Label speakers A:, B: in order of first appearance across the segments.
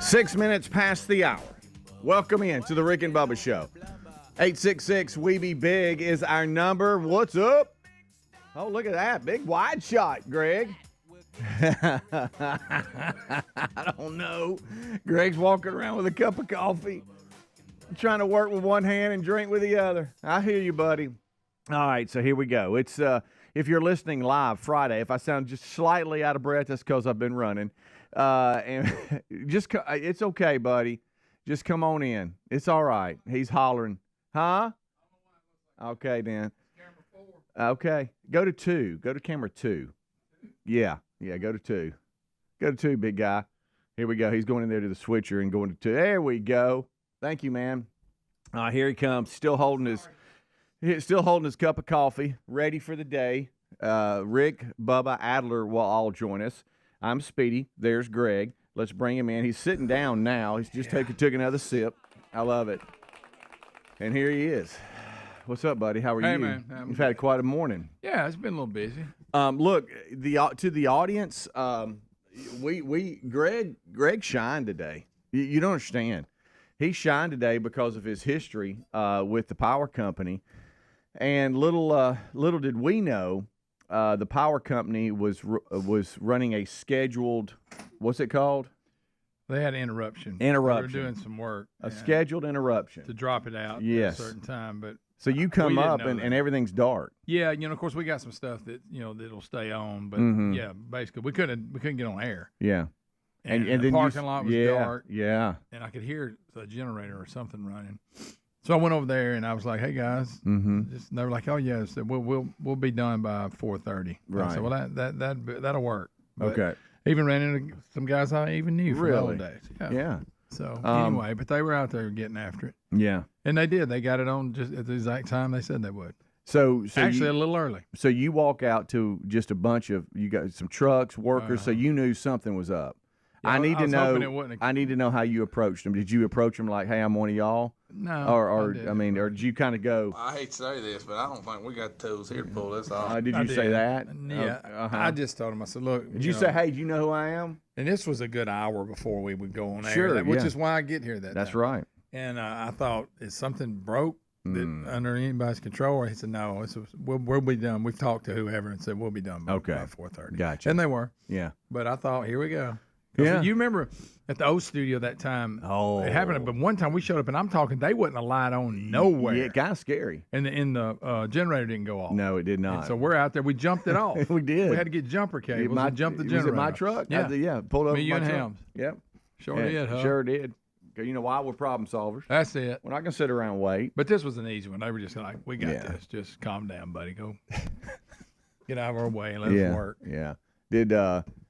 A: 6 minutes past the hour. Welcome in to the Rick and Bubba Show. 866-WE-BE-BIG is our number. What's up? Oh, look at that. Big wide shot, Greg. I don't know. Greg's walking around with a cup of coffee, trying to work with one hand and drink with the other. I hear you, buddy. All right, so here we go. It's if you're listening live Friday, if I sound just slightly out of breath, that's because I've been running. And it's okay, buddy. Just come on in. It's all right. He's hollering. Huh? Okay, then. Okay. Go to 2. Go to camera 2. Yeah, go to 2. Go to 2, big guy. Here we go. He's going in there to the switcher and going to 2. There we go. Thank you, man. Here he comes. Still holding his cup of coffee, ready for the day. Rick, Bubba, Adler will all join us. I'm Speedy. There's Greg. Let's bring him in. He's sitting down now. He's just took another sip. I love it. And here he is. What's up, buddy? How are you?
B: Hey, man.
A: You've had quite a morning.
B: Yeah, it's been a little busy.
A: Look, to the audience, Greg shined today. You don't understand. He shined today because of his history with the power company. And little did we know, the power company was running a scheduled, what's it called?
B: They had an interruption.
A: They were
B: doing some work.
A: A scheduled interruption.
B: To drop it out at a certain time. But
A: so you come up and everything's dark.
B: Yeah, of course we got some stuff that, that'll stay on. But yeah, basically we couldn't get on air.
A: Yeah.
B: And the parking lot was dark.
A: Yeah.
B: And I could hear the generator or something running. So I went over there and I was like, "Hey guys," and they were like, "Oh yeah," so we'll be done by 4:30.
A: Right.
B: I said, "Well, that'll work." But
A: okay.
B: Even ran into some guys I even knew from the old days.
A: Yeah.
B: So anyway, but they were out there getting after it.
A: Yeah.
B: And they did. They got it on just at the exact time they said they would.
A: So
B: actually a little early.
A: So you walk out to just a bunch of you got some trucks, workers. So you knew something was up.
B: Yeah, I need
A: to know how you approached them. Did you approach them like, "Hey, I'm one of y'all"?
B: No.
A: Or did you kind of go?
C: I hate to say this, but I don't think we got tools here to pull this off.
A: Did you say that?
B: Yeah. I just told him. I said, "Look."
A: Did you say, "Hey, do you know who I am?"
B: And this was a good hour before we would go on air.
A: Sure,
B: which is why I get here that.
A: That's
B: time.
A: right.
B: And I thought, is something broke under anybody's control? Or he said, "No, we'll be done." We've talked to whoever and said we'll be done by 4:30.
A: Gotcha.
B: And they were.
A: Yeah.
B: But I thought, here we go.
A: Yeah.
B: You remember at the old studio that time?
A: Oh.
B: It happened. But one time we showed up and I'm talking, they wasn't a light on nowhere.
A: Yeah, kind of scary.
B: And the generator didn't go off.
A: No, it did not.
B: And so we're out there. We jumped it off.
A: We did.
B: We had to get jumper cables and jump the generator.
A: Was it my truck?
B: Yeah.
A: Pulled over
B: Me, you,
A: my
B: and
A: truck.
B: Hams.
A: Yep.
B: Sure did, huh?
A: Sure did. You know why? We're problem solvers.
B: That's it.
A: We're not going to sit around and wait.
B: But this was an easy one. They were just like, "We got this. Just calm down, buddy. Go get out of our way and let us work."
A: Yeah.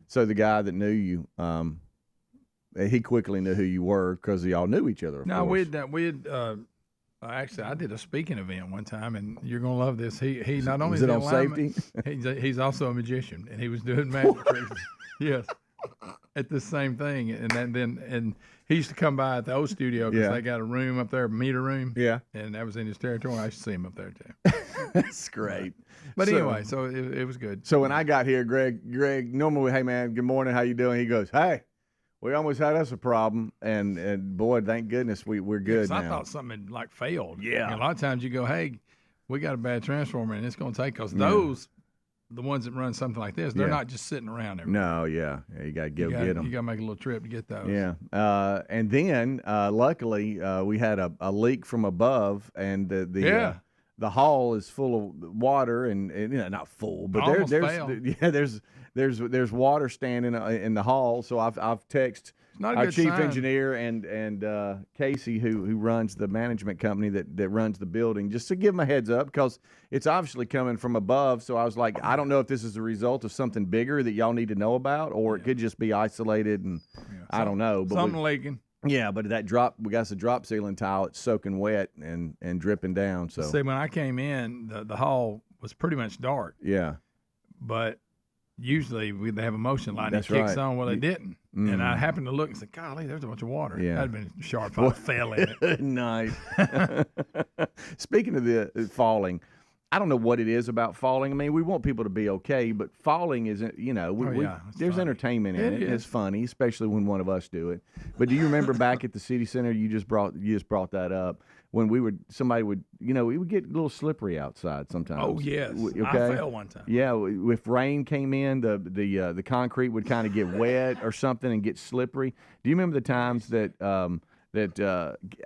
A: So the guy that knew you, he quickly knew who you were because y'all knew each other. Of course.
B: Actually, I did a speaking event one time, and you're gonna love this. He not only
A: was it on safety?
B: He's also a magician, and he was doing magic tricks. Yes, at the same thing, and he used to come by at the old studio because they got a room up there, a meter room.
A: Yeah,
B: and that was in his territory. I used to see him up there too.
A: That's great.
B: But anyway, so it was good.
A: So when I got here, Greg, normally, "Hey man, good morning, how you doing?" He goes, "Hey, we almost had us a problem, and boy, thank goodness we're good now."
B: I thought something had failed.
A: Yeah.
B: And a lot of times you go, "Hey, we got a bad transformer, and it's going to take," because those, the ones that run something like this, they're not just sitting around everywhere.
A: No, you got to get them.
B: You got to make a little trip to get those.
A: Yeah. And then luckily we had a leak from above, and the hall is full of water, and not full, but there's water standing in the hall. So I've texted our chief engineer and Casey, who runs the management company that runs the building, just to give them a heads up, because it's obviously coming from above. So I was like, I don't know if this is a result of something bigger that y'all need to know about, or it could just be isolated, and I don't know. But
B: something leaking.
A: Yeah, but we got the drop ceiling tile. It's soaking wet and dripping down. So
B: see, when I came in, the hall was pretty much dark.
A: Yeah,
B: but usually they have a motion light that kicks on. Well, they didn't, and I happened to look and said, "Golly, there's a bunch of water."
A: Yeah,
B: that'd been sharp if I fell in it.
A: Nice. Speaking of the falling, I don't know what it is about falling. I mean, we want people to be okay, but falling isn't, there's
B: funny.
A: Entertainment in it. It's funny, especially when one of us do it. But do you remember back at the City Center, you just brought that up, when we would get a little slippery outside sometimes.
B: Oh, yes.
A: Okay?
B: I fell one time.
A: Yeah, if rain came in, the concrete would kind of get wet or something and get slippery. Do you remember the times that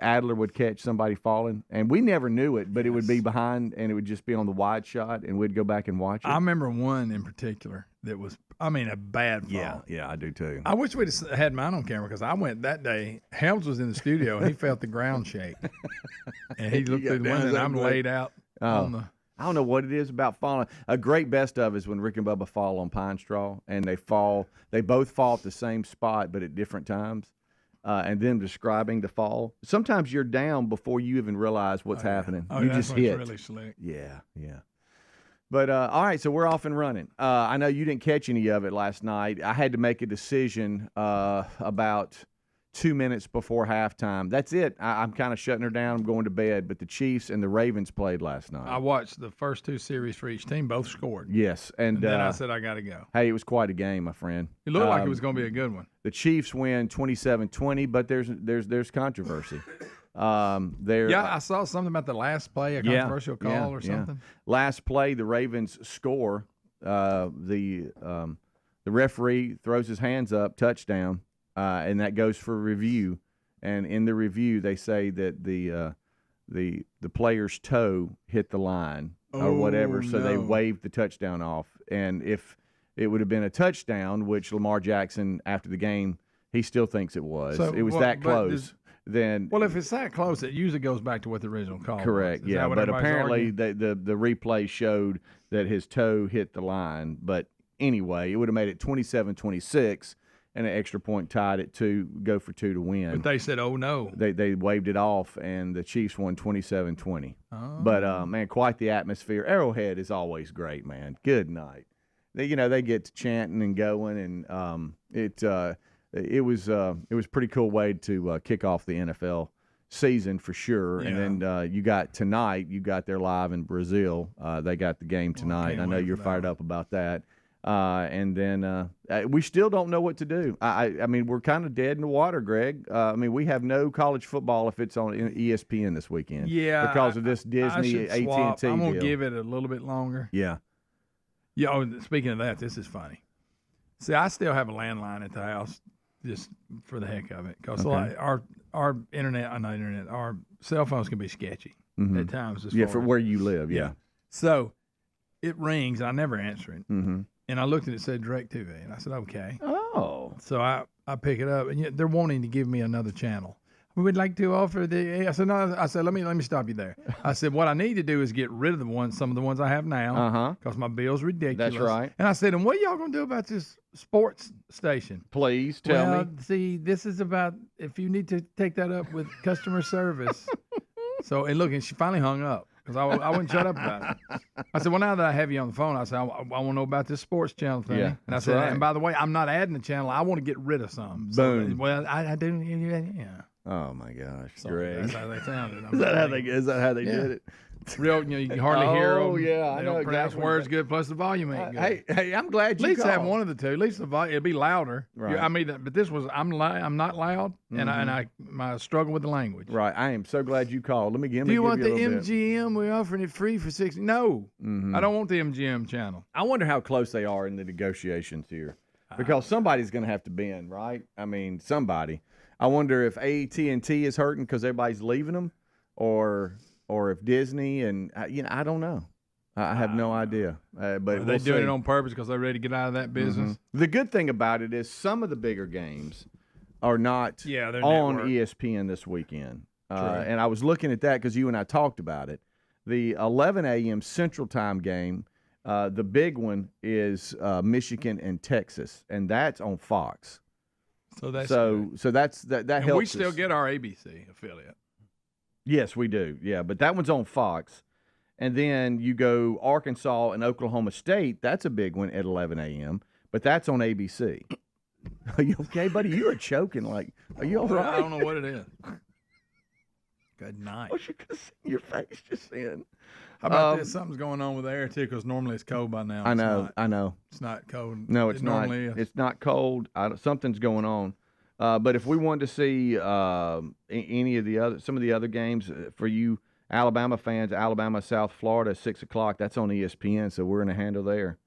A: Adler would catch somebody falling? And we never knew it, but it would be behind and it would just be on the wide shot, and we'd go back and watch it.
B: I remember one in particular that was, a bad fall.
A: Yeah, I do too.
B: I wish we'd had mine on camera because I went that day. Helms was in the studio and he felt the ground shake. And he looked through the window and I'm laid out on the.
A: I don't know what it is about falling. A great best of is when Rick and Bubba fall on pine straw, and they both fall at the same spot but at different times. And them describing the fall. Sometimes you're down before you even realize what's happening. You just hit.
B: Really slick.
A: Yeah. But all right, so we're off and running. I know you didn't catch any of it last night. I had to make a decision about 2 minutes before halftime. That's it. I'm kind of shutting her down. I'm going to bed. But the Chiefs and the Ravens played last night.
B: I watched the first two series for each team. Both scored.
A: Yes. And
B: then I said, I got to go.
A: Hey, it was quite a game, my friend.
B: It looked like it was going to be a good one.
A: The Chiefs win 27-20, but there's controversy.
B: I saw something about the last play, a controversial call or something.
A: Last play, the Ravens score. The referee throws his hands up, touchdown, and that goes for review. And in the review, they say that the player's toe hit the line or whatever, so they waved the touchdown off. And if it would have been a touchdown, which Lamar Jackson, after the game, he still thinks it was.
B: So,
A: it was that close. Then
B: if it's that close, it usually goes back to what the original call
A: correct,
B: was.
A: Yeah. But apparently the replay showed that his toe hit the line. But anyway, it would have made it 27-26, and an extra point tied it to go for two to win.
B: But they said, oh, no.
A: They waved it off, and the Chiefs won 27-20. Oh. But, man, quite the atmosphere. Arrowhead is always great, man. Good night. They get to chanting and going, and it was a pretty cool way to kick off the NFL season for sure. Yeah. And then you got there live in Brazil. They got the game tonight. I know you're fired up about that. And then we still don't know what to do. I mean, we're kind of dead in the water, Greg. I mean, we have no college football if it's on ESPN this weekend.
B: Yeah,
A: because of this Disney AT&T deal.
B: I'm gonna give it a little bit longer.
A: Yeah.
B: Yeah. Oh, speaking of that, this is funny. See, I still have a landline at the house just for the heck of it, because our internet, our cell phones can be sketchy at times.
A: For where you live. Yeah.
B: So it rings. I never answer it. Mm-hmm. And I looked and it said DirecTV, and I said, okay.
A: Oh.
B: So I pick it up, and yet they're wanting to give me another channel. We would like to offer I said, no. I said, let me stop you there. I said, what I need to do is get rid of some of the ones I have now, because my bill's ridiculous.
A: That's right.
B: And I said, and what are y'all going to do about this sports station?
A: Please tell me.
B: See, this is about if you need to take that up with customer service. So, and look, and she finally hung up. Because I wouldn't shut up about it. I said, well, now that I have you on the phone, I said, I want to know about this sports channel thing.
A: Yeah,
B: and I said, and by the way, I'm not adding the channel. I want to get rid of some.
A: Boom.
B: So, well, I do. Yeah.
A: Oh my gosh,
B: so
A: Greg.
B: That's how they sounded.
A: Is that how they did it?
B: Real, you can hardly hear them.
A: Oh yeah,
B: they don't pronounce words good. Plus the volume ain't good.
A: Hey, I'm glad you
B: at least
A: called.
B: have one of the two. At least the volume, it'd be louder.
A: Right.
B: I mean, but this was I'm not loud, and I struggle with the language.
A: Right. I am so glad you called. Let me give.
B: Do you want the MGM? We're offering it free for 60. No, I don't want the MGM channel.
A: I wonder how close they are in the negotiations here, because somebody's going to have to bend, right? I mean, somebody. I wonder if AT&T is hurting because everybody's leaving them, or if Disney and I don't know. I have no idea. But
B: they're doing it on purpose because they're ready to get out of that business.
A: The good thing about it is some of the bigger games are not on
B: network.
A: ESPN this weekend. And I was looking at that because you and I talked about it. The 11 a.m. Central Time game, the big one is Michigan and Texas, and that's on Fox.
B: So that's
A: that
B: and
A: helps.
B: We still get our ABC affiliate.
A: Yes, we do. Yeah, but that one's on Fox. And then you go Arkansas and Oklahoma State. That's a big one at 11 a.m., but that's on ABC. Are you okay, buddy? You are choking. Like, are you all right?
B: I don't know what it is. Good night.
A: Oh, you could have seen your face just then.
B: How about this? Something's going on with the air, too, because normally it's cold by now.
A: I know.
B: It's not cold.
A: No, it's not.
B: Normally is.
A: It's not cold. Something's going on. But if we wanted to see some of the other games for you Alabama fans, Alabama, South Florida, 6 o'clock, that's on ESPN, so we're in a handle there.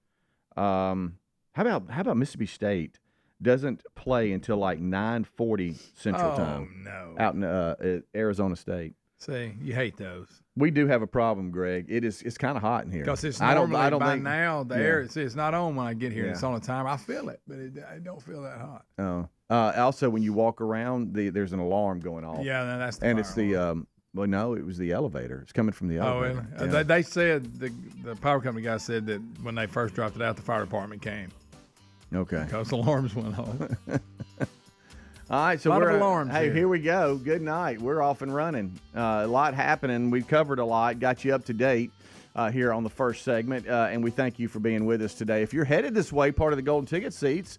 A: How about Mississippi State doesn't play until like 9:40 Central Time?
B: No.
A: Out in Arizona State.
B: See, you hate those.
A: We do have a problem, Greg. It's kind of hot in here.
B: Because it's normally
A: I don't
B: by
A: think,
B: now, the air, it's not on when I get here.
A: Yeah.
B: It's on the time. I feel it, but I don't feel that hot.
A: Oh. Also, when you walk around, there's an alarm going off.
B: Yeah, that's the
A: and
B: fire
A: it's the
B: alarm.
A: Well, no, it was the elevator. It's coming from the elevator.
B: Oh, really?
A: Yeah.
B: They said, the power company guy said that when they first dropped it out, the fire department came.
A: Okay.
B: Because the alarms went off.
A: All right, so
B: a lot of alarms
A: here we go. Good night. We're off and running. A lot happening. We've covered a lot, got you up to date here on the first segment, and we thank you for being with us today. If you're headed this way, part of the Golden Ticket seats,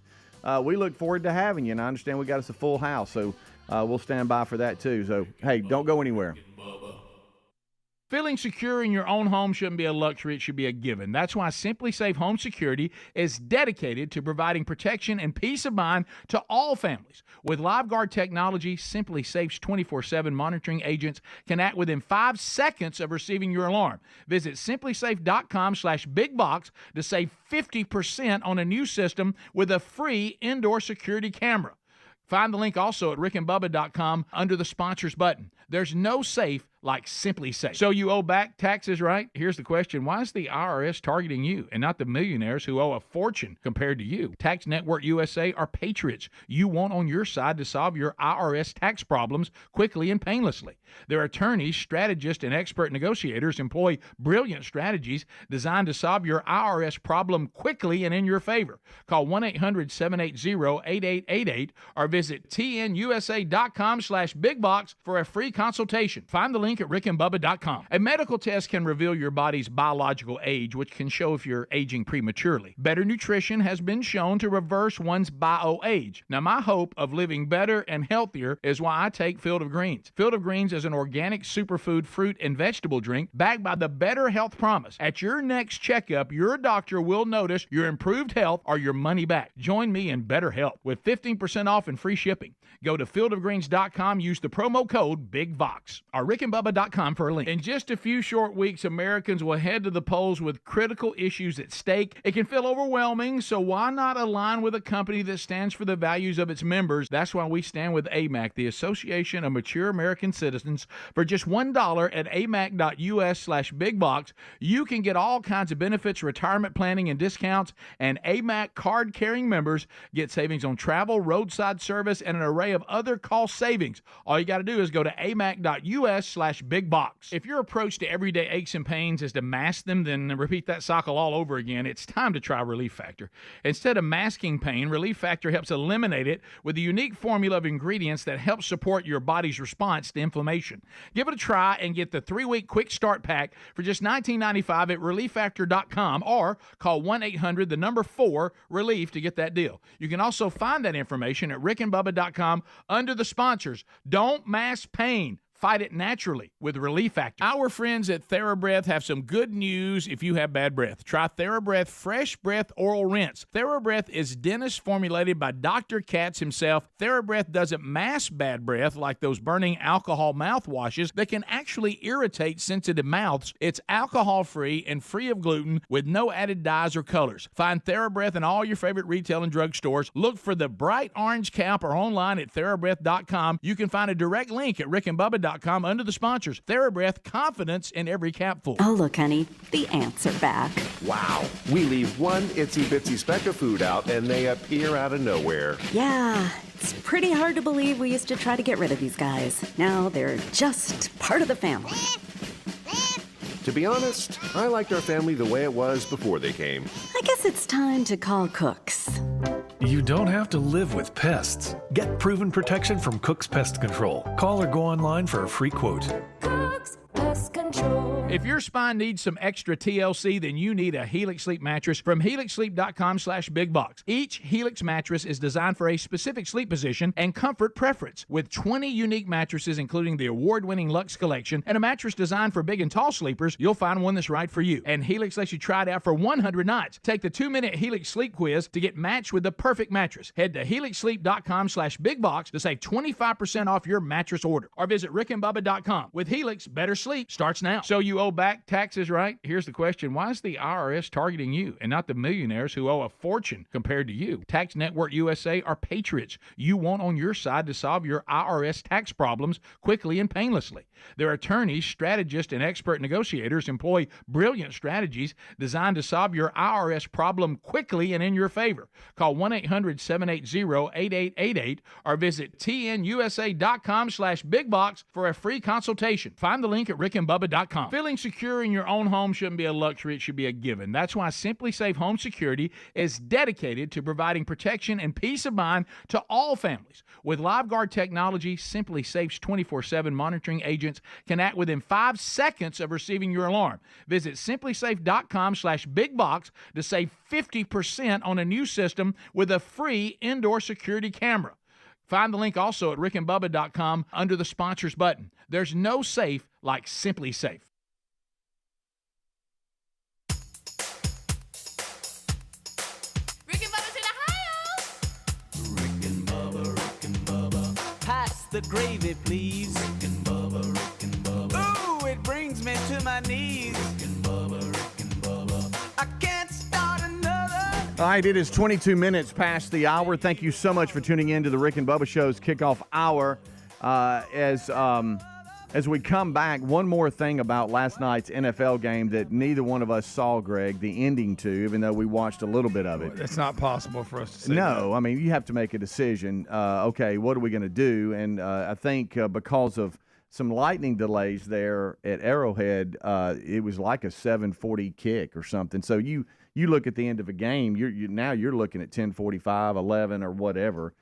A: we look forward to having you, and I understand we got us a full house, so we'll stand by for that too. So, hey, don't go anywhere.
D: Feeling secure in your own home shouldn't be a luxury, it should be a given. That's why Simply Safe Home Security is dedicated to providing protection and peace of mind to all families. With LiveGuard technology, Simply Safe's 24/7 monitoring agents can act within 5 seconds of receiving your alarm. Visit simplysafe.com/bigbox to save 50% on a new system with a free indoor security camera. Find the link also at rickandbubba.com under the sponsors button. There's no safe like Simply Safe. So you owe back taxes, right? Here's the question. Why is the IRS targeting you and not the millionaires who owe a fortune compared to you? Tax Network USA are patriots you want on your side to solve your IRS tax problems quickly and painlessly. Their attorneys, strategists, and expert negotiators employ brilliant strategies designed to solve your IRS problem quickly and in your favor. Call 1-800-780-8888 or visit tnusa.com/bigbox for a free consultation. Find the link at rickandbubba.com. A medical test can reveal your body's biological age, which can show if you're aging prematurely. Better nutrition has been shown to reverse one's bio-age. Now, my hope of living better and healthier is why I take Field of Greens. Field of Greens is an organic superfood fruit and vegetable drink backed by the Better Health Promise. At your next checkup, your doctor will notice your improved health or your money back. Join me in better health with 15% off and free shipping. Go to fieldofgreens.com, use the promo code BIGVOX or rickandbubba.com for a link. In just a few short weeks, Americans will head to the polls with critical issues at stake. It can feel overwhelming, so why not align with a company that stands for the values of its members? That's why we stand with AMAC, the Association of Mature American Citizens. For just $1 at amac.us/bigbox, you can get all kinds of benefits, retirement planning, and discounts, and AMAC card-carrying members get savings on travel, roadside service, and an array of other cost savings. All you got to do is go to amac.us/bigbox. If your approach to everyday aches and pains is to mask them, then repeat that cycle all over again. It's time to try Relief Factor. Instead of masking pain, Relief Factor helps eliminate it with a unique formula of ingredients that helps support your body's response to inflammation. Give it a try and get the 3-week quick start pack for just $19.95 at relieffactor.com or call 1-800-4-RELIEF to get that deal. You can also find that information at rickandbubba.com under the sponsors. Don't mask pain. Fight it naturally with Relief Factor. Our friends at TheraBreath have some good news if you have bad breath. Try TheraBreath Fresh Breath Oral Rinse. TheraBreath is dentist formulated by Dr. Katz himself. TheraBreath doesn't mask bad breath like those burning alcohol mouthwashes that can actually irritate sensitive mouths. It's alcohol-free and free of gluten with no added dyes or colors. Find TheraBreath in all your favorite retail and drug stores. Look for the bright orange cap or online at TheraBreath.com. You can find a direct link at rickandbubba.com under the sponsors. TheraBreath, confidence in every capful.
E: Oh, look, honey, the ants are back.
F: Wow. We leave one itsy-bitsy speck of food out, and they appear out of nowhere.
E: Yeah, it's pretty hard to believe we used to try to get rid of these guys. Now they're just part of the family.
F: To be honest, I liked our family the way it was before they came.
E: I guess it's time to call Cooks.
G: You don't have to live with pests. Get proven protection from Cook's Pest Control. Call or go online for a free quote.
H: Cook's Pest Control.
D: If your spine needs some extra TLC, then you need a Helix Sleep mattress from helixsleep.com/bigbox. Each Helix mattress is designed for a specific sleep position and comfort preference. With 20 unique mattresses, including the award-winning Luxe Collection and a mattress designed for big and tall sleepers, you'll find one that's right for you. And Helix lets you try it out for 100 nights. Take the 2-minute Helix Sleep Quiz to get matched with the perfect mattress. Head to helixsleep.com/bigbox to save 25% off your mattress order. Or visit rickandbubba.com. With Helix, better sleep starts now. So you owe back taxes, right? Here's the question. Why is the IRS targeting you and not the millionaires who owe a fortune compared to you? Tax Network USA are patriots you want on your side to solve your IRS tax problems quickly and painlessly. Their attorneys, strategists, and expert negotiators employ brilliant strategies designed to solve your IRS problem quickly and in your favor. Call 1-800-780-8888 or visit tnusa.com/bigbox for a free consultation. Find the link at rickandbubba.com. Feeling secure in your own home shouldn't be a luxury, it should be a given. That's why Simply Safe Home Security is dedicated to providing protection and peace of mind to all families. With LiveGuard technology, Simply Safe's 24/7 monitoring agents can act within 5 seconds of receiving your alarm. Visit simplysafe.com/bigbox to save 50% on a new system with a free indoor security camera. Find the link also at rickandbubba.com under the sponsors button. There's no safe like Simply Safe.
H: Rick and Bubba's in Ohio. Rick and Bubba. Pass the gravy, please. Rick and Bubba. Ooh, it brings me to my knees. Rick and Bubba. I can't start another.
A: All right, it is 22 minutes past the hour. Thank you so much for tuning in to the Rick and Bubba Show's kickoff hour. As we come back, one more thing about last night's NFL game that neither one of us saw, Greg, the ending to, even though we watched a little bit of it.
B: It's not possible for us to see.
A: No,
B: that.
A: I mean, you have to make a decision. Okay, what are we going to do? And I think because of some lightning delays there at Arrowhead, it was like a 7:40 kick or something. So you look at the end of a game, now you're looking at 10:45, 11, or whatever,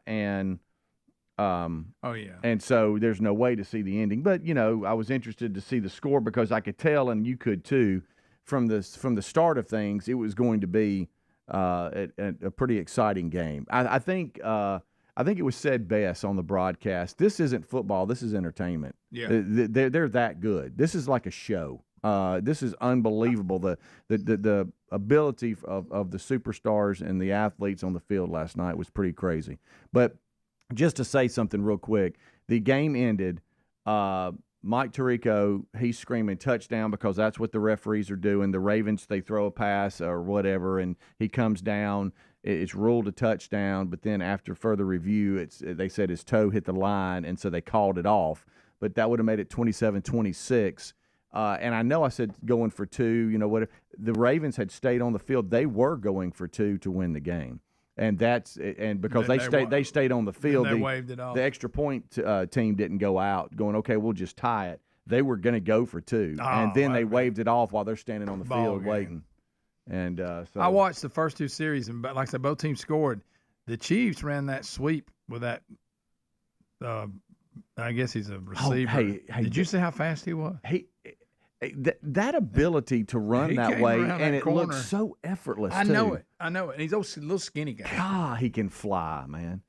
A: and so there's no way to see the ending. But I was interested to see the score because I could tell, and you could too, from the start of things, it was going to be a pretty exciting game. I think it was said best on the broadcast. This isn't football. This is entertainment.
B: Yeah,
A: they're that good. This is like a show. This is unbelievable. The ability of the superstars and the athletes on the field last night was pretty crazy. But just to say something real quick, the game ended. Mike Tirico, he's screaming touchdown because that's what the referees are doing. The Ravens, they throw a pass or whatever, and he comes down. It's ruled a touchdown, but then after further review, they said his toe hit the line, and so they called it off. But that would have made it 27-26. And I know I said going for two, what the Ravens had stayed on the field, they were going for two to win the game. And because they stayed on the field,
B: they waved it off.
A: The extra point team didn't go out going, okay, we'll just tie it. They were going to go for two, and then they waved it off while they're standing on the field waiting. And so
B: I watched the first two series, and like I said, both teams scored. The Chiefs ran that sweep with that. I guess he's a receiver.
A: Hey,
B: did you see how fast he was?
A: That ability to run that way, and it looks so effortless.
B: I know it. And he's a little skinny guy.
A: God, he can fly, man.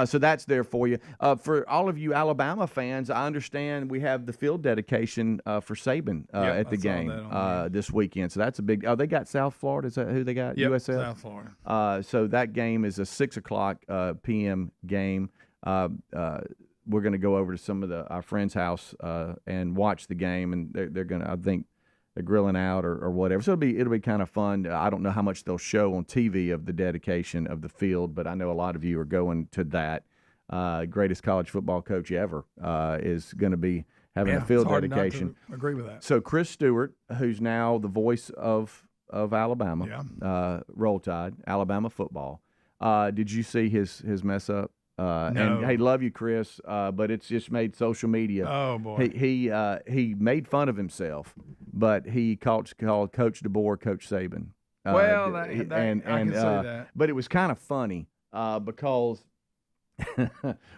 A: So that's there for you. For all of you Alabama fans, I understand we have the field dedication for Saban at the game this weekend. So that's a big. They got South Florida. Is that who they got?
B: Yep,
A: USF.
B: South Florida.
A: So that game is a 6:00 p.m. game. We're going to go over to some of our friend's house and watch the game, and they're going to, I think, they're grilling out or whatever. So it'll be kind of fun. I don't know how much they'll show on TV of the dedication of the field, but I know a lot of you are going to that. Greatest college football coach ever is going to be having a field dedication.
B: I agree with that.
A: So Chris Stewart, who's now the voice of Alabama, Roll Tide, Alabama football. Did you see his mess up?
B: No.
A: And hey, love you, Chris, but it's just made social media.
B: Oh boy,
A: he made fun of himself, but he called Coach DeBoer Coach Saban.
B: Well, I can see that.
A: But it was kind of funny because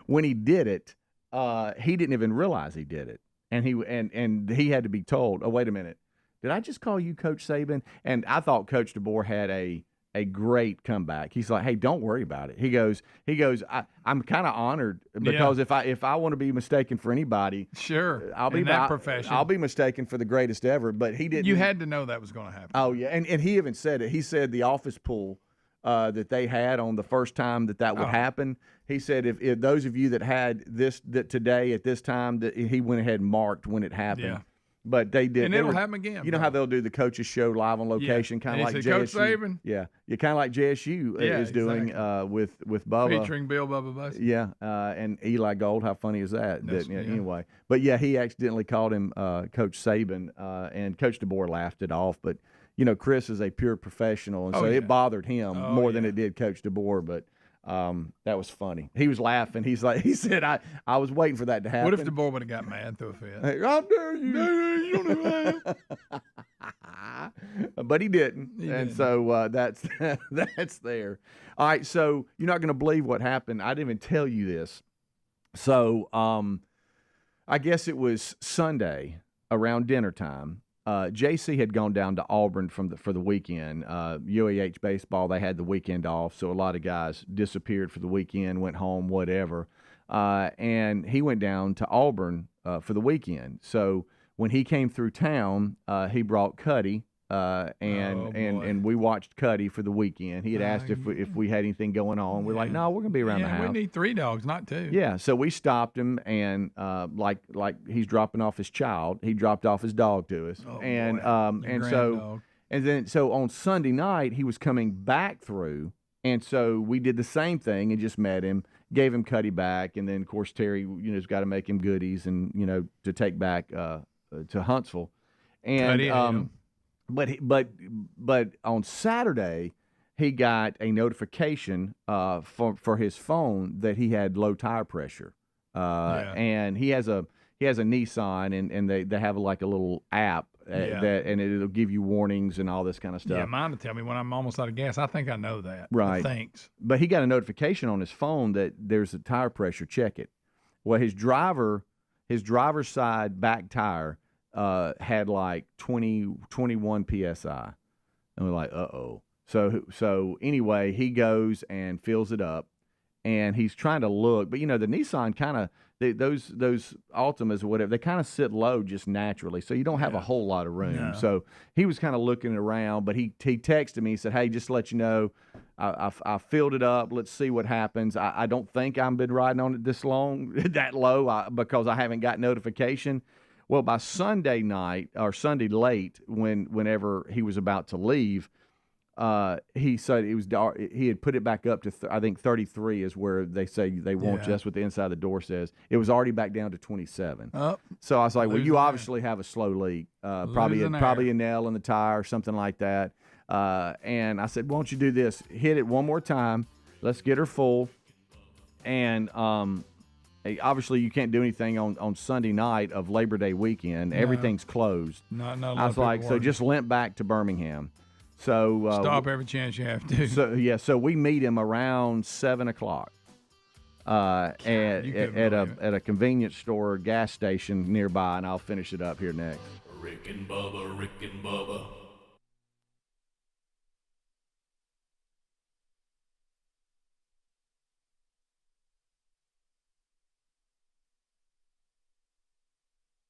A: when he did it, he didn't even realize he did it. and he had to be told, oh, wait a minute, did I just call you Coach Saban? And I thought Coach DeBoer had a great comeback. He's like, hey, don't worry about it. He goes, I'm kind of honored because if I want to be mistaken for anybody,
B: sure,
A: I'll be
B: that profession.
A: I'll be mistaken for the greatest ever. But he didn't.
B: You had to know that was going to happen.
A: Oh yeah, and he even said it. He said the office pool that they had on the first time that would happen. He said if those of you that had that today at this time, that he went ahead and marked when it happened. Yeah. But they did.
B: And it'll happen again.
A: You know how they'll do the coaches show live on location, kind of like JSU.
B: Coach Saban.
A: Yeah, kind of like JSU is doing with Bubba.
B: Featuring Bill Bubba Bussey.
A: Yeah, and Eli Gold. How funny is that? Anyway, but yeah, he accidentally called him Coach Saban, and Coach DeBoer laughed it off. But Chris is a pure professional, and so it bothered him more than it did Coach DeBoer. But that was funny. He was laughing. He said, I was waiting for that to happen.
B: What if DeBoer would have got mad through a fit?
A: Hey, how dare you? You don't know. But he didn't. So that's there. All right, so you're not going to believe what happened. I didn't even tell you this. So I guess it was Sunday around dinner time. JC had gone down to Auburn for the weekend. UAH baseball, they had the weekend off, so a lot of guys disappeared for the weekend, went home, whatever. And he went down to Auburn for the weekend. So when he came through town, he brought Cuddy, and we watched Cuddy for the weekend. He had asked if we had anything going on. We're like, no, we're going to be around the house.
B: We need 3 dogs, not 2.
A: Yeah, so we stopped him, and like he's dropping off his child, he dropped off his dog to us. So on Sunday night he was coming back through, and so we did the same thing and just met him, gave him Cuddy back, and then of course Terry, has got to make him goodies and to take back to Huntsville, and But on Saturday, he got a notification for his phone that he had low tire pressure, and he has a Nissan, and they have like a little app and it'll give you warnings and all this kind of stuff.
B: Yeah, mine will tell me when I'm almost out of gas. I think I know that.
A: Right.
B: Thanks.
A: But he got a notification on his phone that there's a tire pressure. Check it. Well, his driver's side back tire had like 21 psi, and we're like, uh-oh. So anyway, he goes and fills it up, and he's trying to look, but the Nissan kind of those Altimas or whatever, they kind of sit low just naturally, so you don't have a whole lot of room. No. So he was kind of looking around, but he texted me. He said, hey, just to let you know, I filled it up. Let's see what happens. I don't think I've been riding on it this long, that low, because I haven't got notification. Well, by Sunday night or Sunday late, whenever he was about to leave, he said it was dark. He had put it back up to I think 33 is where they say they want you. That's what the inside of the door says. It was already back down to 27. So I was like, well, you obviously have a slow leak, probably a nail in the tire or something like that. And I said, why don't you do this? Hit it one more time. Let's get her full. And obviously, you can't do anything on Sunday night of Labor Day weekend. No. Everything's closed.
B: No.
A: I was like, so just limp back to Birmingham. So
B: stop every chance you have to.
A: So we meet him around 7:00 at a convenience store, gas station nearby, and I'll finish it up here next.
I: Rick and Bubba.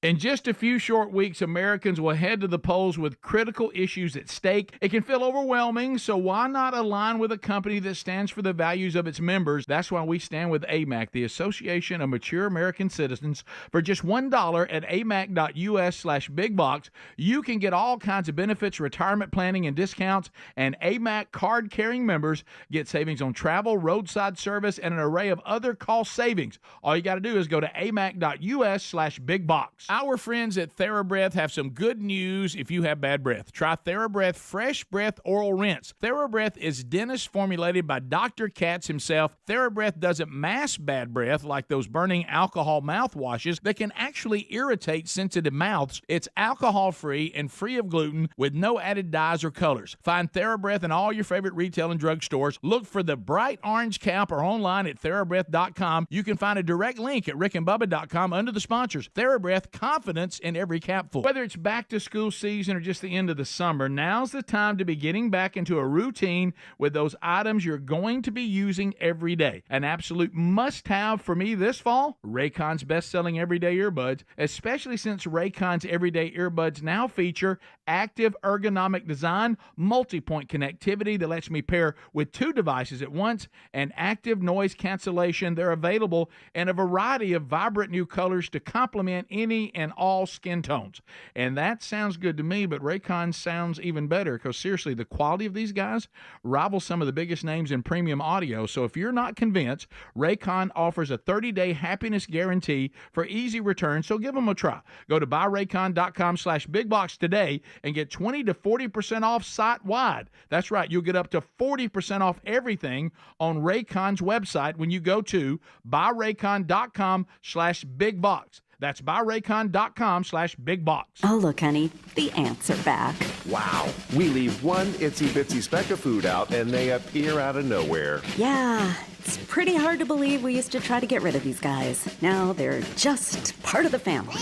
D: In just a few short weeks, Americans will head to the polls with critical issues at stake. It can feel overwhelming, so why not align with a company that stands for the values of its members? That's why we stand with AMAC, the Association of Mature American Citizens. For just $1 at amac.us/bigbox, you can get all kinds of benefits, retirement planning, and discounts, and AMAC card-carrying members get savings on travel, roadside service, and an array of other cost savings. All you got to do is go to amac.us/bigbox. Our friends at TheraBreath have some good news if you have bad breath. Try TheraBreath Fresh Breath Oral Rinse. TheraBreath is dentist formulated by Dr. Katz himself. TheraBreath doesn't mask bad breath like those burning alcohol mouthwashes that can actually irritate sensitive mouths. It's alcohol-free and free of gluten with no added dyes or colors. Find TheraBreath in all your favorite retail and drug stores. Look for the bright orange cap or online at TheraBreath.com. You can find a direct link at rickandbubba.com under the sponsors. TheraBreath, confidence in every capful. Whether it's back to school season or just the end of the summer, now's the time to be getting back into a routine with those items you're going to be using every day. An absolute must-have for me this fall, Raycon's best-selling everyday earbuds, especially since Raycon's everyday earbuds now feature active ergonomic design, multi-point connectivity that lets me pair with 2 devices at once, and active noise cancellation. They're available in a variety of vibrant new colors to complement any and all skin tones. And that sounds good to me, but Raycon sounds even better because seriously, the quality of these guys rivals some of the biggest names in premium audio. So if you're not convinced, Raycon offers a 30-day happiness guarantee for easy return, so give them a try. Go to buyraycon.com/bigbox today and get 20 to 40% off site-wide. That's right, you'll get up to 40% off everything on Raycon's website when you go to buyraycon.com/bigbox. That's buyraycon.com/bigbox.
E: Oh, look, honey, the ants are back.
F: Wow. We leave one itsy bitsy speck of food out and they appear out of nowhere.
E: Yeah, it's pretty hard to believe we used to try to get rid of these guys. Now they're just part of the family.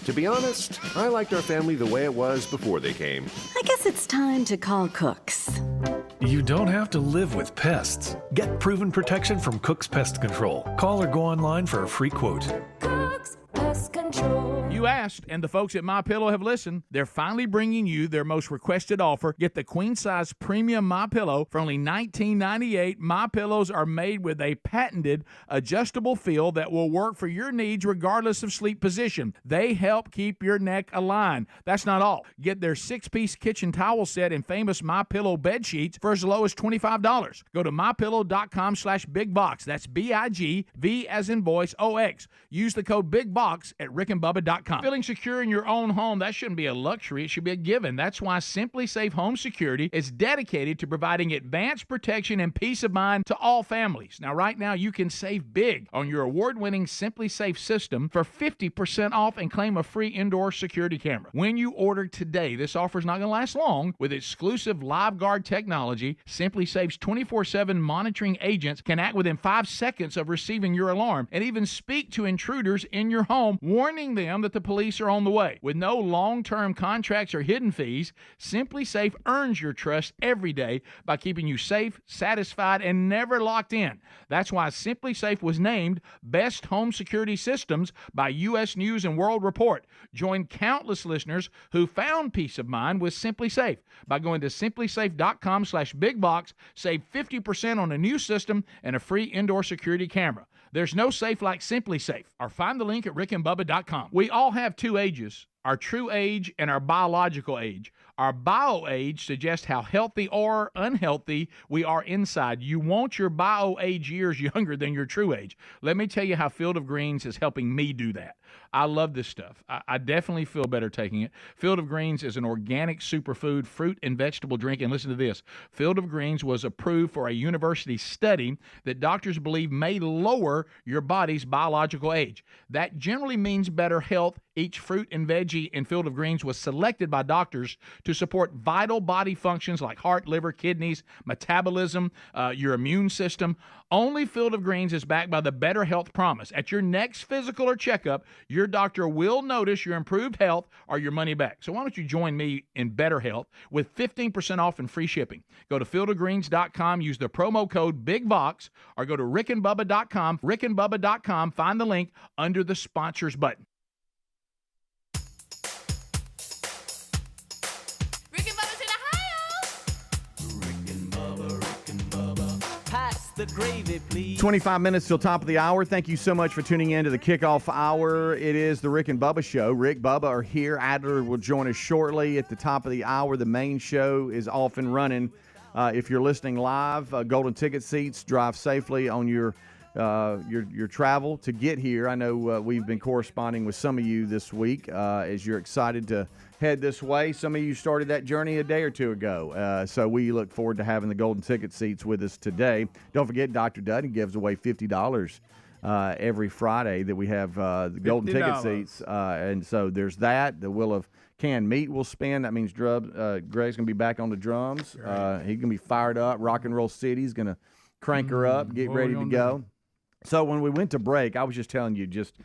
F: To be honest, I liked our family the way it was before they came.
E: I guess it's time to call Cooks.
G: You don't have to live with pests. Get proven protection from Cook's Pest Control. Call or go online for a free quote.
H: Cook's Pest Control.
D: You asked, and the folks at MyPillow have listened. They're finally bringing you their most requested offer. Get the queen-size premium MyPillow for only $19.98. MyPillows are made with a patented adjustable feel that will work for your needs regardless of sleep position. They help keep your neck aligned. That's not all. Get their 6-piece kitchen towel set and famous MyPillow bed sheets for as low as $25. Go to mypillow.com/bigbox. That's BIGV as in voice OX. Use the code BIGBOX at rickandbubba.com. Feeling secure in your own home, that shouldn't be a luxury. It should be a given. That's why Simply Safe Home Security is dedicated to providing advanced protection and peace of mind to all families. Now, right now, you can save big on your award-winning Simply Safe system for 50% off and claim a free indoor security camera. When you order today, this offer is not going to last long. With exclusive LiveGuard technology, Simply Safe's 24/7 monitoring agents can act within 5 seconds of receiving your alarm and even speak to intruders in your home, warning them that the police are on the way. With no long-term contracts or hidden fees, Simply Safe earns your trust every day by keeping you safe, satisfied, and never locked in. That's why Simply Safe was named Best Home Security Systems by U.S. News and World Report. Join countless listeners who found peace of mind with Simply Safe by going to simplysafe.com/bigbox. Save 50% on a new system and a free indoor security camera. There's no safe like Simply Safe. Or find the link at rickandbubba.com. We all have 2 ages, our true age and our biological age. Our bio age suggests how healthy or unhealthy we are inside. You want your bio age years younger than your true age. Let me tell you how Field of Greens is helping me do that. I love this stuff. I definitely feel better taking it. Field of Greens is an organic superfood, fruit and vegetable drink. And listen to this. Field of Greens was approved for a university study that doctors believe may lower your body's biological age. That generally means better health. Each fruit and veggie in Field of Greens was selected by doctors to support vital body functions like heart, liver, kidneys, metabolism, your immune system. Only Field of Greens is backed by the Better Health Promise. At your next physical or checkup, your doctor will notice your improved health or your money back. So why don't you join me in better health with 15% off and free shipping? Go to fieldofgreens.com, use the promo code BIGBOX, or go to rickandbubba.com, rickandbubba.com, find the link under the sponsors button.
H: The gravy, please.
A: 25 minutes till top of the hour. Thank you so much for tuning in to the kickoff hour. It is the Rick and Bubba Show. Rick, Bubba are here. Adler will join us shortly at the top of the hour. The main show is off and running. If you're listening live, golden ticket seats. Drive safely on your travel to get here. I know we've been corresponding with some of you this week as you're excited to head this way. Some of you started that journey a day or two ago. So we look forward to having the golden ticket seats with us today. Don't forget, Dr. Duddy gives away $50 every Friday that we have the golden ticket seats. And so there's that. The Wheel of Canned Meat will spin. That means Greg's going to be back on the drums. He's going to be fired up. Rock and Roll City's going to crank her up, get ready to go. So when we went to break, I was just telling you, just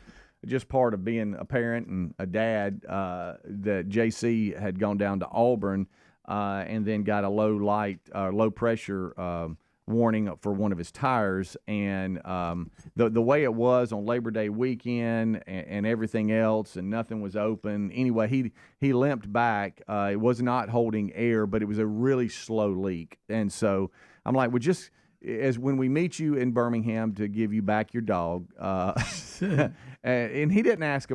A: just part of being a parent and a dad, that JC had gone down to Auburn and then got a low pressure warning for one of his tires, and the way it was on Labor Day weekend and everything else, and nothing was open. Anyway, he limped back. It was not holding air, but it was a really slow leak. And so I'm like, well, just as when we meet you in Birmingham to give you back your dog, and he didn't ask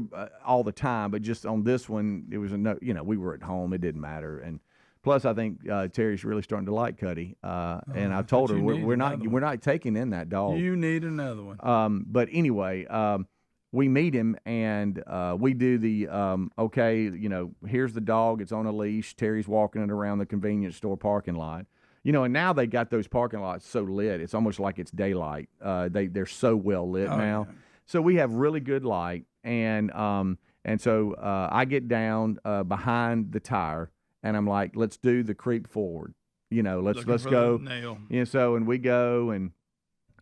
A: all the time, but just on this one, it was we were at home. It didn't matter. And plus, I think Terry's really starting to like Cuddy, and I told her we're not taking in that dog.
B: You need another one.
A: But anyway, we meet him and we do the here's the dog. It's on a leash. Terry's walking it around the convenience store parking lot. And now they got those parking lots so lit. It's almost like it's daylight. They're so well lit now. Yeah. So we have really good light, and so I get down behind the tire. And I'm like, let's do the creep forward. Let's go. So and we go, and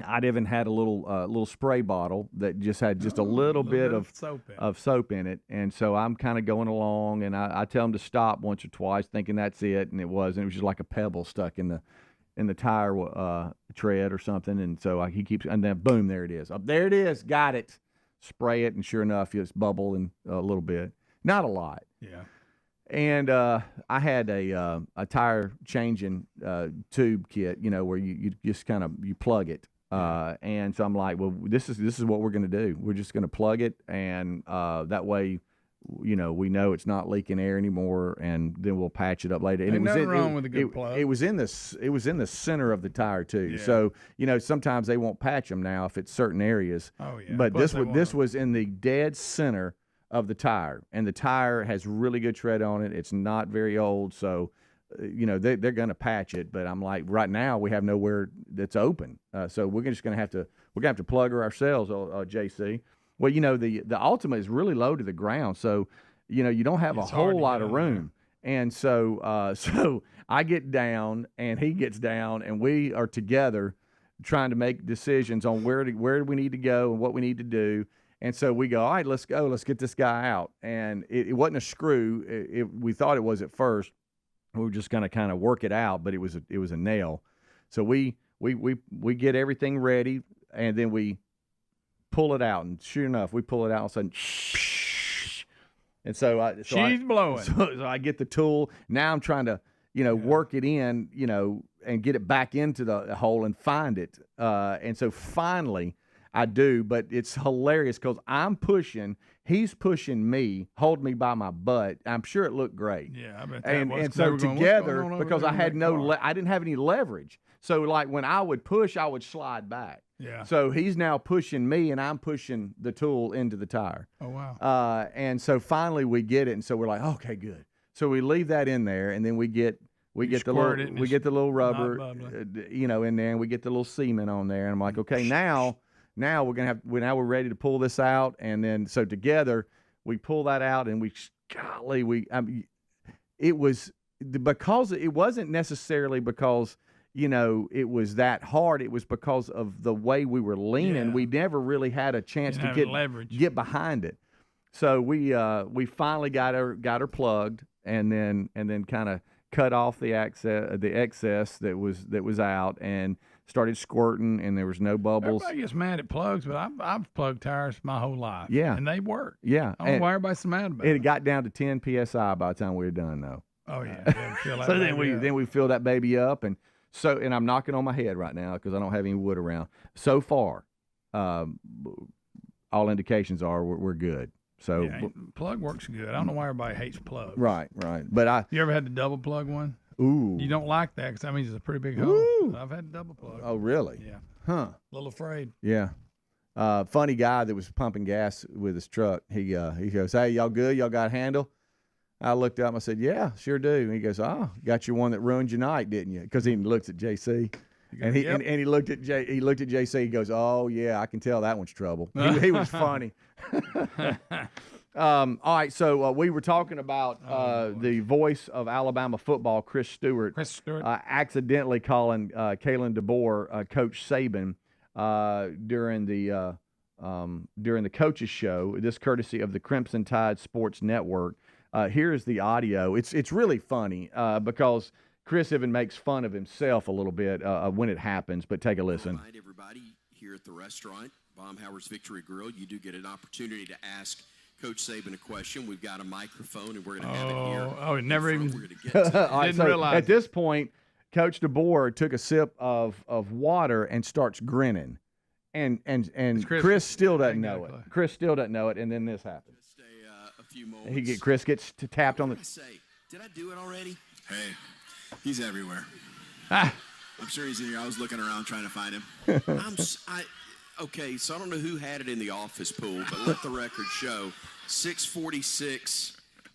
A: I'd even had a little spray bottle that just had a little bit of soap in it. And so I'm kind of going along, and I tell him to stop once or twice, thinking that's it, and it wasn't. It was just like a pebble stuck in the tire tread or something. And so he keeps, and then boom, there it is. There it is, got it. Spray it, and sure enough, it's bubbling a little bit, not a lot.
B: Yeah.
A: And I had a tire changing tube kit, where you just kind of plug it, and so I'm like, well, this is what we're going to do. We're just going to plug it, and that way, we know it's not leaking air anymore, and then we'll patch it up later. And
B: Ain't nothing wrong with a good plug.
A: It was in the center of the tire too. Yeah. So sometimes they won't patch them now if it's certain areas.
B: Oh yeah.
A: But this was in the dead center of the tire, and the tire has really good tread on it. It's not very old, so they're going to patch it. But I'm like, right now we have nowhere that's open, so we're just going to have to plug her ourselves, JC. Well, the Ultima is really low to the ground, so you don't have a whole lot of room. And so so I get down and he gets down, and we are together trying to make decisions on where we need to go and what we need to do. And so we go, all right, let's go. Let's get this guy out. And it wasn't a screw. We thought it was at first. We were just going to kind of work it out, but it was a nail. So we get everything ready, and then we pull it out. And sure enough, we pull it out, and all of a sudden, and so
B: she's blowing.
A: So I get the tool. Now I'm trying to work it in, and get it back into the hole and find it. And so finally I do, but it's hilarious because I'm pushing, he's pushing me, hold me by my butt. I'm sure it looked great.
B: Yeah, I bet that
A: and so together, because I had I didn't have any leverage. So like when I would push, I would slide back.
B: Yeah.
A: So he's now pushing me, and I'm pushing the tool into the tire.
B: Oh wow.
A: And so finally we get it, and so we're like, okay, good. So we leave that in there, and then we get the little rubber, in there, and we get the little semen on there, and I'm like, okay, now we're ready to pull this out, and then so together we pull that out, and it was because it wasn't necessarily because it was that hard. It was because of the way we were leaning. Yeah. We never really had a chance to get behind it. So we finally got her plugged, and then kind of cut off the excess that was out, and started squirting, and there was no bubbles.
B: Everybody gets mad at plugs, but I've plugged tires my whole life.
A: Yeah.
B: And they work.
A: Yeah.
B: I don't know why everybody's so mad about it.
A: It got down to 10 PSI by the time we were done, though.
B: Oh, yeah.
A: So then we fill that baby up, and I'm knocking on my head right now because I don't have any wood around. So far, all indications are we're good. So
B: yeah, plug works good. I don't know why everybody hates plugs.
A: Right. But
B: you ever had the double plug one?
A: Ooh.
B: You don't like that because that means it's a pretty big hole.
A: Ooh.
B: I've had a double plug.
A: Oh, really?
B: Yeah.
A: Huh.
B: A little afraid.
A: Yeah. Funny guy that was pumping gas with his truck. He goes, hey, y'all good? Y'all got a handle? I looked up and I said, yeah, sure do. And he goes, oh, got your one that ruined your night, didn't you? Because he looks at JC. And he looked at JC. He goes, oh, yeah, I can tell that one's trouble. He was funny. All right, so we were talking about the voice of Alabama football, Chris Stewart. Accidentally calling Kalen DeBoer Coach Saban during the during the coaches show. This courtesy of the Crimson Tide Sports Network. Here is the audio. It's really funny because Chris even makes fun of himself a little bit when it happens. But take a listen.
J: Remind everybody here at the restaurant, Baumhauer's Victory Grill, you do get an opportunity to ask Coach Saban a question. We've got a microphone, and we're going to have it here.
B: Oh, it never even
A: didn't realize. At this point, Coach DeBoer took a sip of water and starts grinning, and Chris still doesn't know it. Chris still doesn't know it, and then this happens.
J: Stay a few moments.
A: Chris gets tapped on the.
J: Did I do it already?
K: Hey, he's everywhere.
B: Ah.
K: I'm sure he's in here. I was looking around trying to find him.
J: Okay, so I don't know who had it in the office pool, but let the record show, 6:46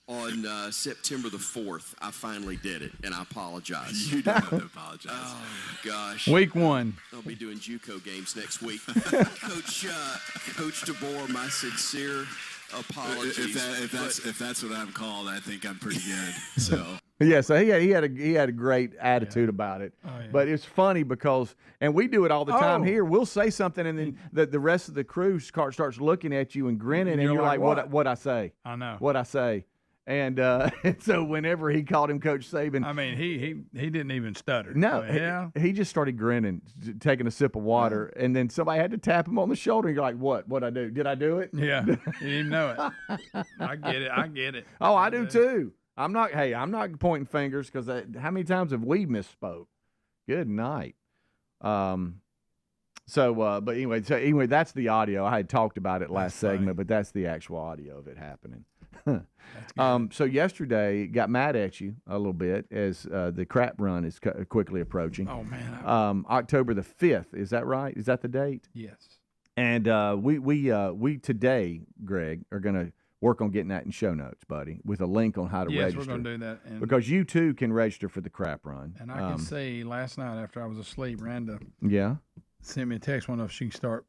J: on September the 4th, I finally did it, and I apologize.
K: You don't have to apologize.
J: Oh, gosh.
B: Week 1.
J: I'll be doing JUCO games next week. Coach DeBoer, my sincere apologies.
K: If that's what I'm called, I think I'm pretty good. So.
A: Yeah, so he had a great attitude about it. Oh, yeah. But it's funny because, and we do it all the time here. We'll say something, and then the rest of the crew starts looking at you and grinning, and you're like, what I say?
B: I know.
A: What I say. And so whenever he called him Coach Saban,
B: I mean, he didn't even stutter.
A: No, he just started grinning, taking a sip of water, and then somebody had to tap him on the shoulder. And you're like, what I do? Did I do it?
B: Yeah, you didn't even know it. I get it.
A: Oh, I do too. I'm not pointing fingers because how many times have we misspoke? Good night. But anyway, that's the audio. I had talked about it last segment, but that's the actual audio of it happening. So yesterday got mad at you a little bit as the crap run is quickly approaching.
B: Oh man!
A: October the 5th, is that right? Is that the date?
B: Yes.
A: And we today, Greg, are going to work on getting that in show notes, buddy, with a link on how to register.
B: Yes, we're going to do that. And
A: because you too can register for the crap run.
B: And I can see last night after I was asleep, Randa sent me a text. Wondering if she can start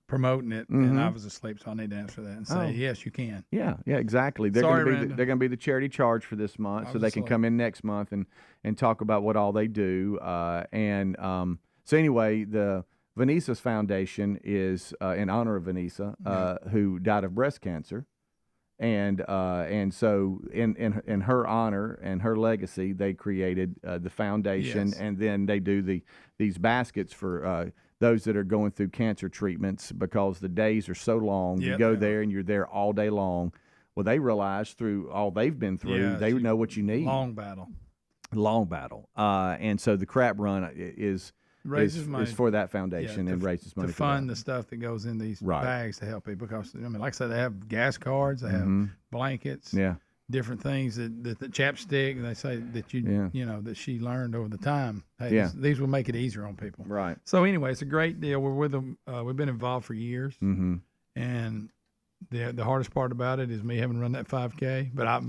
B: promoting it, and I was asleep, so I need to answer that and say yes, you can.
A: Yeah, exactly. They're going to be the charity charge for this month, so they can come in next month and talk about what all they do. So anyway, the Vanessa's Foundation is in honor of Vanessa, who died of breast cancer. And so in her honor and her legacy, they created the foundation, and then they do these baskets for those that are going through cancer treatments because the days are so long. You go there and you're there all day long. Well, they realize through all they've been through, they know what you need.
B: Long battle.
A: And so the crap run is for that foundation and raises money
B: to fund the stuff that goes in these bags to help people. Because like I said, they have gas cards, they have blankets, different things that the chapstick. They say that that she learned over the time. Hey, these will make it easier on people.
A: Right.
B: So anyway, it's a great deal. We're with them. We've been involved for years, and the hardest part about it is me having run that 5K. But I'm.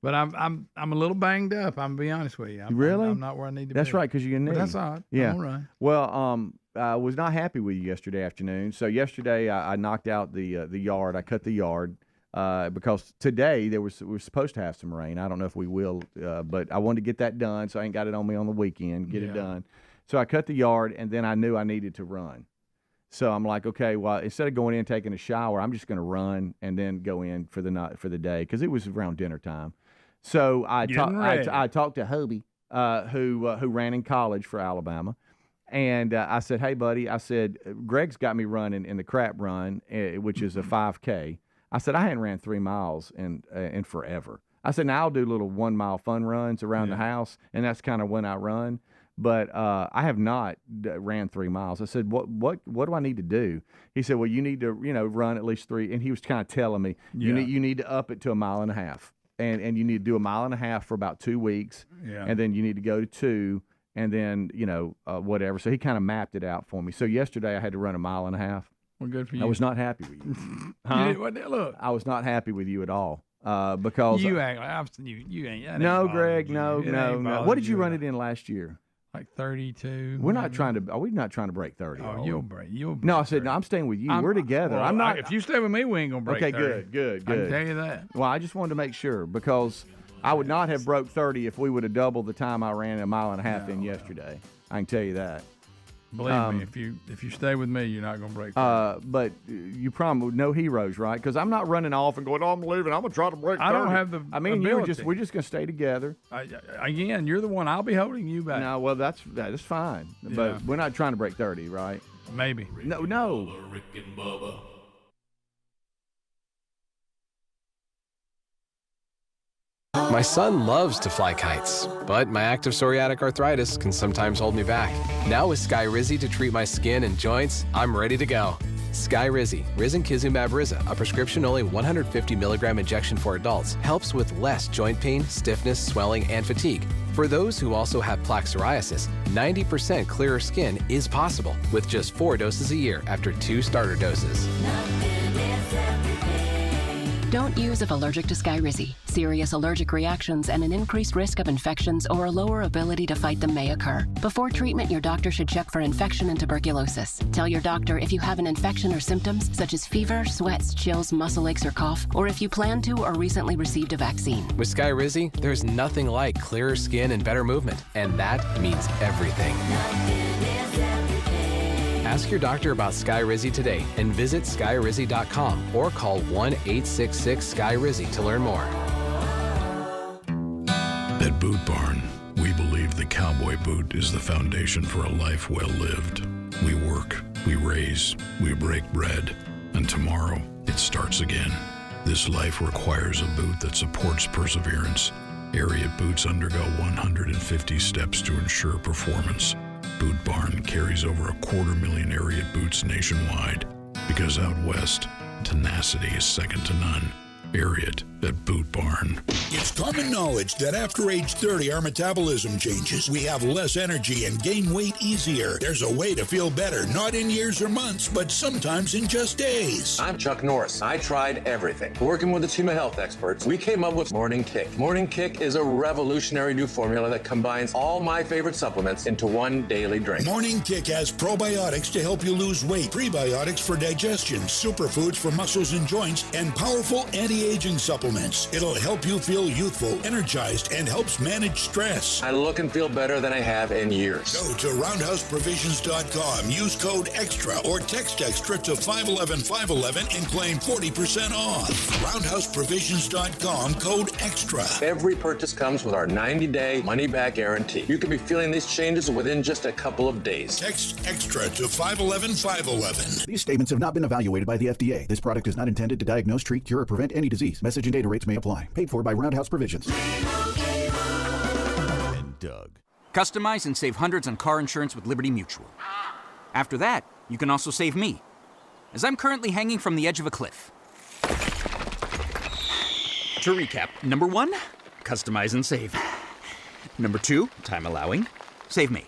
B: But I'm a little banged up. I'm gonna be honest with you. I'm not where I need to be.
A: That's right, because you're
B: But that's all right.
A: Yeah.
B: I'm all right.
A: Well, I was not happy with you yesterday afternoon. So yesterday I knocked out the yard. I cut the yard because today we were supposed to have some rain. I don't know if we will, but I wanted to get that done, so I ain't got it on me on the weekend. Get it done. So I cut the yard, and then I knew I needed to run. So I'm like, okay, well, instead of going in and taking a shower, I'm just going to run and then go in for the day because it was around dinner time. So I talked to Hobie, who ran in college for Alabama, and I said, hey, buddy, I said, Greg's got me running in the crap run, which is a 5K. I said, I hadn't ran 3 miles in forever. I said, now I'll do little 1 mile fun runs around the house, and that's kind of when I run. But I have not ran 3 miles. I said, what do I need to do? He said, well, you need to run at least 3. And he was kind of telling me you need to up it to 1.5 miles. And you need to do 1.5 miles for about 2 weeks. Yeah. And then you need to go to 2, and then whatever. So he kind of mapped it out for me. So yesterday I had to run 1.5 miles.
B: Well, good for you.
A: I was not happy with you.
B: Look,
A: I was not happy with you at all. Because
B: you act like you ain't.
A: No, Greg, no. What did you run it in last year?
B: Like 32.
A: We're not trying to. Are we not trying to break 30?
B: Oh, you'll break.
A: No, I said no. I'm staying with you. We're together.
B: Well,
A: I'm not.
B: If you stay with me, we ain't gonna break 30.
A: Okay, good.
B: I can tell you that.
A: Well, I just wanted to make sure because I would not have broke 30 if we would have doubled the time I ran 1.5 miles in yesterday. I can tell you that.
B: Believe me, if you stay with me, you're not going to break.
A: But you probably no heroes, right? Because I'm not running off and going, "Oh, I'm leaving. I'm gonna try to break." 30.
B: I don't have the.
A: I mean,
B: ability.
A: we're just gonna stay together.
B: Again, you're the one. I'll be holding you back.
A: No, well, that is fine.
B: Yeah.
A: But we're not trying to break 30, right?
B: Maybe.
A: No.
I: Bubba, Rick and Bubba.
L: My son loves to fly kites, but my active psoriatic arthritis can sometimes hold me back. Now with Skyrizi to treat my skin and joints, I'm ready to go. Skyrizi, risankizumab Riza, a prescription-only 150 milligram injection for adults, helps with less joint pain, stiffness, swelling, and fatigue. For those who also have plaque psoriasis, 90% clearer skin is possible with just 4 doses a year after 2 starter doses.
M: Don't use if allergic to Skyrizi. Serious allergic reactions and an increased risk of infections or a lower ability to fight them may occur. Before treatment, your doctor should check for infection and tuberculosis. Tell your doctor if you have an infection or symptoms such as fever, sweats, chills, muscle aches, or cough, or if you plan to or recently received a vaccine.
L: With Skyrizi, there's nothing like clearer skin and better movement, and that means everything. Ask your doctor about Skyrizi today and visit skyrizi.com or call 1-866-SKY-RIZI to learn more.
N: At Boot Barn, we believe the cowboy boot is the foundation for a life well lived. We work, we raise, we break bread, and tomorrow it starts again. This life requires a boot that supports perseverance. Ariat boots undergo 150 steps to ensure performance. Boot Barn carries over 250,000 Ariat boots nationwide because out west, tenacity is second to none. Ariat at Boot Barn.
O: It's common knowledge that after age 30, our metabolism changes. We have less energy and gain weight easier. There's a way to feel better, not in years or months, but sometimes in just days.
P: I'm Chuck Norris. I tried everything. Working with a team of health experts, we came up with Morning Kick. Morning Kick is a revolutionary new formula that combines all my favorite supplements into one daily drink.
O: Morning Kick has probiotics to help you lose weight, prebiotics for digestion, superfoods for muscles and joints, and powerful anti-aging supplements. It'll help you feel youthful, energized, and helps manage stress.
P: I look and feel better than I have in years.
O: Go to roundhouseprovisions.com, use code EXTRA or text EXTRA to 511-511 and claim 40% off. Roundhouseprovisions.com, code EXTRA.
P: Every purchase comes with our 90-day money-back guarantee. You can be feeling these changes within just a couple of days.
O: Text EXTRA to 511-511.
Q: These statements have not been evaluated by the FDA. This product is not intended to diagnose, treat, cure, or prevent any disease. Message and data rates may apply. Paid for by Roundhouse Provisions.
R: And Doug. Customize and save hundreds on car insurance with Liberty Mutual. After that, you can also save me, as I'm currently hanging from the edge of a cliff. To recap, number 1, customize and save. Number 2, time allowing, save me.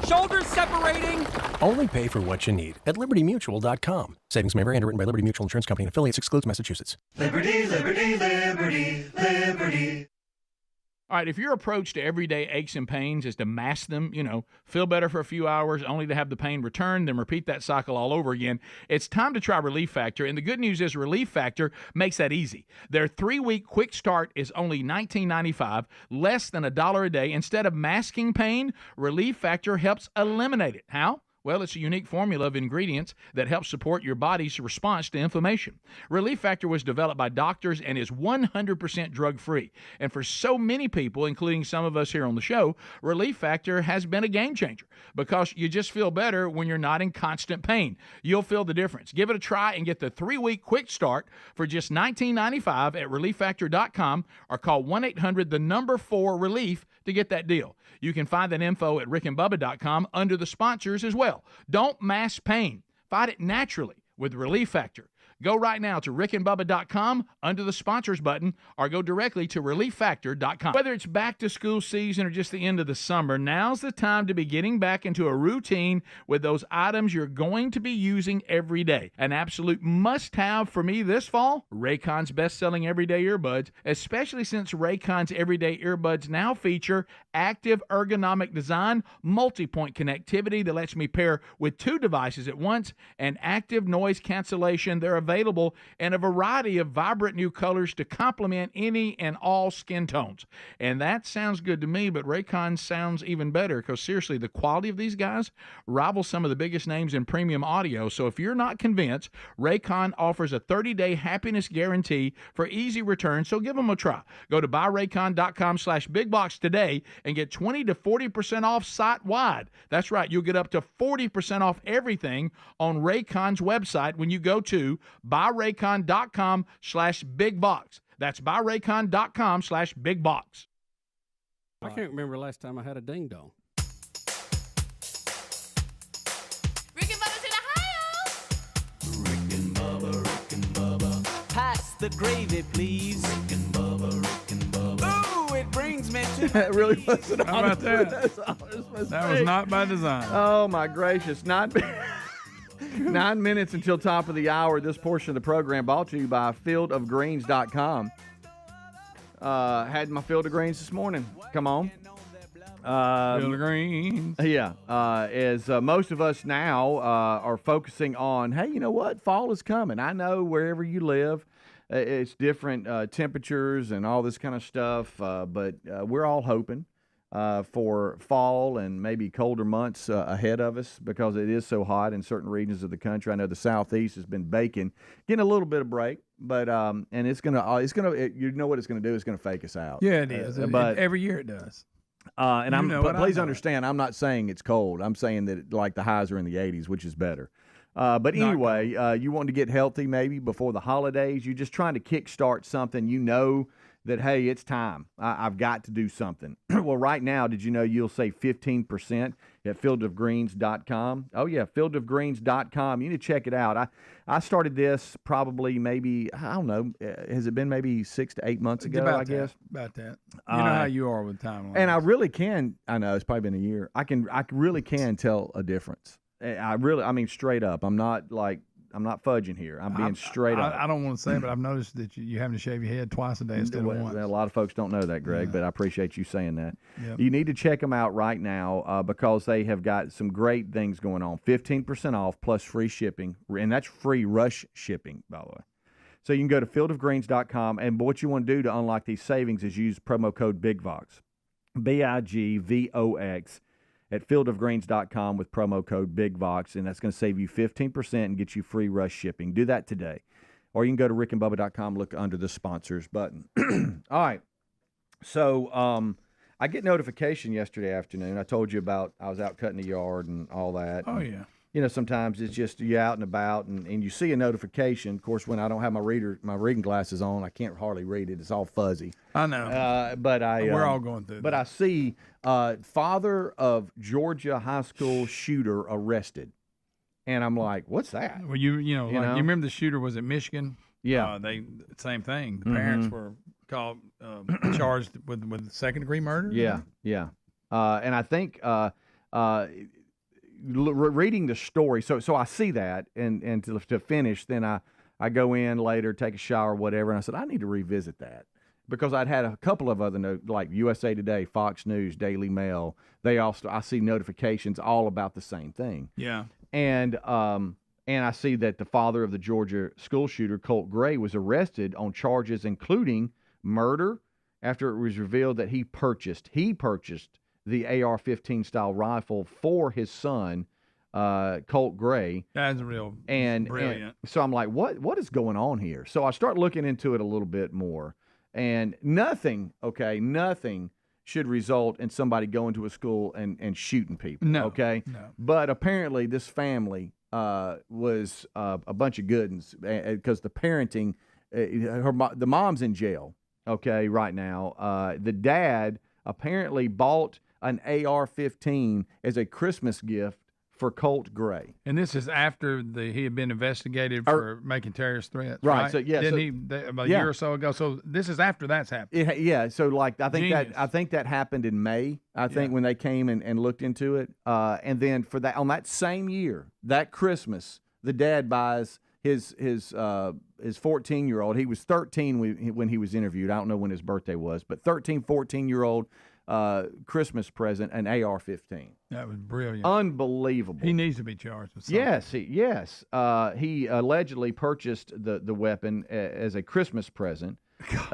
R: Shoulders separating!
S: Only pay for what you need at libertymutual.com. Savings may vary. Underwritten by Liberty Mutual Insurance Company and affiliates. Excludes Massachusetts.
H: Liberty, liberty, liberty, liberty.
D: All right, if your approach to everyday aches and pains is to mask them, feel better for a few hours only to have the pain return, then repeat that cycle all over again, it's time to try Relief Factor. And the good news is Relief Factor makes that easy. Their 3-week quick start is only $19.95, less than $1 a day. Instead of masking pain, Relief Factor helps eliminate it. How? Well, it's a unique formula of ingredients that helps support your body's response to inflammation. Relief Factor was developed by doctors and is 100% drug-free. And for so many people, including some of us here on the show, Relief Factor has been a game changer because you just feel better when you're not in constant pain. You'll feel the difference. Give it a try and get the 3-week quick start for just $19.95 at relieffactor.com or call 1-800-4-RELIEF to get that deal. You can find that info at rickandbubba.com under the sponsors as well. Don't mask pain. Fight it naturally with Relief Factor. Go right now to rickandbubba.com under the sponsors button or go directly to relieffactor.com. Whether it's back to school season or just the end of the summer, now's the time to be getting back into a routine with those items you're going to be using every day. An absolute must-have for me this fall, Raycon's best-selling everyday earbuds, especially since Raycon's everyday earbuds now feature active ergonomic design, multi-point connectivity that lets me pair with 2 devices at once, and active noise cancellation. They're available available in a variety of vibrant new colors to complement any and all skin tones. And that sounds good to me, but Raycon sounds even better because seriously, the quality of these guys rivals some of the biggest names in premium audio. So if you're not convinced, Raycon offers a 30-day happiness guarantee for easy return, so give them a try. Go to buyraycon.com/bigbox today and get 20 to 40% off site-wide. That's right, you'll get up to 40% off everything on Raycon's website when you go to buyraycon.com/bigbox. That's buyraycon.com/bigbox.
T: I can't remember the last time I had a ding dong.
H: Rick and Bubba's in Ohio. Rick and Bubba. Pass the gravy, please. Rick and Bubba. Ooh, it brings me to.
A: That really wasn't.
B: How about that?
A: That's all it was supposed to
B: That was
A: be.
B: not by design.
A: Oh my gracious! 9 minutes until top of the hour. This portion of the program brought to you by fieldofgreens.com. Had my field of greens this morning. Come on.
B: Field of greens.
A: Yeah. As most of us now are focusing on, hey, you know what? Fall is coming. I know wherever you live, it's different temperatures and all this kind of stuff, but we're all hoping for fall and maybe colder months ahead of us because it is so hot in certain regions of the country. I know the Southeast has been baking, getting a little bit of break, but and you know what it's gonna do? It's gonna fake us out.
B: Yeah, it is.
A: But
B: every year it does.
A: But please understand, I'm not saying it's cold. I'm saying that like the highs are in the 80s, which is better. But anyway, you want to get healthy maybe before the holidays. You're just trying to kickstart something. You know that, hey, it's time. I've got to do something. Well, right now, did you know you'll save 15% at fieldofgreens.com? Oh, yeah, fieldofgreens.com. You need to check it out. I started this probably maybe, I don't know, has it been maybe 6 to 8 months ago, I guess?
B: About that. You know how you are with time.
A: And I really can, I know, it's probably been a year. I really can tell a difference. I mean, straight up. I'm not fudging here. I'm being straight up.
B: I don't want to say, but I've noticed that you having to shave your head twice a day instead of once.
A: A lot of folks don't know that, Greg, but I appreciate you saying that.
B: Yep.
A: You need to check them out right now because they have got some great things going on. 15% off plus free shipping, and that's free rush shipping, by the way. So you can go to fieldofgreens.com, and what you want to do to unlock these savings is use promo code BIGVOX, BIGVOX, at fieldofgreens.com with promo code BIGVOX, and that's going to save you 15% and get you free rush shipping. Do that today. Or you can go to rickandbubba.com, look under the sponsors button. All right. So I get notification yesterday afternoon. I told you about I was out cutting the yard and all that.
B: Oh,
A: and,
B: yeah.
A: You know, sometimes it's just you're out and about, and you see a notification. Of course, when I don't have my reading glasses on, I can't hardly read it. It's all fuzzy.
B: I know. We're all going through that.
A: But I see father of Georgia high school shooter arrested. And I'm like, what's that?
B: Well, you remember the shooter was at Michigan?
A: Yeah.
B: Same thing. The parents were called charged with second-degree murder?
A: Yeah. And I think reading the story, so I see that, and to finish, then I go in later, take a shower, whatever, and I said, I need to revisit that. Because I'd had a couple of other like USA Today, Fox News, Daily Mail. I see notifications all about the same thing.
B: Yeah.
A: And I see that the father of the Georgia school shooter, Colt Gray, was arrested on charges including murder after it was revealed that he purchased the AR-15 style rifle for his son, Colt Gray.
B: That's real
A: brilliant. And so I'm like, what is going on here? So I start looking into it a little bit more. And nothing should result in somebody going to a school and shooting people.
B: No.
A: Okay?
B: No.
A: But apparently this family was a bunch of good ones because the parenting, the mom's in jail, okay, right now. The dad apparently bought an AR-15 as a Christmas gift for Colt Gray.
B: And this is after he had been investigated for making terrorist threats,
A: right?
B: Right.
A: So yeah,
B: about a year or so ago. So this is after that's happened.
A: Yeah. So like I think
B: Genius.
A: that happened in May. I think when they came and looked into it, and then on that same year, that Christmas, the dad buys his 14-year-old. He was 13 when he was interviewed. I don't know when his birthday was, but 13, 14-year-old Christmas present an AR-15.
B: That was brilliant.
A: Unbelievable.
B: He needs to be charged with something.
A: Yes. He allegedly purchased the weapon as a Christmas present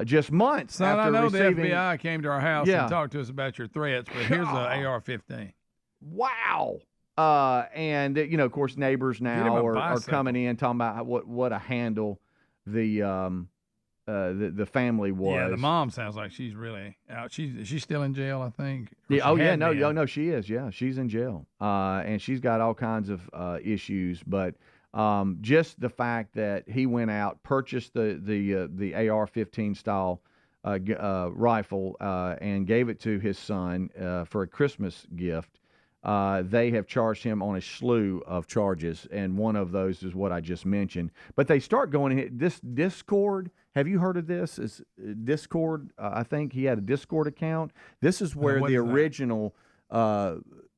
A: just months after
B: I know
A: receiving.
B: the FBI came to our house and talked to us about your threats, but here's an AR-15.
A: Wow. And of course, neighbors now are coming in talking about what a handle the family was.
B: Yeah, the mom sounds like she's really out. Is she still in jail, I think?
A: No, she is. Yeah, she's in jail. And she's got all kinds of issues, but just the fact that he went out, purchased the AR-15 style rifle, and gave it to his son for a Christmas gift. They have charged him on a slew of charges, and one of those is what I just mentioned. But they start going in this Discord. Have you heard of this? Is Discord? I think he had a Discord account. This is where the original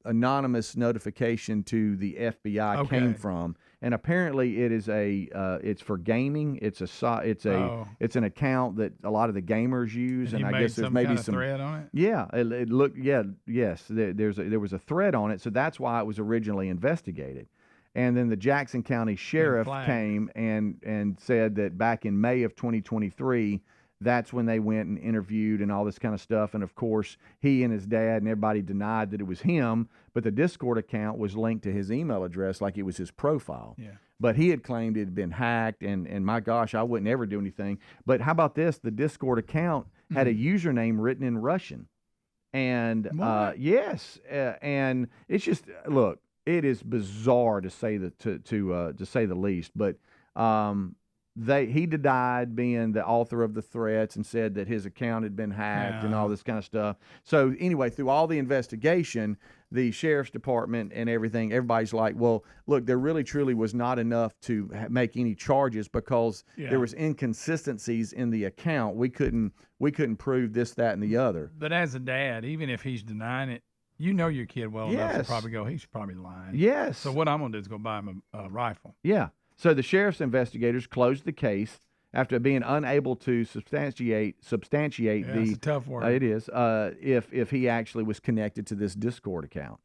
A: anonymous notification to the FBI came from, and apparently it is it's for gaming. It's an account that a lot of the gamers use, and I guess there's maybe some
B: thread on it.
A: Yeah, it looked. Yes. There was a thread on it, so that's why it was originally investigated. And then the Jackson County Sheriff came and said that back in May of 2023, that's when they went and interviewed and all this kind of stuff. And, of course, he and his dad and everybody denied that it was him, but the Discord account was linked to his email address like it was his profile.
B: Yeah.
A: But he had claimed it had been hacked, and my gosh, I wouldn't ever do anything. But how about this? The Discord account had a username written in Russian. And, yes, and it's just, look, it is bizarre to say to say the least, but he denied being the author of the threats and said that his account had been hacked and all this kind of stuff. So anyway, through all the investigation, the sheriff's department and everybody's like, well, look, there really truly was not enough to make any charges because there was inconsistencies in the account. We couldn't prove this, that, and the other.
B: But as a dad, even if he's denying it, you know your kid well enough to probably go, he's probably lying.
A: Yes.
B: So what I'm going to do is go buy him a rifle.
A: Yeah. So the sheriff's investigators closed the case after being unable to substantiate
B: It's a tough word.
A: It is. If he actually was connected to this Discord account,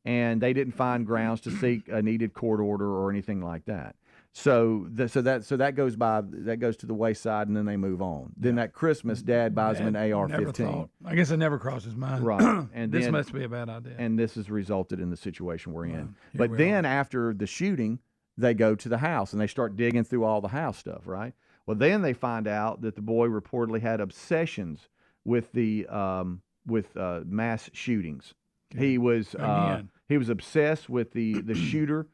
A: and they didn't find grounds to seek a needed court order or anything like that. So that goes to the wayside, and then they move on. Then that Christmas, Dad buys him an AR-15.
B: I guess it never crossed his mind.
A: Right, and
B: this must be a bad idea.
A: And this has resulted in the situation we're in.
B: Here
A: But
B: we
A: then after the shooting, they go to the house and they start digging through all the house stuff. Right. Well, then they find out that the boy reportedly had obsessions with the mass shootings. He was obsessed with the shooter.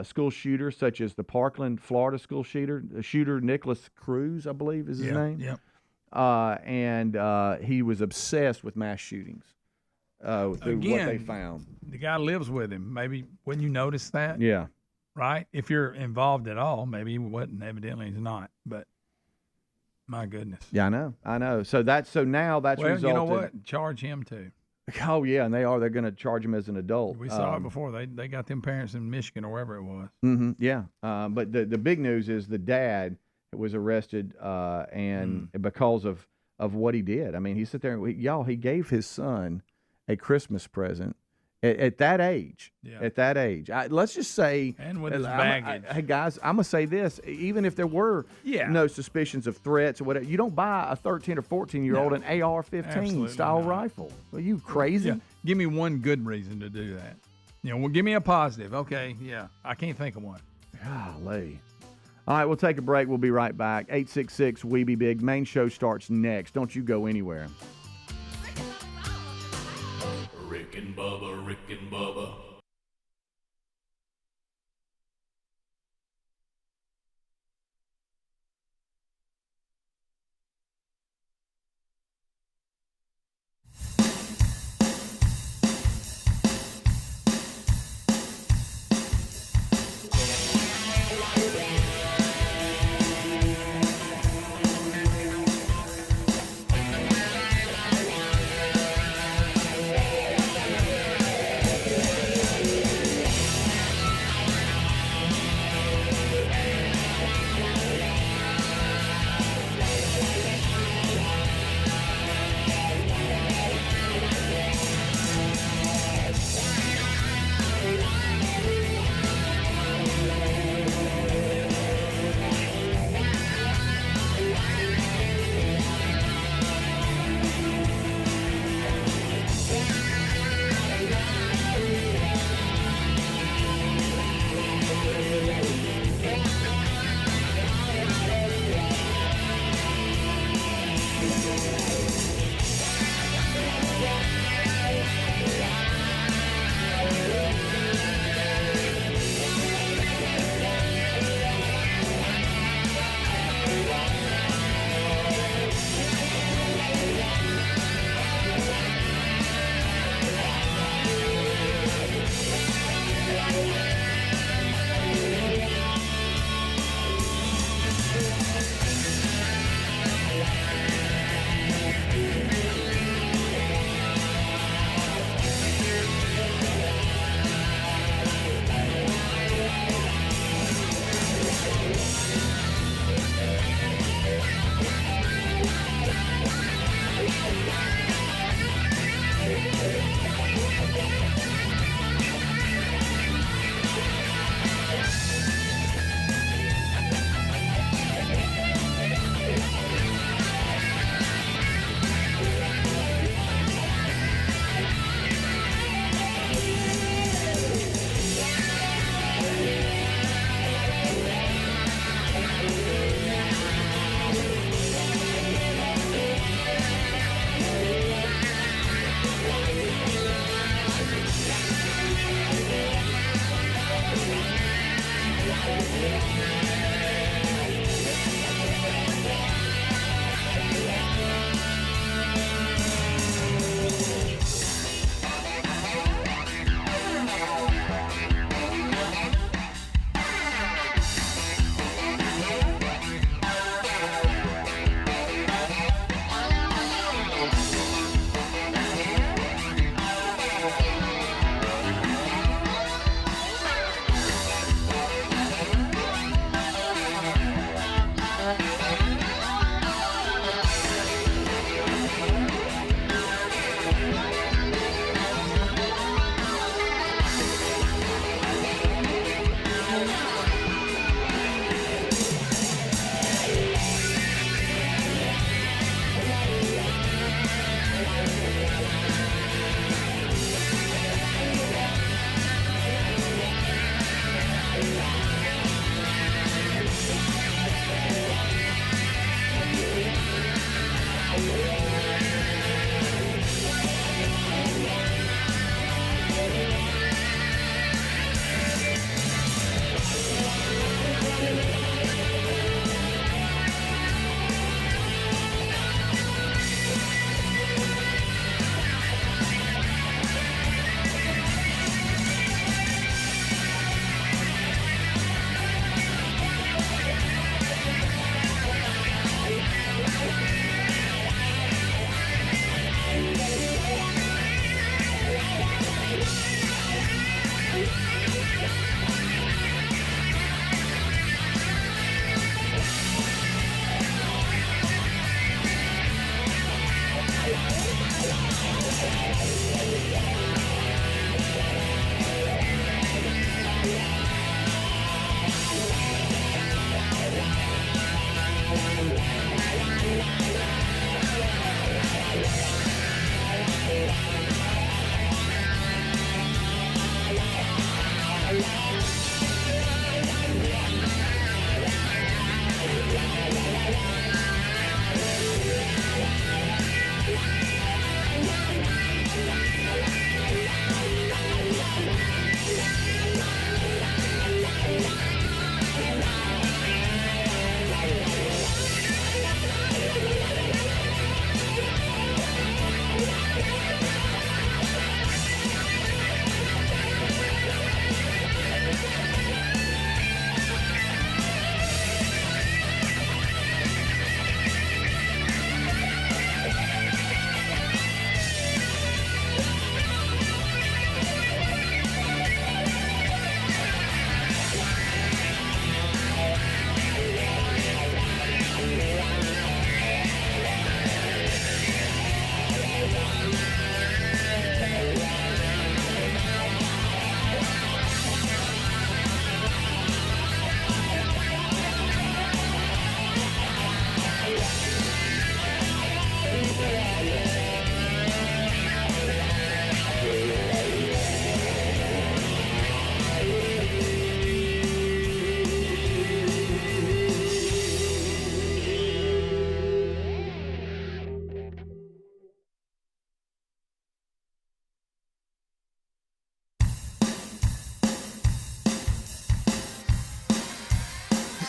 A: School shooters such as the Parkland, Florida school shooter Nicholas Cruz, I believe is his name.
B: Yep.
A: And he was obsessed with mass shootings. Through what they found.
B: The guy lives with him. Maybe wouldn't you notice that?
A: Yeah.
B: Right? If you're involved at all, maybe he wasn't. Evidently he's not. But my goodness.
A: Yeah, I know. So now that's resulted.
B: You know what? Charge him too.
A: Oh yeah, and they're going to charge him as an adult.
B: We saw it before. They got them parents in Michigan or wherever it was.
A: Mm-hmm, yeah, but the big news is the dad was arrested, and because of what he did. I mean, he sat there and he gave his son a Christmas present at that age. Yeah. At that age, let's just say,
B: and with his baggage.
A: Hey guys, I'm gonna say this: even if there were no suspicions of threats or whatever, you don't buy a 13 or 14-year-old an AR-15 style rifle. Are you crazy?
B: Yeah. Give me one good reason to do that. Well, give me a positive. Okay, yeah, I can't think of one.
A: Golly. All right, we'll take a break. We'll be right back. 866 We Be Big. Main show starts next. Don't you go anywhere.
I: Rick and Bubba, Rick and Bubba.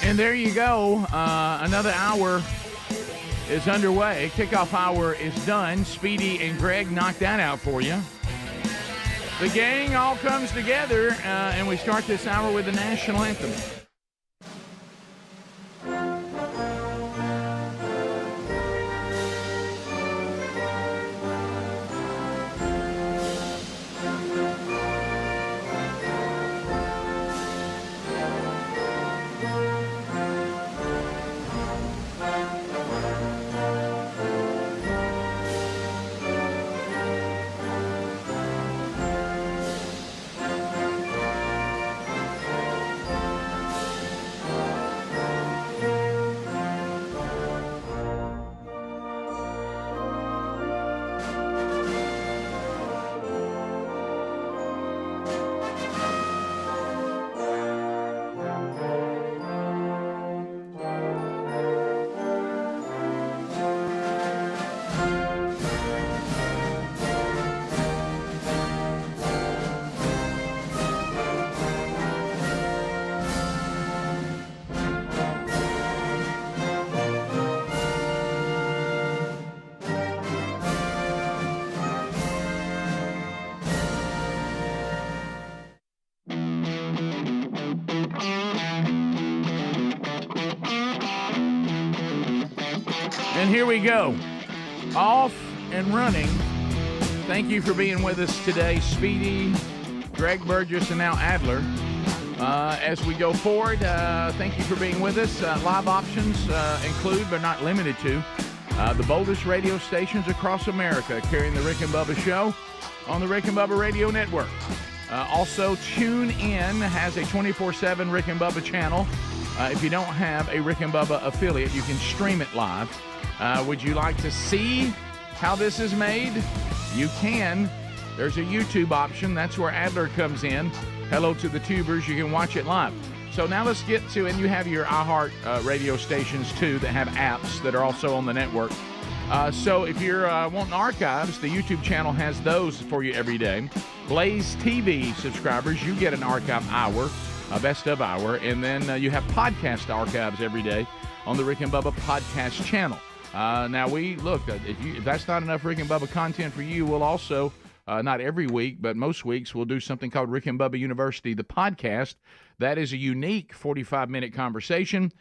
D: And there you go. Another hour is underway. Kickoff hour is done. Speedy and Greg knocked that out for you. The gang all comes together, and we start this hour with the national anthem. And here we go. Off and running. Thank you for being with us today, Speedy, Greg Burgess, and now Adler. As we go forward, thank you for being with us. Live options include, but not limited to, the boldest radio stations across America carrying the Rick and Bubba Show on the Rick and Bubba Radio Network. Also, TuneIn has a 24/7 Rick and Bubba channel. If you don't have a Rick and Bubba affiliate, you can stream it live. Would you like to see how this is made? You can. There's a YouTube option. That's where Adler comes in. Hello to the tubers. You can watch it live. So now let's get to, and you have your iHeart radio stations too that have apps that are also on the network. So if you're wanting archives, the YouTube channel has those for you every day. Blaze TV subscribers, you get an archive hour, a best of hour, and then you have podcast archives every day on the Rick and Bubba podcast channel. Now if that's not enough Rick and Bubba content for you, we'll also, not every week, but most weeks, we'll do something called Rick and Bubba University, the podcast. That is a unique 45-minute conversation.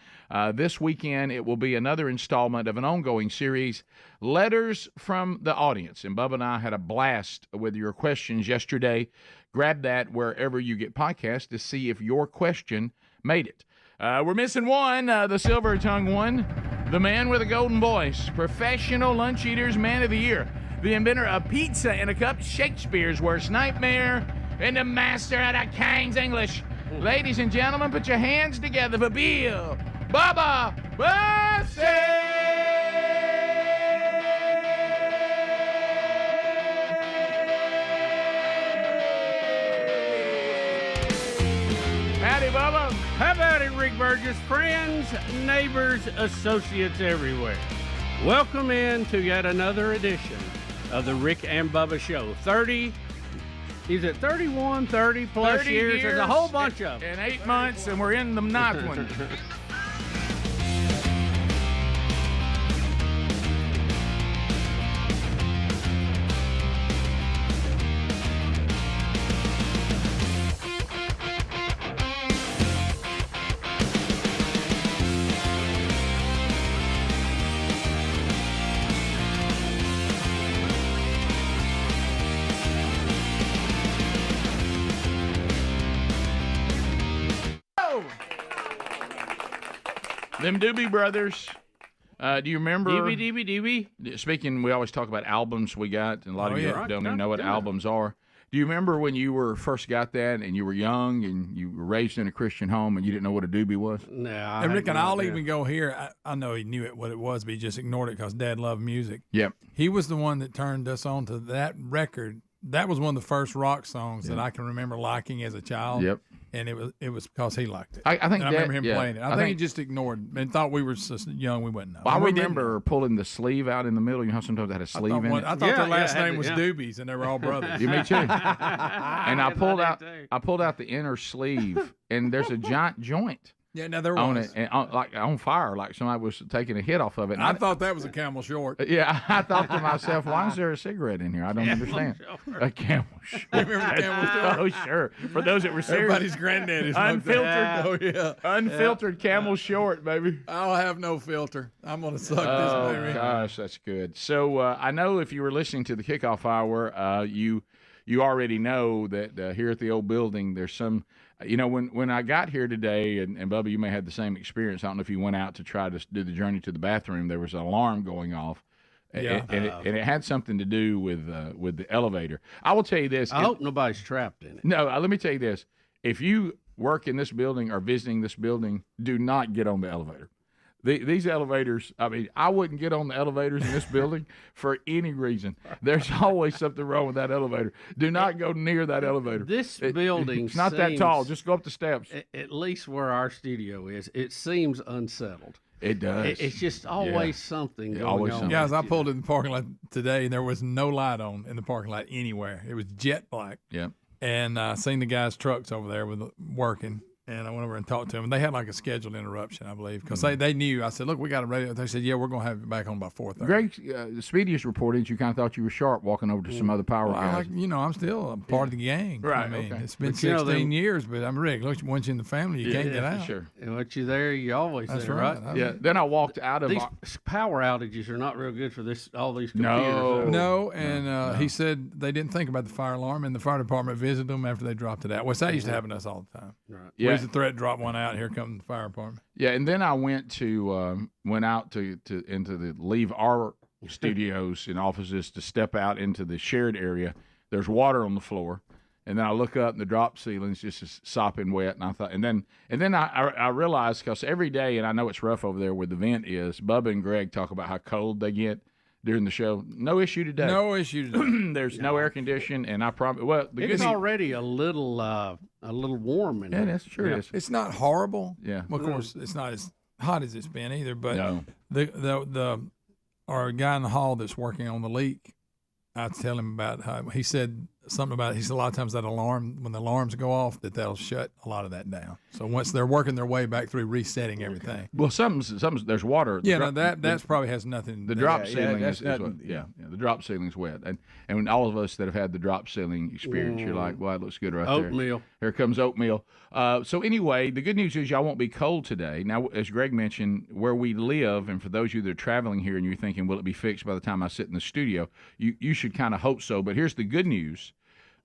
D: This weekend, it will be another installment of an ongoing series, Letters from the Audience. And Bubba and I had a blast with your questions yesterday. Grab that wherever you get podcasts to see if your question made it. We're missing one, the silver-tongued one, the man with a golden voice, Professional Lunch Eaters Man of the Year, the inventor of pizza in a cup, Shakespeare's worst nightmare, and the master of the King's English. Ladies and gentlemen, put your hands together for Bill Bubba Bussey! Howdy, Bubba.
T: How about it, Rick Burgess? Friends, neighbors, associates everywhere. Welcome in to yet another edition of the Rick and Bubba Show. 30 plus
D: 30
T: years? There's a whole bunch of them.
D: In 8 months, and we're in the 9th one. Them Doobie Brothers. Do you remember?
T: Doobie.
D: Speaking, we always talk about albums we got, and a lot of you don't even know what
T: Yeah.
D: albums are. Do you remember when you first got that, and you were young, and you were raised in a Christian home, and you didn't know what a doobie was?
T: No.
B: And Rick, and I'll even go here. I know he knew what it was, but he just ignored it because Dad loved music.
D: Yep.
B: He was the one that turned us on to that record. That was one of the first rock songs that I can remember liking as a child.
D: Yep.
B: And it was because he liked it.
D: I think
B: and I remember him playing it. I think he just ignored and thought we were so young we wouldn't know.
D: Well, I remember pulling the sleeve out in the middle. You know how sometimes it had a sleeve in it?
B: I thought their last name was Doobies, and they were all brothers.
D: Me too. And I pulled out the inner sleeve, and there's a giant joint.
B: Yeah, now there
D: on
B: was.
D: it, and like on fire, like somebody was taking a hit off of it.
B: And I thought that was a Camel Short.
D: Yeah, I thought to myself, why is there a cigarette in here? I don't understand. A Camel Short.
B: Remember the Camel Short?
D: Oh, sure. For those that were serious.
B: Everybody's granddaddy smoked that.
D: Unfiltered Camel Short, baby.
B: I'll have no filter. I'm going to suck this, baby.
D: Oh, gosh, that's good. So I know if you were listening to the kickoff hour, you already know that here at the old building, there's some, when I got here today, and Bubba, you may have the same experience. I don't know if you went out to try to do the journey to the bathroom. There was an alarm going off.
T: Yeah.
D: And it had something to do with the elevator. I will tell you this.
T: I hope nobody's trapped in it.
D: No, let me tell you this. If you work in this building or visiting this building, do not get on the elevator. These elevators, I wouldn't get on the elevators in this building for any reason. There's always something wrong with that elevator. Do not go near that elevator.
T: This building
D: it's not that tall. Just go up the steps.
T: At least where our studio is, it seems unsettled.
D: It does.
T: It's just always something going on.
B: Guys, I pulled in the parking lot today, and there was no light on in the parking lot anywhere. It was jet black.
D: Yeah.
B: And I seen the guys' trucks over there working. And I went over and talked to them. They had like a scheduled interruption, I believe, because they knew. I said, look, we got a radio. They said, yeah, we're going to have it back on by 4:30.
D: Greg, the Speediest reported you kind of thought you were sharp walking over to some other power guys.
B: I'm still a part of the gang.
D: Right,
B: I mean,
D: okay.
B: it's been 16 years, but I'm Rick. Look, once you're in the family, you can't get out.
D: Sure.
T: And once you're there, you always
B: That's
T: there,
B: right.
D: Yeah. Then I walked out of
T: these power outages are not real good for all these computers.
B: No, and he said they didn't think about the fire alarm, and the fire department visited them after they dropped it out. Which that used to happen to us all the time.
T: Right.
B: Yeah. Where's the threat? Drop one out. Here comes the fire department.
D: Yeah, and then I went out into the leave our studios and offices to step out into the shared area. There's water on the floor, and then I look up and the drop ceiling's just sopping wet. And I thought, and then I realized, because every day, and I know it's rough over there where the vent is. Bubba and Greg talk about how cold they get during the show. No issue today.
B: No issue today.
D: There's no air condition, and I promise. Well,
T: it's already a little warm in
D: yeah,
T: there.
D: that's true.
B: Yeah. It's not horrible.
D: Yeah.
B: Well, of course, it's not as hot as it's been either. But
D: no.
B: Our guy in the hall that's working on the leak, I tell him about how he said something about. He said a lot of times that alarm, when the alarms go off, that'll shut a lot of that down. So once they're working their way back through resetting everything.
D: Well, some there's water.
B: Yeah, that's probably has nothing.
D: The drop ceiling is wet. The drop ceiling's wet, and when all of us that have had the drop ceiling experience, you're like, well, it looks good right there.
T: Oatmeal.
D: Here comes oatmeal. So anyway, the good news is y'all won't be cold today. Now, as Greg mentioned, where we live, and for those of you that are traveling here and you're thinking, will it be fixed by the time I sit in the studio? You should kind of hope so. But here's the good news.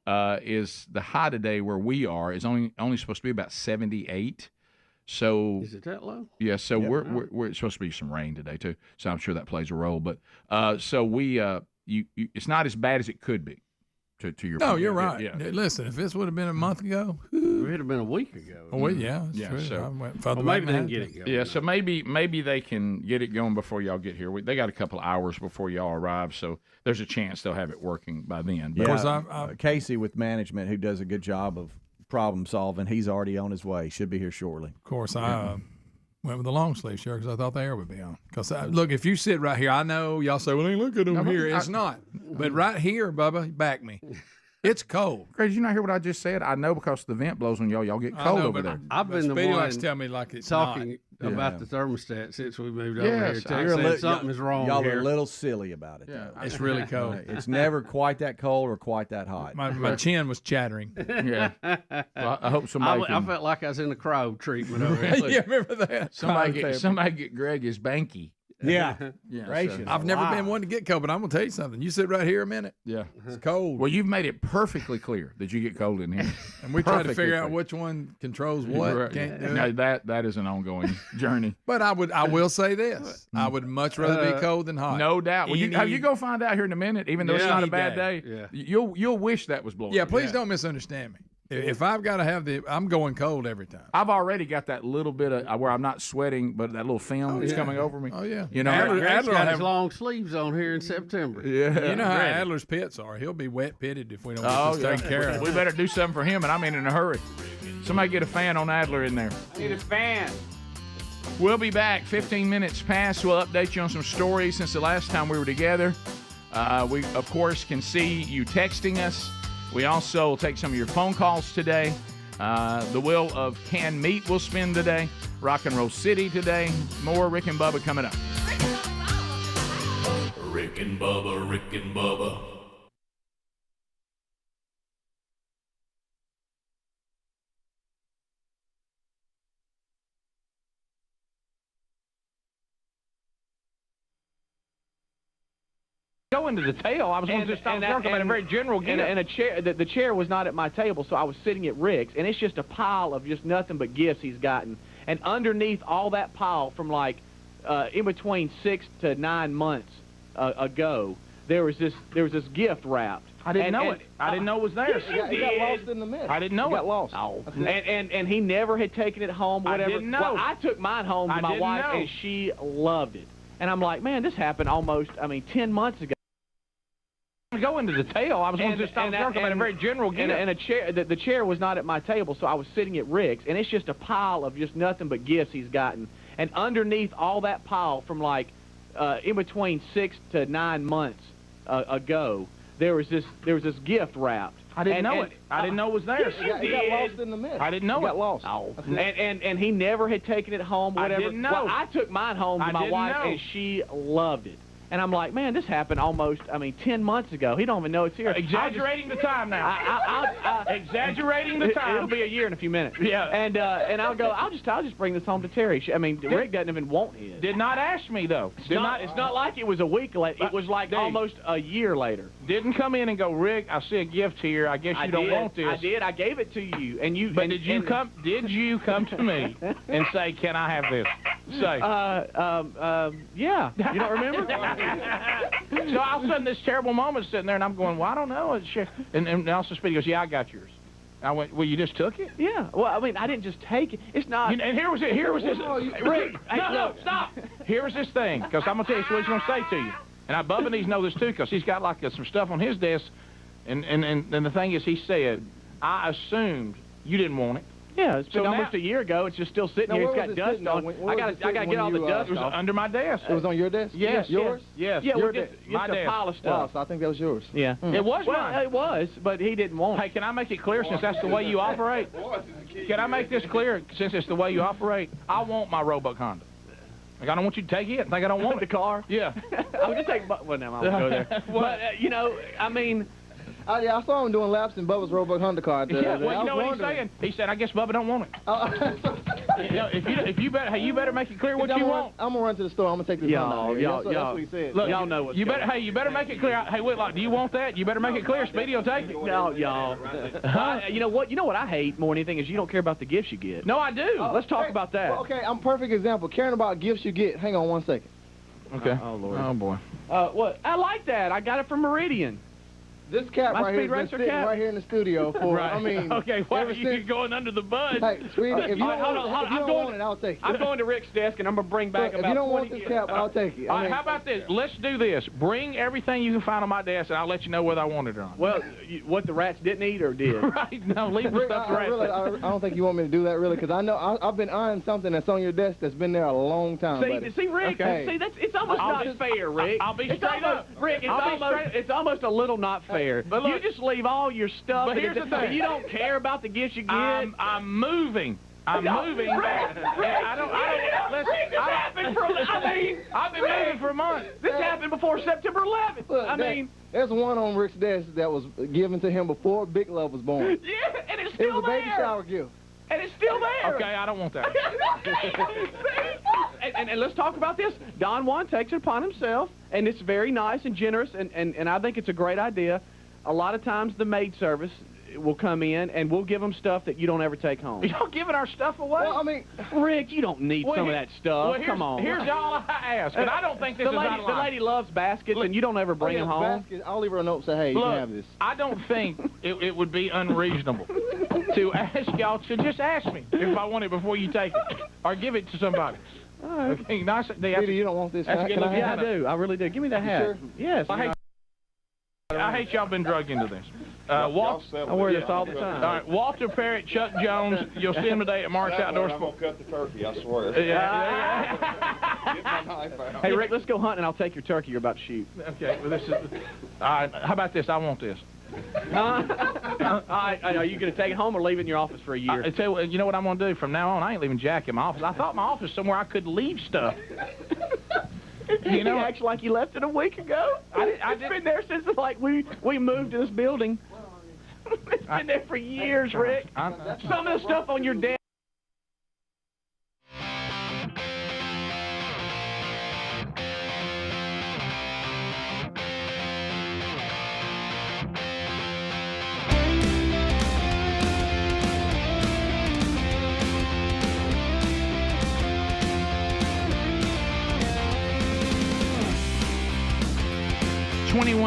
D: Is the high today where we are is only supposed to be about 78. So
T: is it that low?
D: Yeah. So we're supposed to be some rain today too. So I'm sure that plays a role. But so we it's not as bad as it could be. To your
B: no,
D: point.
B: you're right.
D: Yeah.
B: Listen, if this would have been a month ago,
T: it would have been a week ago.
B: Oh, well, yeah, that's true.
D: So
B: I went further
T: maybe
B: back
T: they
B: than
T: can get
B: that.
T: it going.
D: Yeah, so maybe they can get it going before y'all get here. They got a couple of hours before y'all arrive, so there's a chance they'll have it working by then.
A: Yeah,
D: But
B: Of course,
A: Casey with management, who does a good job of problem solving, he's already on his way. Should be here shortly.
B: Of course, I went with the long sleeve shirt because I thought the air would be on. Because look, if you sit right here, I know y'all say, "Well, look at them here." It's not, but right here, Bubba, back me. It's cold.
D: Greg, did you not hear what I just said? I know because the vent blows on y'all. Y'all get cold over there.
T: I've been the
B: Speedy
T: one
B: likes to tell me like it's
T: talking
B: not.
T: about the thermostat since we moved over here.
D: Yes,
T: Saying something is wrong
A: Y'all
T: here.
A: are a little silly about it.
D: Yeah,
B: It's really cold.
A: It's never quite that cold or quite that hot.
B: My chin was chattering.
D: Yeah. Well, I hope somebody
T: I felt like I was in the cryo treatment over here.
B: Yeah, remember that?
D: somebody get Greg his Banky.
A: Yeah.
D: Yeah.
B: I've never been one to get cold, but I'm going to tell you something. You sit right here a minute.
D: Yeah.
B: It's cold.
D: Well, you've made it perfectly clear that you get cold in here.
B: And we try to figure out which one controls what.
D: Right.
B: Can't do
D: No,
B: it.
D: that is an ongoing journey.
B: But I will say this. I would much rather be cold than hot.
D: No doubt. Well, you go find out here in a minute, even though it's not a bad day.
T: Yeah.
D: You'll wish that was blowing.
B: Yeah, please don't misunderstand me. If I've got to have I'm going cold every time.
D: I've already got that little bit of where I'm not sweating, but that little film is coming over me.
B: Oh, yeah.
D: You know,
T: Adler's got his long sleeves on here in September.
D: Yeah.
B: You know how Adler's pits are. He'll be wet pitted if we don't get this taken care of.
D: We better do something for him, and I'm in a hurry. Somebody get a fan on Adler in there.
T: Need a fan.
D: We'll be back 15 minutes past. We'll update you on some stories since the last time we were together. We, of course, can see you texting us. We also will take some of your phone calls today. The wheel of canned meat will spin today. Rock and Roll City today. More Rick and Bubba coming up.
I: Rick and Bubba, Rick and Bubba.
U: Go into detail. I was going to stop talking about a very general gift. And a chair. The chair was not at my table, so I was sitting at Rick's, and it's just a pile of just nothing but gifts he's gotten. And underneath all that pile, from like in between 6 to 9 months ago, there was this gift wrapped. I didn't know it. I didn't know it was there. He got lost in the mist. I didn't know it. Got lost. Oh. And he never had taken it home. Whatever. I didn't know. Well, I took mine home to my wife, and she loved it. And I'm like, man, this happened almost, 10 months ago. Go into detail. I was going to stop talking about a very general gift. And a chair. The chair was not at my table, so I was sitting at Rick's, and it's just a pile of just nothing but gifts he's gotten. And underneath all that pile, from like in between 6 to 9 months ago, there was this gift wrapped.
D: I didn't know it. I didn't know it was there.
C: He got lost in the mess.
D: I didn't know
C: He
D: it.
C: got lost.
U: Oh. And he never had taken it home, whatever.
D: I didn't know.
U: Well, I took mine home to my wife,
D: know.
U: and she loved it. And I'm like, man, this happened almost, 10 months ago. He don't even know it's here.
D: Exaggerating the time now. Exaggerating the time.
U: It'll be a year in a few minutes.
D: Yeah.
U: And I'll go, I'll just bring this home to Terry. Rick doesn't even want his.
D: Did not ask me, though.
U: It's not like it was a week later. It was like almost a year later.
D: Didn't come in and go, Rick, I see a gift here. I guess you don't want this.
U: I did. I gave it to you. And you.
D: But did you come to me and say, can I have this? Say.
U: Yeah. You don't remember?
D: So all of a sudden, this terrible moment sitting there, and I'm going, well, I don't know. And also Speedy goes, yeah, I got yours. I went, well, you just took it?
U: Yeah. Well, I didn't just take it. It's not.
D: And here was it. Here was this.
U: Rick,
D: no, stop. Here was this thing, because I'm going to tell you what he's going to say to you. And Bubba needs to know this, too, because he's got, like, some stuff on his desk. And the thing is, he said, I assumed you didn't want it.
U: Yeah, it's been almost a year ago. It's just still sitting here. It's got dust on. I got to get all the dust
D: off. It was under my desk.
C: It was on your desk?
D: Yes.
C: Yours?
D: Yes.
U: Yeah,
D: your
U: desk.
D: My desk.
U: A pile of stuff.
C: Wow, so I think that was yours.
U: Yeah.
D: It was mine.
U: Well, it was, but he didn't want it.
D: Hey, can I make it clear, since that's the way you operate? Can I make this clear, since it's the way you operate? I want my Roebuck Honda. Like, I don't want you to take it. Think I don't want
U: the car?
D: Yeah.
U: I would just take. Well, no, I won't go there. But
C: I saw him doing laps in Bubba's Roebuck Honda car.
D: Yeah, well, you know what he's saying? He said, I guess Bubba don't want it. You better make it clear what you want.
C: I'm going to run to the store. I'm going to take this Honda. That's what he said.
U: Look, y'all know what's
D: you better make it clear. Hey, Whitlock, do you want that? You better make it clear. Speedy will take it.
U: No, y'all. You know what I hate more than anything is you don't care about the gifts you get.
D: No, I do.
U: Let's talk about that.
C: Well, okay, I'm a perfect example. Caring about gifts you get. Hang on 1 second.
D: Okay.
U: Oh, Lord.
D: Oh, boy.
U: What? I like that. I got it from Meridian.
C: This cap right here has been sitting right here in the studio for,
U: right.
D: Okay, why are you going under the bud?
C: Hey, sweetie, if you don't want it, I'll take it.
U: I'm going to Rick's desk, and I'm going to bring back about 20.
C: If you don't want this cap, I'll take it.
D: All right, how about this? Let's do this. Bring everything you can find on my desk, and I'll let you know whether I want it or not.
U: Well, what the rats didn't eat or did?
D: Right. No, leave the stuff the rats
C: I don't think you want me to do that, really, because I know I've been eyeing something that's on your desk that's been there a long time.
U: See, Rick, it's almost not fair, Rick.
D: I'll be straight up.
U: Rick, it's almost a little not fair. But look, you just leave all your stuff.
D: But here's the thing.
U: You don't care about the gifts you get.
D: I'm moving. I'm moving. I've been moving for a month.
U: This happened before September 11th.
C: Look, there's one on Rick's desk that was given to him before Big Love was born.
U: Yeah, and it's still there.
C: It was a baby shower gift.
U: And it's still there.
D: Okay, I don't want that.
U: and let's talk about this. Don Juan takes it upon himself, and it's very nice and generous, and I think it's a great idea. A lot of times the maid service will come in, and we'll give them stuff that you don't ever take home.
D: Y'all giving our stuff away?
U: Well, Rick, you don't need some of that stuff.
D: Well,
U: Come on.
D: Here's all I ask, and I don't think this is out of line.
U: The lady loves baskets, and you don't ever bring them home.
C: Baskets, I'll leave her a note and say, hey, you can have this.
D: I don't think it would be unreasonable to ask y'all to just ask me if I want it before you take it, or give it to somebody. Okay, nice.
C: Peter, you don't want this hat?
U: Yeah, I do. I really do. Give me that hat.
C: Sure?
U: Yes.
D: I hate y'all been drugged into this.
U: I wear this all the time.
D: All right, Walter Parrott, Chuck Jones. You'll see him today at Mark's Outdoor Sports.
K: I'm going to cut the turkey, I swear.
U: Get my knife out. Hey, Rick, let's go hunting, and I'll take your turkey you're about to shoot.
D: Okay, well, this is... All right, how about this? I want this.
U: All right, are you going to take it home or leave it in your office for a year?
D: I tell you what I'm going to do. From now on, I ain't leaving Jack in my office. I thought my office was somewhere I could leave stuff.
U: You know, acts like you left it a week ago. It's been there since we moved to this building. It's been there for years, Rick. Some of the stuff on your desk.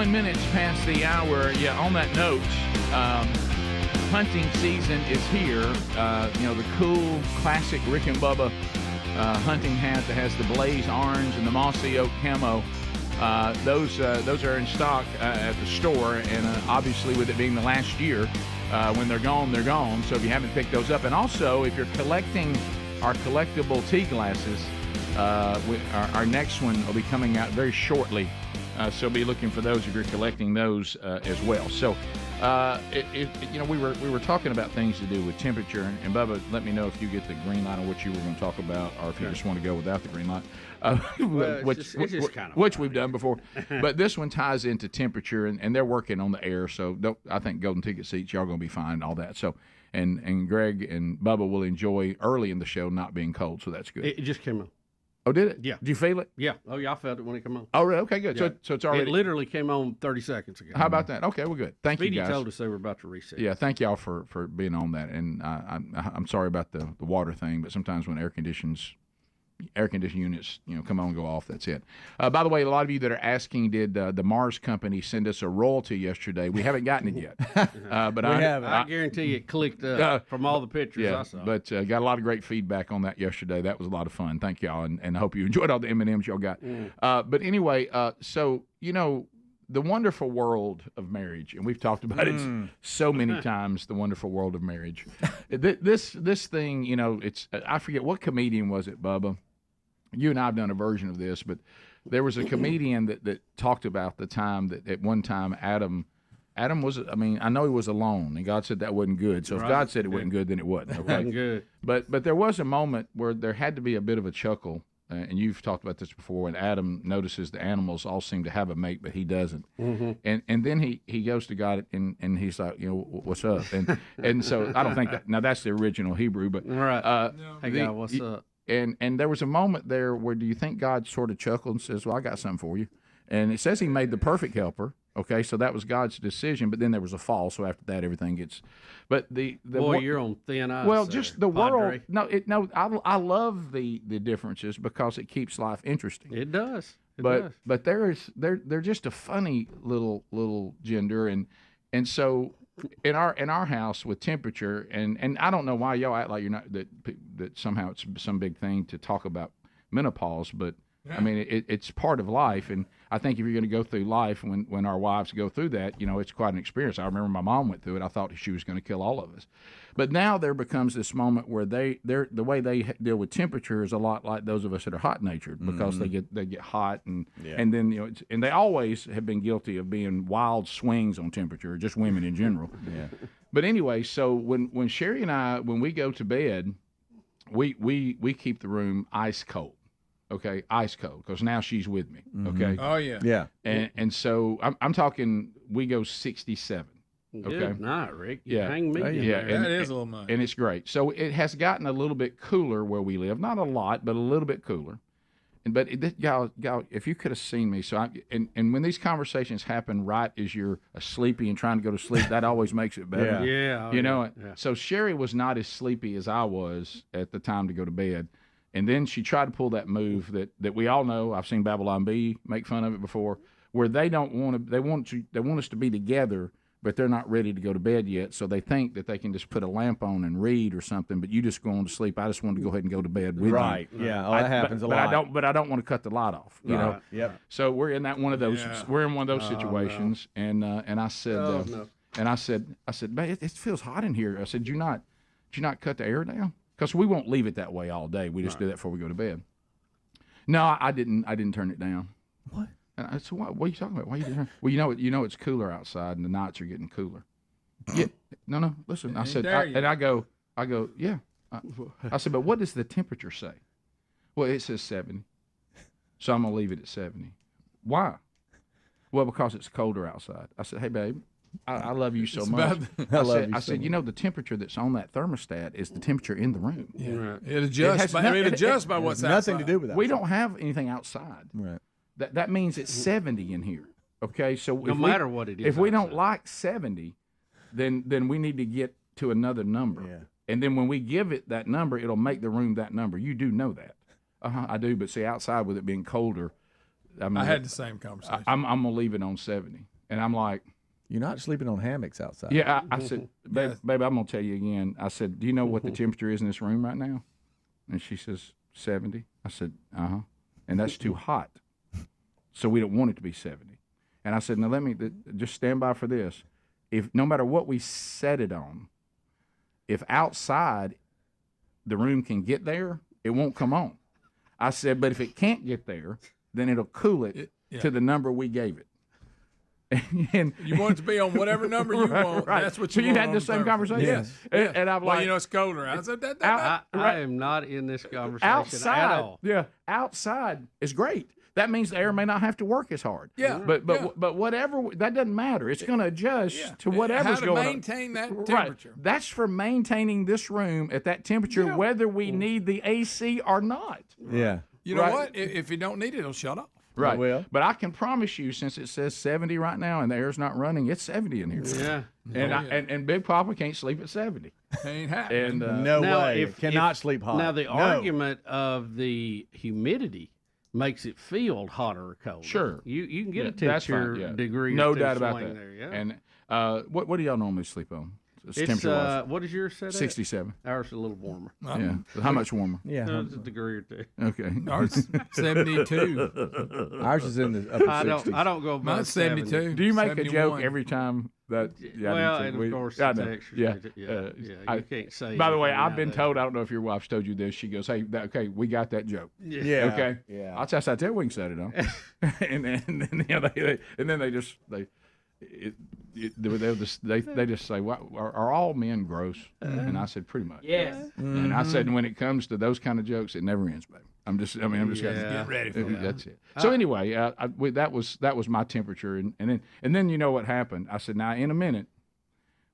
D: Minutes past the hour. Yeah, on that note, hunting season is here. The cool classic Rick and Bubba hunting hat that has the blaze orange and the mossy oak camo. Those are in stock at the store, and obviously with it being the last year, when they're gone, they're gone. So if you haven't picked those up, and also if you're collecting our collectible tea glasses, our next one will be coming out very shortly. So be looking for those if you're collecting those as well. So We were talking about things to do with temperature, and Bubba, let me know if you get the green light on what you were going to talk about, or if you just want to go without the green light, which we've done before. But this one ties into temperature, and they're working on the air, so I think golden ticket seats, y'all going to be fine and all that. So, and Greg and Bubba will enjoy early in the show not being cold, so that's good.
T: It just came on.
D: Oh, did it?
T: Yeah.
D: Did you feel it?
T: Yeah. Oh, yeah, I felt it when it came on.
D: Oh, really? Okay, good.
T: Yeah.
D: So it's already.
T: It literally came on 30 seconds ago.
D: How about that? Okay, well, good. Thank
T: Speedy
D: you, guys.
T: told us they were about to reset.
D: Yeah, thank y'all for being on that. And I'm sorry about the water thing, but sometimes when air conditioning units, come on and go off, that's it. By the way, a lot of you that are asking, did the Mars company send us a royalty yesterday? We haven't gotten it yet. But
T: I guarantee it clicked from all the pictures I saw.
D: But got a lot of great feedback on that yesterday. That was a lot of fun. Thank y'all, and I hope you enjoyed all the M&Ms y'all got. But anyway, so, the wonderful world of marriage, and we've talked about it so many times, the wonderful world of marriage. This thing, it's I forget, what comedian was it, Bubba? You and I have done a version of this, but there was a comedian that talked about the time that at one time Adam was, I know he was alone, and God said that wasn't good. So if God said it wasn't good, then it wasn't. Okay?
T: Wasn't good.
D: But there was a moment where there had to be a bit of a chuckle, and you've talked about this before, when Adam notices the animals all seem to have a mate, but he doesn't. And then he goes to God, and he's like, what's up? And so I don't think that, now that's the original Hebrew, but
T: hey, God, what's up?
D: And there was a moment there where, do you think God sort of chuckled and says, well, I got something for you? And it says he made the perfect helper. Okay, so that was God's decision, but then there was a fall. So after that, everything gets. But the
T: boy, you're on thin ice.
D: Well,
T: there,
D: just the
T: Padre.
D: world. I love the differences because it keeps life interesting.
T: It does.
D: But they're just a funny little gender, and so in our house with temperature, and I don't know why y'all act like you're not that somehow it's some big thing to talk about menopause, but I mean it's part of life, and I think if you're going to go through life, when our wives go through that, it's quite an experience. I remember my mom went through it. I thought she was going to kill all of us, but now there becomes this moment where the way they deal with temperature is a lot like those of us that are hot natured, because they get hot, and then and they always have been guilty of being wild swings on temperature, just women in general. But anyway, so when Sherry and I, when we go to bed, we keep the room ice cold. Okay, ice cold, because now she's with me. Okay.
B: Oh yeah.
D: And so I'm talking. We go 67. Okay.
T: Good night, Rick. You hang me.
B: That is a little much.
D: And it's great. So it has gotten a little bit cooler where we live. Not a lot, but a little bit cooler. But y'all, if you could have seen me. So and when these conversations happen right as you're sleepy and trying to go to sleep, that always makes it better.
T: Yeah.
D: So Sherry was not as sleepy as I was at the time to go to bed. And then she tried to pull that move that we all know. I've seen Babylon Bee make fun of it before, where they don't want to. They want us to be together, but they're not ready to go to bed yet. So they think that they can just put a lamp on and read or something. But you just go on to sleep. I just wanted to go ahead and go to bed with you.
A: Right. Yeah. That happens a lot.
D: But I don't want to cut the light off. You know.
A: Yep.
D: So we're in one of those.
B: Yeah.
D: We're in one of those situations. No. And I said. And I said, "Babe, it feels hot in here." I said, "Did you not cut the air down?" Because we won't leave it that way all day. We just do that before we go to bed. No, I didn't turn it down.
A: What?
D: And I said, what are you talking about? Why are you doing that? Well, you know it's cooler outside, and the nights are getting cooler. Yeah. No. Listen, I said, I go, yeah. I said, but what does the temperature say? Well, it says 70. So I'm gonna leave it at 70. Why? Well, because it's colder outside. I said, hey, babe. I love you so much. I said, the temperature that's on that thermostat is the temperature in the room.
B: Yeah. Right. It adjusts by what's outside.
A: Nothing to do with that.
D: We don't have anything outside.
A: Right.
D: That means it's 70 in here. Okay, so
T: no matter what it is,
D: if we don't like 70, then we need to get to another number.
A: Yeah.
D: And then when we give it that number, it'll make the room that number. You do know that. I do. But see, outside with it being colder,
B: I had the same conversation.
D: I'm gonna leave it on 70, and I'm like.
A: You're not sleeping on hammocks outside.
D: Yeah, I said, baby, I'm going to tell you again. I said, do you know what the temperature is in this room right now? And she says, 70. I said, uh-huh. And that's too hot. So we don't want it to be 70. And I said, now let me just stand by for this. If no matter what we set it on, if outside the room can get there, it won't come on. I said, but if it can't get there, then it'll cool it to the number we gave it.
A: And
B: you want it to be on whatever number you want.
A: Right.
B: That's what
A: So
B: you
A: you
B: want
A: had
B: on
A: the
B: the
A: same
B: paper.
A: conversation?
B: Yes.
A: And I'm
B: well,
A: like,
B: you know, it's colder. I said that.
T: I am not in this conversation
D: outside,
T: at all.
D: Yeah, outside is great. That means the air may not have to work as hard.
B: Yeah,
D: but whatever, that doesn't matter. It's going to adjust to whatever's going on.
B: How to maintain that
D: Right.
B: temperature.
D: That's for maintaining this room at that temperature, whether we need the AC or not.
A: Yeah.
B: You know
D: Right.
B: what? If you don't need it, it'll shut off.
D: Right.
A: will.
D: But I can promise you, since it says 70 right now and the air's not running, it's 70 in here.
T: Yeah.
D: And and Big Papa can't sleep at 70.
B: Ain't happening.
D: And
A: No
T: Now,
A: way. Cannot sleep hot.
T: Now, the
A: No.
T: argument of the humidity makes it feel hotter or colder.
D: Sure.
T: You can get a
D: that's fine,
T: temperature degree.
D: No
T: or two
D: doubt about
T: swing
D: that.
T: There, yeah.
D: And what do y'all normally sleep on?
T: It's
D: temperature-wise?
T: what is yours set at?
D: 67.
T: Ours is a little warmer.
D: Yeah. How much warmer?
A: Yeah.
T: It's a degree or two.
D: Okay.
B: Ours 72.
A: Ours is in the upper
T: I
A: 60s.
T: don't go above
B: Mine's 72.
D: Do you make a
B: 71.
D: joke every time that? Yeah,
T: Well,
D: I do
T: and
D: too.
T: of course,
D: I
T: it's
D: know.
T: extra.
D: Yeah.
T: Yeah, you can't say
D: By the way,
T: anything
D: I've been
T: nowadays.
D: told. I don't know if your wife's told you this. She goes, "Hey, okay, we got that joke.
A: Yeah.
D: Okay,
A: Yeah.
D: I'll tell you, we can set it on." and then they just they just say, "What are all men gross?" And I said, "Pretty much."
U: Yes.
D: And I said, when it comes to those kind of jokes, it never ends, baby. I'm just gonna
B: get ready for that.
D: That's it. So anyway, that was my temperature, and then you know what happened? I said, now in a minute,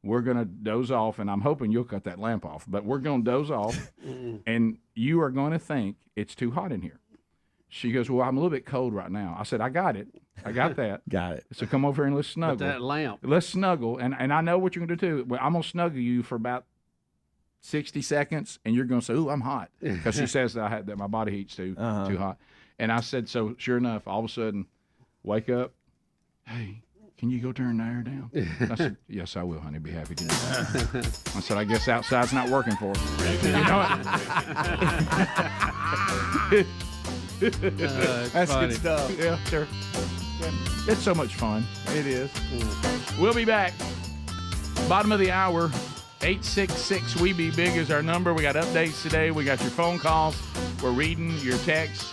D: we're gonna doze off, and I'm hoping you'll cut that lamp off, but we're gonna doze off, and you are going to think it's too hot in here. She goes, well, I'm a little bit cold right now. I said, I got it. I got that.
A: Got it.
D: So come over here and let's snuggle.
T: But that lamp.
D: Let's snuggle, and I know what you're going to do. Well, I'm going to snuggle you for about 60 seconds, and you're going to say, ooh, I'm hot. Because she says that my body heat's too hot. And I said, so sure enough, all of a sudden, wake up. Hey, can you go turn the air down? I said, yes, I will, honey. Be happy to do that. I said, I guess outside's not working for us. You know what?
A: That's
T: funny.
A: good stuff.
D: Yeah, sure. It's so much fun.
A: It is.
D: We'll be back. Bottom of the hour. 866 We Be Big is our number. We got updates today. We got your phone calls. We're reading your texts.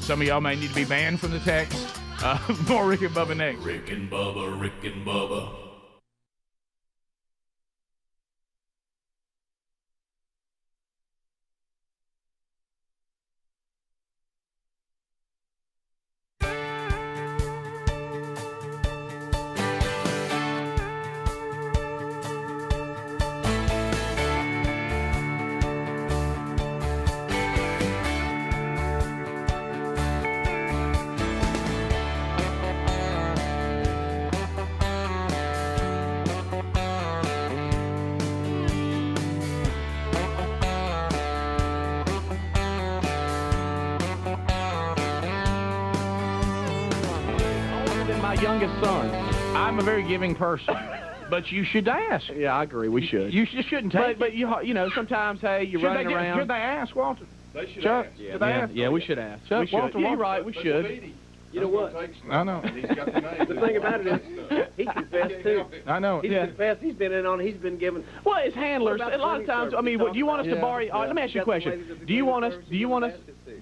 D: Some of y'all may need to be banned from the text. More Rick and Bubba next.
I: Rick and Bubba, Rick and Bubba.
U: Youngest son. I'm a very giving person. But you should ask. Yeah, I agree. We should. You just shouldn't take. But you know, sometimes you're running around.
D: Should they ask, Walter?
U: They should
D: Chuck,
U: ask.
D: should they ask?
U: Yeah, we should ask.
D: Chuck,
U: we should.
D: Walter,
U: You're right. We should.
F: You know what?
D: I know.
F: The thing about it is, he confessed too.
D: I know.
F: He's confessed. He's been in on. He's been given.
U: Well, as handlers, a lot of times. I mean, do you want us to borrow? All right, let me ask you a question. Do you want us?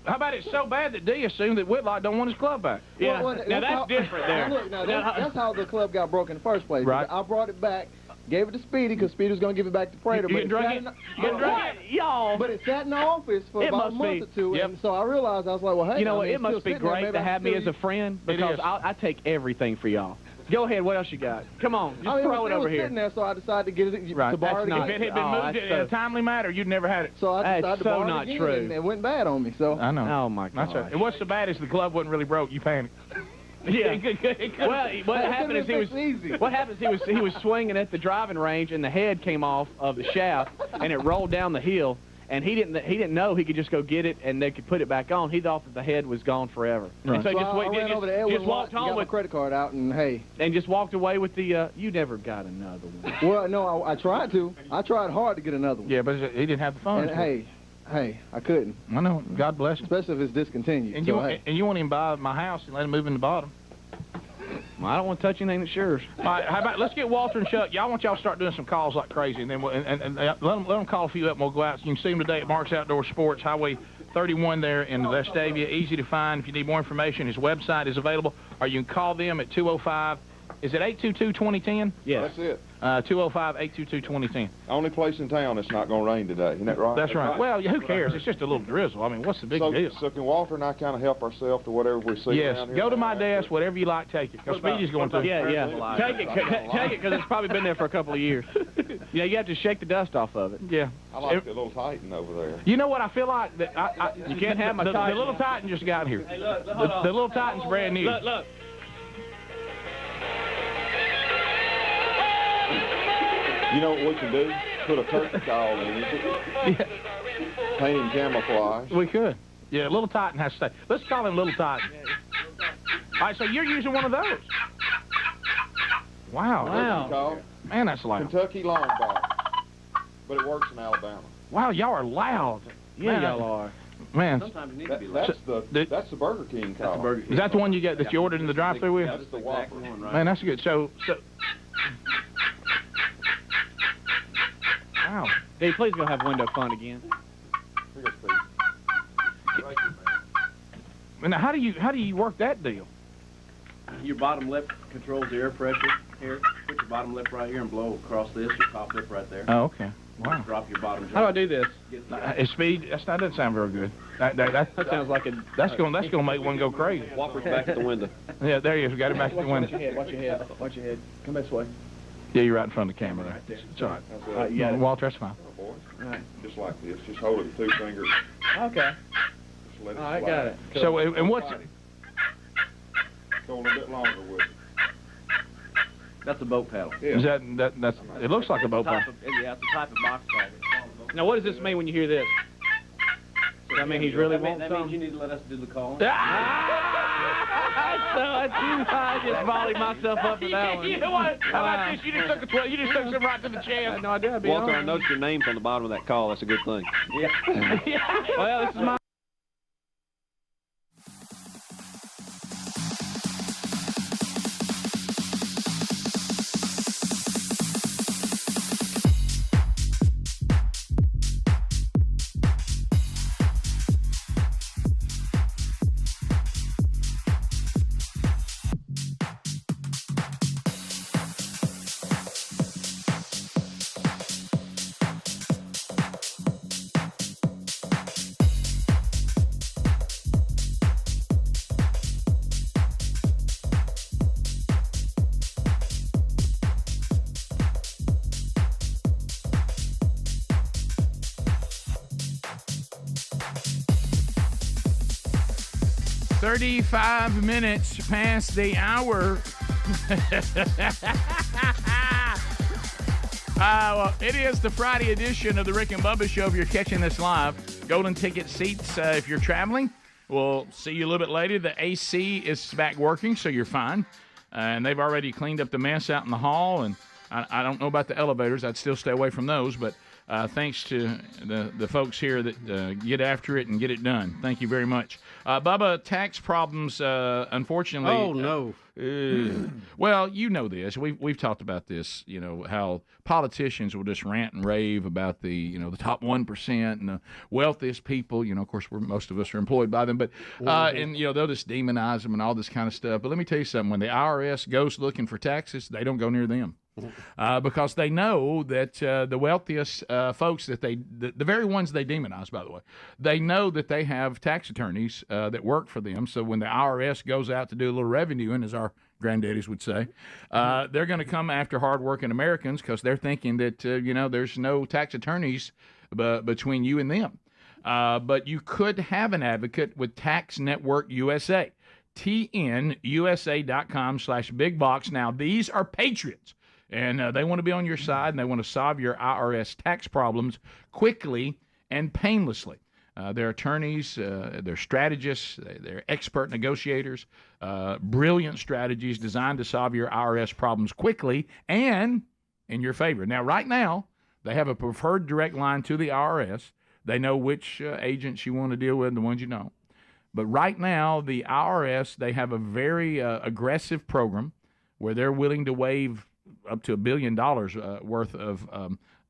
D: How about it's so bad that D assumed that Whitlock don't want his club back?
U: Yeah.
C: Well,
U: Now that's different there.
C: Look, now, that's how the club got broke in the first place.
U: Right.
C: I brought it back, gave it to Speedy because Speedy was going to give it back to Prater.
U: You drink it? Y'all.
C: But it sat in the office for about a month or two, and so I realized, I was like, well, hey,
U: You know
C: I
U: what?
C: mean,
U: It must be great to have me as a friend because I take everything for y'all. Go ahead. What else you got? Come on. Just throw it over here.
C: Sitting there, so I decided to get it
U: Right.
C: to borrow it
U: That's
C: again.
U: If it had been moved in a timely manner, you'd never had it.
C: So I decided to borrow
U: not
C: it again,
U: true.
C: and it went bad on me. So
D: I know.
U: Oh my God.
D: That's right. And what's so bad is the glove wasn't really broke. You panicked.
U: Yeah. Well, what happened is he was swinging at the driving range, and the head came off of the shaft, and it rolled down the hill. And he didn't know he could just go get it and they could put it back on. He thought that the head was gone forever.
C: Right.
U: And so
C: I ran over to Edwin
U: just walked home
C: got my
U: with
C: credit card out, and hey.
U: And just walked away with the. You never got another one.
C: Well, no, I tried to. I tried hard to get another one.
D: Yeah, but he didn't have the funds.
C: And hey, I couldn't.
D: I know. God bless him.
C: Especially if it's discontinued.
D: And
C: so,
D: you won't even buy my house and let him move in the bottom.
U: Well, I don't want to touch anything that's yours.
D: All right, how about let's get Walter and Chuck. Y'all want y'all to start doing some calls like crazy, and then let them call a few up, and we'll go out. You can see them today at Mark's Outdoor Sports, Highway 31 there in Vestavia. Easy to find. If you need more information, his website is available, or you can call them at
U: Is it 822-2010?
E: Yeah. That's it.
U: 205-822-2010.
E: Only place in town that's not going to rain today. Isn't that right?
U: That's right. Well, who cares? It's just a little drizzle. I mean, what's the big deal?
E: So can Walter and I kind of help ourselves to whatever we see
U: Yes.
E: around here?
U: Go to my desk, whatever you like, take it. Because Speedy's going to.
E: Yeah.
U: Take it, because it's probably been there for a couple of years. Yeah, you have to shake the dust off of it. Yeah.
E: I like the little Titan over there.
U: You know what? I feel like that. You can't have my Titan. The little Titan just got here.
E: Hey, look,
U: the little Titan's brand new.
E: Look. You know what we can do? Put a turkey call in it. Paint him camouflage.
U: We could. Yeah, Little Titan has to stay. Let's call him Little Titan. All right, so you're using one of those. Wow. Man, that's loud.
E: Kentucky Longbar. But it works in Alabama.
U: Wow, y'all are loud.
E: Yeah, y'all are.
U: Man.
E: Sometimes you need to be loud. That's the Burger King call.
U: Is that the one you get that you ordered in the drive-thru with?
E: That's the Whopper one, right?
U: Man, that's good. So. Wow.
E: Hey, please go have window fun again. Here goes Pete.
U: Now, how do you work that deal?
V: Your bottom lip controls the air pressure here. Put your bottom lip right here and blow across this. Your top lip right there.
U: Oh, okay. Wow.
V: Drop your bottom jaw.
U: How do I do this? Speed. That doesn't sound very good. That sounds like a. That's gonna make one go crazy.
V: Whopper's back at the window.
U: Yeah, there he is. We got it back at the window.
V: Watch your head. Watch your head. Come this way.
U: Yeah, you're right in front of the camera there.
V: Right there.
U: It's all right.
V: All right, you got it.
U: Walter, that's fine.
E: Oh, boy.
V: All right.
E: Just like this. Just hold it with 2 fingers.
V: Okay.
E: Just let it
V: I
E: slide.
V: got it.
U: So, and what's...
E: Go a little bit longer with it.
V: That's a boat paddle.
E: Yeah.
U: Is that's... It looks like a boat paddle.
V: Yeah, it's a type of box paddle.
U: Now, what does this mean when you hear this?
V: Does that mean he's really wanting something? That means you need to let us do the calling.
U: I just volleyed myself up for that one. You know what? How about this? You just took some right to the chest.
V: No, I did. Walter, I noticed your name's on the bottom of that call. That's a good thing. Yeah.
U: Well, this is my... "35 minutes past the hour." Well, it is the Friday edition of the Rick and Bubba Show if you're catching this live. Golden ticket seats if you're traveling. We'll see you a little bit later. The AC is back working, so you're fine. And they've already cleaned up the mess out in the hall. And I don't know about the elevators. I'd still stay away from those. But thanks to the folks here that get after it and get it done. Thank you very much. Bubba, tax problems, unfortunately.
V: Oh, no.
U: Well, you know this. We've talked about this, you know, how politicians will just rant and rave about the top 1% and the wealthiest people. You know, of course, most of us are employed by them. But, and, they'll just demonize them and all this kind of stuff. But let me tell you something. When the IRS goes looking for taxes, they don't go near them. Because they know that the wealthiest folks that the very ones they demonize, by the way, they know that they have tax attorneys that work for them. So when the IRS goes out to do a little reviewing, as our granddaddies would say, they're going to come after hardworking Americans because they're thinking that, there's no tax attorneys between you and them. But you could have an advocate with Tax Network USA, tnusa.com/bigbox. Now, these are patriots. And they want to be on your side, and they want to solve your IRS tax problems quickly and painlessly. They're attorneys, they're strategists, they're expert negotiators, brilliant strategies designed to solve your IRS problems quickly and in your favor. Now, right now, they have a preferred direct line to the IRS. They know which agents you want to deal with and the ones you don't. But right now, the IRS, they have a very aggressive program where they're willing to waive up to $1 billion worth of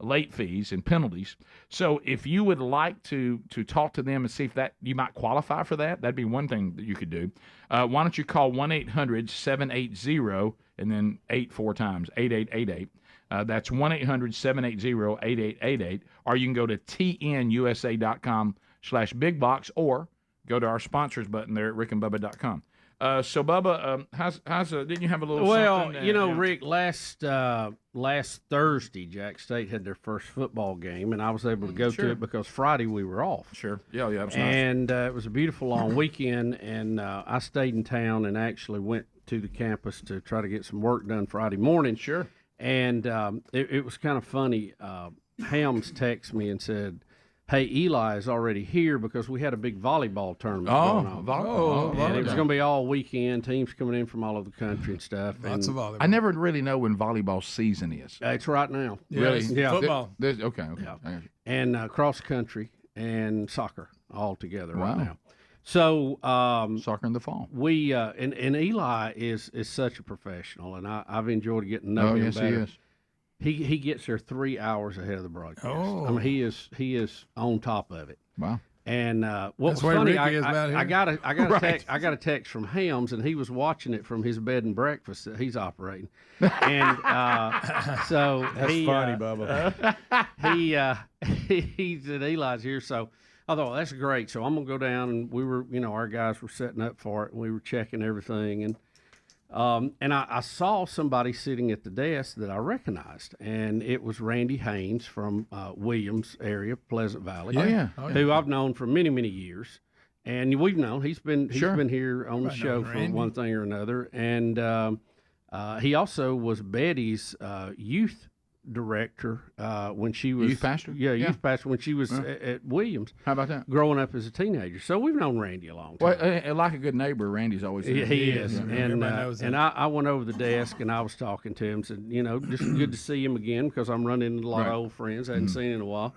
D: late fees and penalties. So if you would like to talk to them and see if that you might qualify for that, that'd be one thing that you could do. Why don't you call 1-800-780 and then 4 times 8888. That's 1-800-780-8888, or you can go to tnusa.com/bigbox, or go to our sponsors button there at rickandbubba.com. So Bubba, didn't you have a little?
T: Well,
D: something,
T: Rick, last Thursday, Jack State had their first football game, and I was able to go to it because Friday we were off.
D: Sure. Yeah, that was
T: and it was a beautiful long weekend, and I stayed in town and actually went to the campus to try to get some work done Friday morning.
D: Sure.
T: And it was kind of funny. Helms texted me and said, "Hey, Eli is already here because we had a big volleyball tournament going on. And it was going to be all weekend. Teams coming in from all over the country and stuff.
B: Lots of volleyball.
D: I never really know when volleyball season is.
T: It's right now.
D: Really?
T: Yeah.
D: Football. Okay.
T: Yeah. And cross country and soccer all together right
D: Wow.
T: now. So
D: soccer in the fall.
T: We and Eli is such a professional, and I've enjoyed getting to know him
D: yes,
T: better.
D: he is.
T: He gets there 3 hours ahead of the broadcast.
B: Oh.
T: I mean, he is on top of it.
D: Wow.
T: And what
B: That's
T: was
B: where
T: funny,
B: Ricky is about
T: I
B: here.
T: got a
D: Right.
T: text. I got a text from Helms, and he was watching it from his bed and breakfast that he's operating. And so
A: That's funny, Bubba.
T: he said Eli's here, so I thought, well, that's great. So I'm gonna go down, and we were, our guys were setting up for it, and we were checking everything, and I saw somebody sitting at the desk that I recognized, and it was Randy Haynes from Williams area, Pleasant Valley.
D: Oh, yeah.
T: Who I've known for many, many years, and we've known he's been here on the
B: Right,
T: show
B: know
T: for
B: Randy.
T: one thing or another, and he also was Betty's youth director when she was
D: Youth pastor?
T: youth pastor when she was at Williams.
D: How about that?
T: Growing up as a teenager, so we've known Randy a long time.
D: Well, like a good neighbor, Randy's always there.
T: He is,
D: Yeah.
T: and
B: Everybody knows
T: and
B: that.
T: I went over the desk and I was talking to him. Said, just good to see him again because I'm running into a lot of old friends I hadn't seen in a while.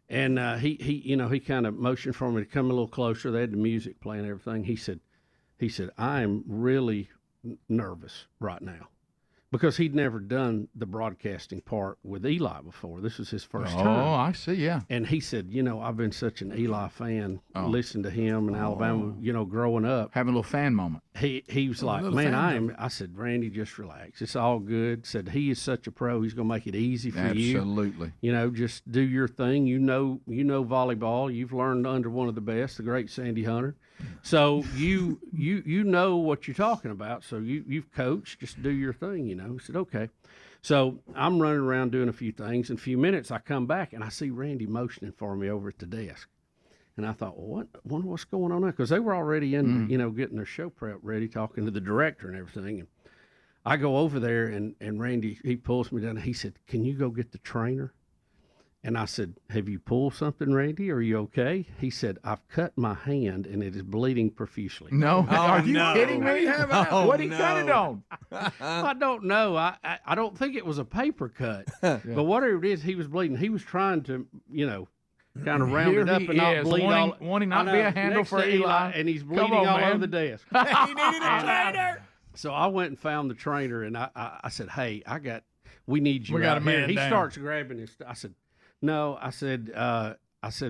T: And he kind of motioned for me to come a little closer. They had the music playing and everything. He said, I'm really nervous right now. Because he'd never done the broadcasting part with Eli before. This was his first time.
D: Oh, I see, yeah.
T: And he said, I've been such an Eli fan, listening to him in Alabama, growing up.
D: Having a little fan moment.
T: He was like, man, I said, Randy, just relax. It's all good. Said, he is such a pro. He's going to make it easy for you.
D: Absolutely.
T: Just do your thing. You know volleyball. You've learned under one of the best, the great Sandy Hunter. So you know what you're talking about. So you've coached. Just do your thing, He said, okay. So I'm running around doing a few things. In a few minutes, I come back, and I see Randy motioning for me over at the desk. And I thought, well, wonder what's going on there? Because they were already in, getting their show prep ready, talking to the director and everything. And I go over there, and Randy, he pulls me down, and he said, can you go get the trainer? And I said, have you pulled something, Randy? Are you okay? He said, I've cut my hand, and it is bleeding profusely.
D: No. Are you kidding me? What did he cut it on?
T: I don't know. I don't think it was a paper cut. But whatever it is, he was bleeding. He was trying to, kind of round
D: Here
T: it up
D: he
T: and not
D: is,
T: bleed
D: wanting not to be a handle
T: next
D: for
T: to
D: Eli.
T: and he's
D: Come
T: bleeding
D: on,
T: all
D: man.
T: over the desk.
B: He needed a trainer.
T: So I went and found the trainer, and I said, hey, we need you
B: We got
T: out
B: a man
T: here. He
B: down.
T: starts grabbing his I said, no. I said,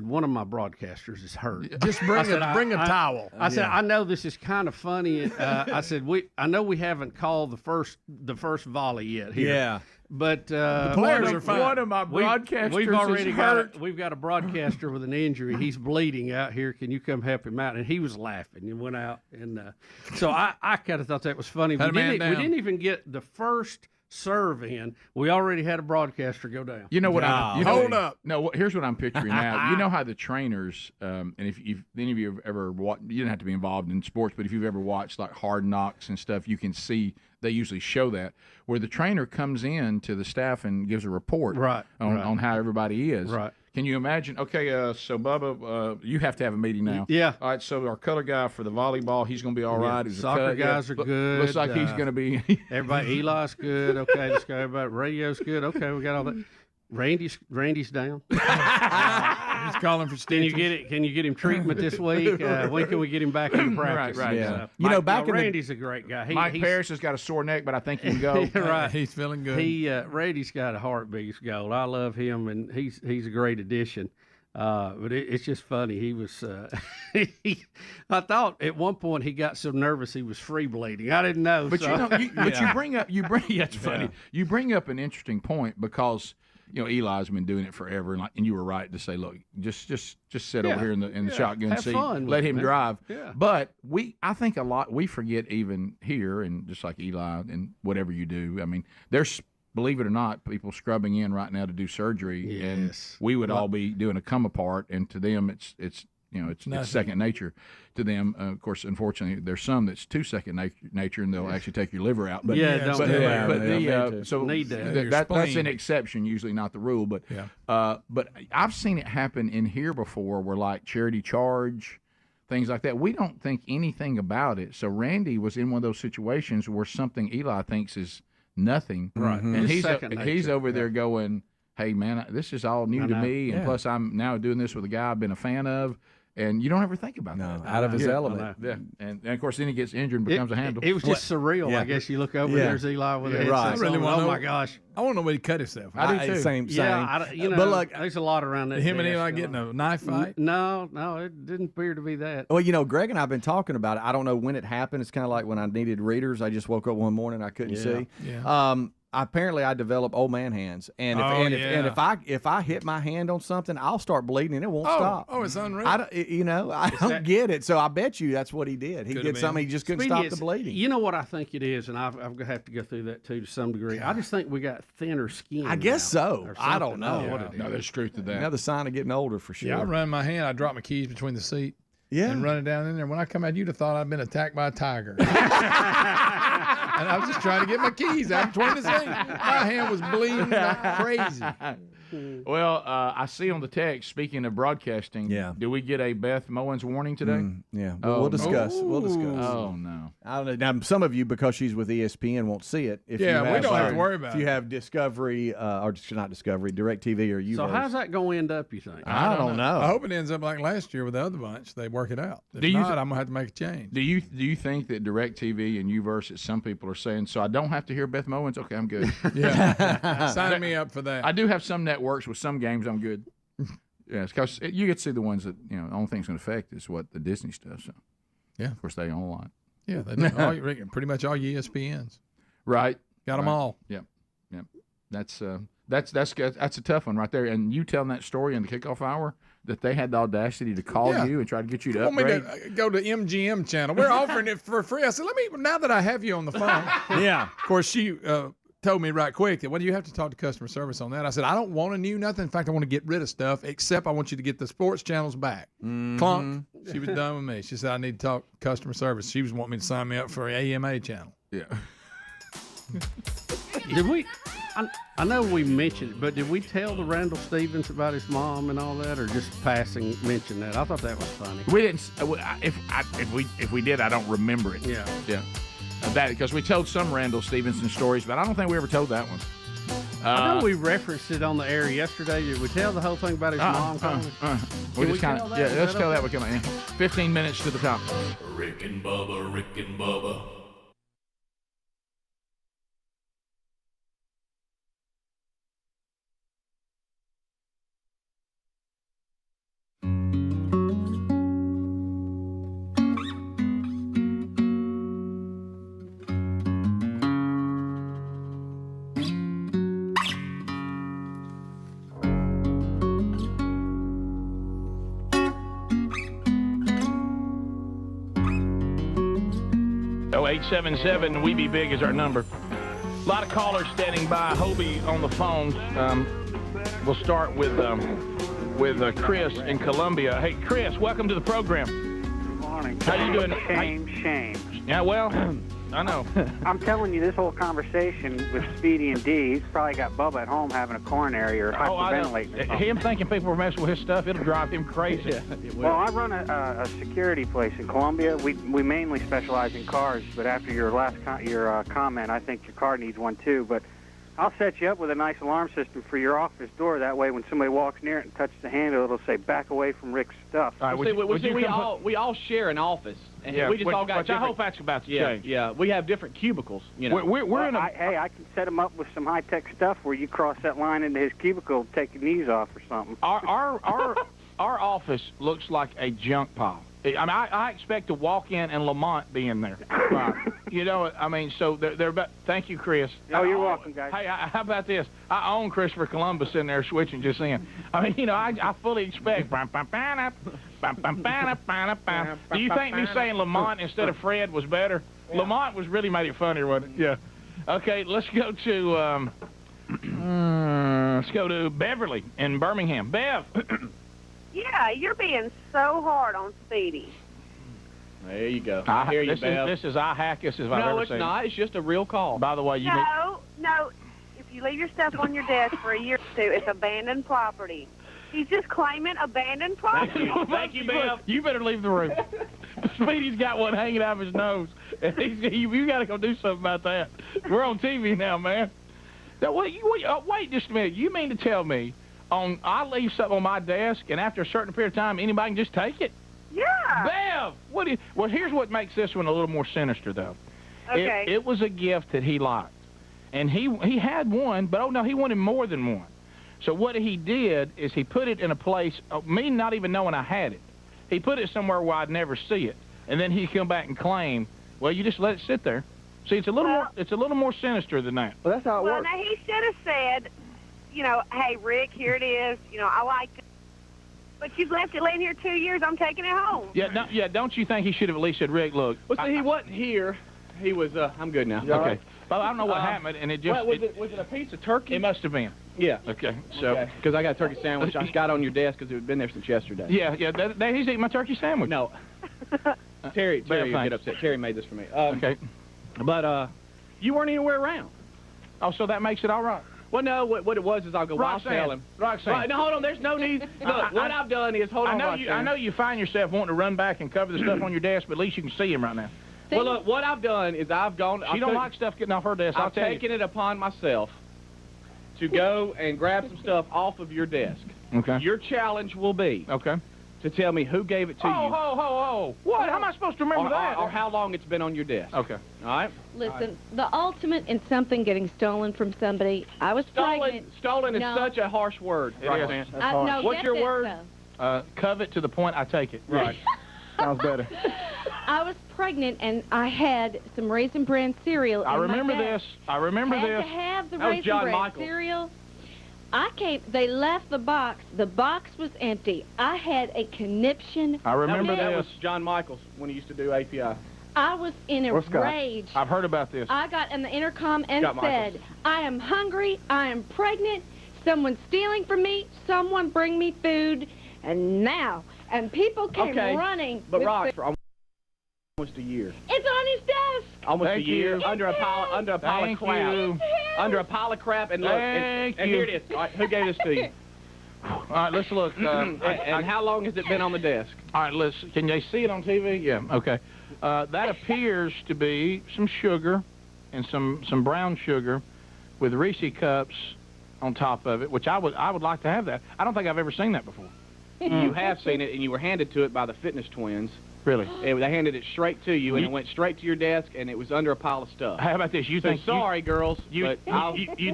T: one of my broadcasters is hurt.
B: Just bring a towel.
T: I said, I know this is kind of funny. I said, I know we haven't called the first volley yet here.
A: Yeah.
T: But
B: The players are fine.
D: One of my broadcasters
T: we've already
D: is hurt.
T: we've got a broadcaster with an injury. He's bleeding out here. Can you come help him out? And he was laughing and went out. And so I kind of thought that was funny. We
B: Had a man down.
T: didn't even get the first serve in. We already had a broadcaster go down.
D: You know what?
B: Hold up.
D: No, here's what I'm picturing now. You know how the trainers, and if any of you have ever watched, you don't have to be involved in sports, but if you've ever watched like Hard Knocks and stuff, you can see they usually show that where the trainer comes in to the staff and gives a report on how everybody is.
T: Right.
D: Can you imagine? Okay, so Bubba, you have to have a meeting now.
T: Yeah.
D: All right. So our color guy for the volleyball, he's going to be all right. He's a
T: Soccer
D: cut.
T: guys are good.
D: Looks like he's going to be.
T: Everybody, Eli's good. Okay, let's go. Everybody, radio's good. Okay, we got all that. Randy's down.
B: He's calling for stitches.
T: Can you get him treatment this week? When can we get him back in practice?
D: Right.
A: Yeah.
T: Randy's a great guy.
D: Mike Parrish has got a sore neck, but I think he can go.
T: Right.
B: He's feeling good.
T: Randy's got a heartbeat of gold. I love him, and he's a great addition. But it's just funny. He was. I thought at one point he got so nervous he was free bleeding. I didn't know.
D: But
T: so.
D: you bring up. It's funny. You bring up an interesting point because Eli's been doing it forever, and you were right to say, look, just sit over here in the shotgun seat, let him drive.
T: Yeah.
D: But I think a lot we forget even here, and just like Eli and whatever you do. I mean, there's. Believe it or not, people scrubbing in right now to do surgery, and we would all be doing a come apart, and to them it's second nature to them. Of course, unfortunately, there's some that's too second nature, and they'll actually take your liver out. But that's an exception, usually not the rule. But I've seen it happen in here before, where like charity charge. Things like that. We don't think anything about it. So Randy was in one of those situations where something Eli thinks is nothing,
T: right?
D: And he's over there going, "Hey, man, this is all new to me, and plus I'm now doing this with a guy I've been a fan of." And you don't ever think about that.
A: Out of his element.
D: Yeah. And of course, then he gets injured and becomes a handle.
T: It was just surreal. Yeah. I guess you look over, there's Eli with a headset.
B: Right. Really
T: oh, my gosh.
B: I want to know where he cut himself.
D: I do too.
A: Same.
T: Yeah, but look, there's a lot around that.
B: Him and Eli getting a knife fight?
T: No, it didn't appear to be that.
A: Well, Greg and I have been talking about it. I don't know when it happened. It's kind of like when I needed readers. I just woke up one morning, I couldn't see.
B: Yeah.
A: Apparently, I developed old man hands, and if I hit my hand on something, I'll start bleeding, and it won't stop.
B: Oh, it's unreal.
A: I don't get it. So I bet you that's what he did. He did something. He just couldn't stop the bleeding.
T: You know what I think it is, and I've have to go through that too to some degree. I just think we got thinner skin.
A: I guess so.
T: I
A: don't know.
T: What it is.
D: No, there's truth to that.
A: Another sign of getting older for sure.
B: Yeah, I run my hand. I drop my keys between the seat.
A: Yeah.
B: And run it down in there. When I come out, you'd have thought I'd been attacked by a tiger. And I was just trying to get my keys out between the seat. My hand was bleeding like crazy.
D: Well, I see on the text, speaking of broadcasting, do we get a Beth Mowens warning today?
A: Yeah. We'll discuss.
D: No.
A: We'll discuss.
D: Oh, no.
A: I don't know. Now, some of you, because she's with ESPN, won't see it.
B: We don't have to worry about it.
A: If you have Discovery, or not Discovery, DirecTV or you.
T: So how's that going to end up, you think?
A: I don't know.
B: I hope it ends up like last year with the other bunch. They work it out. If not, I'm going to have to make a change.
D: Do you think that DirecTV and UVerse, some people are saying, so I don't have to hear Beth Mowens? Okay, I'm good.
B: Yeah. Sign me up for that.
D: I do have some networks with some games I'm good. Yeah, because you get to see the ones that, the only thing that's going to affect is what the Disney stuff. So,
B: yeah,
D: of course, they own a lot.
B: Yeah, they do. Pretty much all ESPNs.
D: Right.
B: Got them all.
D: Yep. That's a tough one right there. And you telling that story in the kickoff hour that they had the audacity to call you and try to get you to upgrade.
B: Want me to go to MGM channel? We're offering it for free. I said, now that I have you on the phone.
A: Yeah.
B: Of course, she told me right quick that, you have to talk to customer service on that. I said, I don't want a new nothing. In fact, I want to get rid of stuff, except I want you to get the sports channels back. Mm-hmm. Clunk. She was done with me. She said, I need to talk customer service. She was wanting me to sign me up for an AMA channel.
D: Yeah.
T: Did we? I know we mentioned it, but did we tell the Randall Stevens about his mom and all that, or just passing mention that? I thought that was funny.
D: We didn't. If we did, I don't remember it.
T: Yeah.
D: That because we told some Randall Stevenson stories, but I don't think we ever told that one.
T: I know we referenced it on the air yesterday. Did we tell the whole thing about his mom calling?
D: We just kind of let's tell that. We come in 15 minutes to the top.
I: Rick and Bubba, Rick and Bubba.
U: Oh, 877 We Be Big is our number. A lot of callers standing by. Hobie on the phone. We'll start with Chris in Columbia. Hey, Chris, welcome to the program.
G: Good morning.
U: How you doing?
G: Shame.
U: Yeah, well, I know.
G: I'm telling you, this whole conversation with Speedy and D, he's probably got Bubba at home having a coronary or hyperventilating.
U: Him thinking people are messing with his stuff, it'll drive him crazy.
G: Well, I run a security place in Columbia. We mainly specialize in cars, but after your last comment, I think your car needs one too. But I'll set you up with a nice alarm system for your office door. That way, when somebody walks near it and touches the handle, it'll say, back away from Rick's stuff.
U: All right, we all share an office. And we just all got which I hope that's about to change.
G: Yeah,
U: we have different cubicles, you know.
G: We're in a... I can set him up with some high-tech stuff where you cross that line into his cubicle, take your knees off or something.
D: Our office looks like a junk pile. I mean, I expect to walk in and Lamont be in there. Right. You know, I mean, so they're about. Thank you, Chris.
G: Oh, you're welcome, guys.
D: Hey, how about this? I own Christopher Columbus in there switching just in. I mean, you know, I fully expect. Do you think me saying Lamont instead of Fred was better? Yeah. Lamont was really made it funnier, wasn't it? Yeah. Okay, let's go to Beverly in Birmingham. Bev.
J: Yeah, you're being so hard on Speedy.
U: There you go. I hear you, Bev.
D: This is I-hackest as I've ever seen.
U: No, it's not. It's just a real call.
D: By the way,
J: No. If you leave your stuff on your desk for a year or two, it's abandoned property. He's just claiming abandoned property.
U: Thank you, Bev.
D: You better leave the room. Speedy's got one hanging out of his nose. You got to go do something about that. We're on TV now, man. Now, wait just a minute. You mean to tell me I leave something on my desk, and after a certain period of time, anybody can just take it?
J: Yeah.
D: Bev, well, here's what makes this one a little more sinister, though.
J: Okay.
D: It was a gift that he liked, and he had one, but he wanted more than one. So what he did is he put it in a place, me not even knowing I had it. He put it somewhere where I'd never see it, and then he'd come back and claim, well, you just let it sit there. See, it's a little more sinister than that.
U: Well, that's how it works.
J: Well, now he should have said, you know, hey, Rick, here it is. You know, I like it. But you've left it laying here 2 years. I'm taking it home.
D: Yeah, don't you think he should have at least said, Rick, look.
U: Well, see, he wasn't here. He was, I'm good now.
D: Okay.
U: Right?
D: Well, I don't know what happened, and it just...
U: was it a piece of turkey?
D: It must have been.
U: Yeah.
D: Okay, so...
U: Because I got a turkey sandwich. I got on your desk because it had been there since yesterday.
D: Yeah, he's eating my turkey sandwich.
U: No. Terry, you get upset. Terry made this for me.
D: Okay.
U: But, you weren't anywhere around.
D: Oh, so that makes it all right.
U: Well, no, what it was is I'll go, well, I'll tell him.
D: Roxanne.
U: Right, no, hold on, there's no need. Look, what I've done is, hold on, Roxanne.
D: I know you find yourself wanting to run back and cover the stuff on your desk, but at least you can see him right now.
U: Well, look, what I've done is I've gone...
D: She don't like stuff getting off her desk,
U: I've taken it upon myself to go and grab some stuff off of your desk.
D: Okay.
U: Your challenge will be...
D: Okay.
U: To tell me who gave it to you.
D: Oh. What? How am I supposed to remember that?
U: Or how long it's been on your desk.
D: Okay.
U: All right?
M: Listen, the ultimate in something getting stolen from somebody, I was pregnant.
U: Stolen is such a harsh word, Roxanne.
M: No,
U: what's your word?
D: Covet to the point I take it.
U: Right. Sounds better.
M: I was pregnant, and I had some Raisin Bran cereal
D: I remember this.
M: Had to have the Raisin Bran cereal. They left the box. The box was empty. I had a conniption.
D: I remember
U: that was John Michaels when he used to do API.
M: I was in a rage.
D: I've heard about this.
M: I got in the intercom and said, I am hungry. I am pregnant. Someone's stealing from me. Someone bring me food. And people came running.
U: But Rox, for almost a year.
M: It's on his desk.
U: Almost a year. Under a pile of crap. Under a pile of crap. And look, and here it is. All right, who gave this to you?
D: All right, let's look.
U: And how long has it been on the desk?
D: All right, can they see it on TV? Yeah, okay. That appears to be some sugar and some brown sugar with Reese cups on top of it, which I would like to have that. I don't think I've ever seen that before.
U: You have seen it, and you were handed to it by the fitness twins.
D: Really?
U: They handed it straight to you, and it went straight to your desk, and it was under a pile of stuff.
D: How about this?
U: Sorry, girls.
D: You'd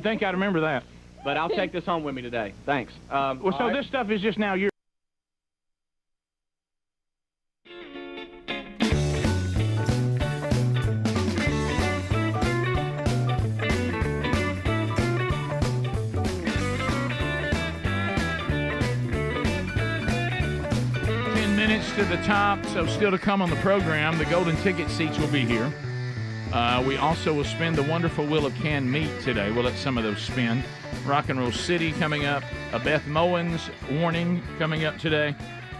D: think I'd remember that.
U: But I'll take this home with me today. Thanks.
D: This stuff is just now yours. To the top, so still to come on the program. The golden ticket seats will be here. We also will spin the wonderful wheel of canned meat today. We'll let some of those spin. Rock and Roll City coming up. A Beth Mowens warning coming up today.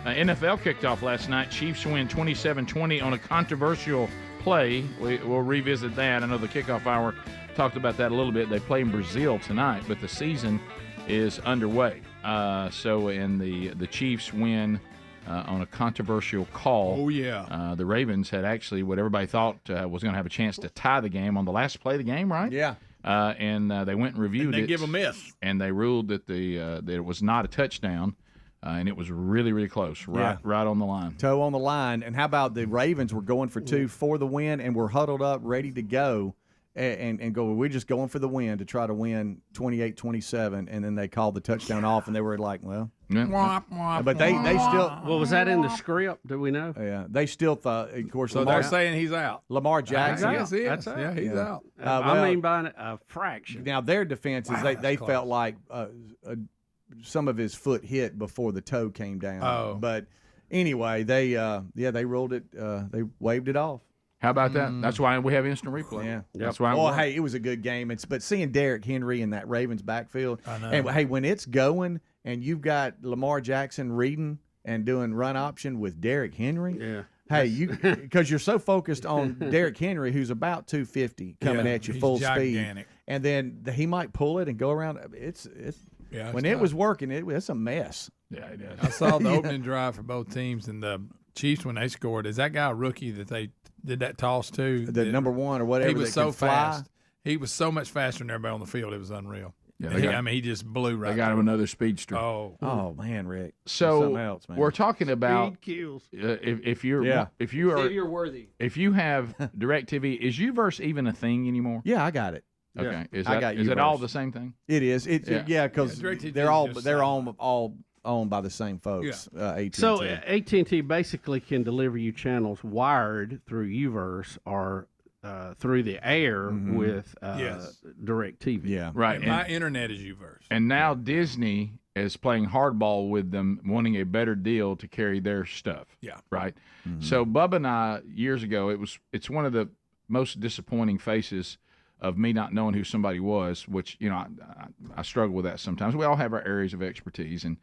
D: NFL kicked off last night. Chiefs win 27-20 on a controversial play. We'll revisit that. I know the kickoff hour talked about that a little bit. They play in Brazil tonight, but the season is underway. The Chiefs win on a controversial call.
B: Oh, yeah.
D: The Ravens had actually what everybody thought was going to have a chance to tie the game on the last play of the game, right?
A: Yeah.
D: and they went and reviewed
B: They
D: it.
B: give a miss.
D: And they ruled that that it was not a touchdown, and it was really, really close, right on the line.
A: Toe on the line. And how about the Ravens were going for 2 for the win and were huddled up, ready to go, and go, we're just going for the win to try to win 28-27, and then they called the touchdown off, and they were like, well. But they still.
T: Well, was that in the script? Do we know?
A: Yeah, they still thought. Of course,
B: So
A: Lamar,
B: they're saying he's out.
A: Lamar Jackson.
B: Yes, he is.
T: That's out.
B: Yeah, he's out.
T: I mean, by a fraction.
A: Now their defense is they felt like some of his foot hit before the toe came down.
B: Oh.
A: But anyway, they ruled it. They waved it off.
D: How about that? That's why we have instant replay.
A: Yeah,
D: that's why.
A: Well, hey, it was a good game. But seeing Derrick Henry in that Ravens backfield,
B: I know.
A: and hey, when it's going and you've got Lamar Jackson reading and doing run option with Derrick Henry,
T: yeah.
A: Hey, because you're so focused on Derrick Henry, who's about 250 coming at you full
B: gigantic.
A: speed, and then he might pull it and go around. It's when it was working, it's a mess.
D: Yeah, it is.
B: I saw the opening drive for both teams, and the Chiefs when they scored. Is that guy a rookie that they did that toss to?
A: The number 1 or whatever.
B: He was
A: that
B: so
A: can fly.
B: fast. He was so much faster than everybody on the field. It was unreal. Yeah, he just blew right.
D: They got him another speedster.
A: Oh man, Rick.
D: So
A: Something else, man.
D: we're talking about
T: Speed kills.
D: if you're
U: See if you're worthy.
D: if you have DirecTV, is UVerse even a thing anymore?
A: Yeah, I got it.
D: Okay, is
A: I got
D: it
A: UVerse.
D: all the same thing?
A: It is. Because
B: DirecTV
A: they're
B: is just
A: all owned by the same folks. AT&T.
T: So AT&T basically can deliver you channels wired through UVerse or through the air with DirecTV.
A: Yeah,
D: right.
B: And my internet is UVerse.
D: And now Disney is playing hardball with them, wanting a better deal to carry their stuff.
B: Yeah.
D: Right. So Bubba and I years ago, it's one of the most disappointing faces of me not knowing who somebody was, which I struggle with that sometimes. We all have our areas of expertise, and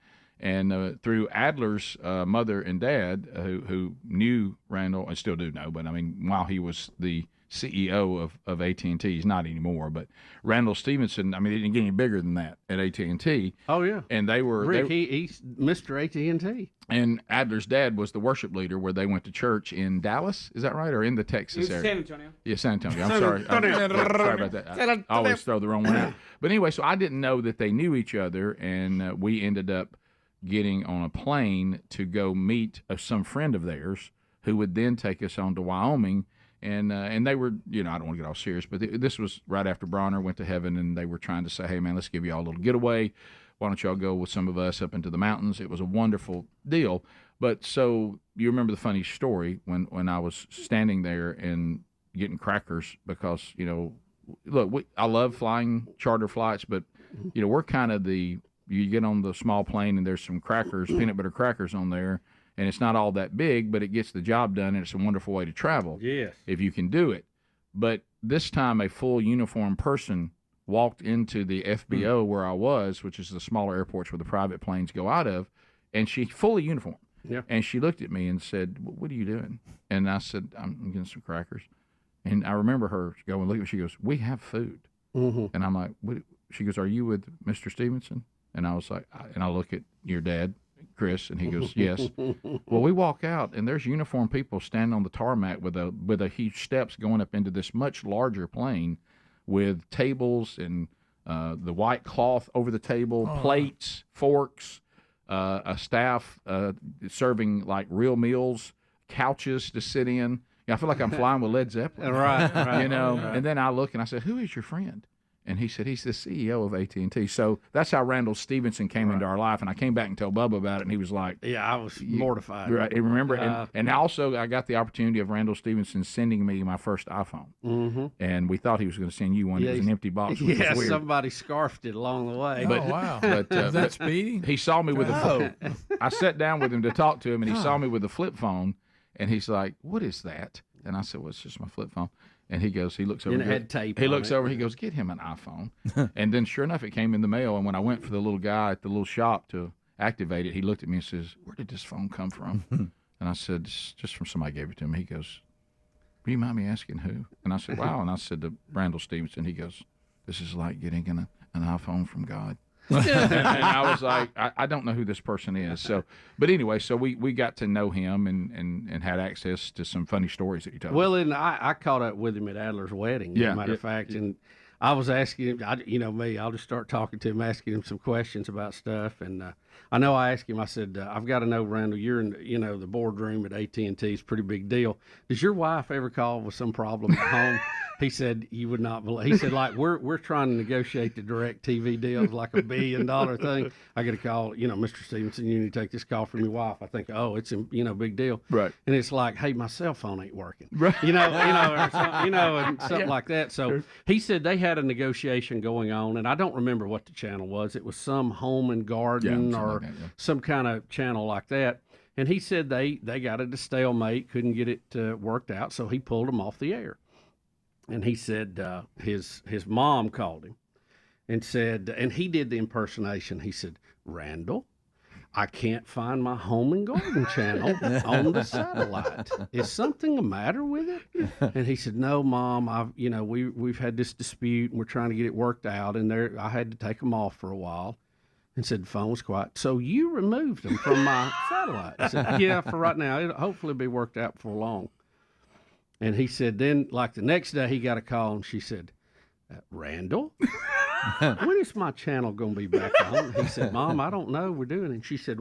D: through Adler's mother and dad, who knew Randall and still do know, but I mean, while he was the CEO of AT&T, he's not anymore. But Randall Stevenson, I mean, he didn't get any bigger than that at AT&T.
T: Oh yeah,
D: and they were
T: Rick. He's Mr. AT&T.
D: And Adler's dad was the worship leader where they went to church in Dallas. Is that right, or in the Texas area?
U: San Antonio.
D: Yeah, San Antonio. I'm sorry. Sorry about that. I always throw the wrong one out. But anyway, so I didn't know that they knew each other, and we ended up getting on a plane to go meet some friend of theirs who would then take us on to Wyoming. And they were, I don't want to get all serious, but this was right after Bronner went to heaven, and they were trying to say, hey, man, let's give you all a little getaway. Why don't y'all go with some of us up into the mountains? It was a wonderful deal. But so you remember the funny story when I was standing there and getting crackers because, look, I love flying charter flights, but, we're kind of you get on the small plane and there's some crackers, peanut butter crackers on there. And it's not all that big, but it gets the job done, and it's a wonderful way to travel.
T: Yes.
D: If you can do it. But this time a full uniformed person walked into the FBO where I was, which is the smaller airports where the private planes go out of, and she fully uniformed.
T: Yeah.
D: And she looked at me and said, what are you doing? And I said, I'm getting some crackers. And I remember her going, look at me. She goes, we have food.
T: Mm-hmm.
D: And I'm like, what? She goes, are you with Mr. Stevenson? And I was like, and I look at your dad, Chris, and he goes, yes. Well, we walk out, and there's uniformed people standing on the tarmac with a huge steps going up into this much larger plane with tables and the white cloth over the table, plates, forks, a staff serving like real meals, couches to sit in. I feel like I'm flying with Led Zeppelin.
T: Right.
D: And then I look and I said, who is your friend? And he said, he's the CEO of AT&T. So that's how Randall Stevenson came into our life. And I came back and told Bubba about it, and he was like...
T: Yeah, I was mortified.
D: Right, remember? And also, I got the opportunity of Randall Stevenson sending me my first iPhone.
T: Mm-hmm.
D: And we thought he was going to send you one. It was an empty box, which was weird.
T: Somebody scarfed it along the way.
D: But,
B: wow.
D: But,
B: is that Speedy?
D: He saw me with I sat down with him to talk to him, and he saw me with a flip phone, and he's like, what is that? And I said, well, it's just my flip phone. And he goes, he looks over.
T: And it had tape
D: he
T: on
D: looks
T: it.
D: over. He goes, get him an iPhone. And then, sure enough, it came in the mail. And when I went for the little guy at the little shop to activate it, he looked at me and says, "Where did this phone come from?" And I said, "It's just from somebody gave it to me." He goes, "Do you mind me asking who?" And I said, "Wow." And I said to Randall Stevenson, he goes, "This is like getting an iPhone from God." And I was like, I don't know who this person is. So, but anyway, so we got to know him and had access to some funny stories that he told us.
T: Well, and I caught up with him at Adler's wedding, as a matter of fact. And I was asking him, you know me, I'll just start talking to him, asking him some questions about stuff. And I know I asked him, I said, I've got to know, Randall, you're in, the boardroom at AT&T. It's a pretty big deal. Does your wife ever call with some problem at home? He said, you would not believe. He said, like, we're trying to negotiate the DirecTV deal, like $1 billion thing. I get a call, Mr. Stevenson, you need to take this call from your wife. I think, oh, it's a, big deal.
A: Right.
T: And it's like, hey, my cell phone ain't working.
A: Right.
T: And something like that. So he said they had a negotiation going on, and I don't remember what the channel was. It was some home and garden or some kind of channel like that. And he said they got at a stalemate, couldn't get it worked out, so he pulled them off the air. And he said his mom called him and said, and he did the impersonation. He said, Randall, I can't find my home and garden channel on the satellite. Is something the matter with it? And he said, no, Mom, we've had this dispute and we're trying to get it worked out. And I had to take them off for a while. And said, the phone was quiet. So you removed them from my satellite? I said, yeah, for right now. It'll hopefully be worked out before long. And he said, then, like the next day, he got a call, and she said, Randall, when is my channel going to be back on? He said, Mom, I don't know. We're doing it. And she said,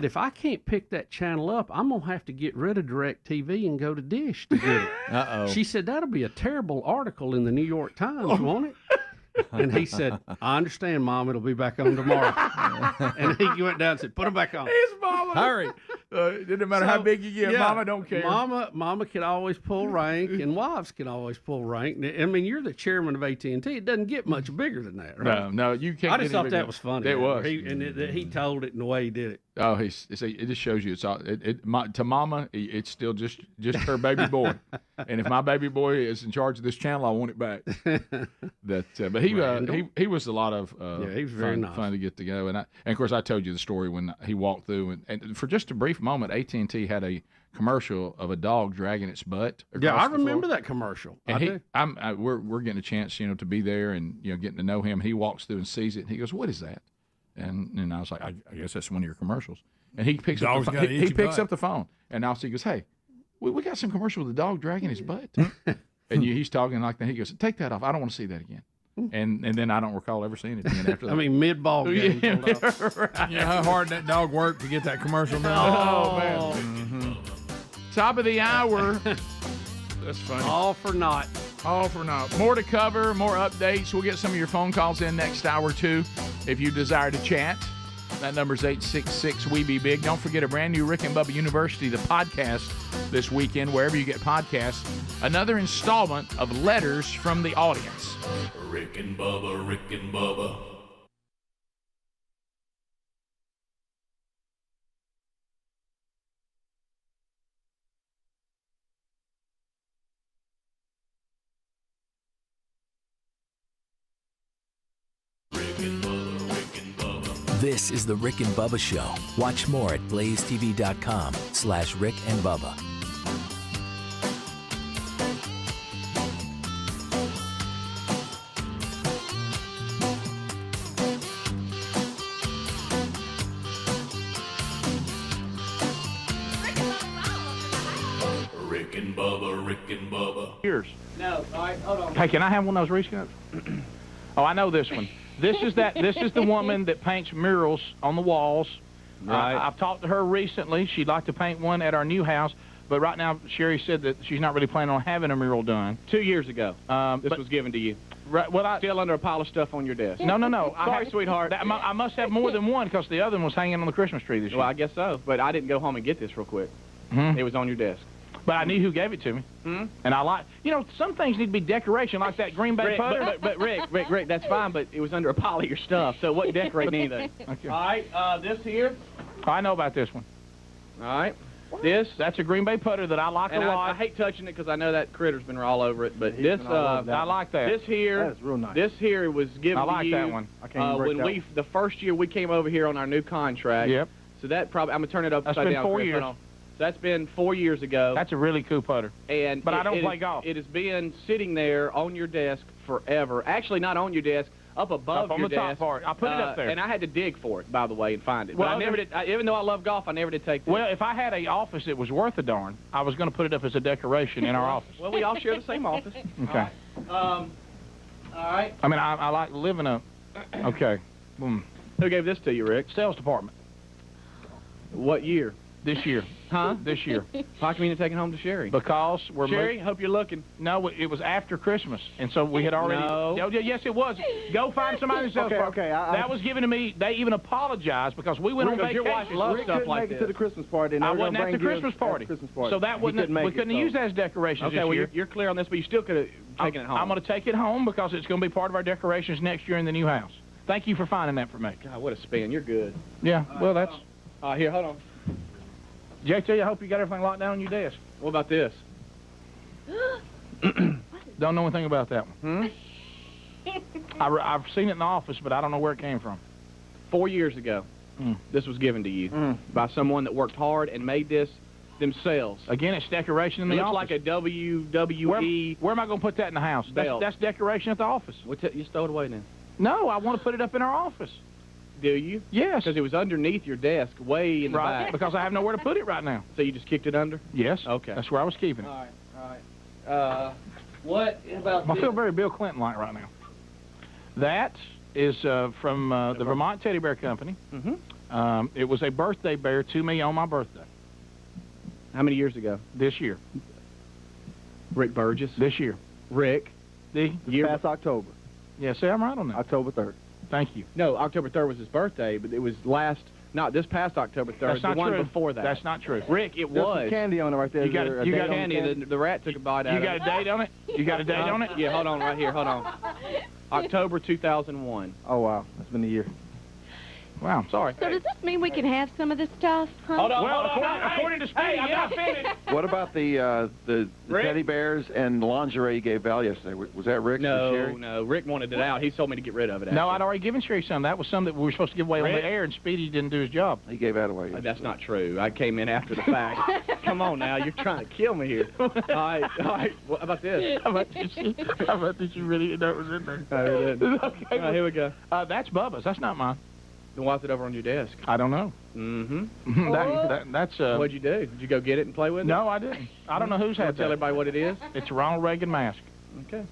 T: if I can't pick that channel up, I'm going to have to get rid of DirecTV and go to Dish to get it.
A: Uh-oh.
T: She said, that'll be a terrible article in the New York Times, won't it? And he said, I understand, Mom, it'll be back on tomorrow. And he went down and said, put them back on.
A: It's Mama. Hurry. It doesn't matter how big you get. Yeah, Mama don't care.
T: Mama can always pull rank, and wives can always pull rank. I mean, you're the chairman of AT&T. It doesn't get much bigger than that, right?
A: No, you can't.
T: I just thought that was funny.
A: It was.
T: He told it in the way he did it.
A: Oh, it just shows you it's all to Mama. It's still just her baby boy, and if my baby boy is in charge of this channel, I want it back. But he was a lot of
T: he was very nice.
A: Fun to get to go, and of course I told you the story when he walked through, and for just a brief moment, AT&T had a commercial of a dog dragging its butt.
T: Yeah, I remember that commercial.
A: And we're getting a chance, to be there and getting to know him. He walks through and sees it, and he goes, "What is that?" And I was like, I guess that's one of your commercials. And he picks up the phone, and he goes, "Hey, we got some commercial with a dog dragging his butt." And he's talking like that. He goes, "Take that off. I don't want to see that again." And then I don't recall ever seeing it again after that.
T: I mean, mid-ball game.
A: Right.
B: You know how hard that dog worked to get that commercial done?
A: Oh, man. Mm-hmm. Top of the hour. That's funny.
T: All for naught.
D: More to cover, more updates. We'll get some of your phone calls in next hour, too, if you desire to chat. That number's 866-WE-BE-BIG. Don't forget a brand new Rick and Bubba University, the podcast, this weekend, wherever you get podcasts. Another installment of Letters from the Audience.
I: Rick and Bubba, Rick and Bubba.
L: This is the Rick and Bubba Show. Watch more at blazetv.com/Rick and Bubba.
I: Rick and Bubba, Rick and Bubba.
D: Yours.
U: No, all right, hold on.
D: Hey, can I have one of those Reese cups? Oh, I know this one. This is the woman that paints murals on the walls.
U: Right.
D: I've talked to her recently. She'd like to paint one at our new house, but right now Sherry said that she's not really planning on having a mural done.
U: 2 years ago, this was given to you.
D: Right. Well,
U: still under a pile of stuff on your desk.
D: No.
U: Sorry, sweetheart.
D: I must have more than one because the other one was hanging on the Christmas tree this year.
U: Well, I guess so, but I didn't go home and get this real quick.
D: Mm-hmm.
U: It was on your desk.
D: But I knew who gave it to me.
U: Mm-hmm.
D: And I like, some things need to be decoration, like that Green Bay putter.
U: But Rick, that's fine, but it was under a pile of your stuff, so it wasn't decorating anything.
D: Okay.
U: All right, this here.
D: I know about this one.
U: All right.
D: That's a Green Bay putter that I like a lot.
U: I hate touching it because I know that critter's been all over it, but this,
D: I like that.
U: This here,
F: that is real nice.
U: This here was given
D: I like
U: to you.
D: that one.
F: I can't break
U: when the first year we came over here on our new contract.
D: Yep.
U: So that probably, I'm gonna turn it upside down.
D: That's been 4 years.
U: So that's been 4 years ago.
D: That's a really cool putter. But I don't play golf.
U: It has been sitting there on your desk forever. Actually, not on your desk, up above
D: on
U: your
D: the
U: desk.
D: top part. I put it up there.
U: And I had to dig for it, by the way, and find it.
D: Well,
U: but I never did. Even though I love golf, I never did take this.
D: Well, if I had an office that was worth a darn, I was going to put it up as a decoration in our office.
U: Well, we all share the same office.
D: Okay.
U: All right.
D: I mean, I like living a. Okay. Boom.
U: Who gave this to you, Rick?
D: Sales department.
U: What year?
D: This year.
U: Huh?
D: This year.
U: How come you didn't take it home to Sherry?
D: Because we're
U: Sherry, hope you're looking.
D: No, it was after Christmas, and so we had already.
U: No.
D: Oh, yes, it was. Go find somebody in the sales department.
U: Okay.
D: That was given to me. They even apologized because we went on vacation.
U: Your wife loves
C: Rick
U: stuff
C: couldn't
U: like
C: make
U: this.
C: it to the Christmas party. And
D: I
C: they were
D: wasn't
C: gonna
D: at the
C: bring
D: Christmas
C: gifts
D: party.
C: at the Christmas party.
D: So that wouldn't. We couldn't use that as decorations
U: Okay,
D: this
U: well,
D: year.
U: you're clear on this, but you still could have taken it home.
D: I'm going to take it home because it's going to be part of our decorations next year in the new house. Thank you for finding that for me.
U: God, what a spin. You're good.
D: Yeah, well, that's...
U: Here, hold on.
D: JT, I hope you got everything locked down on your desk.
U: What about this?
D: Don't know anything about that one. I've seen it in the office, but I don't know where it came from.
U: 4 years ago, this was given to you by someone that worked hard and made this themselves.
D: Again, it's decoration in the
U: looks
D: office.
U: like a WWE.
D: Where am I going to put that in the house? That's decoration at the office.
U: You stole it away then?
D: No, I want to put it up in our office.
U: Do you?
D: Yes.
U: Because it was underneath your desk, way in the back.
D: Because I have nowhere to put it right now.
U: So you just kicked it under?
D: Yes.
U: Okay.
D: That's where I was keeping it.
U: All right. What about
D: I feel very Bill Clinton-like right now. That is from the Vermont Teddy Bear Company. It was a birthday bear to me on my birthday.
U: How many years ago?
D: This year.
U: Rick Burgess?
D: This year.
U: Rick?
C: This past October.
D: Yeah, see, I'm right on that.
C: October 3rd.
D: Thank you.
U: No, October 3rd was his birthday, but it was not this past October 3rd.
D: That's not
U: the one
D: true.
U: before that.
D: That's not true.
U: Rick, it
C: There's
U: was.
C: some candy on it right there.
U: You got candy. The rat took a bite out of it.
D: You got a date on it? You got a date on it?
U: Yeah, hold on, right here. Hold on. October 2001.
C: Oh, wow. That's been a year.
D: Wow.
U: Sorry.
M: So does this mean we can have some of this stuff? Huh?
U: Hold on.
D: Well, according to Speedy,
U: I'm not finished.
E: What about the teddy bears and lingerie you gave Val yesterday? Was that Rick or Sherry?
U: No. Rick wanted it out. He told me to get rid of it.
D: No, I'd already given Sherry some. That was some that we were supposed to give away on the air, and Speedy didn't do his job.
E: He gave that away.
U: That's not true. I came in after the fact. Come on now. You're trying to kill me here. All right. What about this?
D: How about this? You really didn't know it was in there?
U: I didn't.
D: Okay.
U: All right, here we go.
D: That's Bubba's. That's not mine.
U: Then why's it over on your desk?
D: I don't know. That's
U: What'd you do? Did you go get it and play with it?
D: No, I didn't. I don't know who's had that.
U: Tell everybody what it is?
D: It's a Ronald Reagan mask.
U: Okay.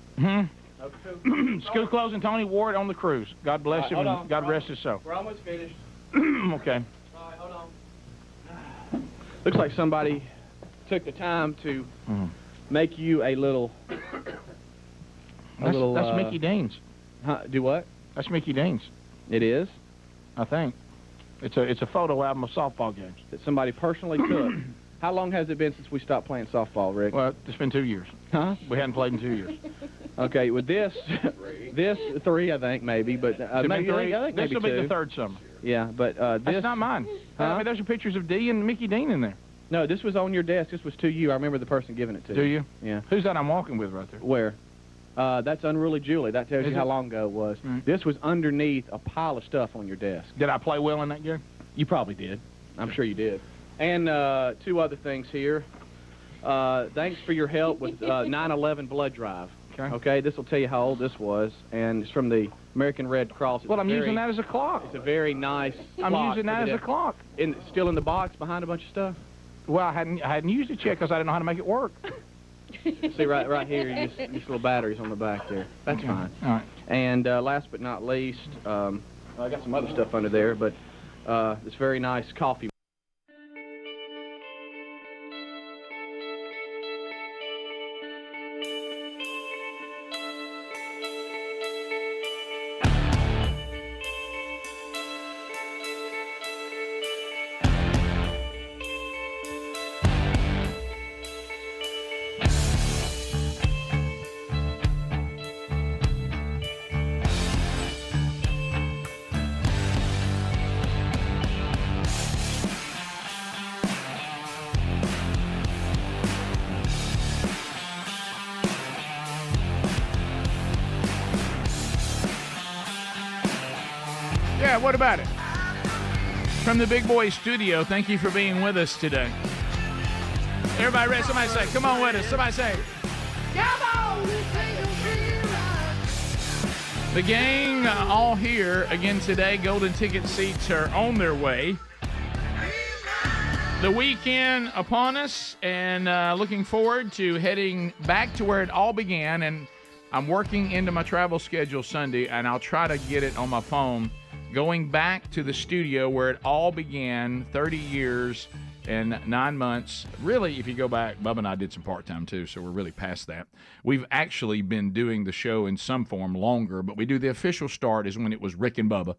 D: School clothes and Tony wore it on the cruise. God bless him and God rest his soul.
U: We're almost finished.
D: Okay.
U: All right, hold on. Looks like somebody took the time to make you a little...
D: That's Mickey Dean's.
U: Do what?
D: That's Mickey Dean's.
U: It is?
D: I think. It's a photo album of softball games.
U: That somebody personally took. How long has it been since we stopped playing softball, Rick?
D: Well, it's been 2 years.
U: Huh?
D: We hadn't played in 2 years.
U: Okay, with this 3, I think, maybe, but maybe
D: three.
U: I think
D: this
U: maybe
D: will be
U: 2.
D: the third summer.
U: Yeah, but this...
D: That's not mine.
U: Huh?
D: I mean, there's some pictures of Dee and Mickey Dean in there.
U: No, this was on your desk. This was to you. I remember the person giving it to you.
D: Do you?
U: Yeah.
D: Who's that I'm walking with right there?
U: Where? That's Unruly Julie. That tells you how long ago it was. This was underneath a pile of stuff on your desk.
D: Did I play well in that game?
U: You probably did. I'm sure you did. And 2 other things here. Thanks for your help with 9/11 blood drive. Okay, this will tell you how old this was, and it's from the American Red Cross.
D: Well, I'm using that as a clock.
U: It's a very nice clock.
D: I'm using that as a clock.
U: Still in the box behind a bunch of stuff?
D: Well, I hadn't used it yet because I didn't know how to make it work.
U: See, right here, just little batteries on the back there. That's fine.
D: All right.
U: And last but not least, I got some other stuff under there, but this very nice coffee.
D: Yeah, what about it? From the Big Boy Studio, thank you for being with us today. Everybody ready? Somebody say, come on with us. Somebody say, come on. The gang all here again today. Golden ticket seats are on their way. The weekend upon us, and looking forward to heading back to where it all began. And I'm working into my travel schedule Sunday, and I'll try to get it on my phone. Going back to the studio where it all began 30 years and 9 months. Really, if you go back, Bubba and I did some part-time too, so we're really past that. We've actually been doing the show in some form longer, but we do the official start is when it was Rick and Bubba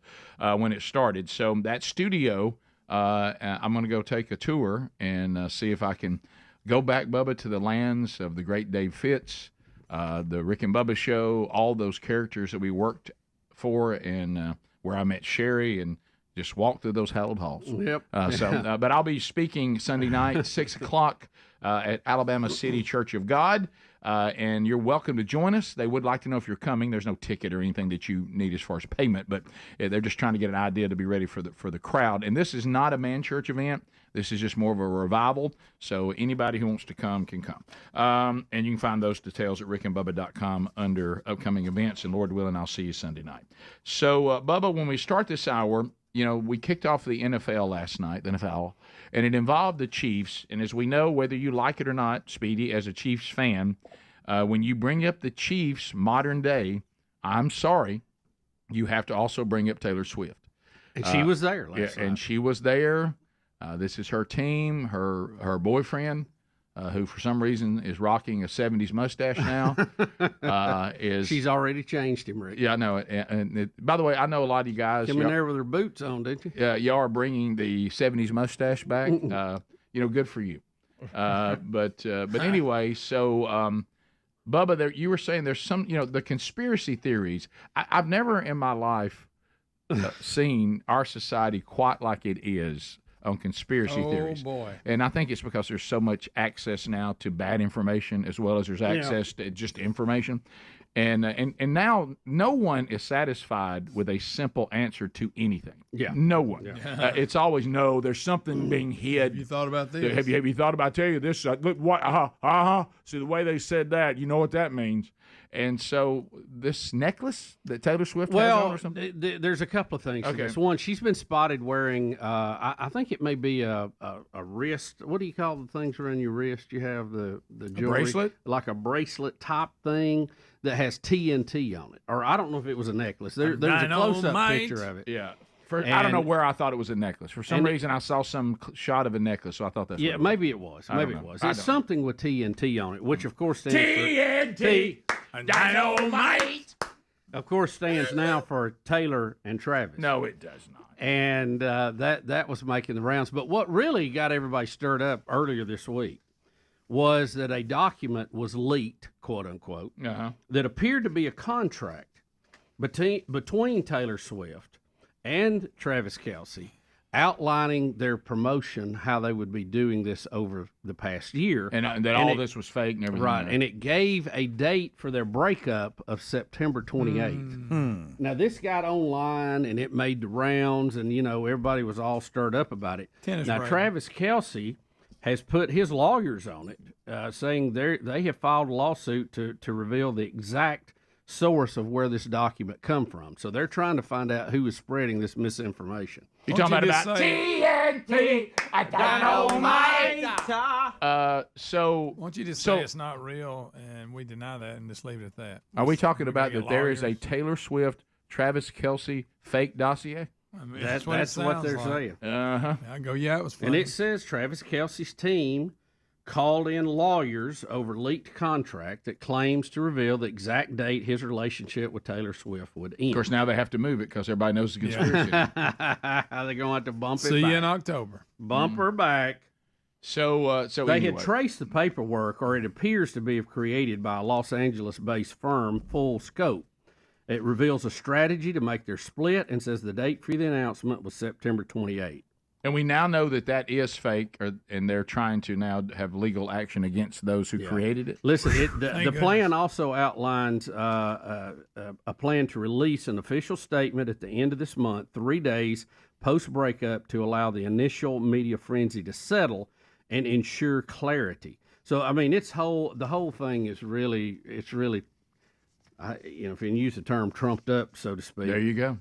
D: when it started. So that studio, I'm going to go take a tour and see if I can go back, Bubba, to the lands of the great Dave Fitz, the Rick and Bubba show, all those characters that we worked for, and where I met Sherry and just walk through those hallowed halls.
T: Yep.
D: But I'll be speaking Sunday night, 6 o'clock at Alabama City Church of God, and you're welcome to join us. They would like to know if you're coming. There's no ticket or anything that you need as far as payment, but they're just trying to get an idea to be ready for the crowd. And this is not a man church event. This is just more of a revival, so anybody who wants to come can come. And you can find those details at rickandbubba.com under upcoming events, and Lord willing, I'll see you Sunday night. So, Bubba, when we start this hour, we kicked off the NFL last night, and it involved the Chiefs. And as we know, whether you like it or not, Speedy, as a Chiefs fan, when you bring up the Chiefs modern day, I'm sorry, you have to also bring up Taylor Swift.
T: And she was there last night.
D: And she was there. This is her team, her boyfriend, who for some reason is rocking a 70s mustache now.
T: She's already changed him, Rick.
D: Yeah, I know it. And by the way, I know a lot of you guys.
T: Come in there with her boots on, didn't you?
D: Y'all are bringing the 70s mustache back. Good for you. But anyway, so Bubba, you were saying there's some, the conspiracy theories. I've never in my life seen our society quite like it is on conspiracy theories. Oh, boy. And I think it's because there's so much access now to bad information as well as there's access to just information. And now no one is satisfied with a simple answer to anything.
T: Yeah.
D: No one. Yeah. It's always, no, there's something being hid.
B: Have you thought about this?
D: Have you thought about telling you this? Look, what? See, the way they said that, you know what that means. And so this necklace that Taylor Swift has on or something?
T: There's a couple of things. Okay. This. One, she's been spotted wearing, I think it may be a wrist. What do you call the things around your wrist? You have the jewelry.
D: A bracelet?
T: Like a bracelet type thing that has TNT on it. Or I don't know if it was a necklace. There's a close-up picture of it.
D: Yeah. I don't know where I thought it was a necklace. For some reason, I saw some shot of a necklace, so I thought that's what it was.
T: Maybe it was. Maybe it was. It's something with TNT on it, which, of course, stands
D: TNT, dynamite.
T: Of course, stands now for Taylor and Travis.
D: No, it does not.
T: And that was making the rounds. But what really got everybody stirred up earlier this week was that a document was leaked, quote unquote, that appeared to be a contract between Taylor Swift and Travis Kelce, outlining their promotion, how they would be doing this over the past year.
D: And that all this was fake and everything.
T: Right, and it gave a date for their breakup of September 28th. Now, this got online, and it made the rounds, and, everybody was all stirred up about it. Travis Kelce has put his lawyers on it, saying they have filed a lawsuit to reveal the exact source of where this document come from. So they're trying to find out who is spreading this misinformation.
D: You're talking about TNT, dynamite. So
B: why don't you just say it's not real and we deny that and just leave it at that?
D: Are we talking about that there is a Taylor Swift, Travis Kelce fake dossier?
B: I mean,
T: that's what they're saying.
B: I go, it was funny.
T: And it says Travis Kelce's team called in lawyers over leaked contract that claims to reveal the exact date his relationship with Taylor Swift would end.
D: Of course, now they have to move it because everybody knows the conspiracy.
T: They're going to have to bump it back.
B: See you in October.
T: Bump her back.
D: So
T: they had traced the paperwork, or it appears to be created by a Los Angeles-based firm, Full Scope. It reveals a strategy to make their split and says the date for the announcement was September 28th.
D: And we now know that is fake, and they're trying to now have legal action against those who created it.
T: Listen, the plan also outlines a plan to release an official statement at the end of this month, 3 days post-breakup, to allow the initial media frenzy to settle and ensure clarity. So, I mean, the whole thing is really, if you can use the term trumped up, so to speak.
D: There you go.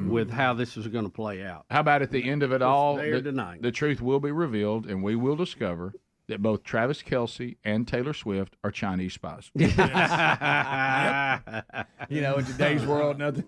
T: With how this is going to play out.
D: How about at the end of it all,
T: tonight.
D: The truth will be revealed, and we will discover that both Travis Kelce and Taylor Swift are Chinese spies.
A: You know, in today's world, nothing.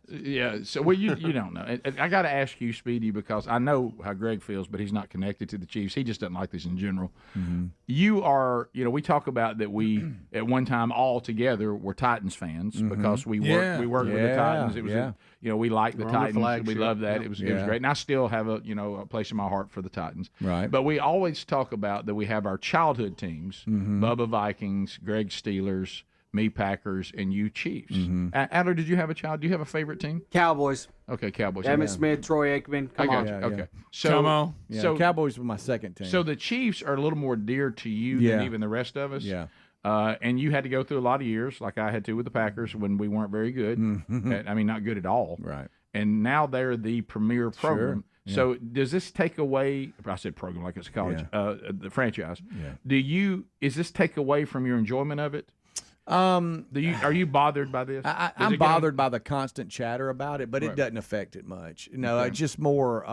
D: Yeah. So, well, you don't know. And I got to ask you, Speedy, because I know how Greg feels, but he's not connected to the Chiefs. He just doesn't like this in general.
A: Mm-hmm.
D: You are, we talk about that we at one time all together were Titans fans because we worked with the Titans. It was we liked the Titans. We loved that. It was great. And I still have a place in my heart for the Titans.
A: Right.
D: But we always talk about that we have our childhood teams, Bubba Vikings, Greg Steelers, me Packers, and you Chiefs. Adler, did you have a child? Do you have a favorite team?
N: Cowboys.
D: Okay, Cowboys.
N: Emmitt Smith, Troy Aikman. Come on.
D: Okay.
A: So Cowboys were my second team.
D: So the Chiefs are a little more dear to you than even the rest of us.
A: Yeah.
D: And you had to go through a lot of years, like I had to with the Packers when we weren't very good. I mean, not good at all.
A: Right.
D: And now they're the premier program.
A: Sure. Yeah.
D: So does this take away? I said program like it's a college. The franchise.
A: Yeah.
D: Is this take away from your enjoyment of it? Are you bothered by this?
A: I'm bothered by the constant chatter about it, but it doesn't affect it much. It's just more.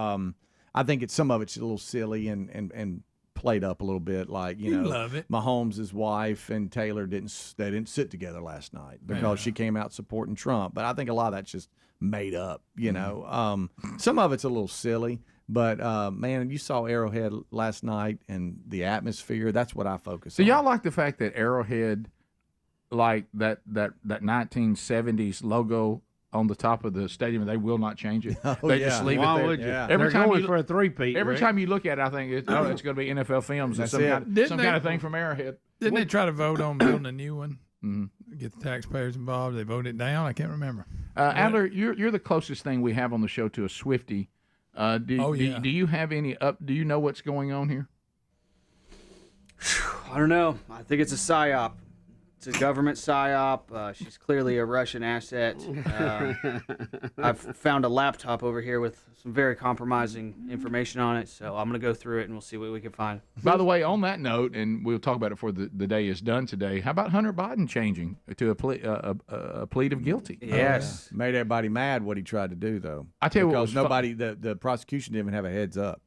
A: I think some of it's a little silly and played up a little bit. Like
B: love it.
A: Mahomes' wife and Taylor didn't sit together last night because she came out supporting Trump. But I think a lot of that's just made up. Some of it's a little silly. But, man, you saw Arrowhead last night and the atmosphere. That's what I focus on.
D: So y'all like the fact that Arrowhead, like that 1970s logo on the top of the stadium, they will not change it. They just leave it there.
T: Would you?
A: Yeah.
T: They're going for a three-peat.
D: Every time you look at it, I think it's going to be NFL Films or some kind of thing from Arrowhead.
B: Didn't they try to vote on building a new one? Get the taxpayers involved. They voted it down. I can't remember.
D: Adler, you're the closest thing we have on the show to a Swiftie. Do you have any do you know what's going on here?
N: I don't know. I think it's a psyop. It's a government psyop. She's clearly a Russian asset. I've found a laptop over here with some very compromising information on it, so I'm going to go through it and we'll see what we can find.
D: By the way, on that note, and we'll talk about it before the day is done today, how about Hunter Biden changing to a plea of guilty?
N: Yes.
A: Made everybody mad what he tried to do, though.
D: I tell you what,
A: because nobody, the prosecution didn't even have a heads up.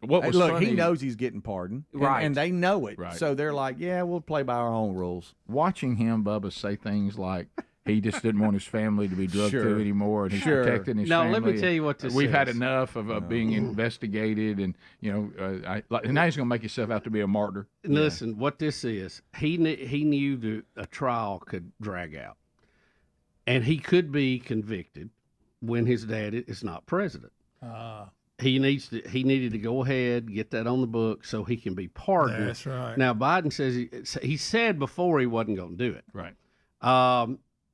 D: What was
A: Look,
D: funny,
A: he knows he's getting pardoned,
N: right?
A: And they know it,
D: right.
A: So they're like, "Yeah, we'll play by our own rules."
D: Watching him, Bubba, say things like he just didn't want his family to be drugged to anymore, and he's protecting his family.
T: Now, let me tell you what this
D: We've
T: is.
D: had enough of being investigated, and and now he's going to make himself out to be a martyr.
T: Listen, what this is, he knew that a trial could drag out, and he could be convicted when his dad is not president. He needed to go ahead, get that on the book so he can be pardoned.
B: That's right.
T: Now, Biden says he said before he wasn't going to do it.
D: Right.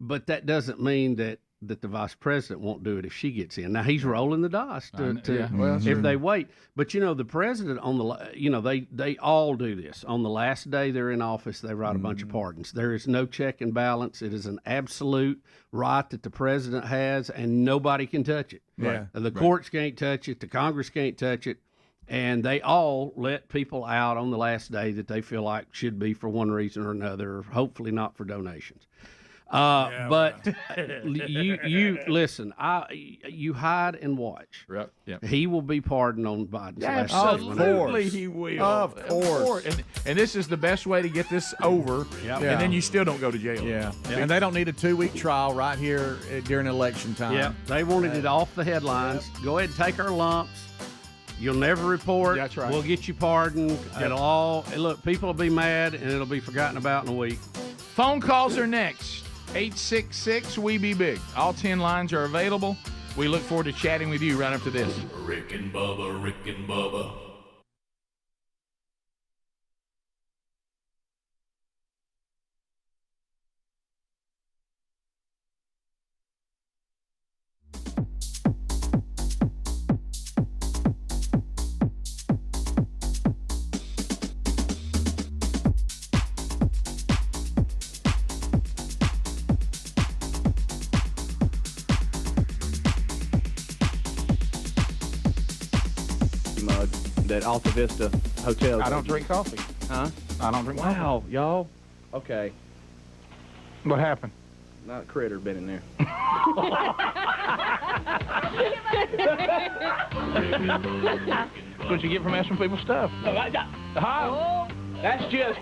T: But that doesn't mean that the vice president won't do it if she gets in. Now, he's rolling the dice if they wait. But, the president they all do this. On the last day they're in office, they write a bunch of pardons. There is no check and balance. It is an absolute right that the president has, and nobody can touch it.
A: Yeah.
T: The courts can't touch it. The Congress can't touch it. And they all let people out on the last day that they feel like should be for one reason or another, hopefully not for donations. But you listen. You hide and watch.
D: Right. Yeah.
T: He will be pardoned on Biden's last day.
D: Absolutely, he will.
A: Of course.
D: And this is the best way to get this over.
A: Yep.
D: And then you still don't go to jail.
A: Yeah. And they don't need a 2-week trial right here during election time.
T: Yeah. They wanted it off the headlines. Yep. Go ahead and take our lumps. You'll never report.
D: That's right.
T: We'll get you pardoned. It'll all look. People will be mad, and it'll be forgotten about in a week.
D: Phone calls are next. 866-WE-BE-BIG. All 10 lines are available. We look forward to chatting with you right after this.
I: Rick and Bubba, Rick and Bubba.
U: That Alta Vista Hotel.
D: I don't drink coffee.
U: Huh?
D: I don't drink coffee.
U: Wow, y'all. Okay.
D: What happened?
U: Not a critter been in there.
D: That's what you get from asking people stuff.
U: Huh? That's just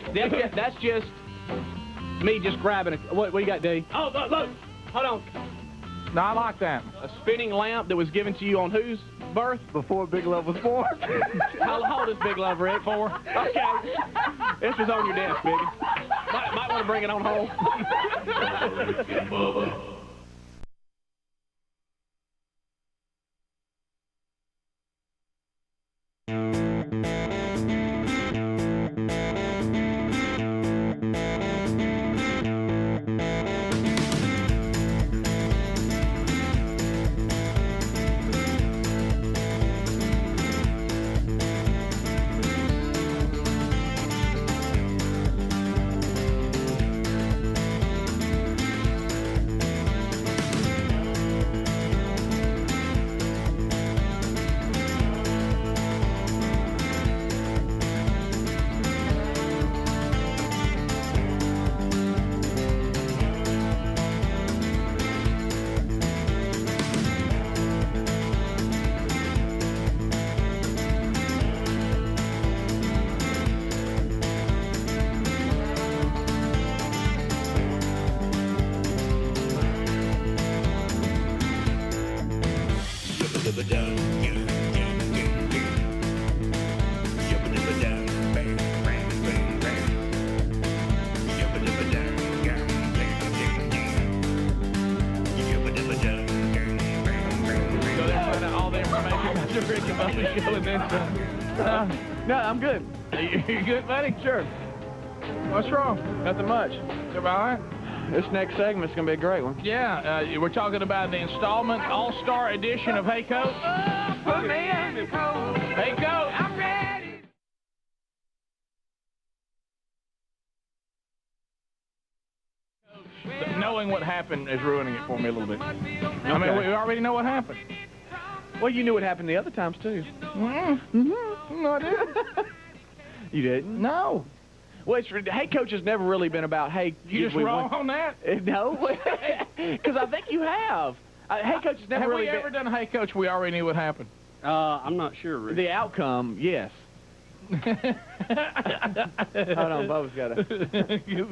U: me just grabbing a. What you got, D? Oh, look. Hold on.
D: No, I like that.
U: A spinning lamp that was given to you on whose birth?
C: Before Big Love was born.
U: How old is Big Love, Rick? 4. Okay. This was on your desk, Biggie. Might want to bring it on home.
I: Rick and Bubba.
U: No, I'm good.
D: You good, buddy?
U: Sure.
D: What's wrong?
U: Nothing much.
D: You all right?
U: This next segment's going to be a great one.
D: Yeah, we're talking about the installment all-star edition of Hey Coach.
H: Put me in the cold.
D: Hey Coach.
H: I'm ready.
D: Knowing what happened is ruining it for me a little bit. I mean, we already know what happened.
U: Well, you knew what happened the other times, too.
D: No, I didn't.
U: You didn't?
D: No.
U: Well, Hey Coach has never really been about, hey...
D: You just wrong on that?
U: No. Because I think you have. Hey Coach has never really
D: been... Have we ever done Hey Coach we already knew what happened?
T: I'm not sure, Rick.
U: The outcome, yes. Hold on, Bubba's got to... There we go.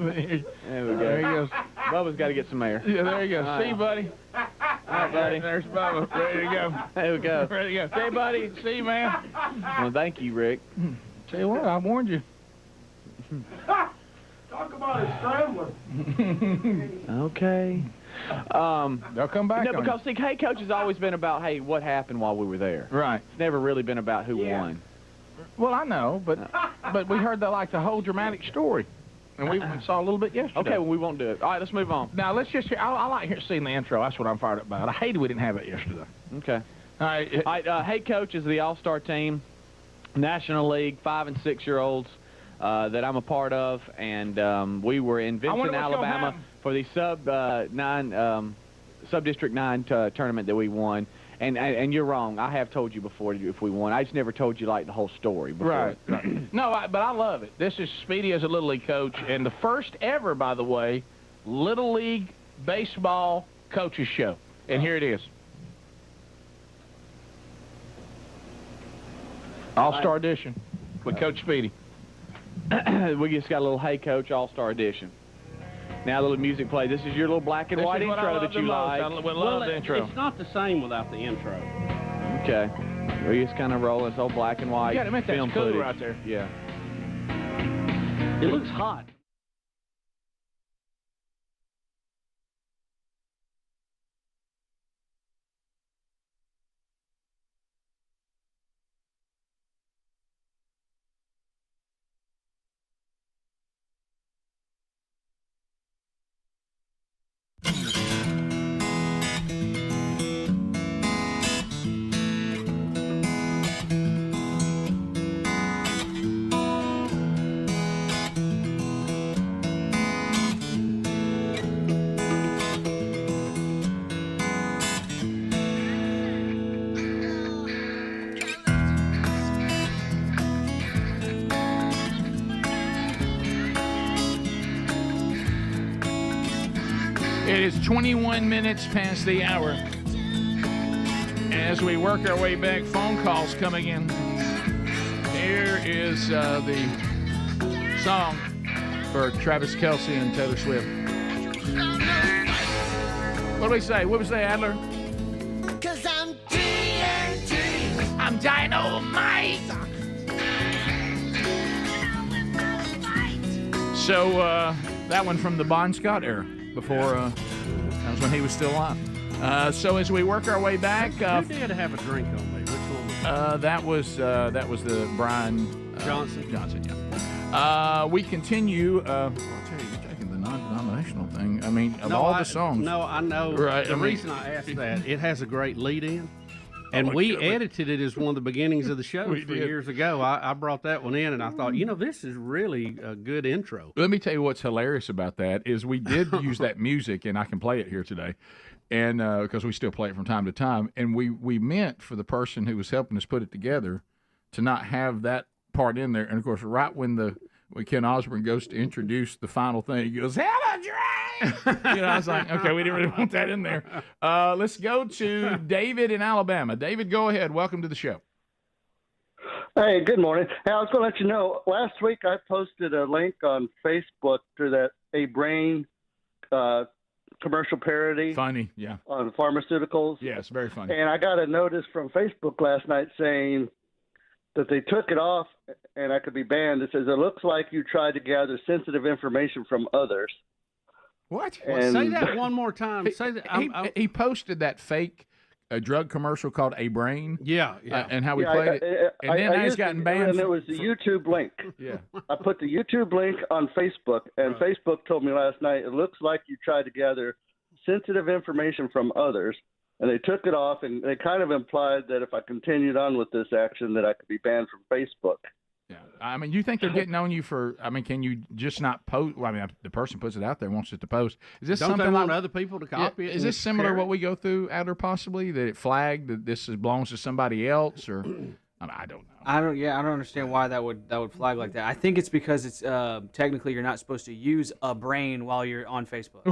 D: There he goes.
U: Bubba's got to get some air.
D: Yeah, there you go. See you, buddy.
U: All right, buddy.
D: There's Bubba. Ready to go.
U: There we go.
D: Ready to go.
U: Hey, buddy.
D: See you, man.
U: Well, thank you, Rick.
D: Tell you what, I warned you.
H: Talk about a scrambler.
U: Okay.
D: They'll come back.
U: No, because see, Hey Coach has always been about, hey, what happened while we were there.
D: Right.
U: It's never really been about who won.
D: Well, I know, but we heard the whole dramatic story, and we saw a little bit yesterday.
U: Okay, well, we won't do it. All right, let's move on.
D: Now let's just hear. I like seeing the intro. That's what I'm fired up about. I hated we didn't have it yesterday.
U: Okay.
D: All right.
U: Hey Coach is the all-star team, National League 5- and 6-year-olds that I'm a part of, and we were in Vincent, Alabama for the Sub-District 9 tournament that we won. And you're wrong. I have told you before if we won. I just never told you like the whole story before.
D: Right. No, but I love it. This is Speedy as a Little League coach, and the first ever, by the way, Little League baseball coaches show. And here it is. All-Star Edition with Coach Speedy.
U: We just got a little Hey Coach All-Star Edition. Now a little music play. This is your little black and white intro that you like.
D: I love the intro.
T: It's not the same without the intro.
U: Okay. We just kind of roll this old black and white
D: You got to admit,
U: film
D: that's cool
U: footage.
D: right there.
U: Yeah.
T: It looks hot.
D: It is 21 minutes past the hour. As we work our way back, phone calls coming in. Here is the song for Travis Kelce and Taylor Swift. What do we say? What do we say, Adler?
H: 'Cause I'm TNT.
D: I'm Dynamite. So that one from the Bon Scott era, before that was when he was still alive. So as we work our way back,
T: who did have a drink on me? Which one was
D: that was the Brian
T: Johnson.
D: Johnson, yeah. We continue. I'll tell you, you're taking the non-denominational thing. I mean, of all the songs.
T: No, I know.
D: Right.
T: The reason I asked that, it has a great lead-in. And we edited it as one of the beginnings of the show years ago. I brought that one in, and I thought, this is really a good intro.
D: Let me tell you what's hilarious about that is we did use that music, and I can play it here today, and because we still play it from time to time. And we meant for the person who was helping us put it together to not have that part in there. And of course, right when Ken Osborne goes to introduce the final thing, he goes, "Have a drink." I was like, okay, we didn't really want that in there. Let's go to David in Alabama. David, go ahead. Welcome to the show.
O: Hey, good morning. Hey, I was going to let you know, last week I posted a link on Facebook to that A Brain commercial parody.
D: Funny, yeah.
O: On pharmaceuticals.
D: Yes, very funny.
O: And I got a notice from Facebook last night saying that they took it off and I could be banned. It says, it looks like you tried to gather sensitive information from others.
D: What?
O: And
T: say that one more time. Say that.
D: He posted that fake drug commercial called A Brain.
T: Yeah.
D: And how we played it. And then now he's gotten banned.
O: And it was the YouTube link.
D: Yeah.
O: I put the YouTube link on Facebook, and Facebook told me last night, it looks like you tried to gather sensitive information from others. And they took it off, and they kind of implied that if I continued on with this action, that I could be banned from Facebook.
D: Yeah. I mean, you think they're getting on you for? I mean, can you just not post? Well, I mean, the person puts it out there, wants it to post. Is this
T: Don't
D: something
T: they want
D: like,
T: other people to copy it?
D: Is this similar to what we go through, Adler? Possibly that it flagged that this belongs to somebody else, or I don't know.
N: I don't understand why that would flag like that. I think it's because it's technically you're not supposed to use a brain while you're on Facebook.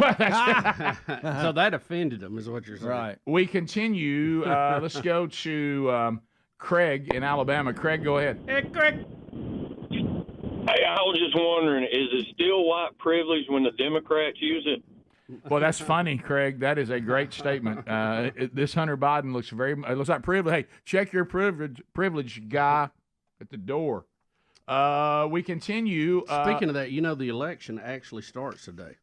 T: So that offended them, is what you're saying.
D: Right. We continue. Let's go to Craig in Alabama. Craig, go ahead.
T: Hey, Craig.
P: Hey, I was just wondering, is it still white privilege when the Democrats use it?
D: Well, that's funny, Craig. That is a great statement. This Hunter Biden looks like privilege. Hey, check your privilege, guy, at the door. We continue.
T: Speaking of that, the election actually starts today.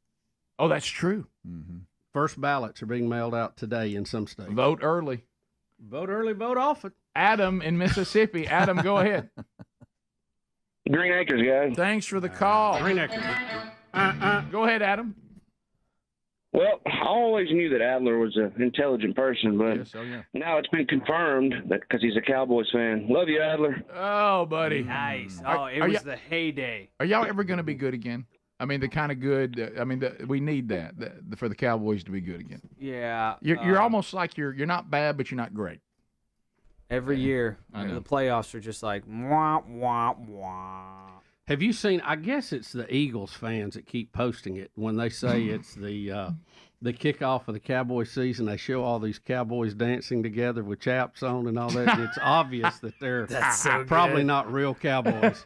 D: Oh, that's true.
T: Mm-hmm. First ballots are being mailed out today in some states.
D: Vote early.
T: Vote early, vote often.
D: Adam in Mississippi. Adam, go ahead.
P: Green Acres, guys.
D: Thanks for the call.
T: Green Acres.
D: Go ahead, Adam.
P: Well, I always knew that Adler was an intelligent person, but now it's been confirmed that because he's a Cowboys fan. Love you, Adler.
D: Oh, buddy.
N: Nice. It was the heyday.
D: Are y'all ever going to be good again? I mean, the kind of good. We need that for the Cowboys to be good again.
N: Yeah.
D: You're almost like you're not bad, but you're not great.
N: Every year, the playoffs are just like wah wah wah.
T: Have you seen? I guess it's the Eagles fans that keep posting it when they say it's the kickoff of the Cowboy season. They show all these Cowboys dancing together with chaps on and all that. And it's obvious that they're probably not real Cowboys.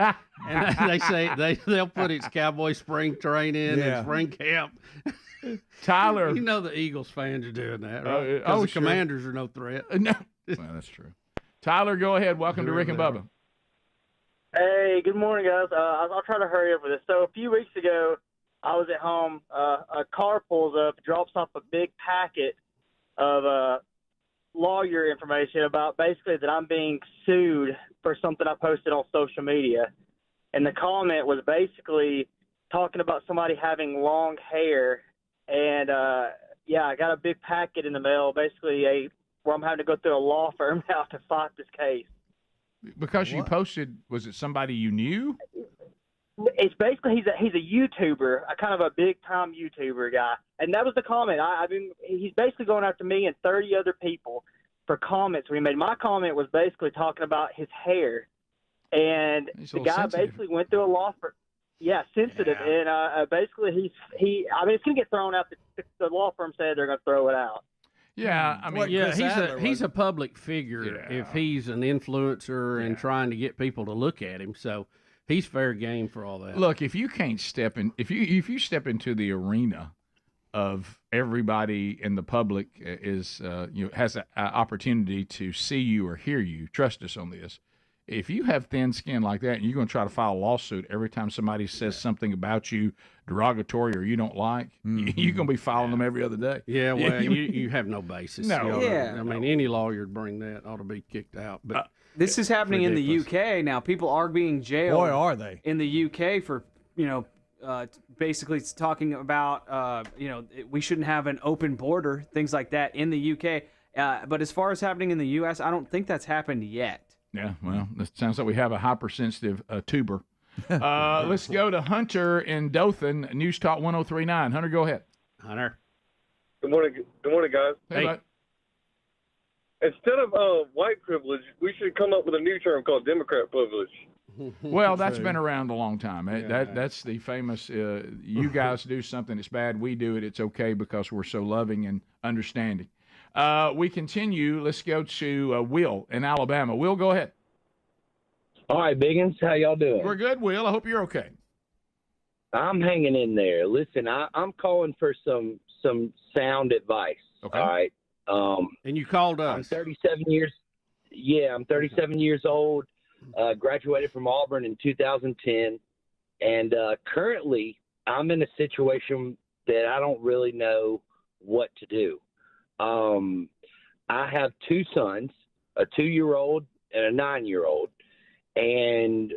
T: And they say they'll put its Cowboy spring training and spring camp.
D: Tyler,
T: the Eagles fans are doing that, right? Because the Commanders are no threat.
D: No, well, that's true. Tyler, go ahead. Welcome to Rick and Bubba.
F: Hey, good morning, guys. I'll try to hurry up with this. So a few weeks ago, I was at home. A car pulls up, drops off a big packet of lawyer information about basically that I'm being sued for something I posted on social media. And the comment was basically talking about somebody having long hair. And, I got a big packet in the mail, basically where I'm having to go through a law firm now to fight this case.
D: Because you posted, was it somebody you knew?
F: It's basically he's a YouTuber, a kind of a big time YouTuber guy, and that was the comment. I mean, he's basically going after me and 30 other people for comments we made. My comment was basically talking about his hair, and the guy basically went through a law firm. Yeah, sensitive, and basically it's going to get thrown out. The law firm said they're going to throw it out.
D: Yeah, I mean,
T: he's a public figure if he's an influencer and trying to get people to look at him. So he's fair game for all that.
D: Look, if you can't step in, if you step into the arena of everybody in the public has an opportunity to see you or hear you, trust us on this. If you have thin skin like that and you're going to try to file a lawsuit every time somebody says something about you derogatory or you don't like, you're going to be filing them every other day.
T: Yeah, well, you have no basis.
N: No.
T: I mean, any lawyer would bring that ought to be kicked out. But
N: this is happening in the UK now. People are being jailed.
A: Boy, are they.
N: In the UK for, basically it's talking about, we shouldn't have an open border, things like that in the UK. But as far as happening in the U.S., I don't think that's happened yet.
D: Yeah, well, it sounds like we have a hypersensitive tuber. Let's go to Hunter in Dothan, News Talk 103.9. Hunter, go ahead.
T: Hunter.
Q: Good morning, guys.
D: Hey, bud.
Q: Instead of white privilege, we should come up with a new term called Democrat privilege.
D: Well, that's been around a long time. That's the famous, you guys do something that's bad, we do it, it's okay because we're so loving and understanding. We continue. Let's go to Will in Alabama. Will, go ahead.
R: All right, Biggins, how y'all doing?
D: We're good, Will. I hope you're okay.
R: I'm hanging in there. Listen, I'm calling for some sound advice.
D: Okay.
R: All right.
T: And you called us.
R: I'm 37 years old. Graduated from Auburn in 2010, and currently I'm in a situation that I don't really know what to do. I have two sons, a 2-year-old and a 9-year-old, and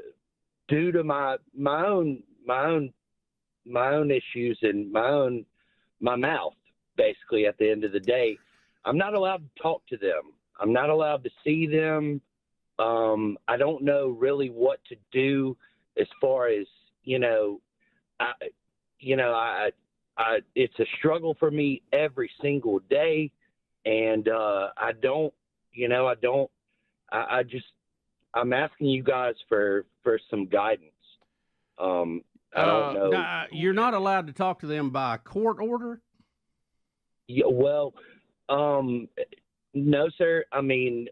R: due to my own issues and my mouth, basically at the end of the day, I'm not allowed to talk to them. I'm not allowed to see them. I don't know really what to do as far as, it's a struggle for me every single day. And, I'm asking you guys for some guidance. I don't know.
T: Now, you're not allowed to talk to them by court order?
R: Yeah, well, no, sir. I mean,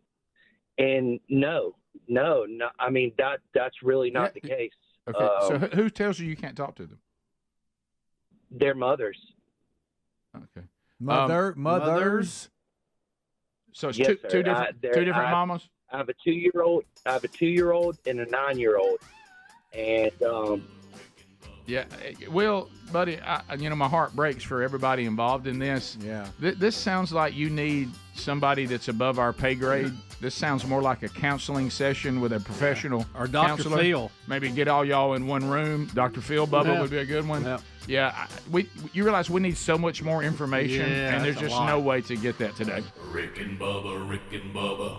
R: and no. I mean, that's really not the case.
D: Okay. So who tells you can't talk to them?
R: Their mothers.
D: Okay.
A: Mothers.
D: So it's
R: Yes,
D: two
R: sir.
D: different mamas.
R: I have a 2-year-old. I have a 2-year-old and a 9-year-old, and
D: yeah, Will, buddy, my heart breaks for everybody involved in this.
A: Yeah.
D: This sounds like you need somebody that's above our pay grade. This sounds more like a counseling session with a professional
T: or Dr.
D: counselor.
T: Phil.
D: Maybe get all y'all in one room. Dr. Phil, Bubba would be a good one. Yeah, you realize we need so much more information, and there's just no way to get that today.
I: Rick and Bubba.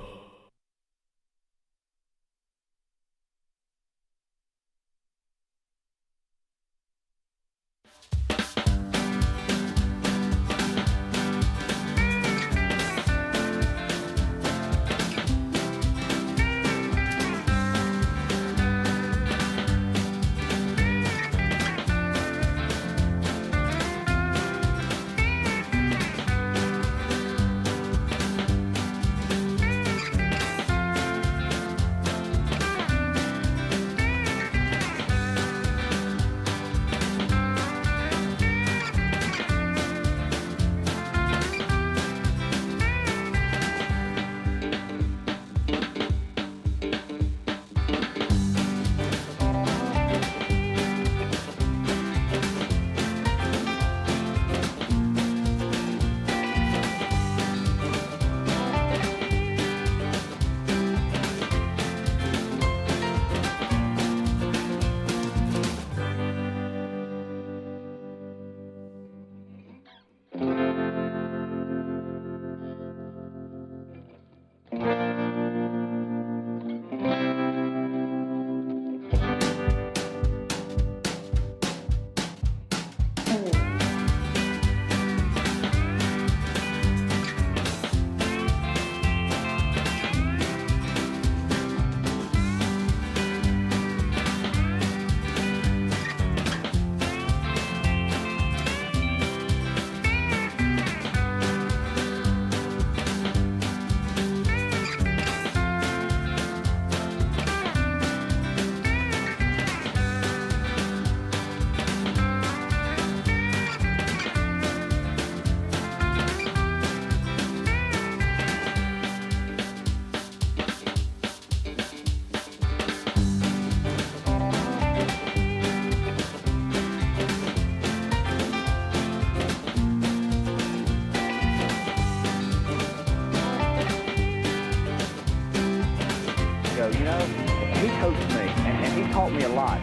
K: coached me, and he taught me a lot.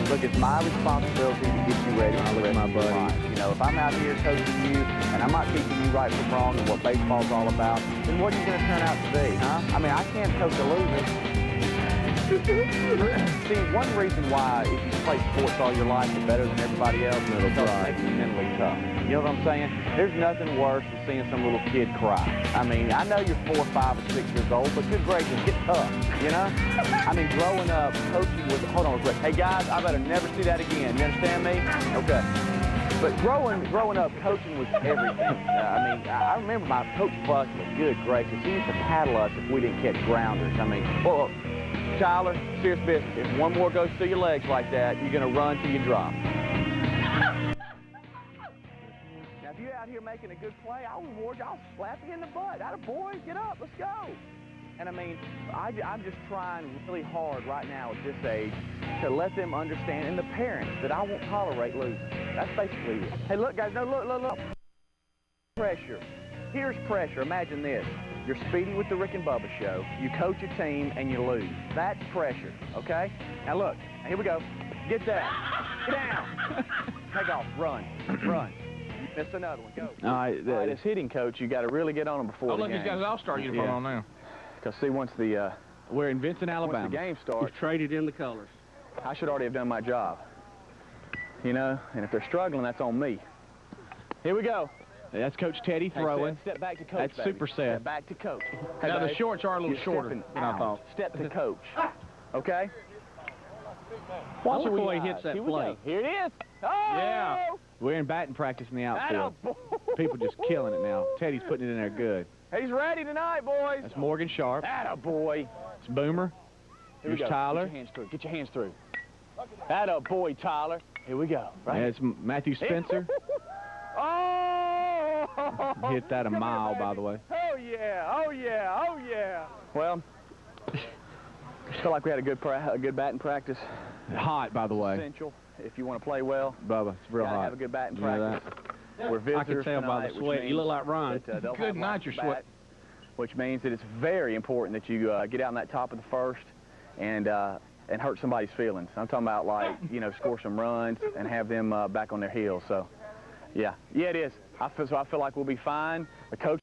K: Look, it's my responsibility to get you ready for the rest of your life. You know, if I'm out here coaching you, and I'm not teaching you right from wrong and what baseball's all about, then what are you going to turn out to be, huh? I mean, I can't coach a loser. See, one reason why if you play sports all your life, you're better than everybody else, is because it makes you mentally tough. You know what I'm saying? There's nothing worse than seeing some little kid cry. I mean, I know you're 4, 5, or 6 years old, but good gracious, get tough, you know? I mean, growing up, coaching with, hold on real quick. Hey, guys, I better never see that again. You understand me? Okay. But growing up, coaching was everything. I mean, I remember my coach Buck was good gracious. He used to paddle us if we didn't catch grounders. I mean, well, Tyler, serious business. If one more goes through your legs like that, you're going to run till you drop. Now, if you're out here making a good play, I'll reward you. I'll slap you in the butt. Atta boy, get up, let's go. And I mean, I'm just trying really hard right now at this age to let them understand, and the parents, that I won't tolerate losing. That's basically it. Hey, look, guys, no, look. Pressure. Here's pressure. Imagine this. You're Speedy with the Rick and Bubba Show. You coach a team and you lose. That's pressure, okay? Now look, here we go. Get that. Get down. Take off. Run. Run. You missed another one. Go. All right, as hitting coach, you got to really get on them before the game.
U: Look, he's got his all-star uniform on now.
K: Because see, once the
U: we're in Vincent, Alabama.
K: Once the game starts,
T: he's traded in the colors.
K: I should already have done my job. You know, and if they're struggling, that's on me. Here we go.
U: That's Coach Teddy throwing.
K: Hey, step back to coach.
U: That's
K: baby.
U: super set.
K: Step back to coach. Hey,
U: now the shorts are a little shorter than I thought.
K: Step to coach. Okay.
T: Watch the way he hits that plate.
K: Here it is. Oh!
U: Yeah. We're in batting practice in the outfield. People just killing it now. Teddy's putting it in there good.
K: He's ready tonight, boys.
U: That's Morgan Sharp.
K: Atta boy.
U: It's Boomer. Here's Tyler.
K: Get your hands through. Get your hands through. Atta boy, Tyler. Here we go. Right.
U: There's Matthew Spencer.
K: Oh!
U: Hit that a mile, by the way.
K: Oh, yeah. Oh, yeah. Oh, yeah. Well, I feel like we had a good batting practice.
U: Hot, by the way.
K: Essential if you want to play well.
U: Bubba, it's real hot.
K: Have a good batting practice. We're visitors
T: I can tell
K: tonight,
T: by the sweat. You look like Ron.
U: Good night, you're sweating.
K: Which means that it's very important that you get out in that top of the first and hurt somebody's feelings. I'm talking about, like, you know, score some runs and have them back on their heels. So, yeah, it is. I feel like we'll be fine. The coach.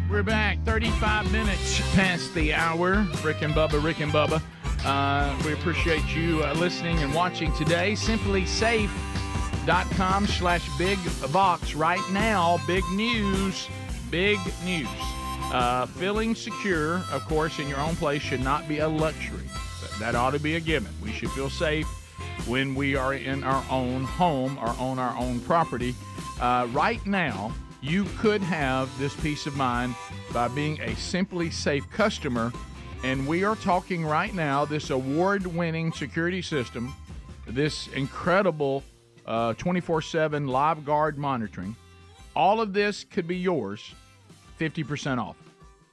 D: We're back 35 minutes past the hour. Rick and Bubba. We appreciate you listening and watching today. SimplySafe.com/BigVox. Right now, big news. Feeling secure, of course, in your own place should not be a luxury. That ought to be a given. We should feel safe when we are in our own home or on our own property. Right now, you could have this peace of mind by being a Simply Safe customer. And we are talking right now, this award-winning security system, this incredible 24/7 live guard monitoring. All of this could be yours, 50% off.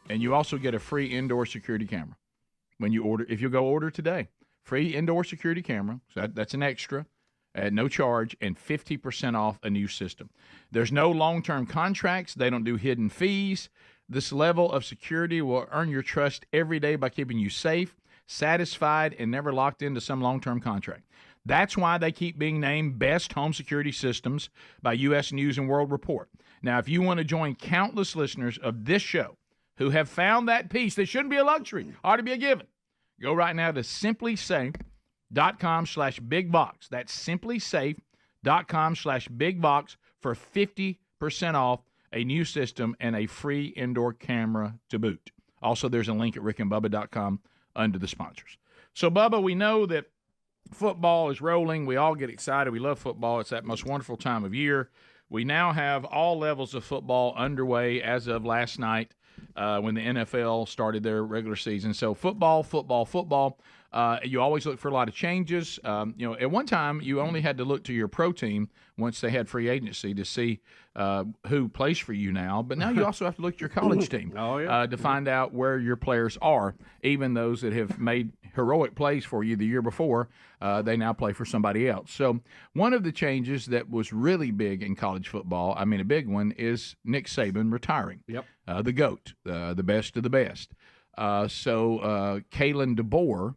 D: And you also get a free indoor security camera when you order. If you go order today, free indoor security camera. So that's an extra. At no charge, and 50% off a new system. There's no long-term contracts. They don't do hidden fees. This level of security will earn your trust every day by keeping you safe, satisfied, and never locked into some long-term contract. That's why they keep being named Best Home Security Systems by U.S. News & World Report. Now, if you want to join countless listeners of this show who have found that peace that shouldn't be a luxury, ought to be a given, go right now to SimplySafe.com/BigVox. That's SimplySafe.com/BigVox for 50% off a new system and a free indoor camera to boot. Also, there's a link at rickandbubba.com under the sponsors. So, Bubba, we know that football is rolling. We all get excited. We love football. It's that most wonderful time of year. We now have all levels of football underway as of last night. when the NFL started their regular season. So football. You always look for a lot of changes. At one time, you only had to look to your pro team once they had free agency to see who plays for you now. But now you also have to look at your college team to find out where your players are. Even those that have made heroic plays for you the year before, they now play for somebody else. So one of the changes that was really big in college football, a big one, is Nick Saban retiring.
T: Yep.
D: The GOAT, the best of the best. So Kalen DeBoer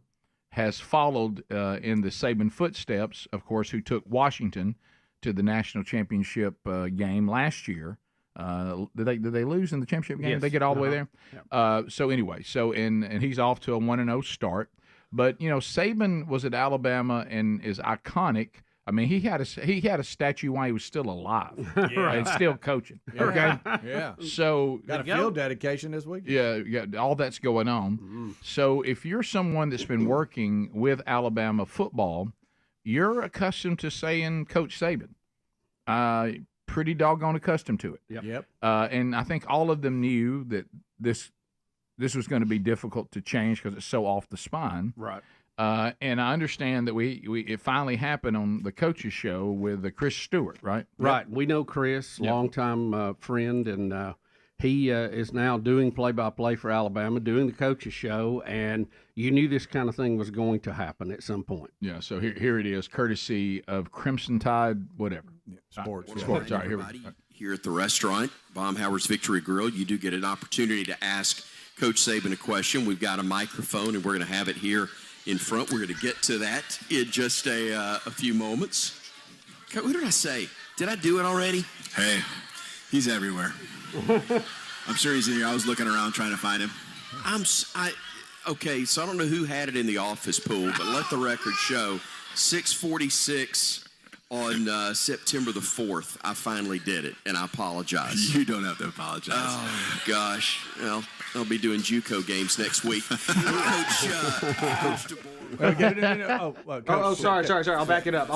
D: has followed in the Saban footsteps, of course, who took Washington to the national championship game last year. Did they lose in the championship game?
T: Yes.
D: Did they get all the way there?
T: Yep.
D: So anyway, and he's off to a 1-0 start. But Saban was at Alabama and is iconic. He had a statue while he was still alive and still coaching. Okay,
A: Yeah.
D: So
A: Got a field dedication this week.
D: yeah, all that's going on.
A: Mm-hmm.
D: So if you're someone that's been working with Alabama football, you're accustomed to saying Coach Saban. Pretty doggone accustomed to it.
A: Yep.
D: And I think all of them knew that this was going to be difficult to change because it's so off the spine.
T: Right.
D: And I understand that it finally happened on the coaches show with Chris Stewart, right?
T: Right. We know Chris, longtime friend, and he is now doing play-by-play for Alabama, doing the coaches show, and you knew this kind of thing was going to happen at some point.
D: Yeah, so here it is, courtesy of Crimson Tide, whatever.
A: Sports.
D: Sports. All right, here we
S: Everybody here at the restaurant, Baumhauer's Victory Grill, you do get an opportunity to ask Coach Saban a question. We've got a microphone, and we're going to have it here in front. We're going to get to that in just a few moments. What did I say? Did I do it already?
V: Hey, he's everywhere. I'm sure he's in here. I was looking around trying to find him.
S: Okay, so I don't know who had it in the office pool, but let the record show 6:46 on September the 4th. I finally did it, and I apologize.
V: You don't have to apologize.
S: Oh, gosh. Well, I'll be doing JUCO games next week. Coach DeBoer.
N: Sorry. I'll back it up.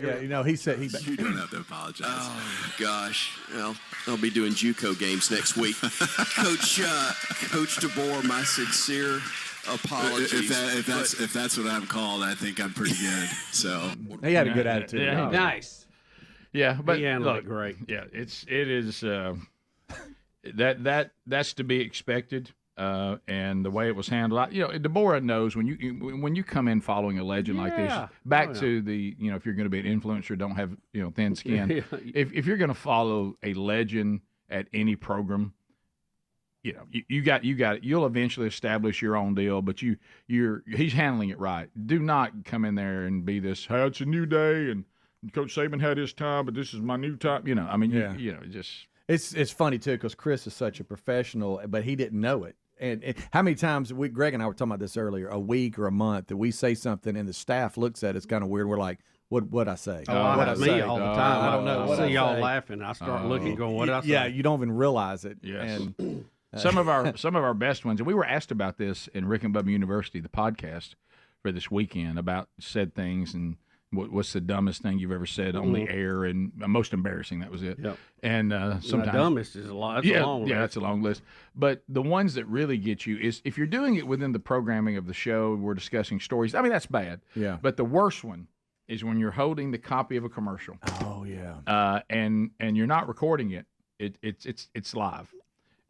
A: Yeah, he said he.
V: You don't have to apologize.
S: Oh, gosh. Well, I'll be doing JUCO games next week. Coach DeBoer, my sincere apologies.
V: If that's what I'm called, I think I'm pretty good. So
A: he had a good attitude.
D: Yeah.
N: Nice.
D: Yeah, but
T: he handled
D: look,
T: it great.
D: Yeah, it is that's to be expected. And the way it was handled, DeBoer knows when you come in following a legend like this. Back to the if you're going to be an influencer, don't have thin skin. If you're going to follow a legend at any program, you got it. You'll eventually establish your own deal, but he's handling it right. Do not come in there and be this. Hey, it's a new day, and Coach Saban had his time, but this is my new time. Just.
A: It's funny too because Chris is such a professional, but he didn't know it. And how many times Greg and I were talking about this earlier, a week or a month that we say something and the staff looks at it's kind of weird. We're like, what'd I say?
T: That's me all the time.
A: I don't know.
T: I see y'all laughing. I start looking, going, what did I say?
A: Yeah, you don't even realize it.
D: Yes. And some of our best ones, and we were asked about this in Rick and Bubba University, the podcast for this weekend about said things and what's the dumbest thing you've ever said on the air, and most embarrassing. That was it.
T: Yep.
D: And sometimes
T: dumbest is a lot. That's a long list.
D: Yeah, that's a long list. But the ones that really get you is if you're doing it within the programming of the show, we're discussing stories. That's bad.
A: Yeah.
D: But the worst one is when you're holding the copy of a commercial.
A: Oh yeah.
D: And you're not recording it. It's live.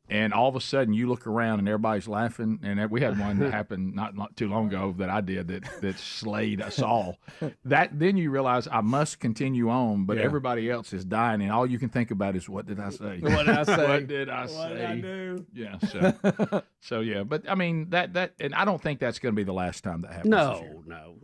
D: And all of a sudden, you look around and everybody's laughing. And we had one that happened not too long ago that I did that slayed us all. Then you realize I must continue on, but everybody else is dying, and all you can think about is what did I say?
A: What did I say?
D: What did I say?
A: What did I do?
D: Yeah. So yeah. But that, and I don't think that's going to be the last time that happens.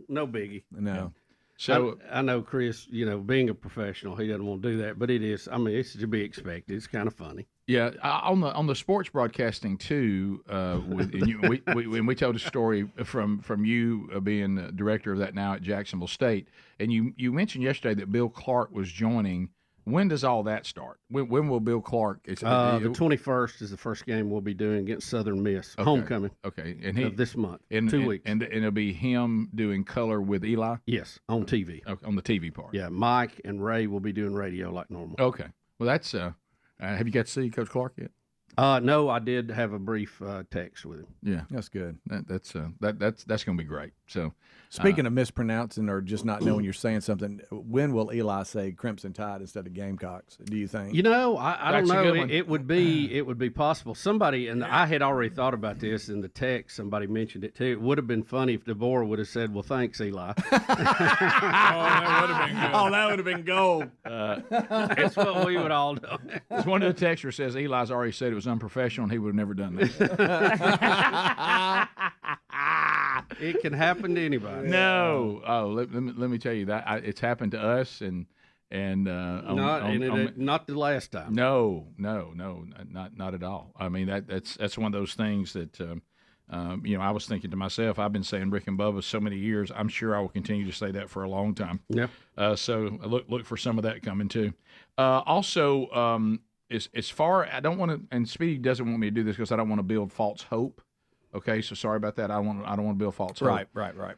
T: No biggie.
A: No.
D: So
T: I know Chris, being a professional, he doesn't want to do that, but it is. It's to be expected. It's kind of funny.
D: Yeah, on the sports broadcasting too, we told a story from you being the director of that now at Jacksonville State, and you mentioned yesterday that Bill Clark was joining. When does all that start? When will Bill Clark?
T: The 21st is the first game we'll be doing against Southern Miss, homecoming.
D: Okay, and
T: of this month,
D: in
T: 2 weeks,
D: and it'll be him doing color with Eli.
T: Yes, on TV.
D: Okay, on the TV part.
T: Yeah, Mike and Ray will be doing radio like normal.
D: Okay, well that's. Have you got to see Coach Clark yet?
T: No, I did have a brief text with him.
D: Yeah,
A: that's good.
D: That's going to be great. So,
A: speaking of mispronouncing or just not knowing you're saying something, when will Eli say Crimson Tide instead of Gamecocks? Do you think?
T: You know, I don't know. It would be possible. Somebody, and I had already thought about this in the text. Somebody mentioned it too. It would have been funny if Deborah would have said, "Well, thanks, Eli."
A: That would have been gold.
T: That's what we would all do.
D: One of the texters says Eli's already said it was unprofessional, and he would have never done that.
T: It can happen to anybody.
D: No. Oh, let me tell you that it's happened to us, and
T: not the last time.
D: No, not at all. I mean that's one of those things that I was thinking to myself. I've been saying Rick and Bubba so many years. I'm sure I will continue to say that for a long time.
T: Yeah.
D: So look for some of that coming too. Also, as far I don't want to, and Speedy doesn't want me to do this because I don't want to build false hope. Okay, so sorry about that. I don't want to build false hope.
A: Right.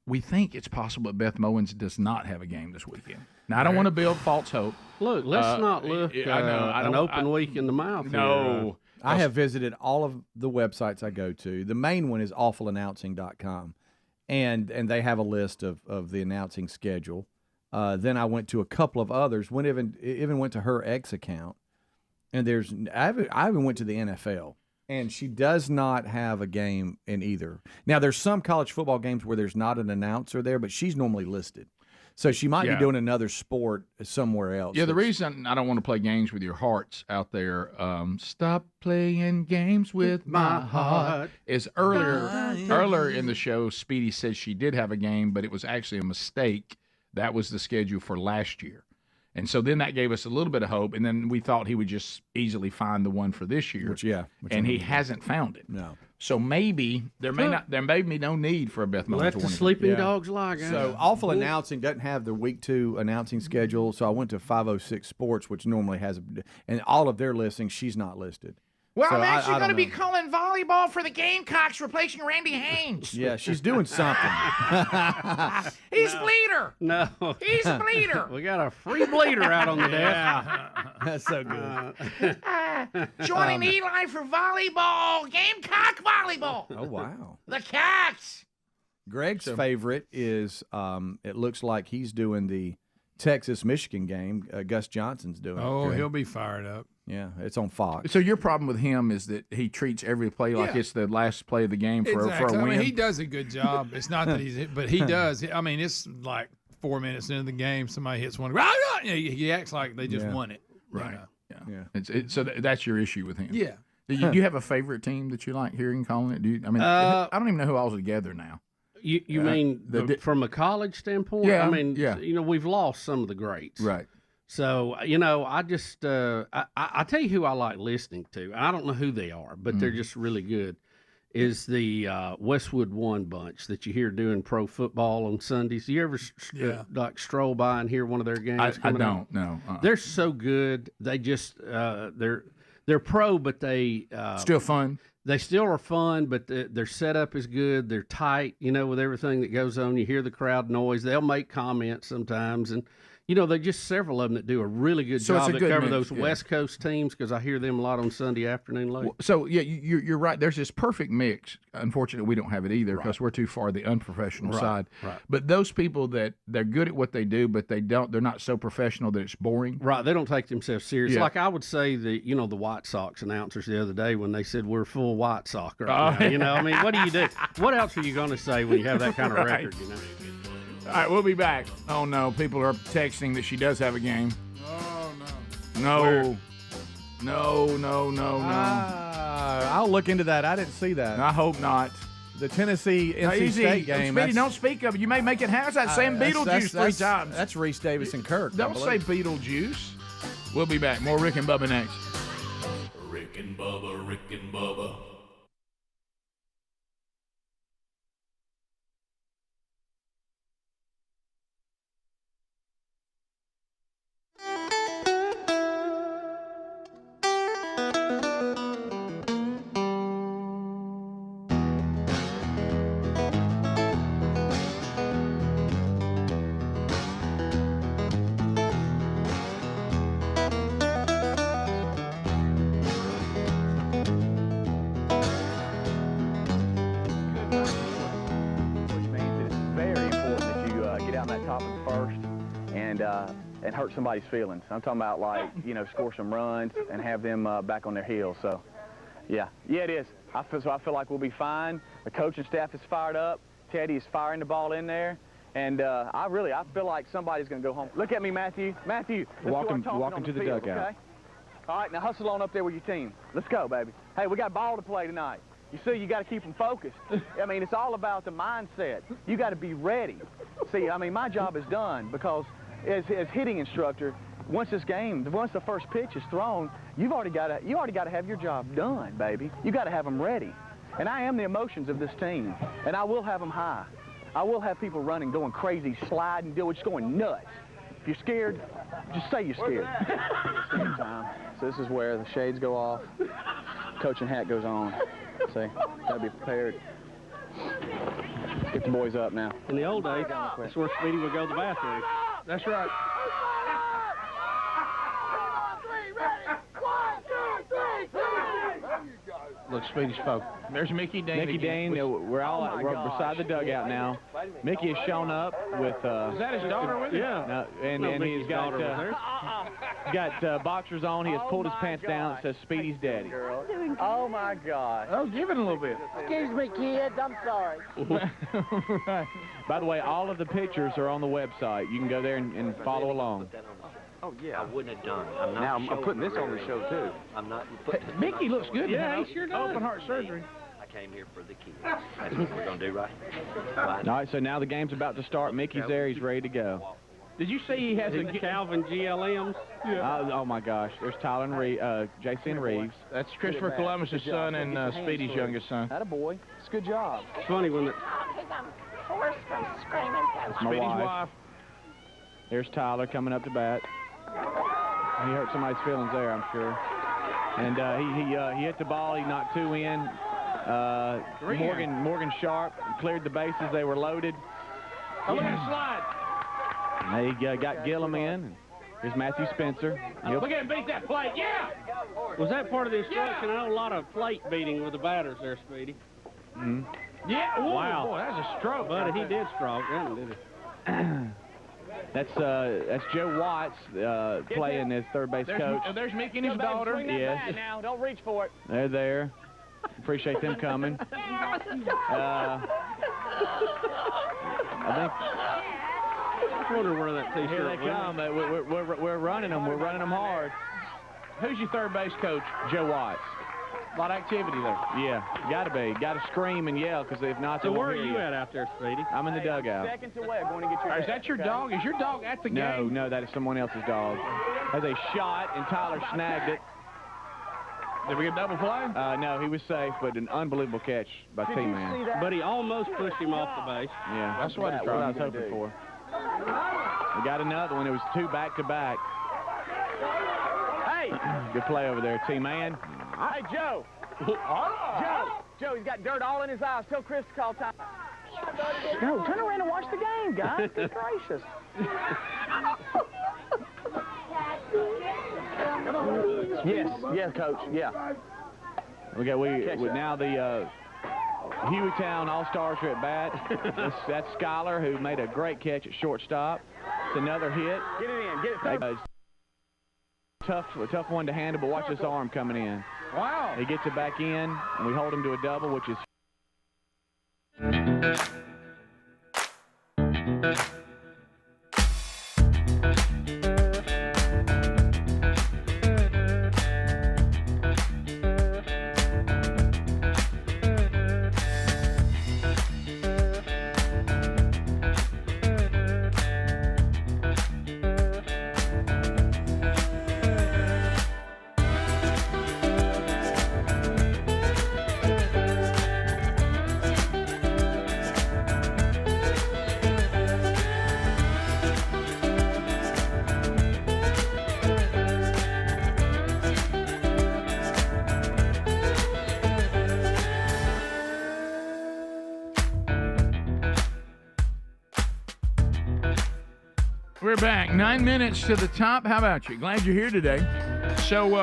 D: We think it's possible that Beth Mowins does not have a game this weekend. Now, I don't want to build false hope.
T: Look, let's not look an open week in the mouth.
D: No.
T: Here.
A: I have visited all of the websites I go to. The main one is awfulannouncing.com, and they have a list of the announcing schedule. Then I went to a couple of others. Even went to her X account, and I even went to the NFL. And she does not have a game in either. Now, there's some college football games where there's not an announcer there, but she's normally listed. So she might be doing another sport somewhere else.
D: Yeah, the reason I don't want to play games with your hearts out there, stop playing games with my heart, is earlier in the show, Speedy said she did have a game, but it was actually a mistake. That was the schedule for last year. And so then that gave us a little bit of hope, and then we thought he would just easily find the one for this year. And he hasn't found it.
A: No.
D: So maybe there may be no need for a Beth Mowins.
T: Let the sleeping dogs lie, guys.
A: So Awful Announcing doesn't have the week 2 announcing schedule. So I went to 506 Sports, which normally has and all of their listings, she's not listed.
D: Well,
A: so
D: I'm actually going to be
A: know.
D: calling volleyball for the Gamecocks, replacing Randy Haynes.
A: Yeah, she's doing something.
D: He's bleeder.
T: No.
D: He's a bleeder.
T: We got a free bleeder out on the desk.
A: That's so good.
D: Joining Eli for volleyball, Gamecock volleyball.
A: Oh, wow.
D: The Cats.
A: Greg's favorite is, it looks like he's doing the Texas-Michigan game. Gus Johnson's doing it.
B: Oh, he'll be fired up.
A: Yeah, it's on Fox.
D: So your problem with him is that he treats every play like it's the last play of the game for a win.
B: I mean, he does a good job. It's not that but he does. I mean, it's like 4 minutes into the game, somebody hits one. He acts like they just won it.
D: Right.
B: You know?
D: Yeah. So that's your issue with him.
B: Yeah.
D: Do you have a favorite team that you like hearing calling it? I don't even know who all's together now.
T: You mean from a college standpoint?
D: Yeah.
T: I mean, we've lost some of the greats.
D: Right.
T: So, I just I tell you who I like listening to. I don't know who they are, but they're just really good. Is the Westwood One bunch that you hear doing pro football on Sundays. Do you ever like stroll by and hear one of their games?
D: I don't. No.
T: They're so good. They just they're pro, but they
D: still fun.
T: They still are fun, but their setup is good. They're tight, with everything that goes on. You hear the crowd noise. They'll make comments sometimes, and there's just several of them that do a really good job that cover those West Coast teams, because I hear them a lot on Sunday afternoon late.
D: So, you're right. There's this perfect mix. Unfortunately, we don't have it either because we're too far the unprofessional side.
T: Right.
D: But those people that they're good at what they do, but they're not so professional that it's boring.
T: Right. They don't take themselves serious.
D: Yeah.
T: Like I would say the White Sox announcers the other day when they said we're full White Sox right now. I mean, what do you do? What else are you going to say when you have that kind of record,
D: All right, we'll be back. Oh, no. People are texting that she does have a game.
B: Oh,
D: no. No.
A: I'll look into that. I didn't see that.
D: I hope not.
A: The Tennessee NC State game.
D: Speedy, don't speak of it. You may make it happen. That's saying Beetlejuice 3 times.
A: That's Reese Davis and Kirk.
D: Don't say Beetlejuice. We'll be back. More Rick and Bubba next.
I: Rick and Bubba, Rick and Bubba.
K: Scott Toppin first and hurt somebody's feelings. I'm talking about, like, score some runs and have them back on their heels. So, yeah, it is. I feel like we'll be fine. The coaching staff is fired up. Teddy is firing the ball in there. And I feel like somebody's going to go home. Look at me, Matthew. Matthew,
A: walk him to the
K: field,
A: dugout.
K: okay? All right, now hustle on up there with your team. Let's go, baby. Hey, we got ball to play tonight. You see, you got to keep them focused. I mean, it's all about the mindset. You got to be ready. See, I mean, my job is done because as hitting instructor, once the first pitch is thrown, you already got to have your job done, baby. You got to have them ready. And I am the emotions of this team, and I will have them high. I will have people running, going crazy, sliding, just going nuts. If you're scared, just say you're scared. So this is where the shades go off, coaching hat goes on. See, gotta be prepared. Let's get the boys up now.
T: In the old days, that's where Speedy would go to the bathroom.
U: That's right.
A: Look, Speedy's focused.
U: There's Mickey Dean.
A: Mickey Dean, we're beside the dugout now. Mickey has shown up with.
U: Is that his daughter with him?
T: Yeah.
A: And he's got boxers on. He has pulled his pants down. It says Speedy's daddy.
K: Oh my God.
U: Oh, give it a little bit.
G: Excuse me, kids. I'm sorry.
A: Right. By the way, all of the pictures are on the website. You can go there and follow along.
R: Oh, yeah. I wouldn't have done. I'm not.
K: Now I'm putting this on the show too.
R: I'm not. Putting
U: Mickey looks good. Yeah, he sure does. Open heart surgery.
R: I came here for the kids. That's what we're gonna do, right?
A: All right. So now the game's about to start. Mickey's there. He's ready to go.
U: Did you see he has a
T: Calvin GLMs?
A: Yeah. Oh my gosh. There's Tyler and JC and Reeves.
U: That's Christopher Columbus's son and Speedy's youngest son.
K: That a boy. It's a good job.
T: It's funny when
G: I'm forced from screaming.
A: My
U: Speedy's wife.
A: There's Tyler coming up to bat. He hurt somebody's feelings there, I'm sure. And he hit the ball. He knocked two in. Morgan Sharp cleared the bases. They were loaded.
U: Oh, look at the slide.
A: They got Gillum in. Here's Matthew Spencer.
U: Look at him beat that plate. Yeah.
T: Was that part of the instruction? I know a lot of plate beating with the batters there, Speedy.
A: Mm-hmm.
U: Yeah. Ooh,
T: wow.
U: Boy, that's a stroke.
T: But he did stroke, didn't he?
A: That's Joe Watts playing as third base coach.
U: There's Mickey and his daughter.
K: Yes. Now, don't reach for it.
A: They're there. Appreciate them coming. I think.
T: I wonder where that T-shirt.
A: Here they come. We're running them. We're running them hard.
U: Who's your third base coach?
A: Joe Watts.
U: A lot of activity there.
A: Yeah, gotta be. Gotta scream and yell, because if not,
T: so where are you at out there, Speedy?
A: I'm in the dugout.
K: Seconds away. I'm going to get your.
U: Is that your dog? Is your dog at the game?
A: No, that is someone else's dog. As a shot, and Tyler snagged it.
U: Did we get double play?
A: No, he was safe, but an unbelievable catch by T-Man.
T: But he almost pushed him off the base.
A: Yeah,
U: that's what
A: I was hoping for. We got another one. It was two back-to-back.
K: Hey!
A: Good play over there, T-Man.
K: Hey, Joe. Joe, he's got dirt all in his eyes. Tell Chris to call time. No, turn around and watch the game, guys. Be gracious. Yes, Coach. Yeah.
A: We now the Hueytown All-Stars are at bat. That's Skyler, who made a great catch at shortstop. It's another hit.
K: Get it in. Get it.
A: Tough one to handle, but watch this arm coming in.
U: Wow.
A: He gets it back in, and we hold him to a double, which is...
D: We're back. 9 minutes to the top. How about you? Glad you're here today. So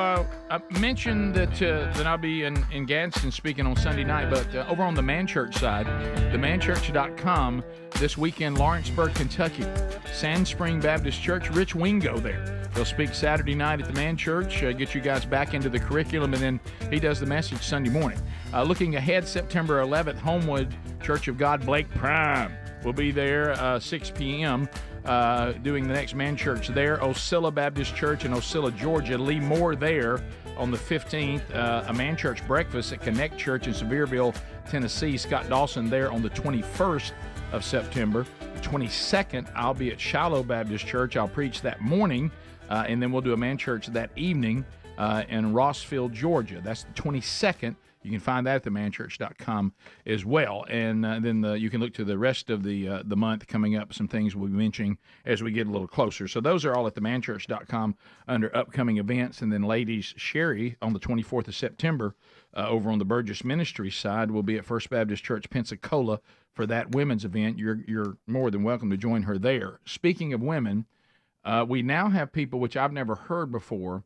D: I mentioned that I'll be in Gadsden speaking on Sunday night, but over on the Man Church side, themanchurch.com, this weekend, Lawrenceburg, Kentucky, Sand Spring Baptist Church, Rich Wingo there. He'll speak Saturday night at the Man Church, get you guys back into the curriculum, and then he does the message Sunday morning. Looking ahead, September 11th, Homewood Church of God, Blake Prime will be there 6 p.m., doing the next Man Church there. Osceola Baptist Church in Osceola, Georgia. Lee Moore there on the 15th. A Man Church breakfast at Connect Church in Sevierville, Tennessee. Scott Dawson there on the 21st of September. The 22nd, I'll be at Shiloh Baptist Church. I'll preach that morning, and then we'll do a Man Church that evening in Rossville, Georgia. That's the 22nd. You can find that at themanchurch.com as well. And then you can look to the rest of the month coming up, some things we'll be mentioning as we get a little closer. So those are all at themanchurch.com under upcoming events. And then ladies, Sherry, on the 24th of September, over on the Burgess Ministry side, will be at First Baptist Church, Pensacola, for that women's event. You're more than welcome to join her there. Speaking of women, we now have people, which I've never heard before,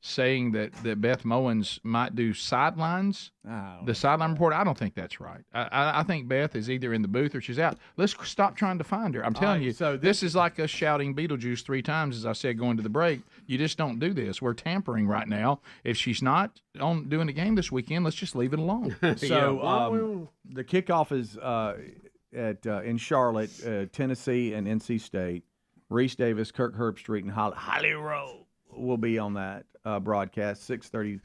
D: saying that Beth Mowins might do sidelines. The sideline report, I don't think that's right. I think Beth is either in the booth or she's out. Let's stop trying to find her. I'm telling you, so this is like us shouting Beetlejuice 3 times, as I said, going to the break. You just don't do this. We're tampering right now. If she's not on doing the game this weekend, let's just leave it alone.
A: So the kickoff is in Charlotte, Tennessee and NC State. Reese Davis, Kirk Herbstreit, and Holly Rowe will be on that broadcast, 6:30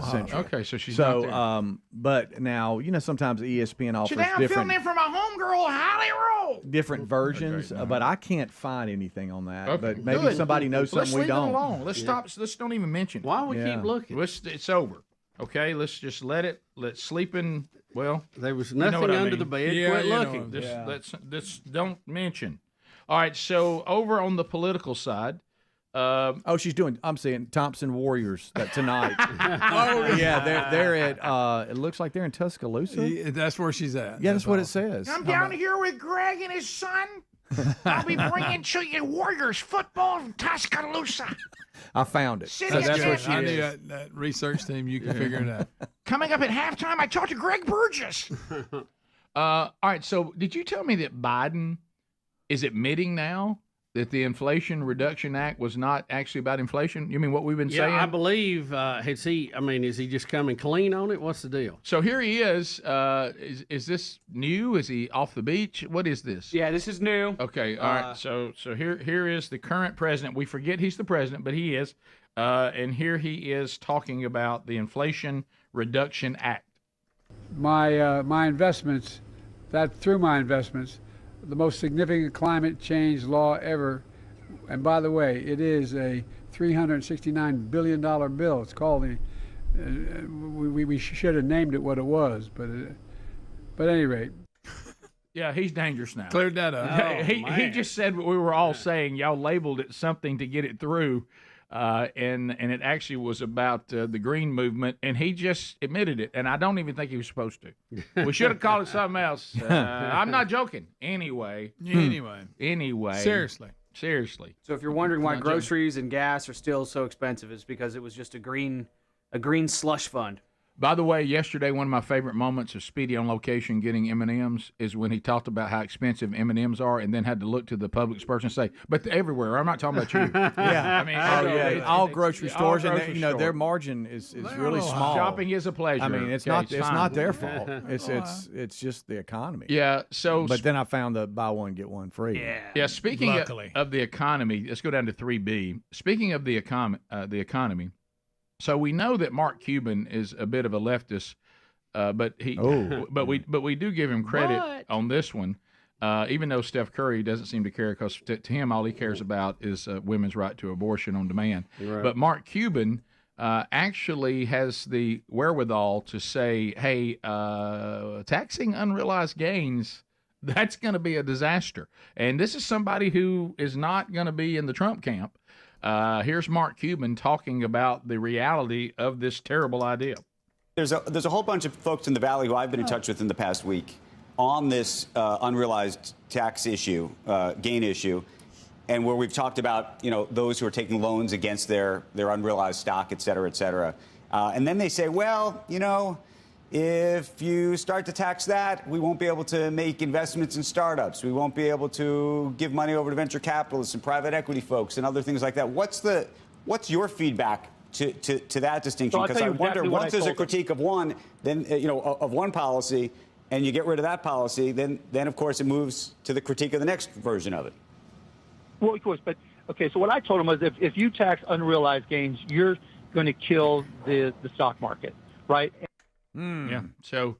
A: Central.
D: Okay, so she's not there.
A: But now, sometimes ESPN offers
D: I'm
A: different
D: filling in for my homegirl, Holly Rowe.
A: Different versions, but I can't find anything on that.
D: Okay,
A: but maybe
D: good.
A: somebody knows something we don't.
D: Let's leave it alone. Let's stop. Let's don't even mention it.
T: Why we keep looking?
D: It's over. Okay, let's just let sleeping. Well,
T: there was nothing under the bed. Quit looking.
D: Let's don't mention. All right, so over on the political side.
A: She's doing. I'm seeing Thompson Warriors tonight. They're at. It looks like they're in Tuscaloosa.
B: That's where she's at.
A: Yeah, that's what it says.
D: I'm down here with Greg and his son. I'll be bringing to you Warriors football from Tuscaloosa.
A: I found it.
D: So that's
B: where she is. I knew that research team. You can figure it out.
D: Coming up at halftime, I talked to Greg Burgess. All right. So did you tell me that Biden is admitting now that the Inflation Reduction Act was not actually about inflation? You mean what we've been saying?
T: Yeah, I believe. Is he just coming clean on it? What's the deal?
D: So here he is. Is this new? Is he off the beach? What is this?
N: Yeah, this is new.
D: Okay, all right. So here is the current president. We forget he's the president, but he is. And here he is talking about the Inflation Reduction Act.
J: My investments, through my investments, the most significant climate change law ever, and by the way, it is a $369 billion bill. It's called the. We should have named it what it was, but at any rate.
D: Yeah, he's dangerous now.
B: Cleared that up.
D: He just said what we were all saying. Y'all labeled it something to get it through. And it actually was about the green movement, and he just admitted it, and I don't even think he was supposed to. We should have called it something else. I'm not joking. Anyway. Seriously.
N: So if you're wondering why groceries and gas are still so expensive, it's because it was just a green slush fund.
D: By the way, yesterday, one of my favorite moments of Speedy on location getting M&Ms is when he talked about how expensive M&Ms are and then had to look to the public spokesperson and say, but they're everywhere. I'm not talking about you.
A: Yeah. All grocery stores, and their margin is really small.
D: Shopping is a pleasure.
A: I mean, it's not their fault. It's just the economy.
D: Yeah.
A: But then I found the buy one, get one free.
D: Yeah. Speaking of the economy, let's go down to 3B. Speaking of the economy, so we know that Mark Cuban is a bit of a leftist, but we do give him credit on this one, even though Steph Curry doesn't seem to care, because to him all he cares about is women's right to abortion on demand. Right. But Mark Cuban actually has the wherewithal to say, hey, taxing unrealized gains, that's going to be a disaster. And this is somebody who is not going to be in the Trump camp. Here's Mark Cuban talking about the reality of this terrible idea.
L: There's a whole bunch of folks in the Valley who I've been in touch with in the past week on this unrealized tax issue, gain issue. and where we've talked about, those who are taking loans against their unrealized stock, et cetera, et cetera. And then they say, well, if you start to tax that, we won't be able to make investments in startups. We won't be able to give money over to venture capitalists and private equity folks and other things like that. What's your feedback to that distinction? Because I wonder, once there's a critique of one, then of one policy, and you get rid of that policy, then of course it moves to the critique of the next version of it.
E: Well, of course, but okay. So what I told him was, if you tax unrealized gains, you're going to kill the stock market, right?
D: Yeah. So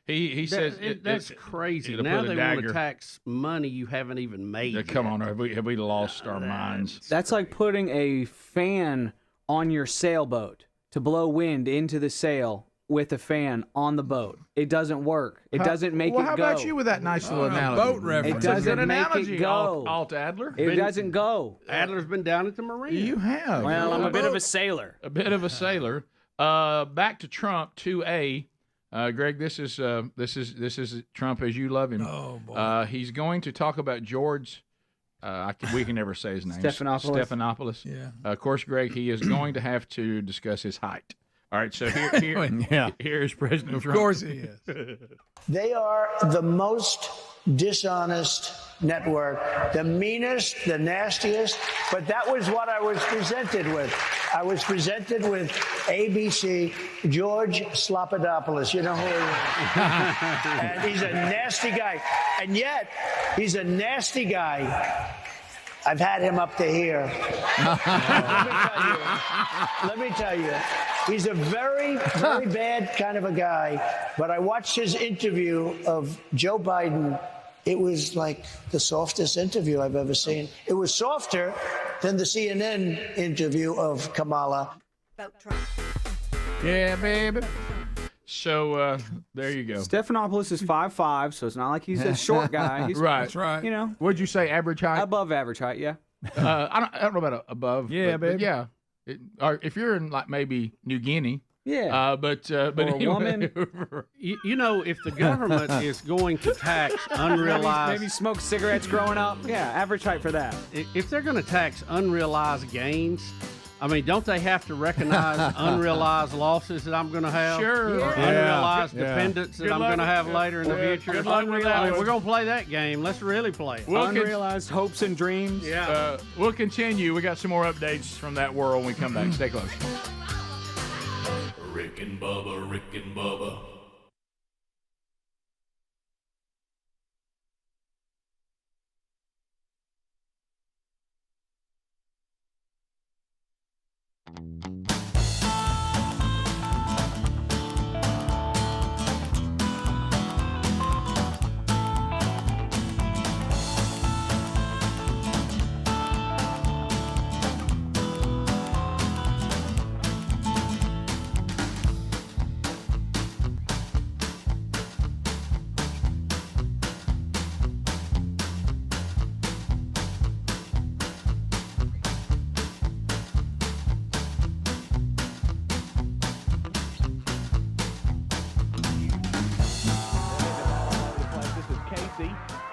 D: he says
T: that's crazy. Now they want to tax money you haven't even made.
D: Come on, have we lost our minds?
M: That's like putting a fan on your sailboat to blow wind into the sail with a fan on the boat. It doesn't work. It doesn't make it go.
D: How about you with that nice little analogy?
B: Boat reference.
M: It doesn't make it go.
D: Alt Adler?
M: It doesn't go.
T: Adler's been down at the marina.
D: You have.
M: Well, I'm a bit of a sailor.
D: A bit of a sailor. Back to Trump 2A. Greg, this is Trump as you love him.
B: Oh boy.
D: He's going to talk about George. We can never say his name.
M: Stephanopoulos.
D: Yeah. Of course, Greg. He is going to have to discuss his height. All right, so here's President Trump.
B: Of course he is.
W: They are the most dishonest network, the meanest, the nastiest, but that was what I was presented with. I was presented with ABC, George Slopadopoulos. You know who he is? And he's a nasty guy. And yet, he's a nasty guy. I've had him up to here. Let me tell you, he's a very, very bad kind of a guy. But I watched his interview of Joe Biden. It was like the softest interview I've ever seen. It was softer than the CNN interview of Kamala.
D: Yeah, baby. So there you go.
M: Stephanopoulos is 5'5", so it's not like he's a short guy. He's,
D: right.
B: That's right.
D: What'd you say? Average height?
M: Above average height, yeah.
D: I don't know about above.
B: Yeah,
D: but
B: baby.
D: Yeah. If you're in like maybe New Guinea.
M: Yeah.
D: But
M: or
D: anyway.
M: a woman.
T: If the government is going to tax unrealized,
M: maybe smoked cigarettes growing up. Yeah, average height for that.
T: If they're going to tax unrealized gains, I mean, don't they have to recognize unrealized losses that I'm going to have?
D: Sure.
T: Or unrealized dependents that I'm going to have later in the future?
D: Good luck with that.
T: I mean, we're going to play that game. Let's really play it.
M: Unrealized hopes and dreams.
D: Yeah. We'll continue. We got some more updates from that world when we come back. Stay close.
I: Rick and Bubba, Rick and Bubba.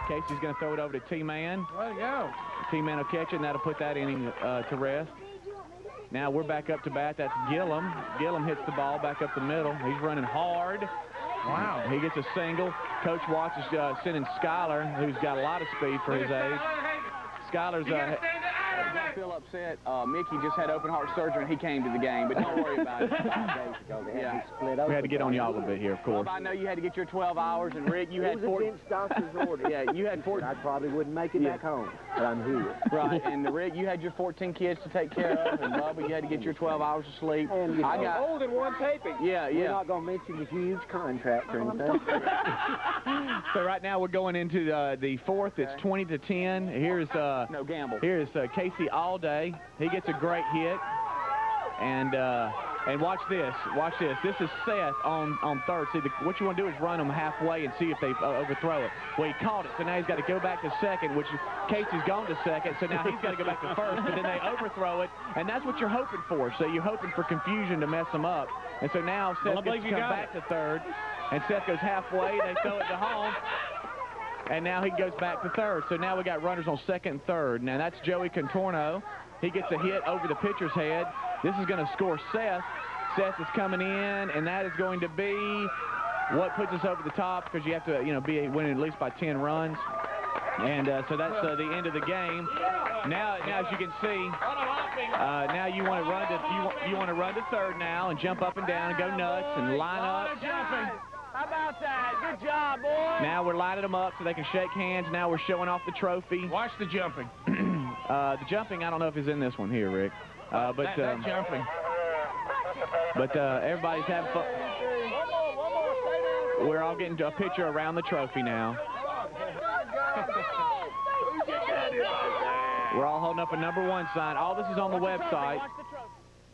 U: Casey's going to throw it over to T-Man.
E: Way to go.
U: T-Man will catch it, and that'll put that inning to rest. Now we're back up to bat. That's Gillum. Gillum hits the ball back up the middle. He's running hard. Wow. He gets a single. Coach Watts is sending Skyler, who's got a lot of speed for his age. Skyler's
X: don't feel upset. Mickey just had open heart surgery and he came to the game, but don't worry about it. 5 days ago, they had split
U: we had to get on y'all a little bit here, of course.
X: Well, I know you had to get your 12 hours, and Rick, you had 4.
W: Against doctor's order.
X: Yeah, you had 4.
W: I probably wouldn't make it back home, but I'm here.
X: Right, and Rick, you had your 14 kids to take care of, and Bubba, you had to get your 12 hours of sleep.
W: And
X: I got
W: old in one taping.
X: Yeah.
W: We're not going to mention the huge contract or anything.
U: So right now we're going into the fourth. It's 20-10. Here's
X: no gamble.
U: Here's Casey Allday. He gets a great hit, and watch this. Watch this. This is Seth on third. See, what you want to do is run them halfway and see if they overthrow it. Well, he caught it, so now he's got to go back to second, which Casey's gone to second, so now he's got to go back to first, but then they overthrow it, and that's what you're hoping for. So you're hoping for confusion to mess them up. And so now Seth gets to come back to third, and Seth goes halfway. They throw it to home. And now he goes back to third. So now we got runners on second and third. Now that's Joey Contorno. He gets a hit over the pitcher's head. This is going to score Seth. Seth is coming in, and that is going to be what puts us over the top, because you have to, be winning at least by 10 runs. And so that's the end of the game. Now, as you can see, now you want to run to third now and jump up and down and go nuts and line up.
G: How about that? Good job, boy.
U: Now we're lining them up so they can shake hands. Now we're showing off the trophy.
D: Watch the jumping.
U: The jumping, I don't know if is in this one here, Rick. But
D: that jumping.
U: But everybody's having fun. We're all getting a picture around the trophy now. We're all holding up a #1 sign. All this is on the website.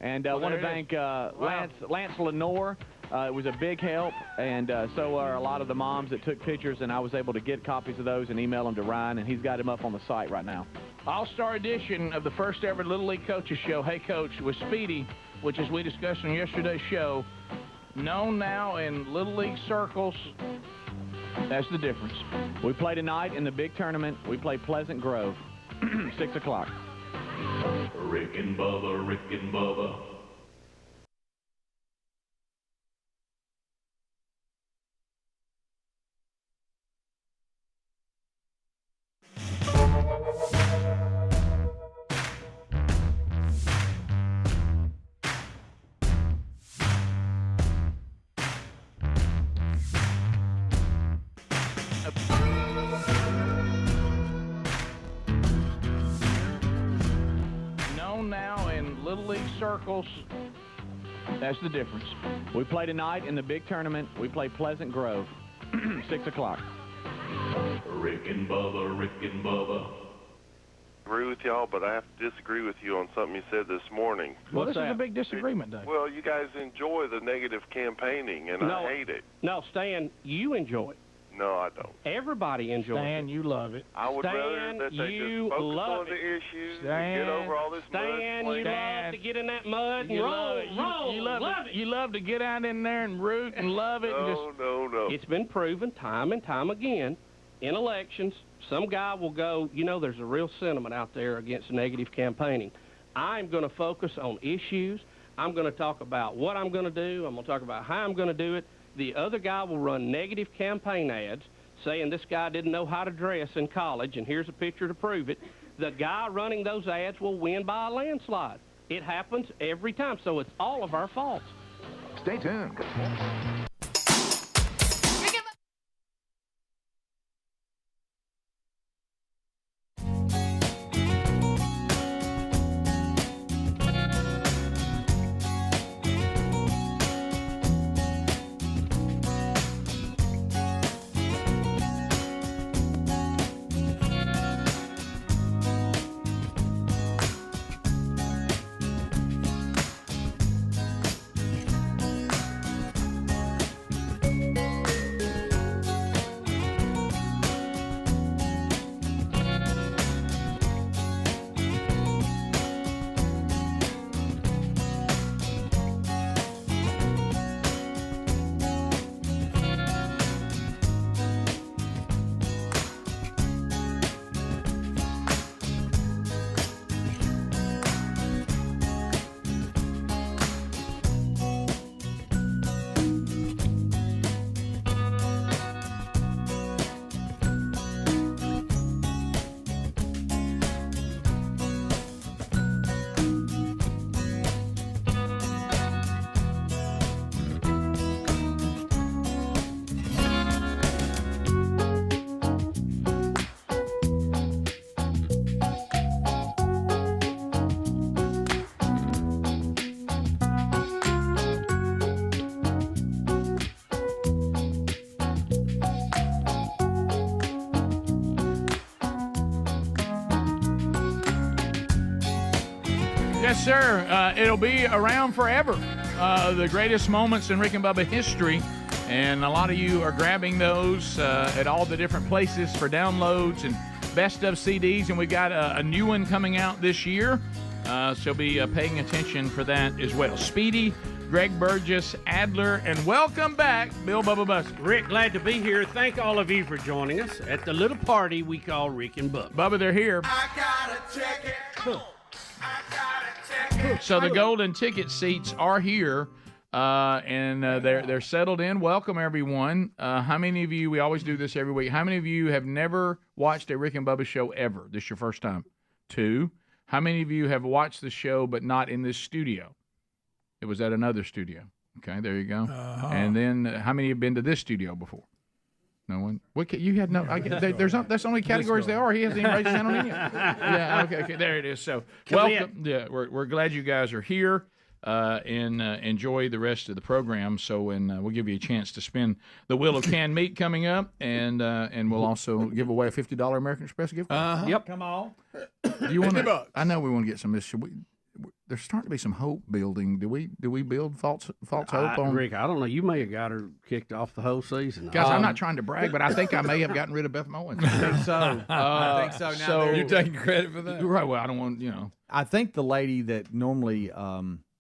U: And I want to thank Lance Lenore. It was a big help, and so are a lot of the moms that took pictures, and I was able to get copies of those and email them to Ryan, and he's got them up on the site right now.
D: All-Star edition of the first ever Little League Coaches Show. Hey, Coach, with Speedy, which, as we discussed on yesterday's show, known now in Little League circles. That's the difference.
U: We play tonight in the big tournament. We play Pleasant Grove, 6 o'clock.
I: Rick and Bubba, Rick and Bubba.
D: Circles. That's the difference.
U: We play tonight in the big tournament. We play Pleasant Grove, 6 o'clock.
I: Rick and Bubba, Rick and Bubba.
C: Agree with y'all, but I have to disagree with you on something you said this morning.
D: Well, this is a big disagreement, Dave.
C: Well, you guys enjoy the negative campaigning, and I hate it.
T: No, Stan, you enjoy it.
C: No, I don't.
T: Everybody enjoys it.
D: Stan, you love it.
C: I would rather that they just focus on the issues and get over all this
T: Stan, you love to get in that mud and roll.
D: You love to get out in there and root and love it.
C: No.
T: It's been proven time and time again in elections. Some guy will go, there's a real sentiment out there against negative campaigning. I'm going to focus on issues. I'm going to talk about what I'm going to do. I'm going to talk about how I'm going to do it. The other guy will run negative campaign ads saying this guy didn't know how to dress in college, and here's a picture to prove it. The guy running those ads will win by a landslide. It happens every time, so it's all of our fault.
H: Stay tuned.
D: Yes, sir. It'll be around forever. The greatest moments in Rick and Bubba history. And a lot of you are grabbing those at all the different places for downloads and best of CDs. And we've got a new one coming out this year. She'll be paying attention for that as well. Speedy, Greg Burgess, Adler, and welcome back, Bill Bubba Bussey.
T: Rick, glad to be here. Thank all of you for joining us at the little party we call Rick and Bubba.
D: Bubba, they're here. So the golden ticket seats are here, and they're settled in. Welcome, everyone. How many of you, we always do this every week, how many of you have never watched a Rick and Bubba show ever? This is your first time? 2. How many of you have watched the show but not in this studio? It was at another studio. Okay, there you go. And then how many have been to this studio before? No one? What? You had no. That's the only categories there are. He hasn't even raised his hand on any. Yeah. Okay. There it is. So welcome. Yeah, we're glad you guys are here. And enjoy the rest of the program. So, and we'll give you a chance to spin the wheel of canned meat coming up, and we'll also give away a $50 American Express gift card.
B: Yep. Come on.
D: Do you want to? I know we want to get some of this. There's starting to be some hope building. Do we build false hope on
T: Rick? I don't know. You may have got her kicked off the whole season.
D: Guys, I'm not trying to brag, but I think I may have gotten rid of Beth Mowens.
A: I think so. I think so. Now
B: you're taking credit for that,
D: right? Well, I don't want
A: I think the lady that normally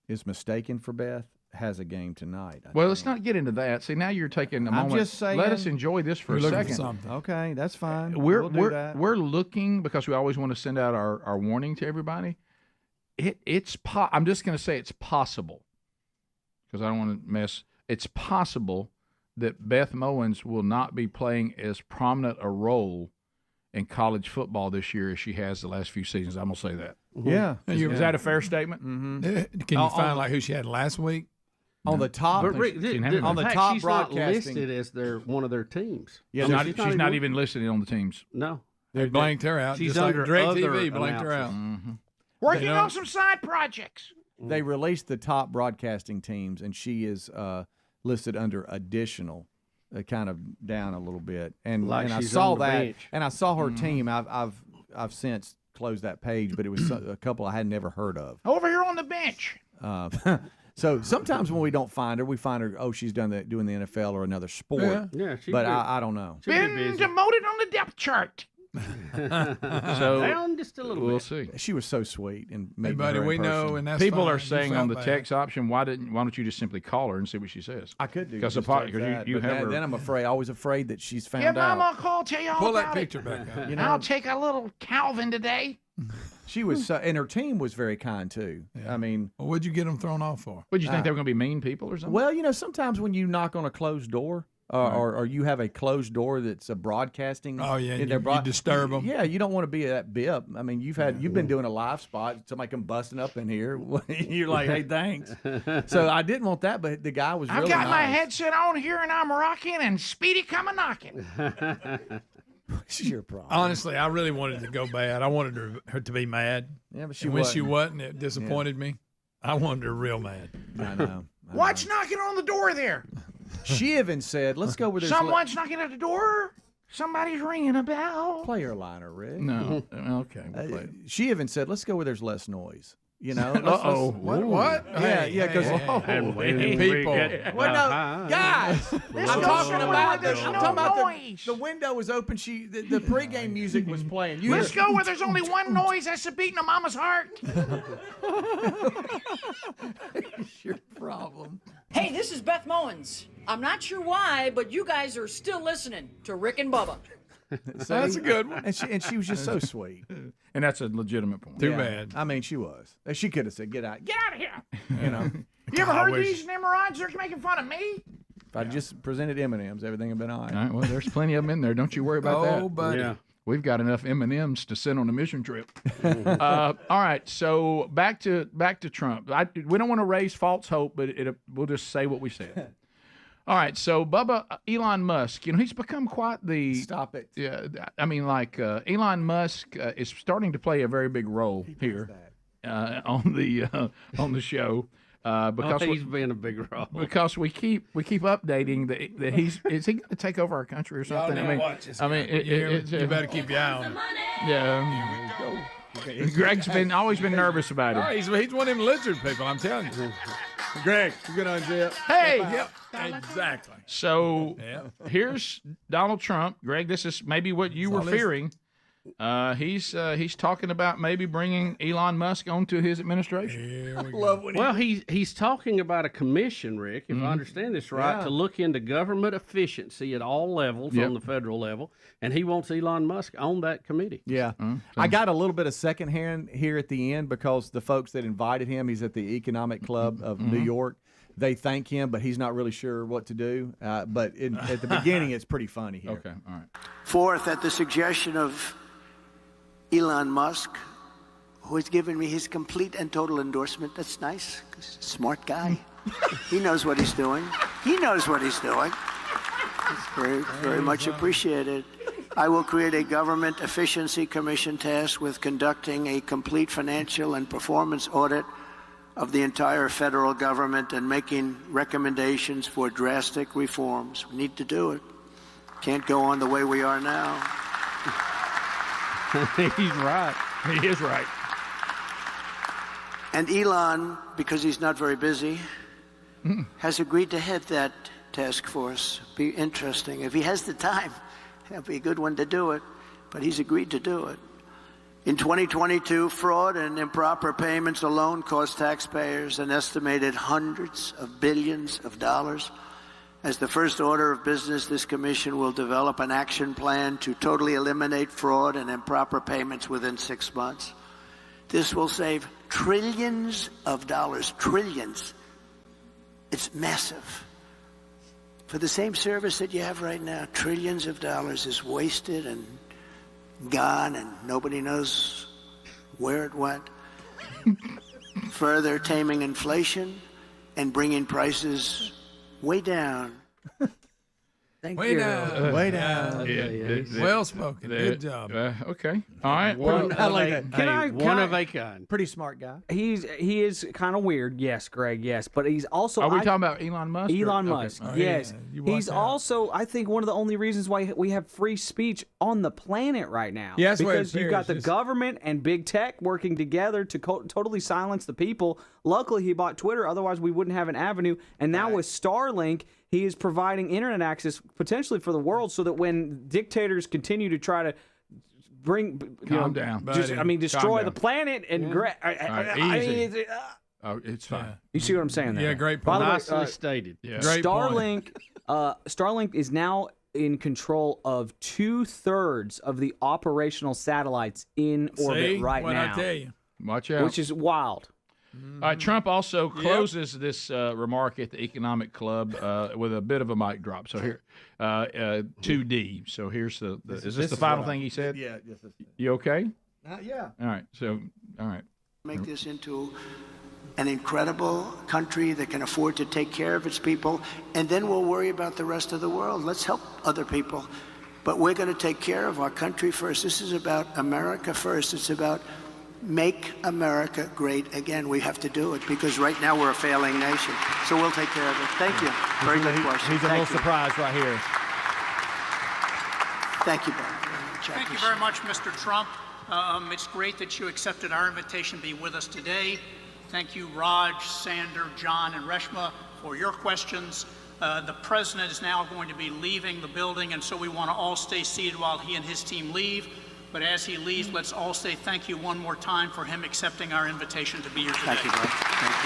A: is mistaken for Beth has a game tonight.
D: Well, let's not get into that. See, now you're taking a moment.
A: I'm just saying.
D: Let us enjoy this for a second.
B: For something.
A: Okay, that's fine.
D: We're
A: do that.
D: We're looking, because we always want to send out our warning to everybody. I'm just going to say it's possible, because I don't want to mess. It's possible that Beth Mowens will not be playing as prominent a role in college football this year as she has the last few seasons. I'm going to say that.
A: Yeah.
D: Is that a fair statement?
A: Mm-hmm.
B: Can you find like who she had last week?
A: On the top,
T: but Rick,
A: on the top
T: she's
A: broadcasting,
T: not listed as one of their teams.
D: Yeah, she's not even listed on the teams.
T: No,
B: they blanked her out.
T: She's
B: just like
T: under
B: DirecTV blanked her out.
D: Mm-hmm.
U: Working on some side projects.
A: They released the top broadcasting teams, and she is listed under additional, kind of down a little bit. And
T: like
A: and I
T: she's
A: saw
T: on the
A: that,
T: bench.
A: and I saw her team. I've since closed that page, but it was a couple I had never heard of.
U: Over here on the bench.
A: So sometimes when we don't find her, we find her. Oh, she's doing the NFL or another sport.
T: Yeah.
A: But I don't know.
U: Been demoted on the depth chart.
D: So
T: down just a little
D: we'll
T: bit.
D: see.
A: She was so sweet and
B: Hey, buddy, we know, and that's
D: people
B: fine.
D: are saying
B: You
D: on the
B: felt bad.
D: text option, why don't you just simply call her and see what she says?
A: I could do
D: because
A: just like that,
D: you
A: but
D: have her.
A: then I'm always afraid that she's found
U: Give
A: out.
U: Mama a call, tell you all
B: Pull
U: about
B: that picture back up.
A: You
U: I'll
A: know,
U: take a little Calvin today.
A: she was, and her team was very kind too.
B: Yeah.
A: I mean,
B: Well, what'd you get them thrown off for?
D: Would you think they were going to be mean people or something?
A: well, sometimes when you knock on a closed door, or you have a closed door that's a broadcasting.
B: Oh yeah,
A: and
B: you disturb them.
A: Yeah, you don't want to be that bip. I mean, you've been doing a live spot. Somebody come busting up in here. You're like, hey, thanks. So I didn't want that, but the guy was.
U: I've
A: really
U: got my
A: nice.
U: headset on here and I'm rocking, and Speedy come a knocking.
A: This is your problem.
B: Honestly, I really wanted to go bad. I wanted her to be mad.
A: Yeah, but she
B: when she
A: wasn't.
B: wasn't, it disappointed me. I wanted her real mad.
A: I know.
U: What's knocking on the door there?
A: She even said, "Let's go with this."
U: Someone's knocking at the door. Somebody's ringing a bell.
A: Play her liner, Rick.
D: No. Okay. We'll play it.
A: She even said, "Let's go where there's less noise."
D: Uh-oh.
B: What?
A: Yeah, because
T: And when
B: people.
A: well, no, guys, I'm talking about
U: there's
A: I'm
U: no
A: talking about
U: noise.
A: the window was open. The pregame music was playing.
U: Let's go where there's only one noise. That's the beating of Mama's heart.
A: It's your problem.
F: Hey, this is Beth Mowens. I'm not sure why, but you guys are still listening to Rick and Bubba.
B: That's a good one.
A: And she was just so sweet.
D: And that's a legitimate point.
B: Too bad.
A: I mean, she was. She could have said, "Get out."
U: Get out of here.
A: You
U: You ever
B: I
U: heard
B: wish-
U: these nimrods? They're making fun of me.
A: If I just presented M&Ms, everything would have been all
D: All
A: right.
D: right. Well, there's plenty of them in there. Don't you worry about that.
B: Oh, buddy.
T: Yeah.
D: We've got enough M&Ms to send on a mission trip. All right, so back to Trump. We don't want to raise false hope, but we'll just say what we said. All right, so Bubba, Elon Musk, he's become quite the...
A: Stop it.
D: Yeah, I mean, Elon Musk is starting to play a very big role here on the show. Because
T: he's been a big role.
D: Because we keep updating that is he going to take over our country or something?
B: You better keep your eye on him.
D: Yeah. Greg's always been nervous about it.
B: Oh, he's one of them lizard people. I'm telling you.
A: Greg, you gonna unzip?
D: Hey.
B: Yep. Exactly.
D: So here's Donald Trump. Greg, this is maybe what you were fearing. He's talking about maybe bringing Elon Musk onto his administration.
T: Well, he's talking about a commission, Rick, if I understand this right, to look into government efficiency at all levels on the federal level, and he wants Elon Musk on that committee.
A: Yeah. I got a little bit of secondhand here at the end because the folks that invited him, he's at the Economic Club of New York. They thank him, but he's not really sure what to do. But at the beginning, it's pretty funny here.
D: Okay, all right.
W: Fourth, at the suggestion of Elon Musk, who has given me his complete and total endorsement. That's nice, 'cause he's a smart guy. He knows what he's doing. He knows what he's doing. It's very, very much appreciated. I will create a government efficiency commission tasked with conducting a complete financial and performance audit of the entire federal government and making recommendations for drastic reforms. We need to do it. Can't go on the way we are now.
T: He's right.
D: He is right.
W: And Elon, because he's not very busy, has agreed to head that task force. Be interesting. If he has the time, that'll be a good one to do it. But he's agreed to do it. In 2022, fraud and improper payments alone cost taxpayers an estimated hundreds of billions of dollars. As the first order of business, this commission will develop an action plan to totally eliminate fraud and improper payments within 6 months. This will save trillions of dollars, trillions. It's massive. For the same service that you have right now, trillions of dollars is wasted and gone, and nobody knows where it went. Further taming inflation and bringing prices way down.
B: Thank
A: Way
B: you.
A: down. Way down.
B: Well spoken. Good job.
D: Okay. All right.
A: I like that.
T: One of a kind.
A: Pretty smart guy.
M: He is kind of weird, yes, Greg, yes, but he's also.
D: Are we talking about Elon Musk?
M: Elon Musk,
B: Oh,
M: yes.
B: yeah. You watch
M: He's
B: out.
M: also, I think, one of the only reasons why we have free speech on the planet right now.
B: Yeah, that's what it
M: because you've got the
B: appears.
M: government and big tech working together to totally silence the people. Luckily, he bought Twitter; otherwise, we wouldn't have an avenue. And now with Starlink, he is providing internet access potentially for the world, so that when dictators continue to try to bring,
D: Calm down.
M: destroy
D: Calm
M: the
D: down.
M: planet and
D: easy. Oh, it's fine.
M: you see what I'm saying there?
B: Yeah, great
M: By
B: point.
M: the way,
T: Nicely stated.
D: Yeah.
B: Great point.
M: Starlink is now in control of 2/3 of the operational satellites in orbit
B: See
M: right
B: what
M: now,
B: I tell you.
D: Watch out.
M: which is wild.
D: Trump also closes this remark at the Economic Club with a bit of a mic drop. So here, 2D. So here's the is this the final thing he said?
A: Yeah. Yes.
D: You okay?
A: Yeah.
D: All right. So, all right.
W: Make this into an incredible country that can afford to take care of its people, and then we'll worry about the rest of the world. Let's help other people. But we're going to take care of our country first. This is about America first. It's about make America great again. We have to do it because right now we're a failing nation. So we'll take care of it. Thank you. Very good question.
A: He's a little surprised right here.
W: Thank you, Bob.
H: Thank you very much, Mr. Trump. It's great that you accepted our invitation to be with us today. Thank you, Raj, Sander, John, and Reshma, for your questions. The president is now going to be leaving the building, and so we want to all stay seated while he and his team leave. But as he leaves, let's all say thank you one more time for him accepting our invitation to be here today.
W: Thank you, Bob. Thank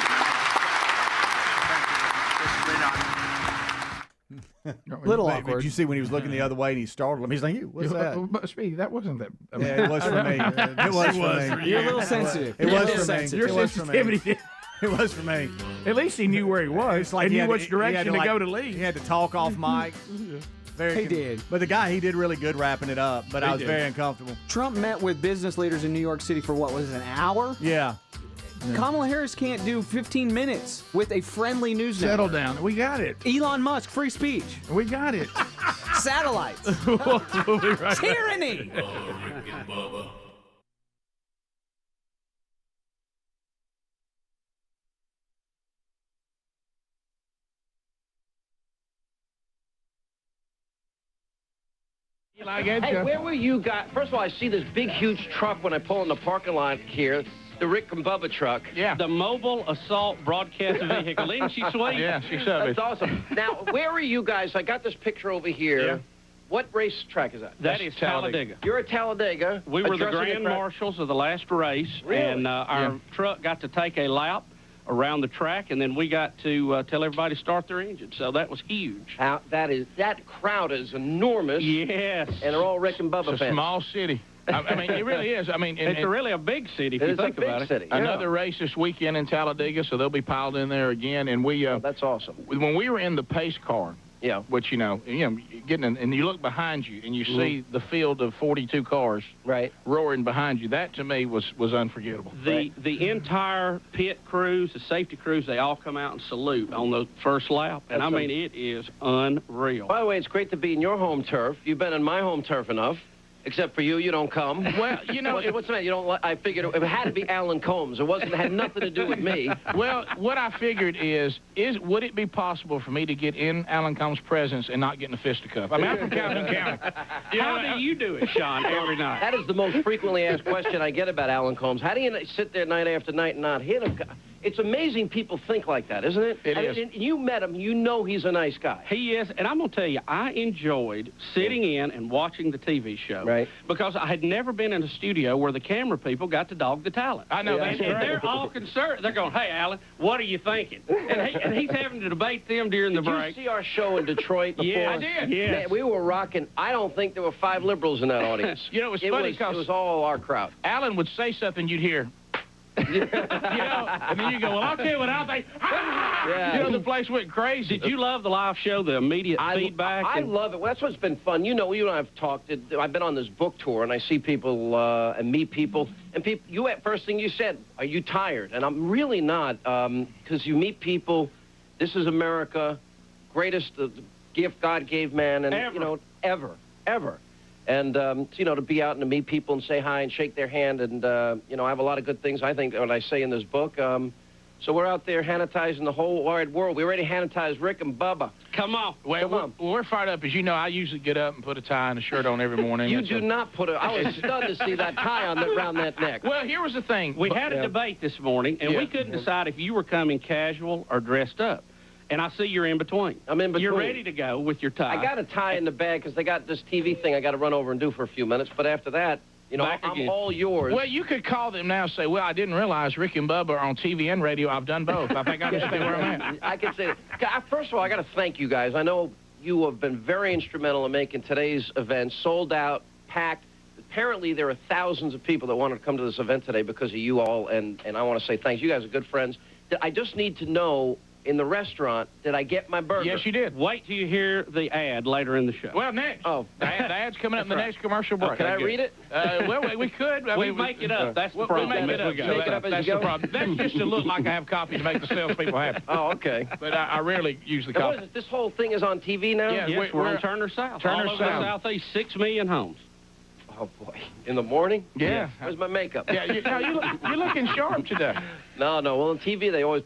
W: you.
M: Little
A: But
M: awkward.
A: Did you see when he was looking the other way and he startled him? He's like, "What's that?"
D: But Speedy, that wasn't that.
A: Yeah, it was for me. It was for me.
M: You're a little sensitive.
A: It was for me.
D: Your
A: It was for me.
D: sensitivity.
A: It was for me.
D: At least he knew where he was.
A: It's like
D: and
A: he
D: knew
A: had
D: which
A: he
D: direction
A: had
D: to
A: like-
D: go to leave.
A: He had to talk off mic.
M: He did.
A: But the guy, he did really good wrapping it up. But I was very uncomfortable.
M: Trump met with business leaders in New York City for what was it, an hour?
A: Yeah.
M: Kamala Harris can't do 15 minutes with a friendly news
D: Settle
M: network.
D: down. We got it.
M: Elon Musk, free speech.
D: We got it.
M: Satellites.
D: We'll be right back.
M: Tyranny.
I: Bubba, Rick and Bubba.
O: Hey, where were you guys? First of all, I see this big, huge truck when I pull in the parking lot here. The Rick and Bubba truck.
U: Yeah.
O: The mobile assault broadcast vehicle. Ain't she sweet?
U: Yeah, she sure is.
O: That's awesome. Now, where are you guys? I got this picture over here. What racetrack is that?
P: That is Talladega.
O: You're at Talladega.
P: We were the
O: addressing
P: grand
O: crowd.
P: marshals of the last race,
O: Really?
P: and our truck got to take a lap around the track, and then we got to tell everybody to start their engine. So that was huge.
O: That crowd is enormous.
P: Yes.
O: And they're all Rick and Bubba
D: It's a
O: fans.
D: small city. I mean, it really is. I mean,
P: It's really a big city if you think about it.
O: City, yeah.
D: Another race this weekend in Talladega, so they'll be piled in there again. And we
O: that's awesome.
D: When we were in the pace car, which getting in, and you look behind you and you see the field of 42 cars roaring behind you. That to me was unforgettable.
P: The entire pit crews, the safety crews, they all come out and salute on the first lap, and I mean it is unreal.
O: By the way, it's great to be in your home turf. You've been in my home turf enough. Except for you don't come.
D: Well,
O: what's the matter? You don't. I figured it had to be Alan Combs. It had nothing to do with me.
D: Well, what I figured is would it be possible for me to get in Alan Combs' presence and not get in a fisticuff? I mean, I'm from Calhoun County.
P: How do you do it, Sean, every night?
O: That is the most frequently asked question I get about Alan Combs. How do you sit there night after night and not hit him? It's amazing people think like that, isn't it?
P: It is.
O: And you met him. You know he's a nice guy.
P: He is, and I'm going to tell you, I enjoyed sitting in and watching the TV show.
O: Right.
P: Because I had never been in a studio where the camera people got to dog the talent.
D: I know.
P: And they're all concerned. They're going, hey, Alan, what are you thinking? And he's having to debate them during the break.
O: Did you see our show in Detroit before?
P: Yeah, I did. Yes.
O: Man, we were rocking. I don't think there were 5 liberals in that audience.
D: It was funny because
O: it was all our crowd.
D: Alan would say something, you'd hear. And then you go, well, I'll tell you what, I'll think, the place went crazy.
P: Did you love the live show, the immediate feedback?
O: I love it. Well, that's what's been fun. You and I have talked. I've been on this book tour, and I see people and meet people. And first thing you said, are you tired? And I'm really not, because you meet people. This is America, greatest gift God gave man, and ever. And, to be out and to meet people and say hi and shake their hand. And, I have a lot of good things, I think, what I say in this book. So we're out there Hannitizing the whole wide world. We already Hannitized Rick and Bubba.
P: Come on.
D: We're fired up. As you know, I usually get up and put a tie and a shirt on every morning.
O: You do not put I was stunned to see that tie around that neck.
D: Well, here was the thing.
P: We had a debate this morning, and we couldn't decide if you were coming casual or dressed up. And I see you're in between.
O: I'm in between.
P: You're ready to go with your tie.
O: I got a tie in the bag because they got this TV thing I got to run over and do for a few minutes. But after that, I'm all yours.
D: Well, you could call them now and say, well, I didn't realize Rick and Bubba are on TV and radio. I've done both. I think I can stay where I'm at.
O: I can say that. First of all, I got to thank you guys. I know you have been very instrumental in making today's event sold out, packed. Apparently, there are thousands of people that wanted to come to this event today because of you all, and I want to say thanks. You guys are good friends. I just need to know, in the restaurant, did I get my burger?
P: Yes, you did. Wait till you hear the ad later in the show.
D: Well, next.
O: Oh.
D: The ad's coming up in the next commercial break.
O: Can I read it?
D: Well, we could.
P: We make it up. That's the problem.
D: We make it up.
O: Make it up as
D: That's
O: you
D: the
O: go?
D: problem. That's just to look like I have coffee to make the salespeople happy.
O: Oh, okay.
D: But I rarely use the
O: Now,
D: coffee.
O: what is it? This whole thing is on TV now?
P: Yeah, yes, we're on Turner South.
D: Turner
P: all over
D: South.
P: the Southeast, 6 million homes.
O: Oh, boy. In the morning?
D: Yeah.
O: Where's my makeup?
D: Yeah, you're looking sharp today.
O: No. Well, on TV, they always,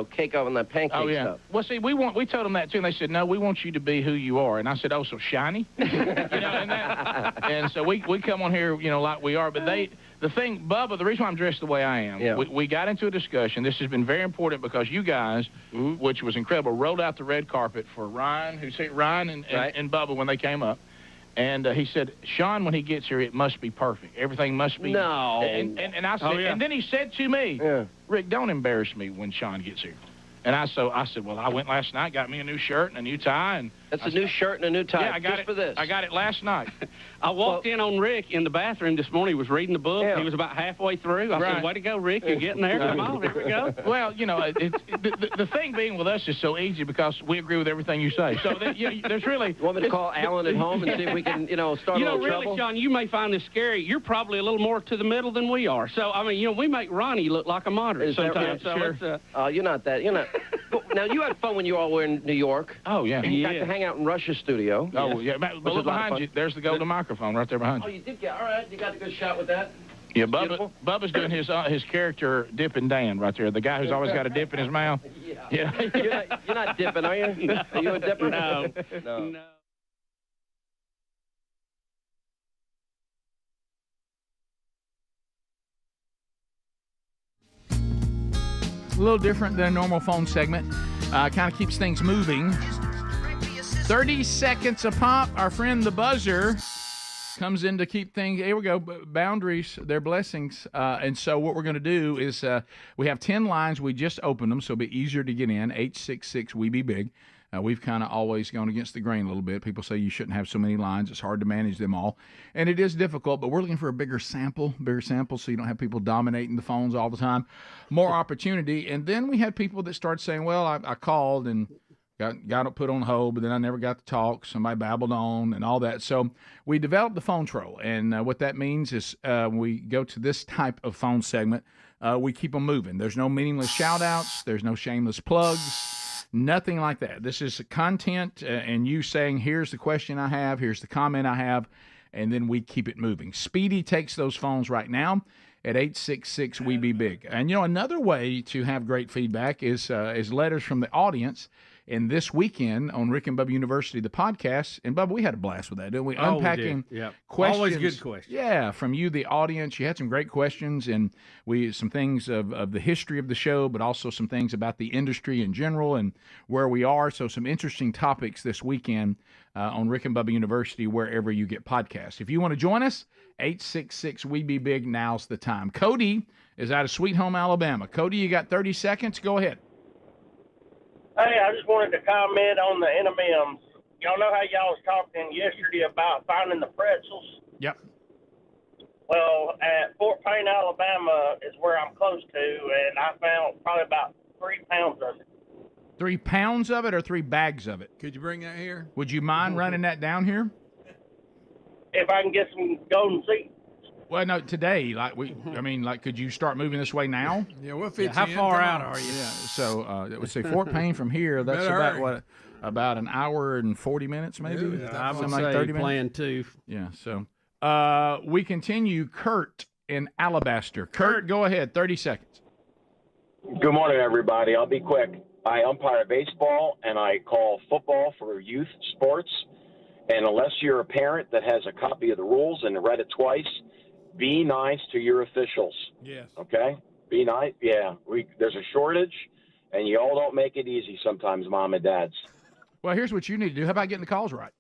O: cake up on that pancake stuff.
D: Well, see, we told them that, too, and they said, no, we want you to be who you are. And I said, oh, so shiny? And so we come on here, like we are. But the thing, Bubba, the reason why I'm dressed the way I am, we got into a discussion. This has been very important because you guys, which was incredible, rolled out the red carpet for Ryan and Bubba when they came up. And he said, Sean, when he gets here, it must be perfect. Everything must be.
O: No.
D: And I said, and then he said to me, Rick, don't embarrass me when Sean gets here. And I said, well, I went last night, got me a new shirt and a new tie. And
O: that's a new shirt and a new tie.
D: Yeah, I got
O: it for this.
D: I got it last night.
P: I walked in on Rick in the bathroom this morning. He was reading the book.
O: Yeah.
P: He was about halfway through. I said, way to go, Rick. You're getting there. Come on, here we go.
D: Well, the thing being with us is so easy because we agree with everything you say. So there's really...
O: You want me to call Alan at home and see if we can, start a little
P: really,
O: trouble?
P: Sean, you may find this scary. You're probably a little more to the middle than we are. So, I mean, we make Ronnie look like a moderate sometimes.
O: Oh, you're not that. You're not... Now, you had fun when you all were in New York.
D: Oh, yeah.
O: You got to hang out in Rush's studio.
D: Oh, yeah. But look behind you. There's the golden microphone right there behind you.
O: Oh, you did get... All right, you got a good shot with that.
D: Yeah, Bubba's doing his character Dippin' Dan right there. The guy who's always got a dip in his mouth.
O: Yeah. You're not dipping, are you?
P: No.
O: Are you a dipper?
P: No.
D: A little different than a normal phone segment. Kind of keeps things moving. 30 seconds a pop. Our friend the buzzer comes in to keep things. Here we go. Boundaries, they're blessings. And so what we're going to do is we have 10 lines. We just opened them, so it'll be easier to get in. 866 We Be Big. We've kind of always gone against the grain a little bit. People say you shouldn't have so many lines. It's hard to manage them all. And it is difficult, but we're looking for a bigger sample so you don't have people dominating the phones all the time. More opportunity. And then we had people that started saying, well, I called and got put on hold, but then I never got to talk. Somebody babbled on and all that. So we developed the phone troll. And what that means is we go to this type of phone segment. We keep them moving. There's no meaningless shout-outs. There's no shameless plugs. Nothing like that. This is content and you saying, here's the question I have, here's the comment I have, and then we keep it moving. Speedy takes those phones right now at 866 We Be Big. And, another way to have great feedback is letters from the audience. And this weekend on Rick and Bubba University, the podcast, and Bubba, we had a blast with that, didn't we? Unpacking questions.
T: Always good questions.
D: Yeah, from you, the audience. You had some great questions, and some things of the history of the show, but also some things about the industry in general and where we are. So some interesting topics this weekend on Rick and Bubba University, wherever you get podcasts. If you want to join us, 866 We Be Big, now's the time. Cody is out of Sweet Home, Alabama. Cody, you got 30 seconds. Go ahead.
Q: Hey, I just wanted to comment on the M&Ms. Y'all know how y'all was talking yesterday about finding the pretzels?
D: Yep.
Q: Well, at Fort Payne, Alabama is where I'm close to, and I found probably about 3 pounds of it.
D: 3 pounds of it or 3 bags of it?
B: Could you bring that here?
D: Would you mind running that down here?
Q: If I can get some golden seeds.
D: Well, no, today, could you start moving this way now?
B: Yeah, we'll fit you
T: How
B: in.
T: far
B: Come
T: out
B: on.
T: are you?
D: Yeah, so it would say Fort Payne from here. That's
B: Better
D: about
B: hurry.
D: about an hour and 40 minutes, maybe.
B: Yeah,
T: I would
D: Something
T: say
D: like 30 minutes.
T: plan 2.
D: Yeah. So we continue. Kurt in Alabaster. Kurt, go ahead. 30 seconds.
R: Good morning, everybody. I'll be quick. I umpire baseball and I call football for youth sports. And unless you're a parent that has a copy of the rules and read it twice, be nice to your officials.
B: Yes.
R: Okay? Be nice. Yeah. There's a shortage, and you all don't make it easy sometimes, mom and dads.
D: Well, here's what you need to do. How about getting the calls right?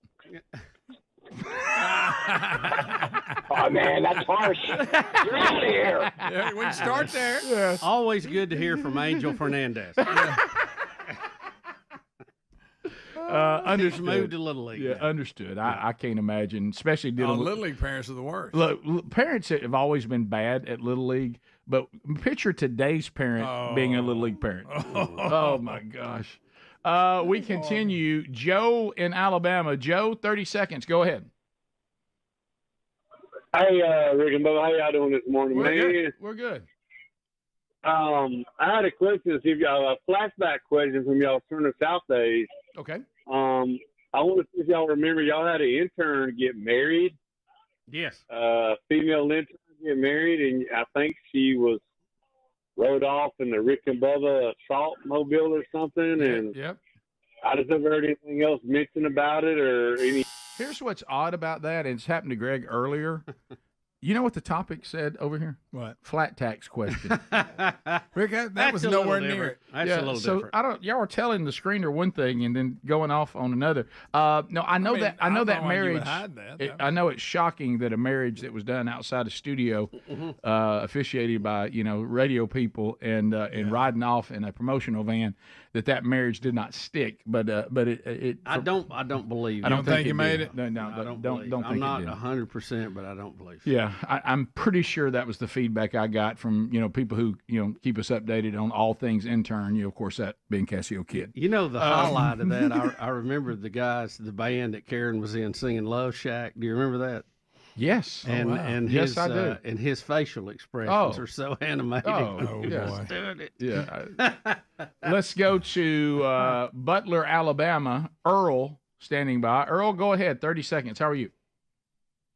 R: Oh, man, that's harsh. You're out of here.
B: Yeah, we can start there.
D: Yeah.
T: Always good to hear from Angel Fernandez.
D: Understood.
T: He's moved to Little League.
D: Yeah, understood. I can't imagine, especially dealing with
B: Little League parents are the worst.
D: Look, parents have always been bad at Little League, but picture today's parent being a Little League parent. Oh my gosh. We continue. Joe in Alabama. Joe, 30 seconds. Go ahead.
S: Hey, Rick and Bubba, how y'all doing this morning, man?
D: We're good.
S: I had a question to see if y'all a flashback question from y'all Turner South days.
D: Okay.
S: I want to see if y'all remember y'all had an intern get married.
T: Yes.
S: Female intern get married, and I think she was rode off in the Rick and Bubba assault mobile or something. And
D: Yep.
S: I just never heard anything else mentioned about it or any.
D: Here's what's odd about that, and it's happened to Greg earlier. You know what the topic said over here?
B: What?
D: Flat tax question.
B: Rick, that was nowhere near it.
T: That's a little different.
D: Y'all are telling the screener one thing and then going off on another. No, I know that marriage. I know it's shocking that a marriage that was done outside a studio, officiated by radio people and riding off in a promotional van, that marriage did not stick. But it.
T: I don't believe.
D: I don't think
B: you made it.
D: No,
T: I don't
D: think
T: I'm not
D: it did.
T: 100%, but I don't believe.
D: Yeah, I'm pretty sure that was the feedback I got from people who keep us updated on all things intern. Of course, that being Casio Kid.
T: The highlight of that, I remember the band that Karen was in singing "Love Shack." Do you remember that?
D: Yes.
T: And
D: yes, I do.
T: And his facial expressions are so animated.
D: Oh,
T: Just doing it.
D: Yeah. Let's go to Butler, Alabama. Earl standing by. Earl, go ahead. 30 seconds. How are you?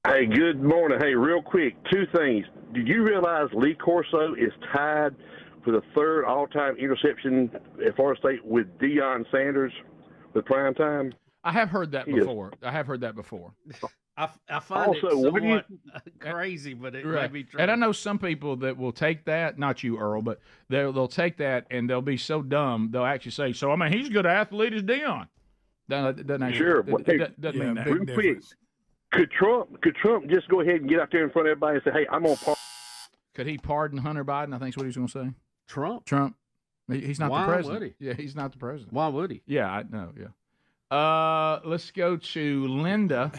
V: Hey, good morning. Hey, real quick, 2 things. Did you realize Lee Corso is tied for the 3rd all-time interception at Florida State with Deion Sanders with prime time?
D: I have heard that
V: Yes.
D: before.
T: I find
V: Also,
T: it
V: what do you-
T: somewhat crazy, but it may
D: Right.
T: be true.
D: And I know some people that will take that, not you, Earl, but they'll take that and they'll be so dumb, they'll actually say, so, he's as good an athlete as Deion. No, it doesn't actually.
V: Sure.
D: It doesn't mean that.
V: Real quick, could Trump just go ahead and get out there in front of everybody and say, "Hey, I'm on par"?
D: Could he pardon Hunter Biden? I think is what he's going to say.
T: Trump.
D: He's not
T: Why
D: the president.
T: would he?
D: Yeah, he's not the president.
T: Why would he?
D: Yeah, I know. Yeah. Let's go to Linda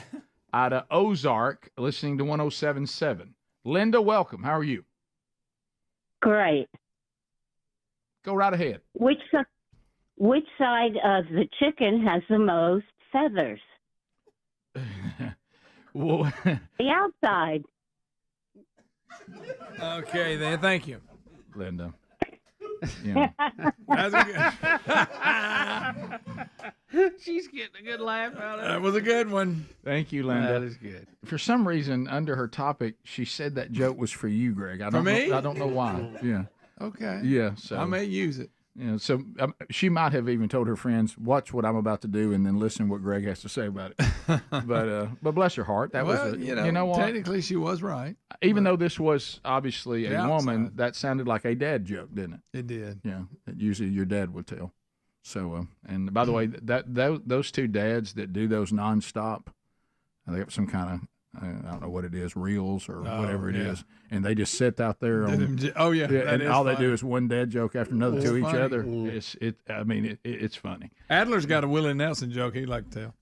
D: out of Ozark, listening to 107.7. Linda, welcome. How are you?
J: Great.
D: Go right ahead.
J: Which side of the chicken has the most feathers?
D: Well,
J: the outside.
B: Okay, then. Thank you,
D: Linda.
B: Yeah. That's
T: good. She's getting a good laugh out of it.
B: That was a good one.
D: Thank you, Linda.
T: That is good.
D: For some reason, under her topic, she said that joke was for you, Greg. I don't
B: me?
D: know, I don't know why. Yeah.
B: Okay.
D: Yeah. So
B: I may use it.
D: Yeah. So she might have even told her friends, "Watch what I'm about to do, and then listen what Greg has to say about it." but bless her heart, that
B: Well,
D: was
B: you
D: you know what?
B: technically she was right.
D: Even though this was obviously a
B: The
D: woman, that sounded like a dad joke, didn't it?
B: It did.
D: Yeah. Usually your dad would tell. So, and by the way, those two dads that do those nonstop, they have some kind of I don't know what it is, reels or whatever it is, and they just sit out there.
B: And
D: all they do is one dad joke after another
B: It's
D: to each
B: funny.
D: other. It's funny.
B: Adler's got a Willie Nelson joke he'd like to tell.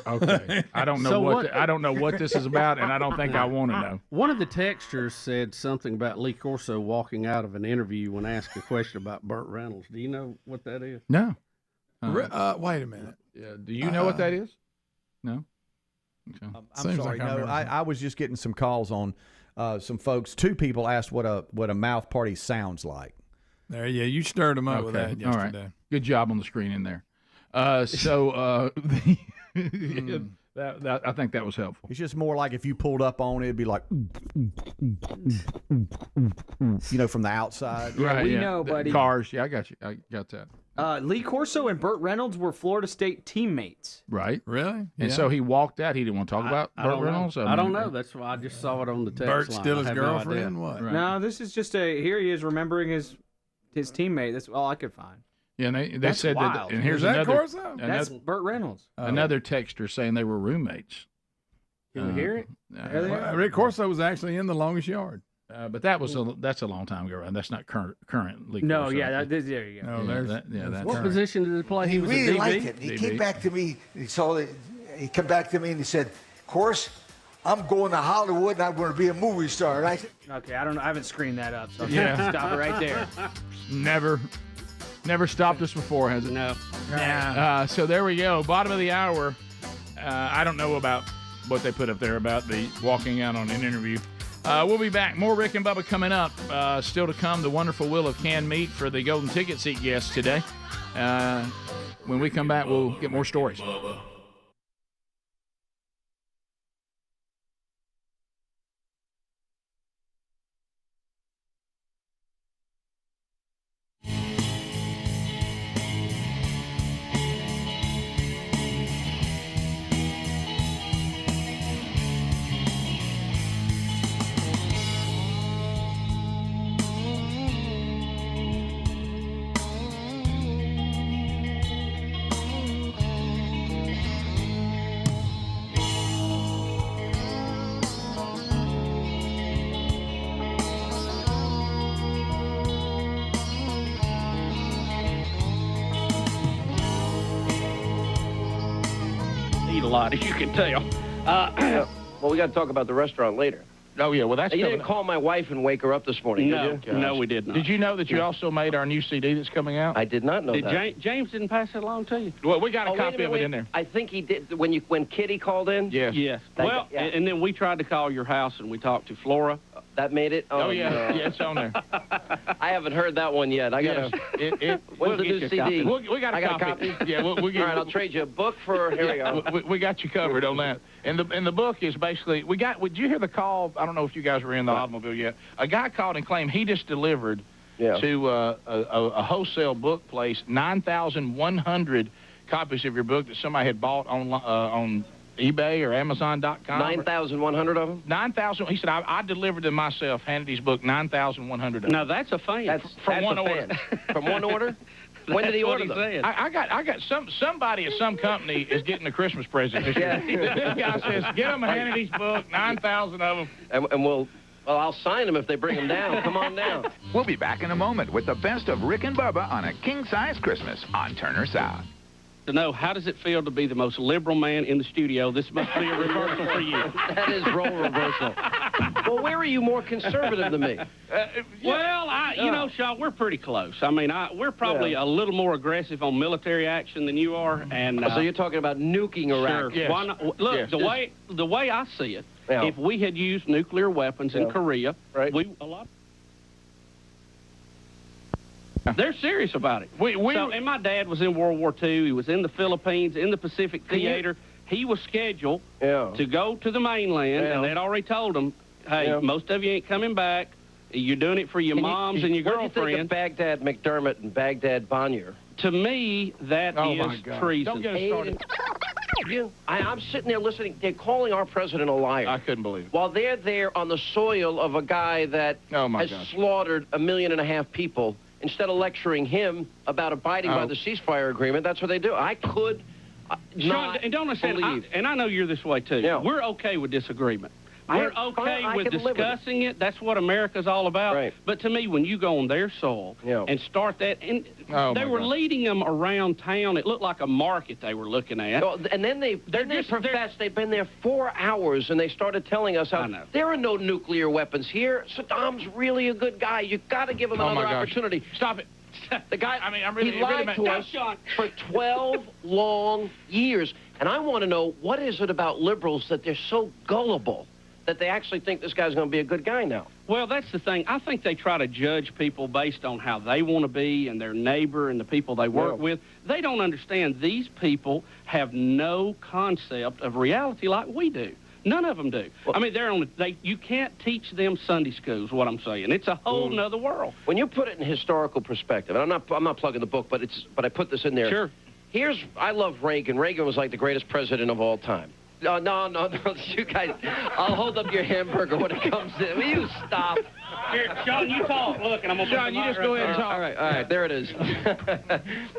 D: Okay, I don't know I don't know what this is about, and I don't think I want to know.
T: One of the texters said something about Lee Corso walking out of an interview when asked a question about Burt Reynolds. Do you know what that is?
D: No.
B: Wait a minute.
D: Yeah. Do you know what that is? No. Okay.
A: I'm sorry. No, I was just getting some calls on some folks. Two people asked what a mouth party sounds like.
B: There, yeah, you stirred them up with that yesterday.
D: All right. Good job on the screen in there. I think that was helpful.
A: It's just more like if you pulled up on it, it'd be like, from the outside.
M: Yeah, we know, buddy.
D: Cars. Yeah, I got you. I got that.
M: Lee Corso and Burt Reynolds were Florida State teammates.
D: Right.
B: Really?
D: And so he walked out. He didn't want to talk about Burt Reynolds?
T: I don't know. That's why I just saw it on the text
B: Bert's
T: line.
B: still
T: I
B: his
T: have no
B: girlfriend?
T: idea.
B: What?
D: Right.
M: No, this is just here he is remembering his teammate. That's all I could find.
D: Yeah, and they
M: That's
D: said
M: wild.
D: that. And here's
B: Is that
D: another.
B: Corso?
M: That's Burt Reynolds.
D: Another texter saying they were roommates.
M: Can we hear it?
B: Rick Corso was actually in The Longest Yard.
D: But that's a long time ago, and that's not currently.
M: No, yeah, there you go.
B: No,
D: that's
T: What position did he play?
K: He
T: was a
K: really
T: DB?
K: liked it. He came back to me. He came back to me and he said, "Course, I'm going to Hollywood and I'm going to be a movie star." And I said,
M: Okay, I don't know. I haven't screened that up, so
D: Yeah.
M: stop it right there.
D: Never stopped us before, has it?
T: No.
M: Yeah.
D: So there we go. Bottom of the hour. I don't know about what they put up there about the walking out on an interview. We'll be back. More Rick and Bubba coming up. Still to come, the wonderful wheel of canned meat for the golden ticket seat guests today. When we come back, we'll get more stories.
P: Eat a lot, as you can tell.
O: Well, we got to talk about the restaurant later.
D: Oh, yeah. Well, that's
O: You
D: coming
O: didn't
D: up.
O: call my wife and wake her up this morning,
P: No,
O: did you?
P: no, we did not.
D: Did you know that you also made our new CD that's coming out?
O: I did not know
P: Did
O: that.
P: James didn't pass it along to you?
D: Well, we got a
O: Oh,
D: copy
O: wait a
D: of it
O: minute,
D: in there.
O: I think he did when Kitty called in.
D: Yes.
P: Yes.
O: Thank
P: Well,
O: you. Yeah.
P: and then we tried to call your house and we talked to Flora.
O: That made it.
D: Oh, yeah.
O: no.
D: Yeah, it's on there.
O: I haven't heard that one yet. I gotta.
D: When's
O: When's the new CD?
D: We got a
O: I got
D: copy.
O: a copy.
D: Yeah, we'll get.
O: All right, I'll trade you a book for. Here we go.
D: We got you covered on that. And the book is basically Did you hear the call? I don't know if you guys were in the automobile yet. A guy called and claimed he just delivered to a wholesale book place 9,100 copies of your book that somebody had bought on eBay or Amazon.com.
O: 9,100 of them.
D: 9,000. He said I delivered them myself. Hannity's book 9,100 of them.
P: Now that's a fan.
O: That's
D: from
O: that's
D: one
O: a
D: order.
O: fan. From one order. When did he
P: what
O: order them?
P: said.
D: I got somebody at some company is getting a Christmas present this year. This guy says, get them a Hannity's book, 9,000 of them.
O: And well, I'll sign them if they bring them down. Come on down.
E: We'll be back in a moment with the best of Rick and Bubba on a king-size Christmas on Turner South.
P: To know, how does it feel to be the most liberal man in the studio? This must be a reversal for you.
O: That is role reversal. Well, where are you more conservative than me?
P: Well, you know, Shaw, we're pretty close. I mean, we're probably a little more aggressive on military action than you are. And
O: so you're talking about nuking Iraq?
P: Sure.
O: Yes.
P: Why not? Look,
O: Yes.
P: the way I see it,
O: Yeah.
P: if we had used nuclear weapons in Korea, they're serious about it. And my dad was in World War II. He was in the Philippines, in the Pacific Theater. He was scheduled to go to the mainland, and they'd already told him, hey, most of you ain't coming back. You're doing it for your moms and your girlfriends.
O: What do you think of Baghdad McDermott and Baghdad Bonnier?
P: To me, that is treason.
O: Don't get us started. I'm sitting there listening. They're calling our president a liar.
D: I couldn't believe it.
O: While they're there on the soil of a guy that has slaughtered 1.5 million people, instead of lecturing him about abiding by the ceasefire agreement, that's what they do. I could not
P: and don't understand,
O: believe.
P: and I know you're this way too.
O: Yeah.
P: We're okay with disagreement. We're okay with discussing it. That's what America's all about.
O: Right.
P: But to me, when you go on their soil and start that, and they were leading them around town. It looked like a market they were looking at.
O: Well, and then they professed they've been there 4 hours, and they started telling us how there are no nuclear weapons here. Saddam's really a good guy. You've got to give him another opportunity.
D: Stop it.
O: The guy,
D: really,
O: he lied to us for 12 long years. And I want to know, what is it about liberals that they're so gullible that they actually think this guy's going to be a good guy now?
P: Well, that's the thing. I think they try to judge people based on how they want to be and their neighbor and the people they work with. They don't understand these people have no concept of reality like we do. None of them do. Well, I mean, you can't teach them Sunday school is what I'm saying. It's a whole nother world.
O: When you put it in historical perspective, and I'm not plugging the book, but I put this in there.
P: Sure.
O: I love Reagan. Reagan was like the greatest president of all time. No, you guys, I'll hold up your hamburger when it comes in. Will you stop?
P: Here, Sean, you talk. Look, and I'm going to
D: Sean, you just go ahead and talk.
O: All right, there it is.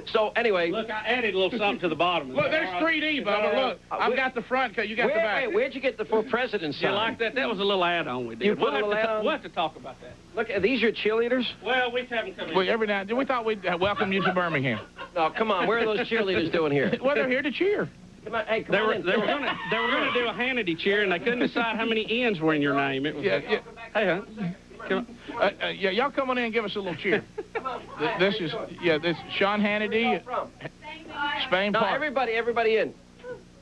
O: So, anyway.
P: Look, I added a little something to the bottom.
D: Look, there's 3D, Bubba. Look, I've got the front, you got the back.
O: Where'd you get the for president sign?
P: You like that? That was a little add-on we did.
O: You put a little add-on?
P: We'll have to talk about that.
O: Look, are these your cheerleaders?
P: Well, we haven't come in.
D: Well, every now we thought we'd welcome you to Birmingham.
O: No, come on. Where are those cheerleaders doing here?
D: Well, they're here to cheer.
O: Come on, hey,
P: they were going to do a Hannity cheer, and they couldn't decide how many N's were in your name. It was Hey,
D: come on. Y'all come on in and give us a little cheer. This is Sean Hannity, Spain Park.
O: No, everybody in.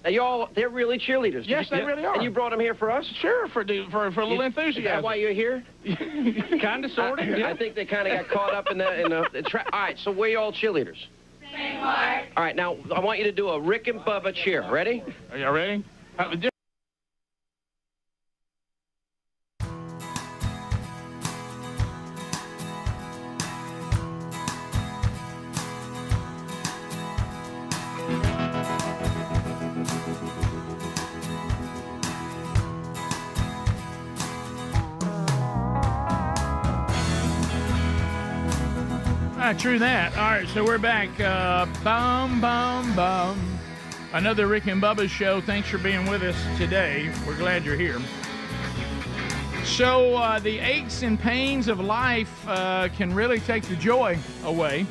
O: Now, they're really cheerleaders.
D: Yes, they really are.
O: And you brought them here for us?
D: Sure, for a little enthusiasm.
O: Is that why you're here?
P: Kind of, sort of.
O: I think they kind of got caught up in the all right, so we're all cheerleaders. All right, now, I want you to do a Rick and Bubba cheer. Ready?
D: Are you ready? True that. All right, so we're back. Another Rick and Bubba show. Thanks for being with us today. We're glad you're here. So the aches and pains of life can really take the joy away.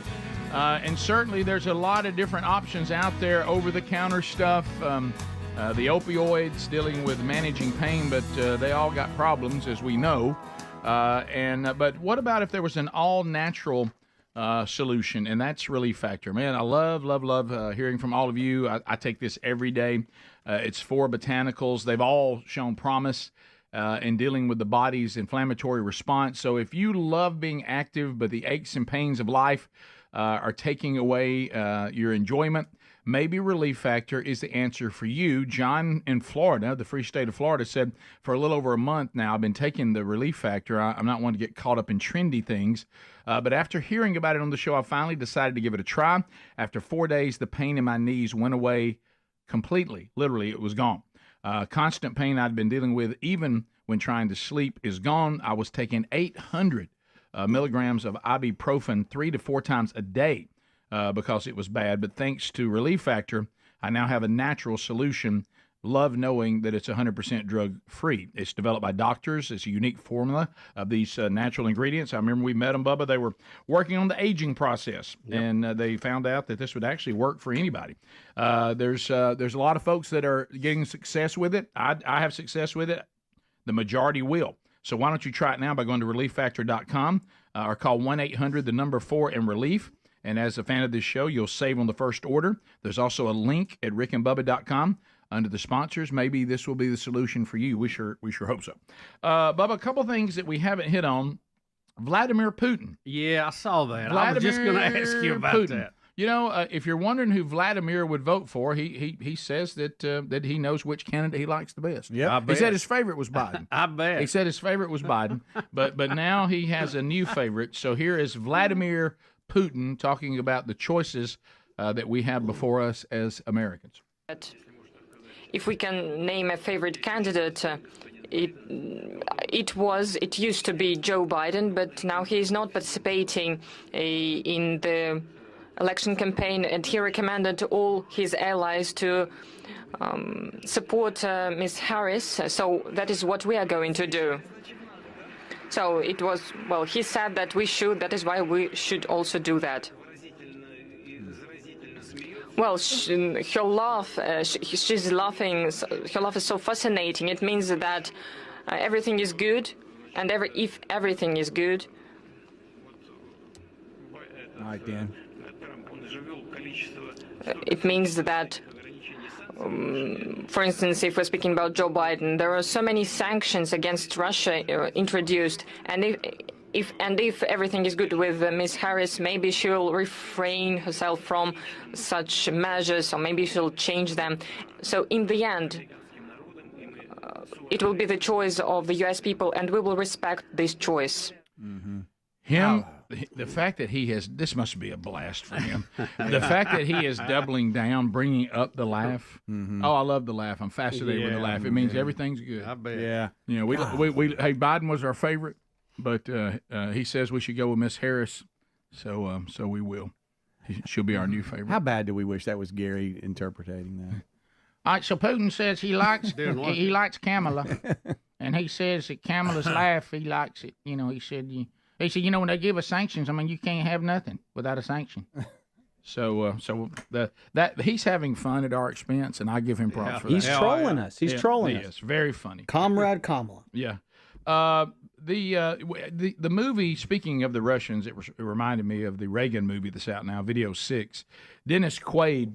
D: And certainly there's a lot of different options out there, over-the-counter stuff, the opioids, dealing with managing pain, but they all got problems, as we know. But what about if there was an all-natural solution, and that's Relief Factor. Man, I love hearing from all of you. I take this every day. It's 4 botanicals. They've all shown promise in dealing with the body's inflammatory response. So if you love being active, but the aches and pains of life are taking away your enjoyment, maybe Relief Factor is the answer for you. John in Florida, the free state of Florida, said for a little over a month now, I've been taking the Relief Factor. I'm not one to get caught up in trendy things. But after hearing about it on the show, I finally decided to give it a try. After 4 days, the pain in my knees went away completely. Literally, it was gone. Constant pain I'd been dealing with, even when trying to sleep, is gone. I was taking 800 milligrams of ibuprofen 3 to 4 times a day. because it was bad. But thanks to Relief Factor, I now have a natural solution. Love knowing that it's 100% drug-free. It's developed by doctors. It's a unique formula of these natural ingredients. I remember we met them, Bubba. They were working on the aging process, and they found out that this would actually work for anybody. There's a lot of folks that are getting success with it. I have success with it. The majority will. So why don't you try it now by going to relieffactor.com or call 1-800-4 and relief. And as a fan of this show, you'll save on the first order. There's also a link at rickandbubba.com. Under the sponsors, maybe this will be the solution for you. We sure hope so. Bubba, a couple things that we haven't hit on. Vladimir Putin.
T: Yeah, I saw that. I was just going to ask you about that.
D: You know, if you're wondering who Vladimir would vote for, he says that he knows which candidate he likes the best.
T: Yeah,
D: he said his favorite was Biden.
T: I bet.
D: He said his favorite was Biden, but now he has a new favorite. So here is Vladimir Putin talking about the choices that we have before us as Americans.
G: If we can name a favorite candidate, it used to be Joe Biden, but now he is not participating in the election campaign, and he recommended to all his allies to support Ms. Harris. So that is what we are going to do. So it was, well, he said that we should. That is why we should also do that. Well, her laugh, she's laughing. Her laugh is so fascinating. It means that everything is good, and if everything is good.
A: All right, Dan.
G: It means that, for instance, if we're speaking about Joe Biden, there are so many sanctions against Russia introduced, and if everything is good with Ms. Harris, maybe she'll refrain herself from such measures, or maybe she'll change them. So in the end, it will be the choice of the U.S. people, and we will respect this choice.
D: Mm-hmm. The fact that he has, this must be a blast for him. The fact that he is doubling down, bringing up the laugh. Mm-hmm. Oh, I love the laugh. I'm fascinated with the laugh. It means everything's good.
T: I bet.
A: Yeah.
D: You know, we hey, Biden was our favorite. But he says we should go with Miss Harris, so we will. She'll be our new favorite.
A: How bad do we wish that was Gary interpreting that?
D: All right, so Putin says he likes Kamala, and he says that Kamala's laugh, he likes it. You know, he said you know, when they give us sanctions, I mean, you can't have nothing without a sanction. So that he's having fun at our expense, and I give him props for that.
M: He's trolling us. He's trolling us.
D: Yes, very funny.
M: Comrade Kamala.
D: Yeah. The movie, speaking of the Russians, it reminded me of the Reagan movie that's out now, Video 6. Dennis Quaid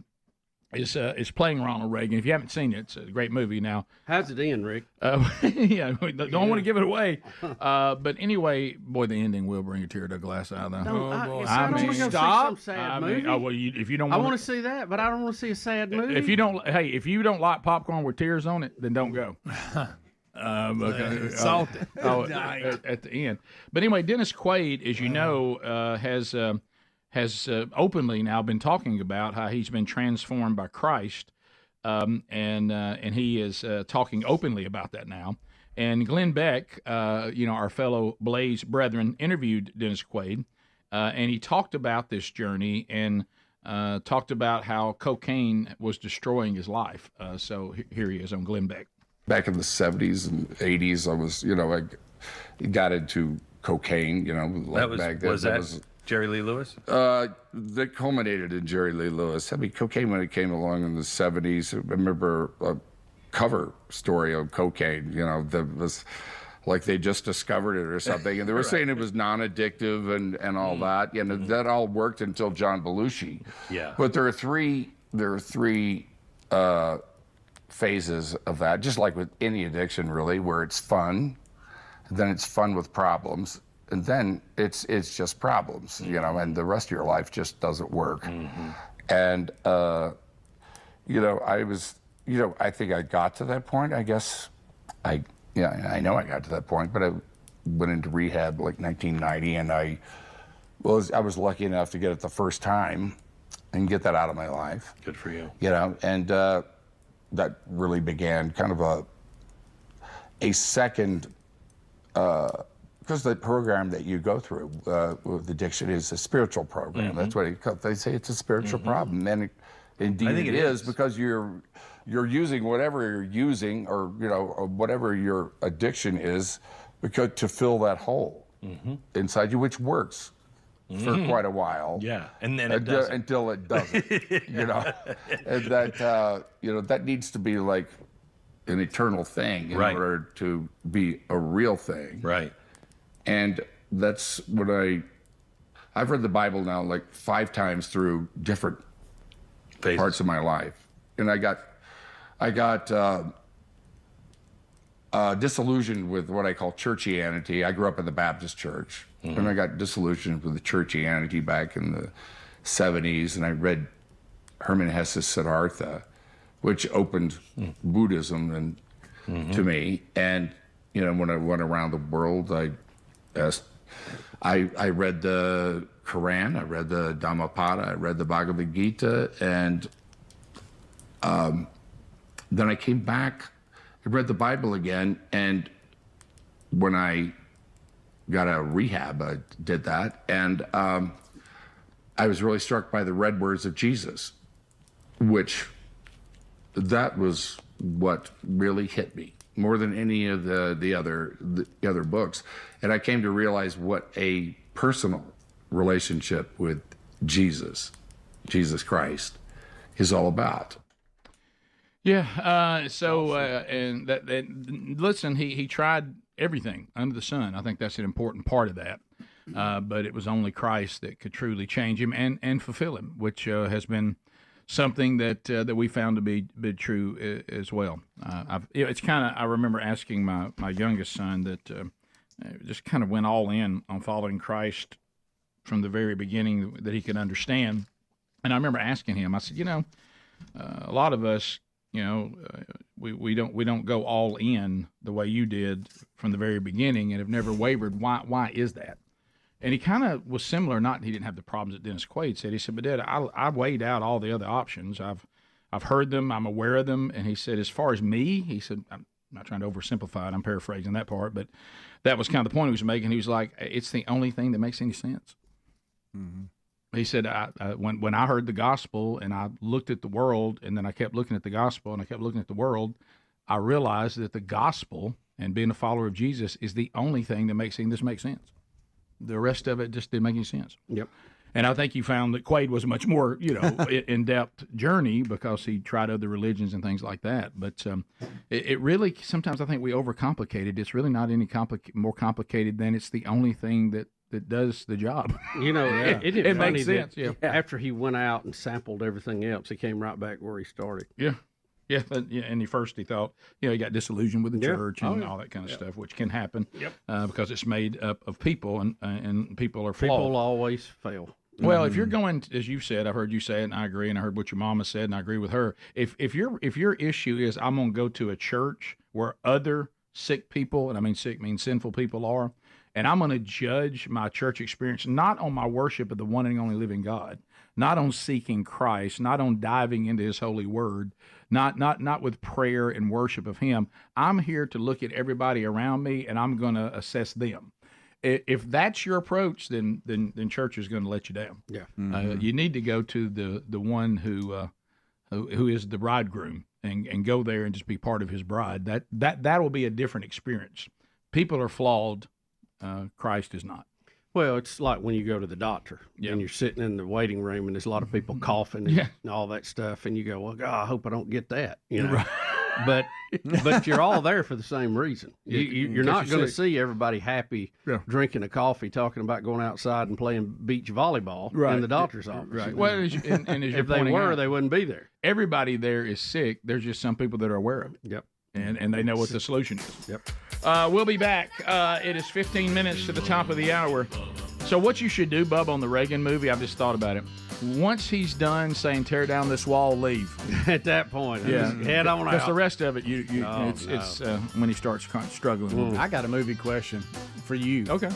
D: is playing Ronald Reagan. If you haven't seen it, it's a great movie. Now,
T: how's it end, Rick?
D: Yeah, don't want to give it away. But anyway, boy, the ending will bring a tear to a glass eye, though.
T: I mean, stop. Sad movie.
D: If you don't,
T: I want to see that, but I don't want to see a sad movie.
D: If you don't like popcorn with tears on it, then don't go.
B: Salted.
D: At the end. But anyway, Dennis Quaid, as you know, has openly now been talking about how he's been transformed by Christ, and he is talking openly about that now. And Glenn Beck, our fellow Blaze brethren, interviewed Dennis Quaid, and he talked about this journey and talked about how cocaine was destroying his life. So here he is on Glenn Beck.
L: Back in the 70s and 80s, I was, I got into cocaine, back then.
N: Was that Jerry Lee Lewis?
L: That culminated in Jerry Lee Lewis. I mean, cocaine, when it came along in the 70s, I remember a cover story of cocaine, that was like they just discovered it or something. And they were saying it was non-addictive and all that. That all worked until John Belushi.
N: Yeah.
L: But there are three phases of that, just like with any addiction, really, where it's fun, then it's fun with problems, and then it's just problems, and the rest of your life just doesn't work. Mm-hmm. And I was, I think I got to that point. I guess I know I got to that point, but I went into rehab like 1990, and I was lucky enough to get it the first time and get that out of my life.
N: Good for you.
L: And that really began kind of a second because the program that you go through with addiction is a spiritual program.
C: Mm-hmm.
L: That's what they say. It's a spiritual problem, and indeed
C: I think
L: it is, because you're using whatever you're using, or or whatever your addiction is, because to fill that hole inside you, which works for quite a while.
C: Yeah, and then it doesn't.
L: Until it doesn't. And that that needs to be like an eternal thing in order to be a real thing.
C: Right.
L: And that's what I've read the Bible now like 5 times through different parts of my life, and I got disillusioned with what I call churchianity. I grew up in the Baptist church, and I got disillusioned with the churchianity back in the 70s, and I read Herman Hesse's Siddhartha, which opened Buddhism and to me. And when I went around the world, I read the Quran, I read the Dhammapada, I read the Bhagavad Gita, and then I came back, I read the Bible again, and when I got out of rehab, I did that, and I was really struck by the red words of Jesus, which that was what really hit me more than any of the other books. And I came to realize what a personal relationship with Jesus Christ, is all about.
D: Yeah. And listen, he tried everything under the sun. I think that's an important part of that. But it was only Christ that could truly change him and fulfill him, which has been something that we found to be true as well. It's kind of, I remember asking my youngest son that just kind of went all in on following Christ from the very beginning that he could understand. And I remember asking him, I said, a lot of us, we don't go all in the way you did from the very beginning and have never wavered. Why is that? And he kind of was similar. He didn't have the problems that Dennis Quaid said. He said, but Dad, I weighed out all the other options. I've heard them. I'm aware of them. And he said, as far as me, he said, I'm not trying to oversimplify it. I'm paraphrasing that part, but that was kind of the point he was making. He was like, it's the only thing that makes any sense. Mm-hmm. He said, when I heard the gospel and I looked at the world, and then I kept looking at the gospel and I kept looking at the world, I realized that the gospel and being a follower of Jesus is the only thing that makes this make sense. The rest of it just didn't make any sense.
T: Yep.
D: And I think you found that Quaid was a much more, in-depth journey because he tried other religions and things like that. But it really, sometimes I think we overcomplicate it. It's really not any more complicated than it's the only thing that does the job.
T: It
D: makes sense. Yeah.
T: After he went out and sampled everything else, he came right back where he started.
D: Yeah. Yeah, and he thought, he got disillusioned with the church and all that kind of stuff, which can happen because it's made up of people, and people are flawed.
T: People always fail.
D: Well, if you're going, as you said, I've heard you say it, and I agree, and I heard what your mama said, and I agree with her. If your issue is I'm going to go to a church where other sick people, and I mean sick means sinful people are, and I'm going to judge my church experience not on my worship of the one and only living God, not on seeking Christ, not on diving into His holy Word, not with prayer and worship of Him. I'm here to look at everybody around me, and I'm going to assess them. If that's your approach, then church is going to let you down.
T: Yeah,
D: you need to go to the one who is the bridegroom and go there and just be part of His bride. That will be a different experience. People are flawed. Christ is not.
T: Well, it's like when you go to the doctor and you're sitting in the waiting room and there's a lot of people coughing and all that stuff, and you go, well, God, I hope I don't get that,
D: Right.
T: But you're all there for the same reason. You're not going to see everybody happy drinking a coffee, talking about going outside and playing beach volleyball in the doctor's office.
D: Right. Well, and as you're
T: if they were,
D: out,
T: they wouldn't be there.
D: Everybody there is sick. There's just some people that are aware of it.
T: Yep.
D: And they know what the solution is.
T: Yep.
D: We'll be back. It is 15 minutes to the top of the hour. So what you should do, Bubba, on the Reagan movie, I've just thought about it. Once he's done saying tear down this wall, leave.
T: At that point,
D: head on out. Because the rest of it, it's when he starts struggling.
F: I got a movie question for you.
D: Okay.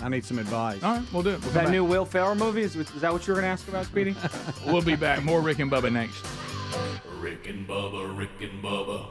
F: I need some advice.
D: All right, we'll do it. We'll
U: that new Will Ferrell movie? Is that what you were going to ask about, Speedy?
D: We'll be back. More Rick and Bubba next.
I: Rick and Bubba, Rick and Bubba.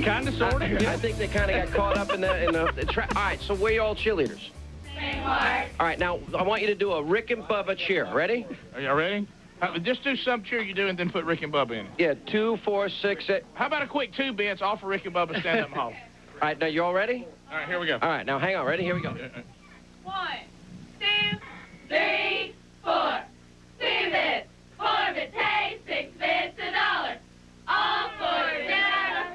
P: Kind of, sort of.
O: I think they kind of got caught up in the All right, so where are you all cheerleaders? All right, now I want you to do a Rick and Bubba cheer. Ready?
D: Are y'all ready? Just do some cheer you do and then put Rick and Bubba in it.
O: Yeah, 2, 4, 6, 8.
D: How about a quick 2 bits off of Rick and Bubba stand up and holler?
O: All right, now you all ready?
D: All right, here we go.
O: All right, now hang on. Ready? Here we go.
C: 1, 2, 3, 4. 2 bits, 4 bits, hey, 6 bits, $1. All for data.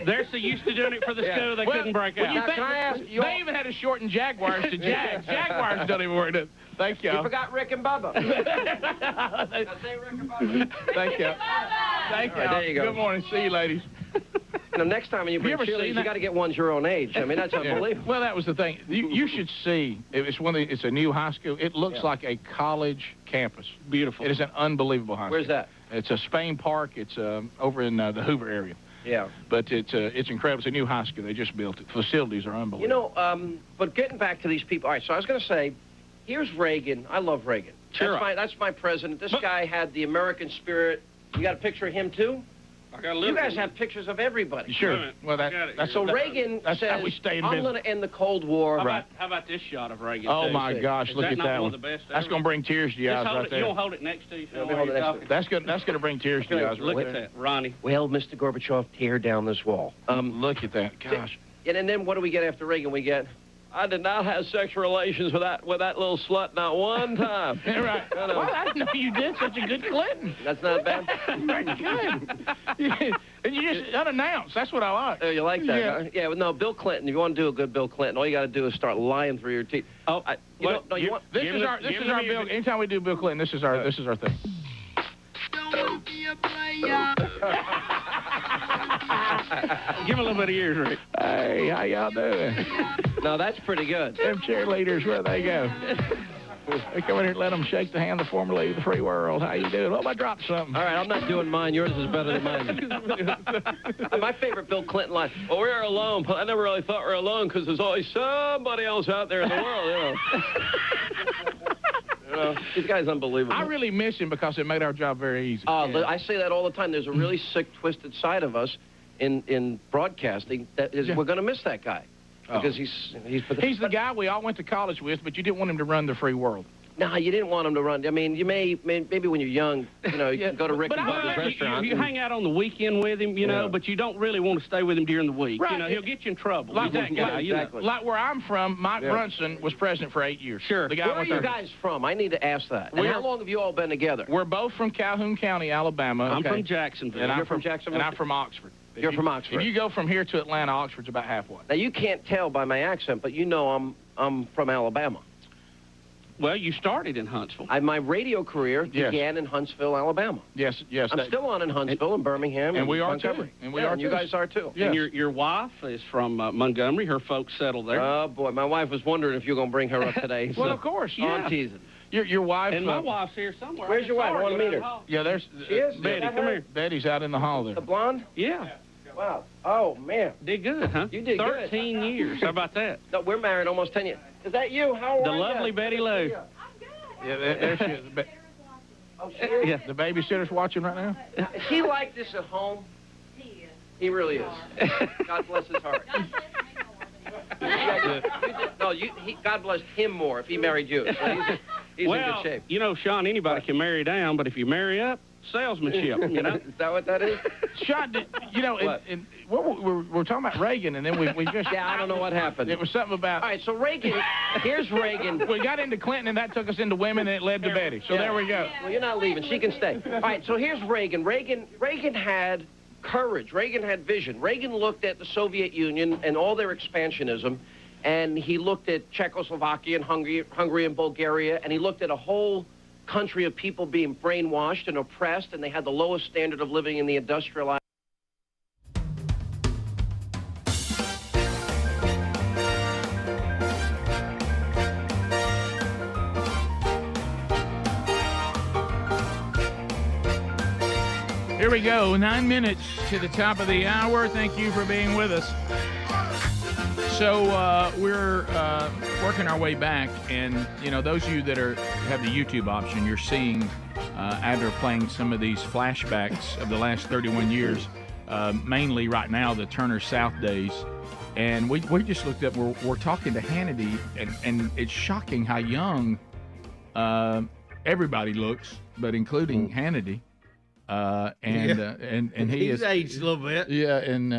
P: They're so used to doing it for the school they couldn't break out.
D: Can I ask you? They even had to shorten Jaguars to Jag. Jaguars don't even work. Thank you.
O: You forgot Rick and Bubba. Say Rick and Bubba.
D: Thank you. Thank you.
O: Right, there you go.
D: Good morning. See you, ladies.
O: Next time when you bring cheerleaders, you got to get ones your own age. I mean, that's unbelievable.
D: Well, that was the thing. You should see. It's a new high school. It looks like a college campus. Beautiful. It is an unbelievable high school.
O: Where's that?
D: It's a Spain Park. It's over in the Hoover area.
O: Yeah.
D: But it's incredible. It's a new high school. They just built it. Facilities are unbelievable.
O: You know, but getting back to these people. All right, so I was going to say, here's Reagan. I love Reagan.
P: Sure.
O: That's my president. This guy had the American spirit. You got a picture of him, too?
P: I got a little.
O: You guys have pictures of everybody.
D: Sure. Well, that's
O: so Reagan
D: that's
O: says,
D: how we stay in
O: I'm
D: business.
O: going to end the Cold War.
P: How about this shot of Reagan?
D: Oh, my gosh.
P: Is
D: Look at
P: not
D: that
P: one
D: one.
P: of the best
D: That's
P: ever?
D: going to bring tears to your eyes right there.
P: You'll hold it next to you.
O: Let me hold it next to you.
D: That's going to bring tears to your eyes right
P: Look
D: there.
P: at that, Ronnie.
O: Well, Mr. Gorbachev, tear down this wall.
D: Look at that. Gosh.
O: And then what do we get after Reagan? We get, I did not have sexual relations with that little slut not one time.
D: Right. Well, I didn't know you did such a good Clinton.
O: That's not bad.
D: Very good. And you just unannounced. That's what I like.
O: Oh, you like that?
D: Yeah.
O: Huh? Yeah. Well, no, Bill Clinton. If you want to do a good Bill Clinton, all you got to do is start lying through your teeth.
P: Oh,
D: This is our Bill. Anytime we do Bill Clinton, this is our thing.
P: Give him a little bit of ears, Rick.
D: Hey, how y'all doing?
O: No, that's pretty good.
D: Them cheerleaders, where they go? They come in here and let them shake the hand of the former leader of the free world. How you doing? Oh, I dropped something.
O: All right, I'm not doing mine. Yours is better than mine. My favorite Bill Clinton line, well, we're alone, but I never really thought we were alone because there's always somebody else out there in the world, you know. This guy's unbelievable.
D: I really miss him because it made our job very easy.
O: I say that all the time. There's a really sick, twisted side of us in broadcasting that is we're going to miss that guy. Because he's
D: the guy we all went to college with, but you didn't want him to run the free world.
O: No, you didn't want him to run. I mean, you maybe when you're young, you know, you can go to Rick and Bubba's restaurant.
P: You hang out on the weekend with him, you know, but you don't really want to stay with him during the week.
D: Right.
P: You know, he'll get you in trouble.
D: Like
P: that guy,
O: exactly.
D: Like where I'm from, Mike Brunson was president for 8 years.
P: Sure.
D: The guy
O: Where are you guys from? I need to ask that. And how long have you all been together?
D: We're both from Calhoun County, Alabama.
P: I'm from Jacksonville.
D: And
O: You're from Jacksonville?
D: And I'm from Oxford.
O: You're from Oxford.
D: If you go from here to Atlanta, Oxford's about halfway.
O: Now, you can't tell by my accent, but you know I'm from Alabama.
P: Well, you started in Huntsville.
O: My radio career began in Huntsville, Alabama.
D: Yes.
O: I'm still on in Huntsville and Birmingham
D: and we are
O: Montgomery.
D: too. And we are
O: and you guys are too.
P: Yes. And your wife is from Montgomery. Her folks settled there.
O: Oh, boy. My wife was wondering if you were going to bring her up today.
D: Well, of course, yeah.
O: I'm teasing.
D: Your wife.
P: And my wife's here somewhere.
O: Where's your wife? I want to meet her.
D: Yeah, there's.
O: She is?
D: Betty, come here. Betty's out in the hall there.
O: The blonde?
P: Yeah.
O: Wow. Oh, man.
P: Did good, huh?
O: You did
P: 13 years. How about that?
O: No, we're married almost 10 years. Is that you? How old
P: The
O: are you?
P: lovely Betty Lou.
D: Yeah, there she is.
O: Oh, she is?
D: Yeah. The babysitter's watching right now?
O: Is he like this at home? He is. He really is. God bless his heart. God bless him more if he married you. So he's in good shape.
P: You know, Sean, anybody can marry down, but if you marry up, salesmanship, you know?
O: Is that what that is?
D: Sean, you know, we're talking about Reagan, and then we just...
O: Yeah, I don't know what happened.
D: It was something about...
O: All right, so Reagan, here's Reagan.
D: We got into Clinton, and that took us into women, and it led to Betty. So there we go.
O: Well, you're not leaving. She can stay. All right, so here's Reagan. Reagan had courage. Reagan had vision. Reagan looked at the Soviet Union and all their expansionism, and he looked at Czechoslovakia and Hungary and Bulgaria, and he looked at a whole country of people being brainwashed and oppressed, and they had the lowest standard of living in the industrialized.
D: Here we go, 9 minutes to the top of the hour. Thank you for being with us. So we're working our way back, and you know, those of you that have the YouTube option, you're seeing after playing some of these flashbacks of the last 31 years, mainly right now the Turner South days. And we just looked up, we're talking to Hannity, and it's shocking how young everybody looks, but including Hannity. And
T: he's
D: is
T: aged a little bit.
D: Yeah, and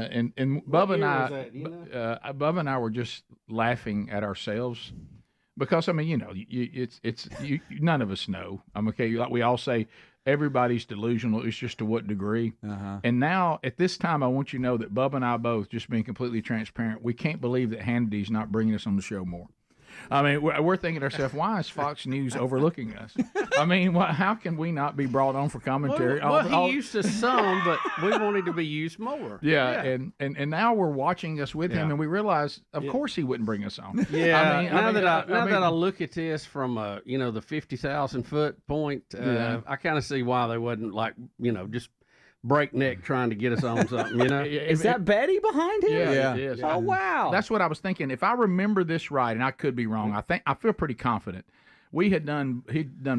D: Bubba and I, Bubba and I were just laughing at ourselves because I mean, none of us know. I'm okay. Like we all say, everybody's delusional. It's just to what degree. And now at this time, I want you to know that Bubba and I both, just being completely transparent, we can't believe that Hannity's not bringing us on the show more. I mean, we're thinking to ourselves, why is Fox News overlooking us? I mean, how can we not be brought on for commentary?
T: Well, he used to some, but we wanted to be used more.
D: Yeah. And now we're watching us with him, and we realize, of course, he wouldn't bring us on.
T: Yeah. I mean, now that I look at this from the 50,000 foot point, I kind of see why they wasn't just breakneck trying to get us on something,
M: Is that Betty behind him?
D: Yeah, it is.
M: Oh, wow.
D: That's what I was thinking. If I remember this right, and I could be wrong, I feel pretty confident. He'd done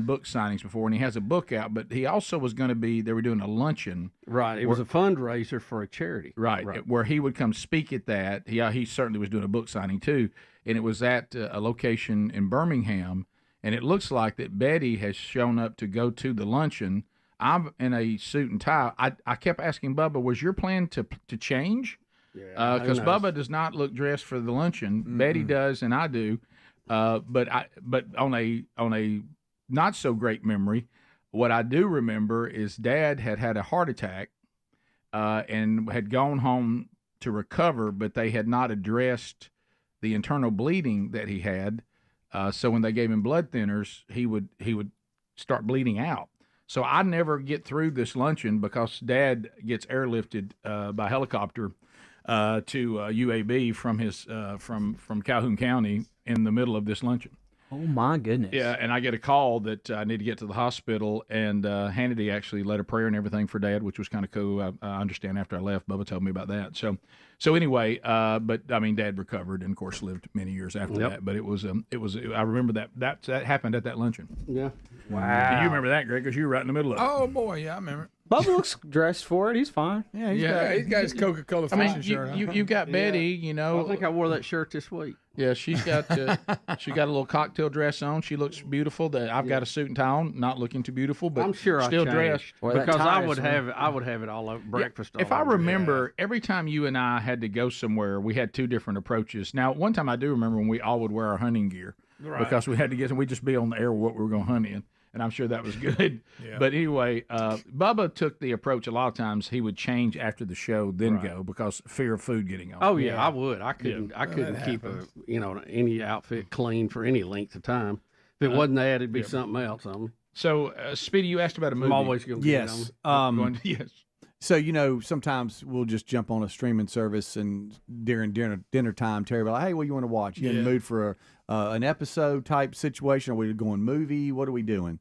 D: book signings before, and he has a book out, but he also was going to be, they were doing a luncheon.
T: Right. It was a fundraiser for a charity.
D: Right. Where he would come speak at that. He certainly was doing a book signing too, and it was at a location in Birmingham, and it looks like that Betty has shown up to go to the luncheon. I'm in a suit and tie. I kept asking Bubba, was your plan to change? Because Bubba does not look dressed for the luncheon. Mm-hmm. Betty does, and I do. But on a not so great memory, what I do remember is Dad had a heart attack, and had gone home to recover, but they had not addressed the internal bleeding that he had. So when they gave him blood thinners, he would start bleeding out. So I never get through this luncheon because Dad gets airlifted by helicopter to UAB from his from Calhoun County in the middle of this luncheon.
M: Oh my goodness!
D: Yeah, and I get a call that I need to get to the hospital, and Hannity actually led a prayer and everything for Dad, which was kind of cool. I understand after I left, Bubba told me about that. So anyway, but I mean, Dad recovered and of course lived many years after that. But it was I remember that happened at that luncheon.
T: Yeah.
M: Wow.
D: Do you remember that, Greg? Because you were right in the middle of it.
B: Oh boy, yeah, I remember.
M: Bubba looks dressed for it. He's fine.
B: Yeah, he's got his Coca-Cola fishing shirt on.
D: You got Betty,
T: I think I wore that shirt this week.
D: Yeah, she's got a little cocktail dress on. She looks beautiful. I've got a suit and tie on, not looking too beautiful, but
T: I'm sure
D: still
T: I
D: dressed.
T: Because I would have it all over breakfast.
D: If I remember, every time you and I had to go somewhere, we had two different approaches. Now, one time I do remember when we all would wear our hunting gear because we had to we'd just be on the air with what we were going to hunt in. And I'm sure that was good. But anyway, Bubba took the approach a lot of times he would change after the show, then go because fear of food getting on.
T: Oh yeah, I would. I couldn't keep any outfit clean for any length of time. If it wasn't that, it'd be something else on me.
D: So, Speedy, you asked about a movie.
T: I'm always going to
F: yes.
D: Yes.
F: So, sometimes we'll just jump on a streaming service and during dinner time, Terry will be like, hey, what do you want to watch? You in the mood for an episode type situation? Are we going movie? What are we doing?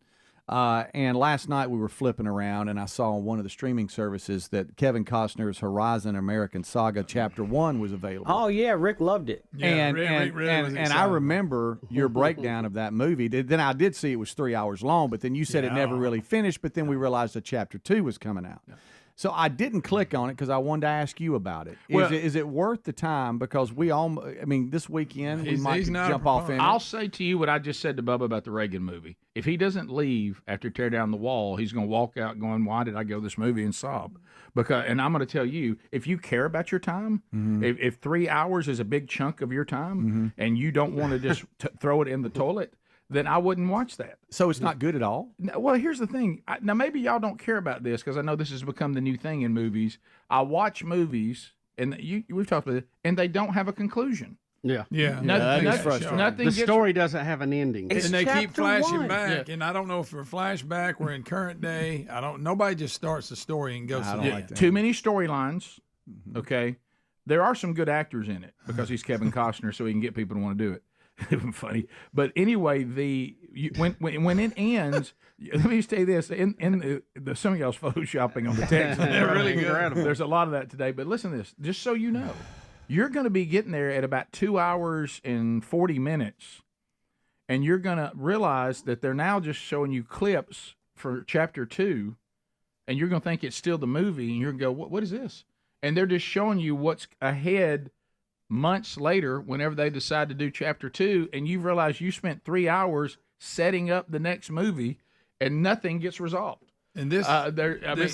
F: And last night we were flipping around and I saw on one of the streaming services that Kevin Costner's Horizon American Saga Chapter 1 was available.
M: Oh, yeah. Rick loved it.
F: Yeah, and I remember your breakdown of that movie. Then I did see it was 3 hours long, but then you said it never really finished, but then we realized that Chapter 2 was coming out. Yeah. So I didn't click on it because I wanted to ask you about it. Is it worth the time? Because this weekend we might jump off in it.
D: I'll say to you what I just said to Bubba about the Reagan movie. If he doesn't leave after Tear Down the Wall, he's going to walk out going, why did I go to this movie and sob? And I'm going to tell you, if you care about your time, if 3 hours is a big chunk of your time and you don't want to just throw it in the toilet, then I wouldn't watch that.
F: So it's not good at all?
D: Well, here's the thing. Now, maybe y'all don't care about this because I know this has become the new thing in movies. I watch movies, and we've talked about it, and they don't have a conclusion.
T: Yeah.
D: Nothing.
T: The story doesn't have an ending.
B: And they keep flashing back, and I don't know if we're flashback, we're in current day. Nobody just starts the story and goes to
F: like that.
D: Too many storylines, okay? There are some good actors in it because he's Kevin Costner, so he can get people to want to do it. Funny, but anyway, when it ends, let me just tell you this: in the some of y'all's photoshopping on the text,
T: they're really good.
D: There's a lot of that today. But listen to this, just so you know, you're going to be getting there at about 2 hours and 40 minutes, and you're going to realize that they're now just showing you clips for chapter 2, and you're going to think it's still the movie, and you're going to go, what is this? And they're just showing you what's ahead months later whenever they decide to do chapter 2, and you realize you spent 3 hours setting up the next movie, and nothing gets resolved.
B: And this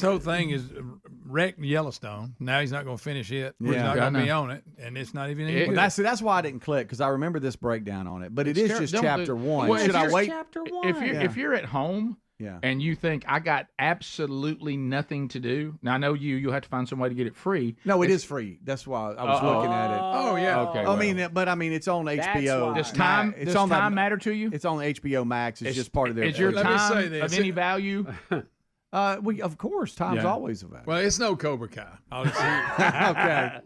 B: whole thing is wrecked Yellowstone. Now he's not going to finish it. He's not going to be on it, and it's not even any good.
F: That's why I didn't click, because I remember this breakdown on it. But it is just chapter 1.
D: Well,
F: should I wait?
M: Chapter 1.
D: If you're at home and you think I got absolutely nothing to do, now I know you'll have to find some way to get it free.
F: No, it is free. That's why I was looking at it.
B: Oh yeah.
D: Okay.
F: I mean, it's on HBO.
D: Does time matter to you?
F: It's on HBO Max. It's just part of their.
D: Is your time of any value?
F: Of course, time's always available.
B: Well, it's no Cobra Kai.
F: Okay.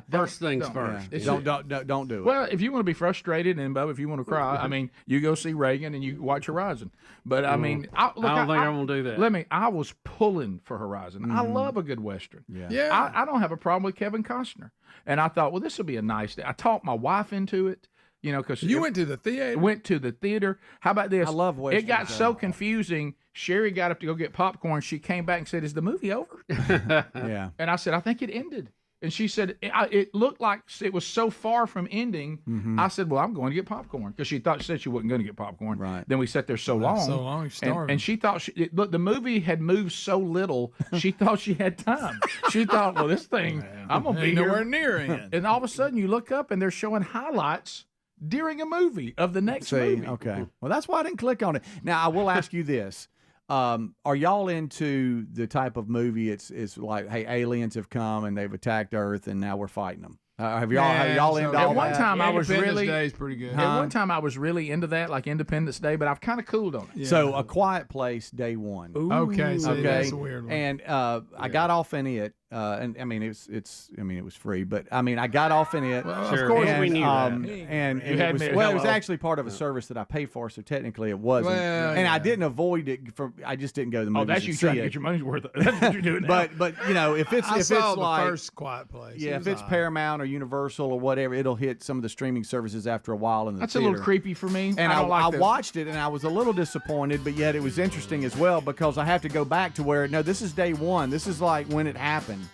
T: First things first.
F: Don't do it.
D: Well, if you want to be frustrated and Bubba, if you want to cry, I mean, you go see Reagan and you watch Horizon. But I mean, I don't
T: think I'm gonna do that.
D: I was pulling for Horizon. I love a good Western.
B: Yeah.
D: I don't have a problem with Kevin Costner. And I thought, well, this will be a nice day. I talked my wife into it. Because
B: you went to the theater.
D: Went to the theater. How about this?
F: I love Westerns.
D: It got so confusing. Sherry got up to go get popcorn. She came back and said, "Is the movie over?"
F: Yeah.
D: And I said, "I think it ended." And she said, "It looked like it was so far from ending." I said, "Well, I'm going to get popcorn," because she said she wasn't going to get popcorn.
F: Right.
D: Then we sat there so long. And she thought look, the movie had moved so little. She thought she had time. She thought, "Well, this thing, I'm going to be
B: nowhere
D: here."
B: near it.
D: And all of a sudden, you look up and they're showing highlights during a movie of the next movie.
F: Okay. Well, that's why I didn't click on it. Now, I will ask you this. Are y'all into the type of movie it's like, hey, aliens have come and they've attacked Earth and now we're fighting them? Have y'all into all
D: At one
F: that?
D: time, I was really.
B: Day is pretty good.
D: At one time, I was really into that, like Independence Day, but I've kind of cooled on it.
F: Yeah. So, A Quiet Place, day 1.
B: Okay, so that's a weird one.
F: And I got off in it, and I mean it was free, but I mean I got off in it.
T: Well, of course we knew that.
F: And it was actually part of a service that I paid for, so technically it wasn't.
B: Well,
F: I didn't avoid it. I just didn't go to the movies.
D: Oh, that's you trying to get your money's worth. That's what you're doing.
F: But if it's
B: I saw the
F: like
B: first Quiet Place.
F: Yeah, if it's Paramount or Universal or whatever, it'll hit some of the streaming services after a while in the
D: That's
F: theater.
D: a little creepy for me.
F: And I
D: this.
F: watched it, and I was a little disappointed, but yet it was interesting as well, because I have to go back to where, no, this is day 1. This is like when it happened.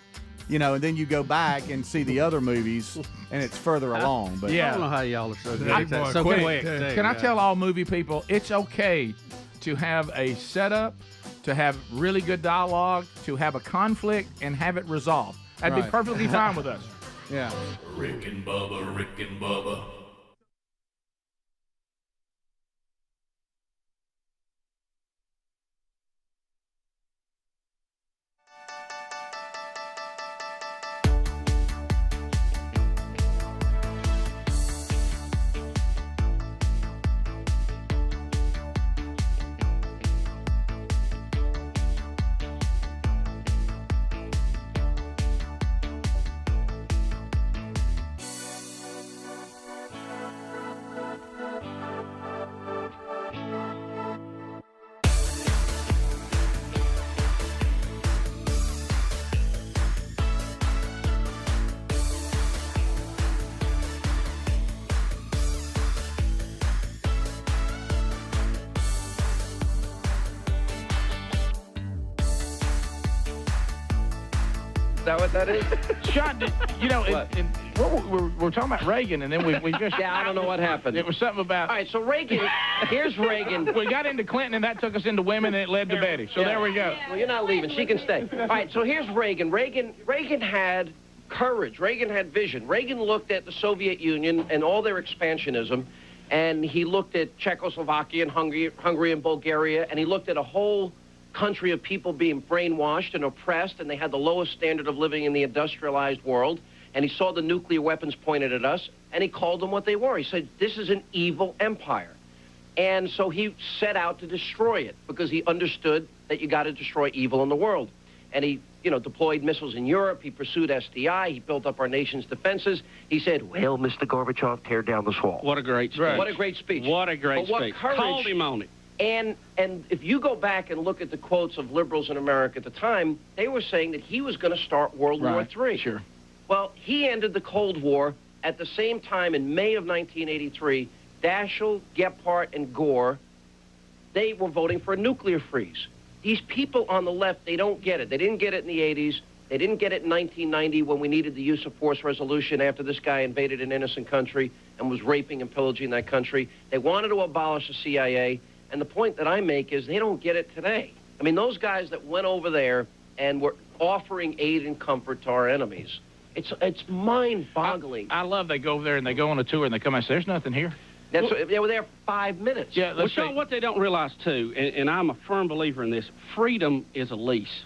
F: And then you go back and see the other movies, and it's further along. But
T: I don't know how y'all are so good. So quick.
D: Can I tell all movie people, it's okay to have a setup, to have really good dialogue, to have a conflict, and have it resolved. That'd be perfectly fine with us.
F: Yeah.
I: Rick and Bubba, Rick and Bubba.
O: Is that what that is?
D: Sean, we're talking about Reagan, and then we just...
O: Yeah, I don't know what happened.
D: It was something about...
O: All right, so Reagan, here's Reagan.
D: We got into Clinton, and that took us into women, and it led to Betty. So there we go.
O: Well, you're not leaving. She can stay. All right, so here's Reagan. Reagan had courage. Reagan had vision. Reagan looked at the Soviet Union and all their expansionism, and he looked at Czechoslovakia and Hungary and Bulgaria, and he looked at a whole country of people being brainwashed and oppressed, and they had the lowest standard of living in the industrialized world, and he saw the nuclear weapons pointed at us, and he called them what they were. He said, this is an evil empire. And so he set out to destroy it, because he understood that you got to destroy evil in the world. And he, deployed missiles in Europe. He pursued SDI. He built up our nation's defenses. He said, well, Mr. Gorbachev, tear down this wall.
P: What a great speech.
O: What a great speech.
P: What a great
O: but
P: speech.
O: What courage,
P: called him on it.
O: And if you go back and look at the quotes of liberals in America at the time, they were saying that he was going to start World War III.
D: Sure.
O: Well, he ended the Cold War at the same time in May of 1983. Daschle, Gephardt, and Gore, they were voting for a nuclear freeze. These people on the left, they don't get it. They didn't get it in the 80s. They didn't get it in 1990 when we needed the use of force resolution after this guy invaded an innocent country and was raping and pillaging that country. They wanted to abolish the CIA. And the point that I make is they don't get it today. I mean, those guys that went over there and were offering aid and comfort to our enemies, it's mind-boggling.
D: I love they go over there and they go on a tour and they come and say, there's nothing here.
O: They were there 5 minutes.
P: Yeah, well, Sean, what they don't realize, too, and I'm a firm believer in this, freedom is a lease.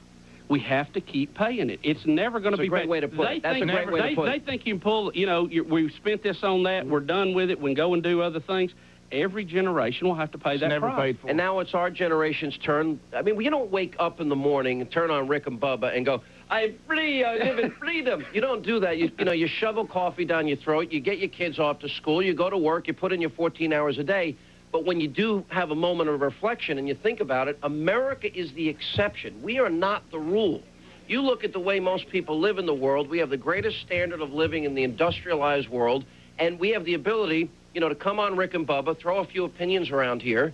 P: We have to keep paying it. It's never going to be...
O: That's a great way to put it. That's a great way to put it.
P: They think you can pull, we've spent this on that, we're done with it, we can go and do other things. Every generation will have to pay that price.
O: And now it's our generation's turn. I mean, you don't wake up in the morning and turn on Rick and Bubba and go, I'm free, I live in freedom. You don't do that. You shovel coffee down your throat, you get your kids off to school, you go to work, you put in your 14 hours a day. But when you do have a moment of reflection and you think about it, America is the exception. We are not the rule. You look at the way most people live in the world. We have the greatest standard of living in the industrialized world, and we have the ability, to come on Rick and Bubba, throw a few opinions around here.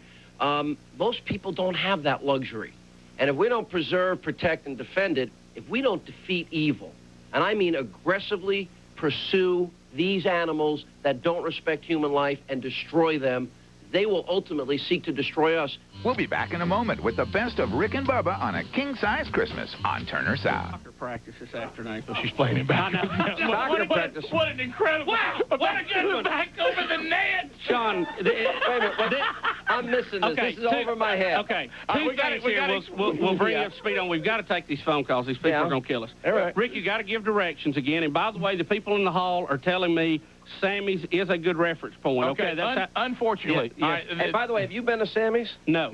O: Most people don't have that luxury. And if we don't preserve, protect, and defend it, if we don't defeat evil, and I mean aggressively pursue these animals that don't respect human life and destroy them, they will ultimately seek to destroy us.
E: We'll be back in a moment with the best of Rick and Bubba on a king-size Christmas on Turner South.
P: Soccer practice this afternoon.
D: So she's playing it back.
O: Soccer practice.
D: What an incredible...
P: Wow,
D: what a good one. Back over the net.
P: Sean,
O: wait a minute. I'm missing this.
P: Okay,
O: this is over my head.
P: Okay, two things here. We'll bring you up to speed on. We've got to take these phone calls. These people are going to kill us.
O: All right.
P: Rick, you got to give directions again. And by the way, the people in the hall are telling me Sammy's is a good reference point. Okay, that's
D: unfortunately.
P: Yeah.
O: And by the way, have you been to Sammy's?
P: No.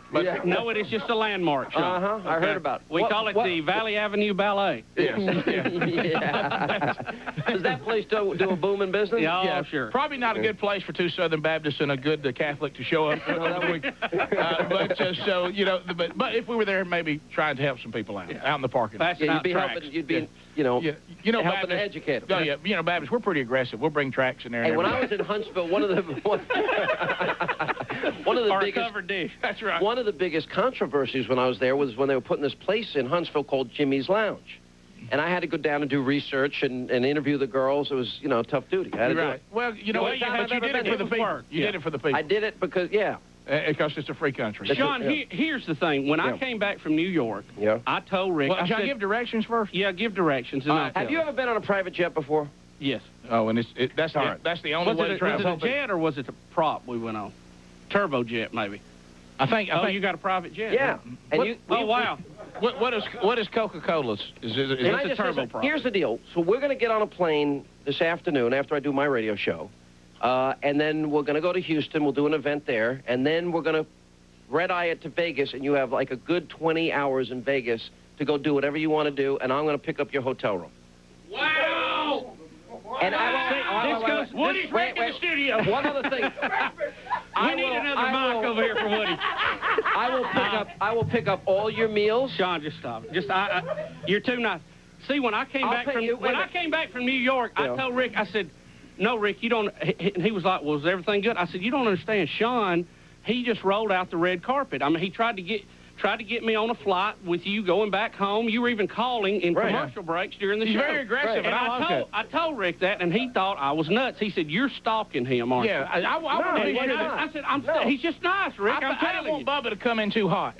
D: But
P: no, it is just a landmark, Sean.
O: Uh-huh. I heard about it.
P: We call it the Valley Avenue Ballet.
D: Yes.
O: Yeah. Does that place do a booming business?
P: Yeah, sure.
D: Probably not a good place for two Southern Baptists and a good Catholic to show up. But if we were there, maybe trying to help some people out in the parking lot.
O: You'd be helping. Helping to educate them.
D: Oh yeah, Baptists, we're pretty aggressive. We'll bring tracks in there.
O: Hey, when I was in Huntsville, one of the biggest
P: covered dish.
D: That's right.
O: One of the biggest controversies when I was there was when they were putting this place in Huntsville called Jimmy's Lounge. And I had to go down and do research and interview the girls. It was, tough duty. I had to do it.
D: Well, but you did it for the people. You did it for the people.
O: I did it because,
D: because it's a free country.
P: Sean, here's the thing. When I came back from New York, I told Rick...
D: Well, can I give directions first?
P: Yeah, give directions.
O: Have you ever been on a private jet before?
P: Yes.
D: Oh, and that's the only way to travel.
P: Was it a jet or was it a prop we went on? Turbojet, maybe. I think you got a private jet.
O: Yeah.
P: Right?
O: Wow.
D: What is Coca-Cola's? Is this a turbo prop?
O: Here's the deal. So we're going to get on a plane this afternoon after I do my radio show. And then we're going to go to Houston. We'll do an event there. And then we're going to red-eye it to Vegas. And you have like a good 20 hours in Vegas to go do whatever you want to do. And I'm going to pick up your hotel room.
D: Wow!
O: And
D: Woody's back in the studio.
O: One other thing.
P: We need another mic over here for Woody.
O: I will pick up all your meals.
P: Sean, just stop. You're too nice. See, when I came back from New York, I told Rick, I said, no, Rick, you don't. And he was like, well, is everything good? I said, you don't understand. Sean, he just rolled out the red carpet. I mean, he tried to get me on a flight with you going back home. You were even calling in commercial breaks during the show.
D: He's very aggressive,
P: and I told Rick that, and he thought I was nuts. He said, you're stalking him, aren't you?
D: Yeah, I want to be sure.
P: I said, he's just nice, Rick. I'm telling you.
D: I don't want Bubba to come in too hot.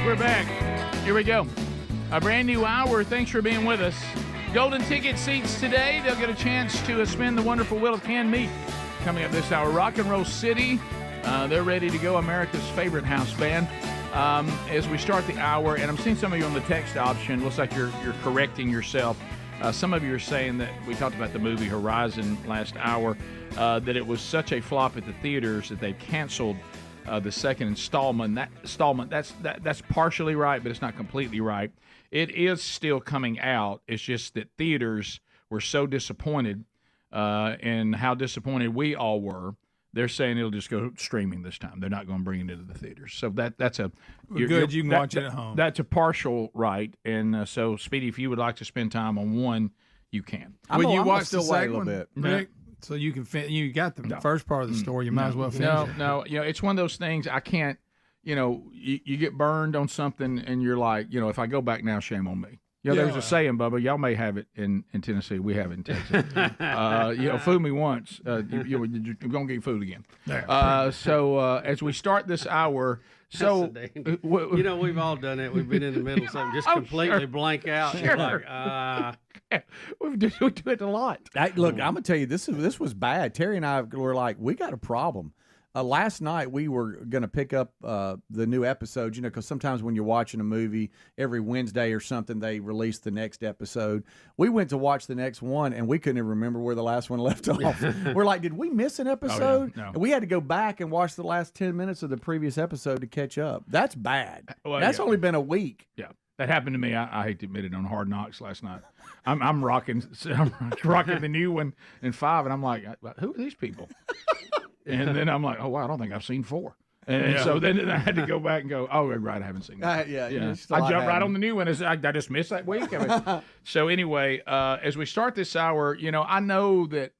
D: We're back. Here we go. A brand new hour. Thanks for being with us. Golden ticket seats today. They'll get a chance to spin the wonderful wheel of canned meat coming up this hour. Rock and Roll City. They're ready to go. America's favorite house band. As we start the hour, and I'm seeing some of you on the text option. Looks like you're correcting yourself. Some of you are saying that we talked about the movie Horizon last hour, that it was such a flop at the theaters that they canceled the second installment. That's partially right, but it's not completely right. It is still coming out. It's just that theaters were so disappointed in how disappointed we all were. They're saying it'll just go streaming this time. They're not going to bring it into the theaters. So that's a
B: you can watch it at home.
D: That's a partial right. And so, Speedy, if you would like to spend time on one, you can.
B: Will you watch the
F: still wait a
B: second
F: little
B: one,
F: bit.
B: Rick? So you can you got the first part of the story. You might as well finish it.
D: No. It's one of those things I can't. You get burned on something, and you're like, if I go back now, shame on me. There's a saying, Bubba. Y'all may have it in Tennessee. We have it in Texas. Fool me once, you're going to get fooled again. So as we start this hour,
T: we've all done it. We've been in the middle of something, just completely blank out.
D: Sure.
T: Like,
D: we do it a lot.
F: Look, I'm gonna tell you, this was bad. Terry and I were like, we got a problem. Last night we were going to pick up the new episode, because sometimes when you're watching a movie, every Wednesday or something, they release the next episode. We went to watch the next one, and we couldn't even remember where the last one left off. We're like, did we miss an episode?
D: No.
F: And we had to go back and watch the last 10 minutes of the previous episode to catch up. That's bad. That's only been a week.
D: Yeah. That happened to me. I hate to admit it, on Hard Knocks last night. I'm rocking the new one in 5, and I'm like, who are these people? And then I'm like, oh, wow, I don't think I've seen 4. And so then I had to go back and go, oh, right, I haven't seen that.
F: Yeah.
D: I jumped right on the new one. I just missed that week. So anyway, as we start this hour, I know that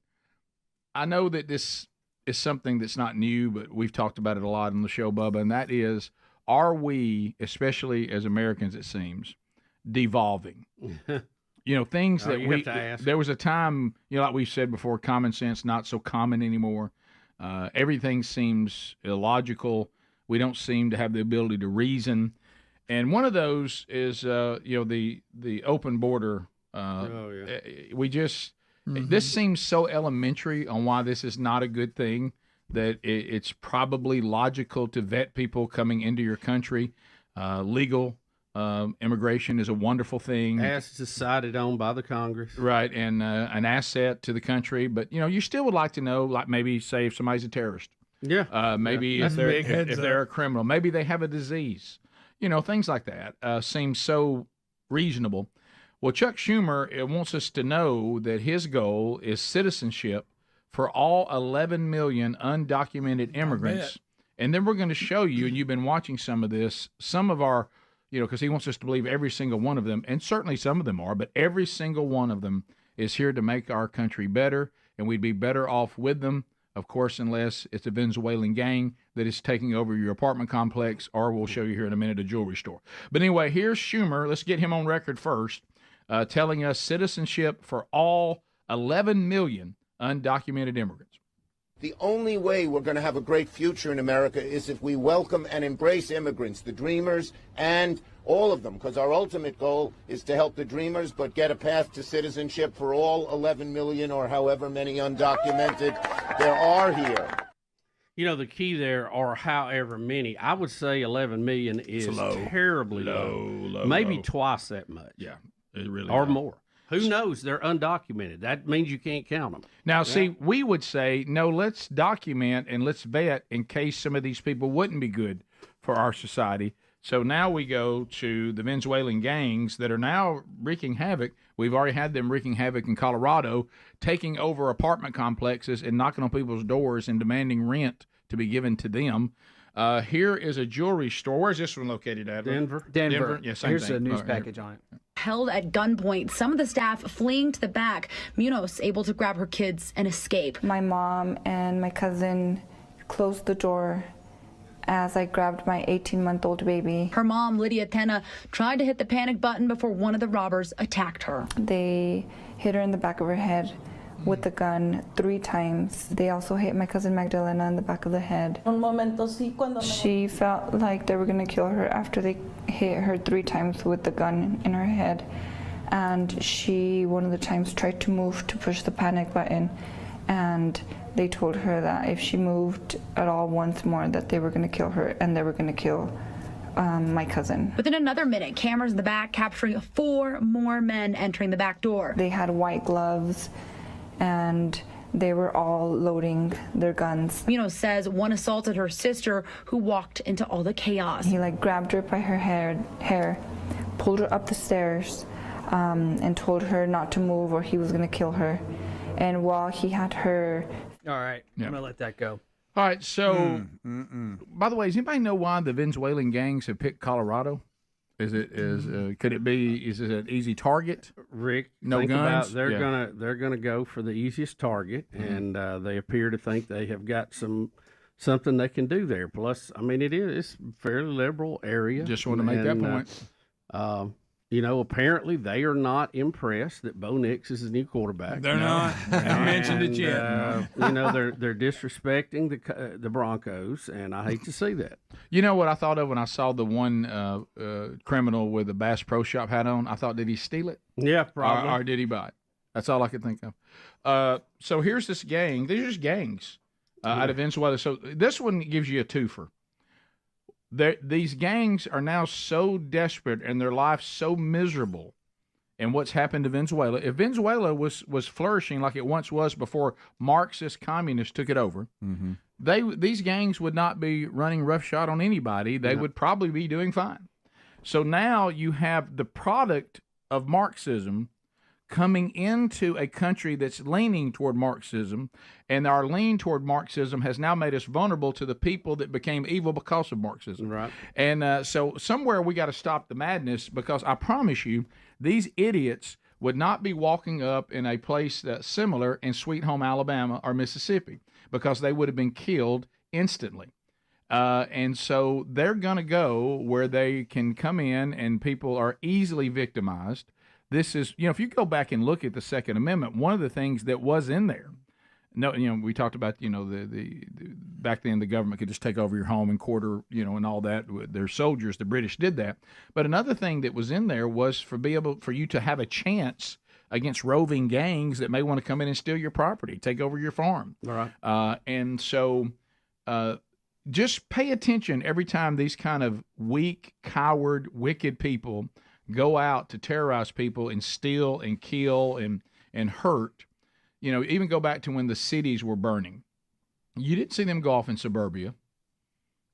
D: this is something that's not new, but we've talked about it a lot on the show, Bubba, and that is, are we, especially as Americans, it seems, devolving? Things that
T: you have to ask.
D: There was a time, like we said before, common sense not so common anymore. Everything seems illogical. We don't seem to have the ability to reason, and one of those is the open border. We just this seems so elementary on why this is not a good thing, that it's probably logical to vet people coming into your country. Legal immigration is a wonderful thing.
T: As decided on by the Congress.
D: Right, and an asset to the country. But, you still would like to know, like maybe say if somebody's a terrorist.
T: Yeah.
D: Maybe if they're a criminal. Maybe they have a disease. Things like that seem so reasonable. Well, Chuck Schumer wants us to know that his goal is citizenship for all 11 million undocumented immigrants. And then we're going to show you, and you've been watching some of this, some of our, because he wants us to believe every single one of them, and certainly some of them are, but every single one of them is here to make our country better, and we'd be better off with them, of course, unless it's a Venezuelan gang that is taking over your apartment complex, or we'll show you here in a minute a jewelry store. But anyway, here's Schumer. Let's get him on record first, telling us citizenship for all 11 million undocumented immigrants.
H: The only way we're going to have a great future in America is if we welcome and embrace immigrants, the dreamers, and all of them, because our ultimate goal is to help the dreamers, but get a path to citizenship for all 11 million or however many undocumented there are here.
T: The key there are however many. I would say 11 million is terribly low. Maybe twice that much.
D: Yeah, it really
T: or
D: is.
T: more. Who knows? They're undocumented. That means you can't count them.
D: Now, see, we would say, no, let's document and let's vet in case some of these people wouldn't be good for our society. So now we go to the Venezuelan gangs that are now wreaking havoc. We've already had them wreaking havoc in Colorado, taking over apartment complexes and knocking on people's doors and demanding rent to be given to them. Here is a jewelry store. Where's this one located at?
M: Denver.
D: Yeah, same
M: Here's
D: thing.
M: a news package on it.
Q: Held at gunpoint, some of the staff fleeing to the back. Munoz able to grab her kids and escape.
W: My mom and my cousin closed the door as I grabbed my 18-month-old baby.
Q: Her mom, Lydia Tena, tried to hit the panic button before one of the robbers attacked her.
W: They hit her in the back of her head with the gun 3 times. They also hit my cousin Magdalena in the back of the head. She felt like they were going to kill her after they hit her 3 times with the gun in her head. And she, one of the times, tried to move to push the panic button. And they told her that if she moved at all once more, that they were going to kill her and they were going to kill my cousin.
Q: Within another minute, cameras in the back capturing 4 more men entering the back door.
W: They had white gloves and they were all loading their guns.
Q: Munoz says one assaulted her sister, who walked into all the chaos.
W: He grabbed her by her hair, pulled her up the stairs, and told her not to move or he was going to kill her. And while he had her...
R: All right, I'm going to let that go.
D: All right, so, by the way, does anybody know why the Venezuelan gangs have picked Colorado? Could it be, is it an easy target?
T: Rick,
D: no
T: think
D: guns?
T: About they're gonna go for the easiest target, and they appear to think they have got something they can do there. Plus, I mean, it's a fairly liberal area.
D: Just want to make that point.
T: Apparently they are not impressed that Bo Nix is the new quarterback.
B: They're not. I haven't mentioned it yet.
T: They're disrespecting the Broncos, and I hate to see that.
D: You know what I thought of when I saw the one criminal with the Bass Pro Shop hat on? I thought, did he steal it?
T: Yeah, probably.
D: Or did he buy it? That's all I could think of. So here's this gang. These are just gangs out of Venezuela. So this one gives you a twofer. These gangs are now so desperate and their life so miserable and what's happened to Venezuela. If Venezuela was flourishing like it once was before Marxist communists took it over, these gangs would not be running roughshod on anybody. They would probably be doing fine. So now you have the product of Marxism coming into a country that's leaning toward Marxism, and our lean toward Marxism has now made us vulnerable to the people that became evil because of Marxism.
T: Right.
D: And so somewhere we got to stop the madness, because I promise you, these idiots would not be walking up in a place that's similar in Sweet Home Alabama or Mississippi, because they would have been killed instantly. And so they're going to go where they can come in and people are easily victimized. This is, if you go back and look at the Second Amendment, one of the things that was in there, we talked about, the back then the government could just take over your home and quarter, and all that. Their soldiers, the British did that. But another thing that was in there was for you to have a chance against roving gangs that may want to come in and steal your property, take over your farm.
T: All right.
D: And so just pay attention every time these kind of weak, coward, wicked people go out to terrorize people and steal and kill and hurt. Even go back to when the cities were burning. You didn't see them go off in suburbia,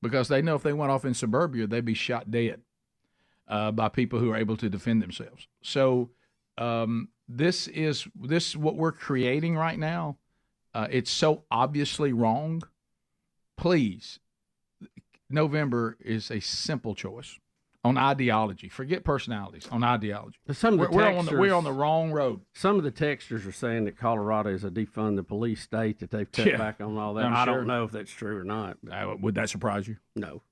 D: because they know if they went off in suburbia, they'd be shot dead by people who are able to defend themselves. So this what we're creating right now. It's so obviously wrong. Please, November is a simple choice. On ideology. Forget personalities. On ideology. We're on the wrong road.
T: Some of the texters are saying that Colorado is a defund the police state, that they've cut back on all that. I don't know if that's true or not.
D: Would that surprise you?
T: No,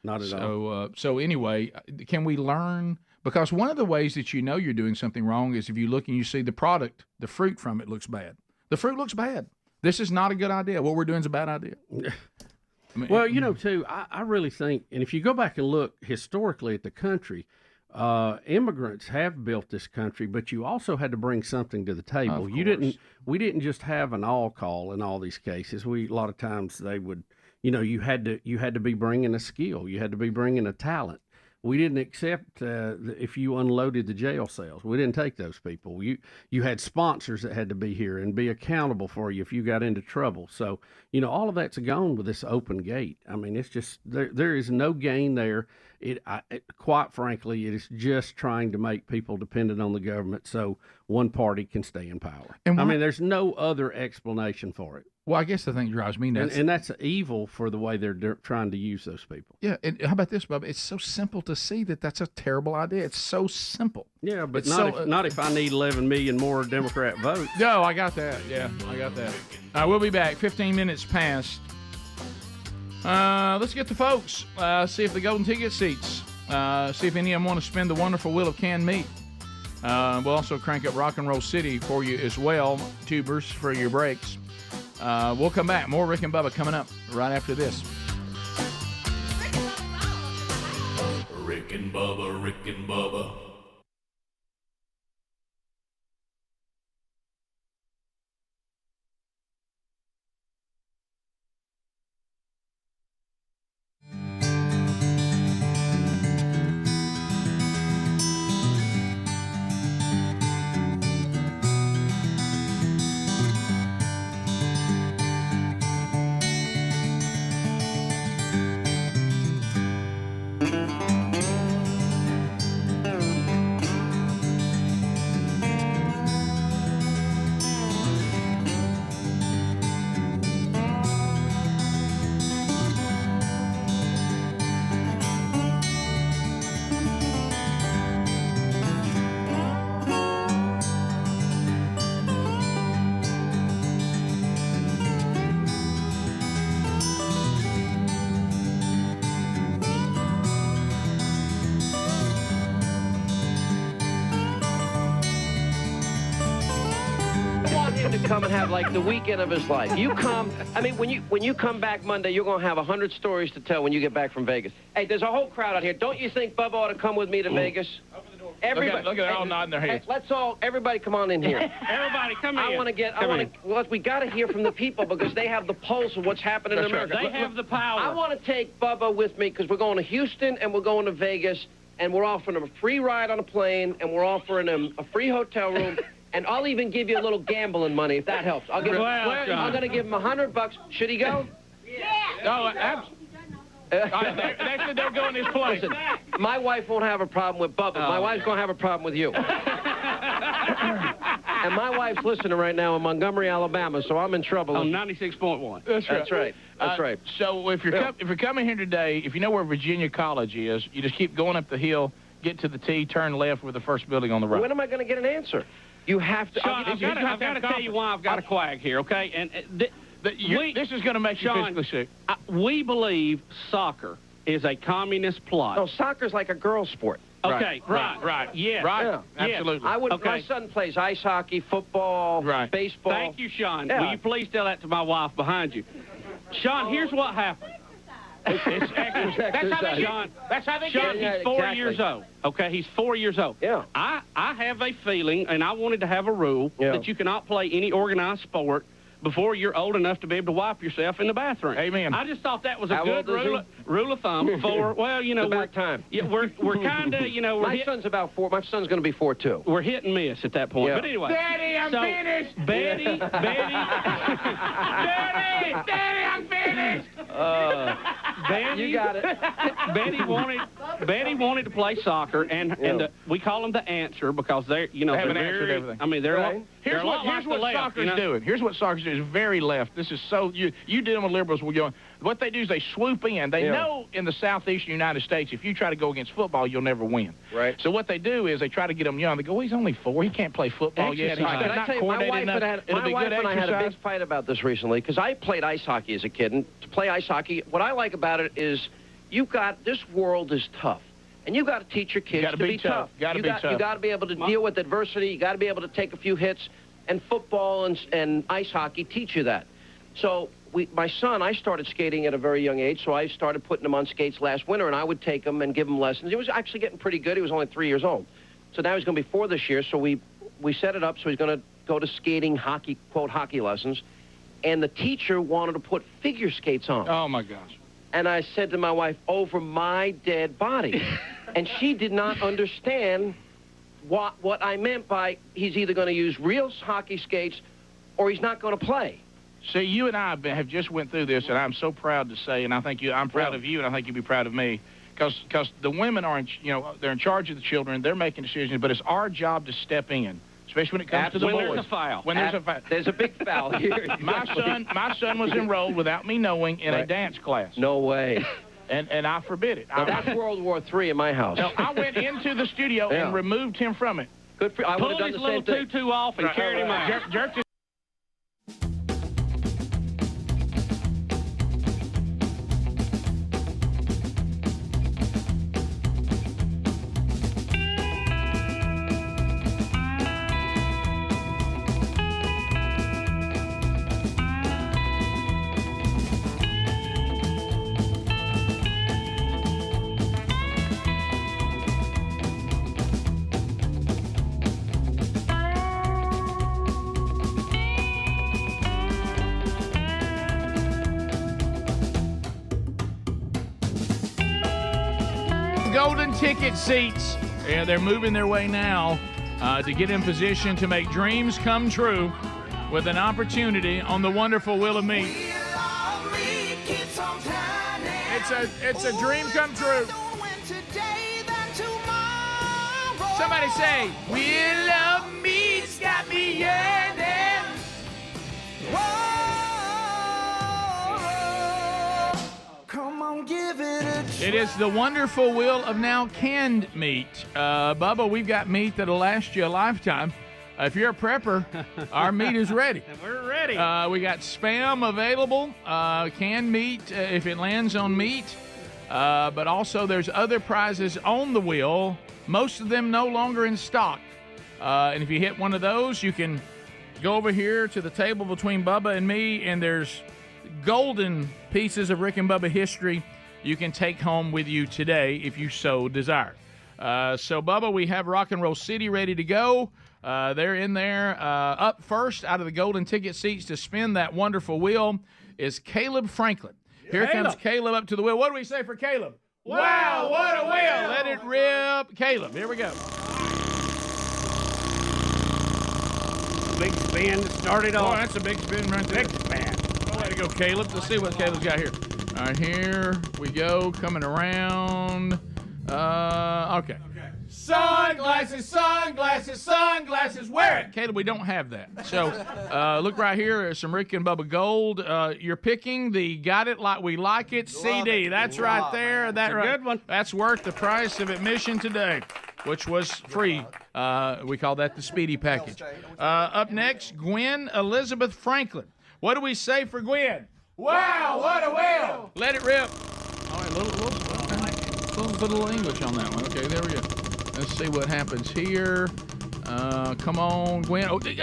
T: not at all.
D: So anyway, can we learn? Because one of the ways that you're doing something wrong is if you look and you see the product, the fruit from it looks bad. The fruit looks bad. This is not a good idea. What we're doing is a bad idea.
T: Well, too, I really think, and if you go back and look historically at the country, immigrants have built this country, but you also had to bring something to the table. We didn't just have an all call in all these cases. A lot of times they would, you had to be bringing a skill, you had to be bringing a talent. We didn't accept if you unloaded the jail cells. We didn't take those people. You had sponsors that had to be here and be accountable for you if you got into trouble. So, all of that's gone with this open gate. I mean, it's just there is no gain there. Quite frankly, it is just trying to make people dependent on the government so one party can stay in power. There's no other explanation for it.
D: Well, I guess the thing that drives me nuts.
T: And that's evil for the way they're trying to use those people.
D: Yeah, and how about this, Bubba? It's so simple to see that that's a terrible idea. It's so simple.
T: Yeah, but not if I need 11 million more Democrat votes.
D: No, I got that. Yeah, I got that. We'll be back. 15 minutes past. Let's get the folks. See if the golden ticket seats. See if any of them want to spin the wonderful wheel of canned meat. We'll also crank up Rock and Roll City for you as well. Tubers for your breaks. We'll come back. More Rick and Bubba coming up right after this.
I: Rick and Bubba, Rick and Bubba.
O: him to come and have like the weekend of his life. You come. I mean, when you come back Monday, you're gonna have 100 stories to tell when you get back from Vegas. Hey, there's a whole crowd out here. Don't you think Bubba ought to come with me to Vegas? Open the door. Everybody,
D: look at they're all nodding their heads.
O: Hey, everybody come on in here.
P: Everybody come in.
O: Well, we got to hear from the people because they have the pulse of what's happening in America.
P: They have the power.
O: I want to take Bubba with me because we're going to Houston and we're going to Vegas, and we're offering him a free ride on a plane, and we're offering him a free hotel room, and I'll even give you a little gambling money if that helps. I'm going to give him $100. Should he go?
P: Yeah.
D: Oh, absolutely. They're going this place.
O: Listen, my wife won't have a problem with Bubba. My wife's going to have a problem with you. And my wife's listening right now in Montgomery, Alabama, so I'm in trouble.
P: On 96.1.
O: That's right. That's right.
D: So if you're coming here today, if you know where Virginia College is, you just keep going up the hill, get to the T, turn left with the first building on the right.
O: When am I going to get an answer? You have to.
P: Sean, I've got to tell you why I've got a quag here, okay? And
D: this is going to make you physically sick.
P: We believe soccer is a communist plot.
O: No, soccer's like a girl sport.
P: Okay, right. Yeah.
D: Right,
P: yeah.
D: absolutely.
O: My son plays ice hockey, football, baseball.
P: Thank you, Sean.
O: Yeah.
P: Will you please tell that to my wife behind you? Sean, here's what happened.
D: It's exercise.
P: That's how they Sean, he's 4 years old. Okay, he's 4 years old.
O: Yeah.
P: I have a feeling, and I wanted to have a rule that you cannot play any organized sport before you're old enough to be able to wipe yourself in the bathroom.
D: Amen.
P: I just thought that was a good rule of thumb for, well, you know,
O: about time.
P: Yeah, we're kind of, you know,
O: my son's about 4. My son's going to be 4 too.
P: We're hit and miss at that point.
O: Yeah.
P: But anyway.
D: Daddy, I'm finished.
P: Betty.
D: Daddy, I'm finished.
P: Betty,
O: you got it.
P: Betty wanted to play soccer, and we call them the answer because they're, you know,
D: they have
P: they're
D: an answer to everything.
P: I mean, they're
O: right.
D: Here's what soccer's doing. Here's what soccer's doing. It's very left. This is so you dealing with liberals. What they do is they swoop in. They know in the southeastern United States, if you try to go against football, you'll never win.
O: Right.
D: So what they do is they try to get them young. They go, well, he's only 4. He can't play football yet. He's not coordinated enough. It'll be good
O: and I had a big
D: exercise.
O: fight about this recently because I played ice hockey as a kid. And to play ice hockey, what I like about it is this world is tough. And you've got to teach your kids to be tough. You got to be able to deal with adversity. You got to be able to take a few hits. And football and ice hockey teach you that. So my son, I started skating at a very young age, so I started putting him on skates last winter, and I would take him and give him lessons. He was actually getting pretty good. He was only 3 years old. So now he's going to be 4 this year, so we set it up so he's going to go to skating, hockey, quote, hockey lessons. And the teacher wanted to put figure skates on.
D: Oh, my gosh.
O: And I said to my wife, over my dead body. And she did not understand what I meant by he's either going to use real hockey skates or he's not going to play.
D: See, you and I have just went through this, and I'm so proud to say, and I think I'm proud of you, and I think you'd be proud of me, because the women are, they're in charge of the children, they're making decisions, but it's our job to step in, especially when it comes to the boys.
P: When there's a foul.
D: When there's a foul.
O: There's a big foul here.
D: My son was enrolled without me knowing in a dance class.
O: No way.
D: And I forbid it.
O: That's World War III in my house.
D: No, I went into the studio and removed him from it.
O: Good for you. I would have done the same thing.
P: Pulled his little tutu off and carried him out.
D: Jerked his golden ticket seats. Yeah, they're moving their way now to get in position to make dreams come true with an opportunity on the wonderful Wheel of Meat. It's a dream come true. Somebody say, Wheel of Meat's got me yearning.
J: Come on, give it a try.
D: It is the wonderful wheel of now canned meat. Bubba, we've got meat that'll last you a lifetime. If you're a prepper, our meat is ready.
P: We're ready.
D: We got Spam available, canned meat if it lands on meat. But also there's other prizes on the wheel, most of them no longer in stock. And if you hit one of those, you can go over here to the table between Bubba and me, and there's golden pieces of Rick and Bubba history you can take home with you today if you so desire. So, Bubba, we have Rock and Roll City ready to go. They're in there. Up first out of the golden ticket seats to spin that wonderful wheel is Caleb Franklin. Here comes Caleb up to the wheel. What do we say for Caleb? Wow, what a wheel! Let it rip. Caleb, here we go.
T: Big spin to start it off.
D: Oh, that's a big spin right there.
T: Big spin.
D: Oh, way to go, Caleb. Let's see what Caleb's got here. All right, here we go. Coming around. Okay. Sunglasses, sunglasses, sunglasses. Wear it. Caleb, we don't have that. So look right here. There's some Rick and Bubba Gold. You're picking the Got It Like We Like It CD. That's right there. That's a good one. That's worth the price of admission today, which was free. We call that the Speedy Package. Up next, Gwen Elizabeth Franklin. What do we say for Gwen? Wow, what a wheel! Let it rip. All right, little English on that one. Okay, there we go. Let's see what happens here. Come on, Gwen. Oh, yo!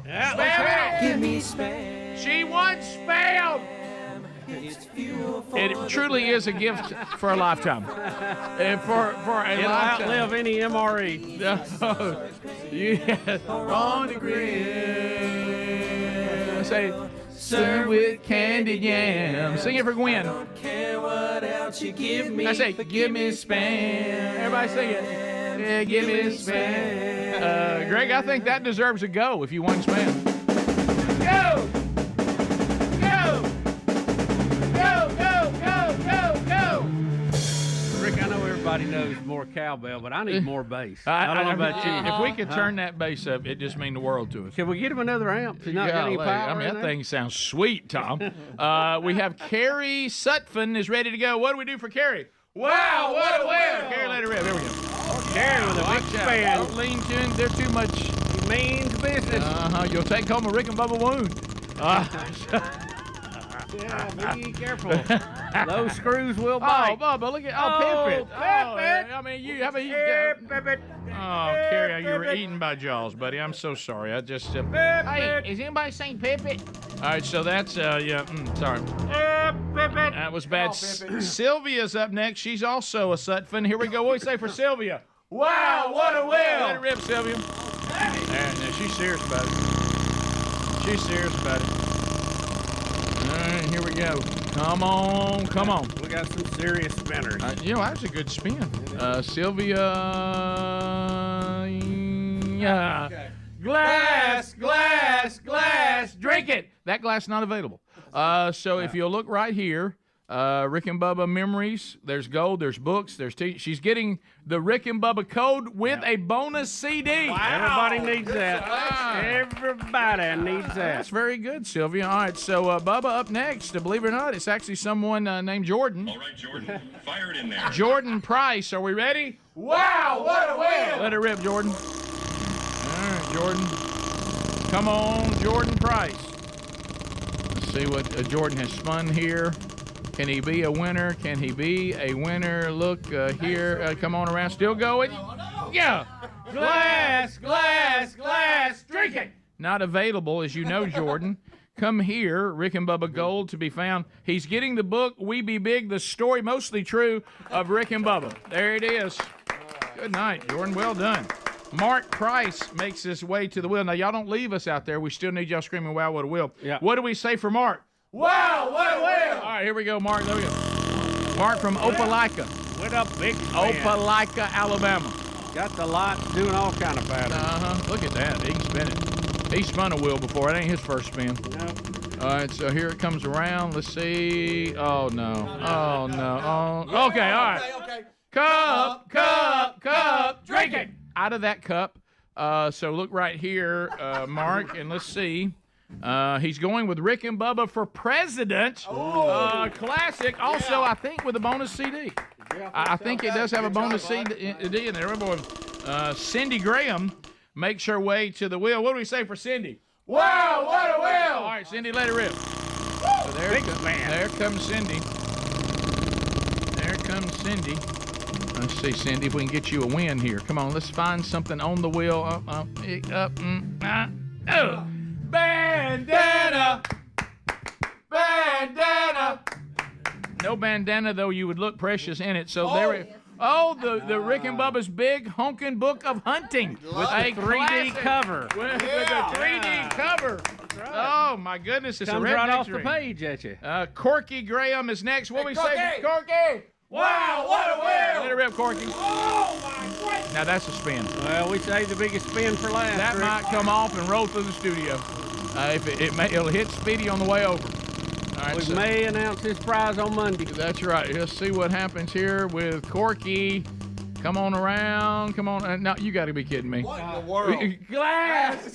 D: Spam!
J: Give me spam.
D: She wants spam. It truly is a gift for a lifetime. For a
T: It'll
D: lifetime.
T: outlive any MRE.
D: Yeah. On the grill. Say, serve with candied yam. Sing it for Gwen.
J: Don't care what else you give me.
D: I say, give me spam. Everybody sing it. Yeah, give me spam. Greg, I think that deserves a go if you want spam. Go! Go! Go, go, go, go, go!
T: Rick, I know everybody knows more cowbell, but I need more bass. I don't know about you.
D: If we could turn that bass up, it just mean the world to us.
T: Can we get him another amp? He's not got any power.
D: I mean, that thing sounds sweet, Tom. We have Carrie Sutphin is ready to go. What do we do for Carrie? Wow, what a wheel! Carrie, let her rip. There we go.
T: Carrie with a big span.
D: Don't lean to. They're too much.
T: Means business.
D: You'll take home a Rick and Bubba wound.
T: Yeah, be careful. Those screws will bite.
D: Oh, Bubba, look at Pip it. I mean, you.
T: Pip it.
D: Oh, Carrie, you were eaten by Jaws, buddy. I'm so sorry. I just. Hey, is anybody saying Pip it? All right, so that's sorry. That was bad. Sylvia's up next. She's also a Sutphin. Here we go. What do we say for Sylvia? Wow, what a wheel! Let it rip, Sylvia. There, she's serious about it. She's serious about it. All right, here we go. Come on, come on.
T: We got some serious spinners.
D: That was a good spin. Sylvia. Yeah. Okay. Glass, glass, glass. Drink it. That glass not available. So if you'll look right here, Rick and Bubba memories. There's gold. There's books. There's she's getting the Rick and Bubba code with a bonus CD.
T: Wow. Everybody needs that. Everybody needs that.
D: That's very good, Sylvia. All right, so Bubba up next. Believe it or not, it's actually someone named Jordan.
K: All right, Jordan, fire it in there.
D: Jordan Price. Are we ready? Wow, what a wheel! Let it rip, Jordan. All right, Jordan. Come on, Jordan Price. Let's see what Jordan has spun here. Can he be a winner? Can he be a winner? Look here. Come on around. Still going? Yeah. Glass, glass, glass. Drink it. Not available, as you know, Jordan. Come here. Rick and Bubba Gold to be found. He's getting the book, We Be Big, the story mostly true of Rick and Bubba. There it is. Good night, Jordan. Well done. Mark Price makes his way to the wheel. Now, y'all don't leave us out there. We still need y'all screaming, wow, what a wheel.
T: Yeah.
D: What do we say for Mark? Wow, what a wheel! All right, here we go, Mark. There we go. Mark from Opelika.
T: What up, big spin?
D: Opelika, Alabama.
T: Got the lights doing all kind of patterns.
D: Look at that. He can spin it. He spun a wheel before. It ain't his first spin.
T: No.
D: All right, so here it comes around. Let's see. Oh, no. Oh, no. Oh, okay, all right.
J: Okay.
D: Cup. Drink it. Out of that cup. So look right here, Mark, and let's see. He's going with Rick and Bubba for president. Classic. Also, I think with a bonus CD. I think it does have a bonus CD in there. Cindy Graham makes her way to the wheel. What do we say for Cindy? Wow, what a wheel! All right, Cindy, let it rip. So there comes Cindy. There comes Cindy. Let's see, Cindy, if we can get you a win here. Come on, let's find something on the wheel. Bandana! Bandana! No bandana, though. You would look precious in it. So there we... Oh, the Rick and Bubba's Big Honkin' Book of Hunting with a 3D cover. With a 3D cover. Oh, my goodness. It's
T: Comes
D: a red
T: right off
D: victory.
T: the page at you.
D: Corky Graham is next. What we say? Corky!
J: Wow, what a wheel!
D: Let it rip, Corky.
J: Oh, my goodness!
D: Now, that's a spin.
T: Well, we saved the biggest spin for last.
D: That
T: Rick.
D: might come off and roll through the studio. It'll hit Speedy on the way over. All right,
T: We may announce this prize on Monday.
D: That's right. Let's see what happens here with Corky. Come on around. Come on. No, you got to be kidding me.
J: What in the world?
D: Glass.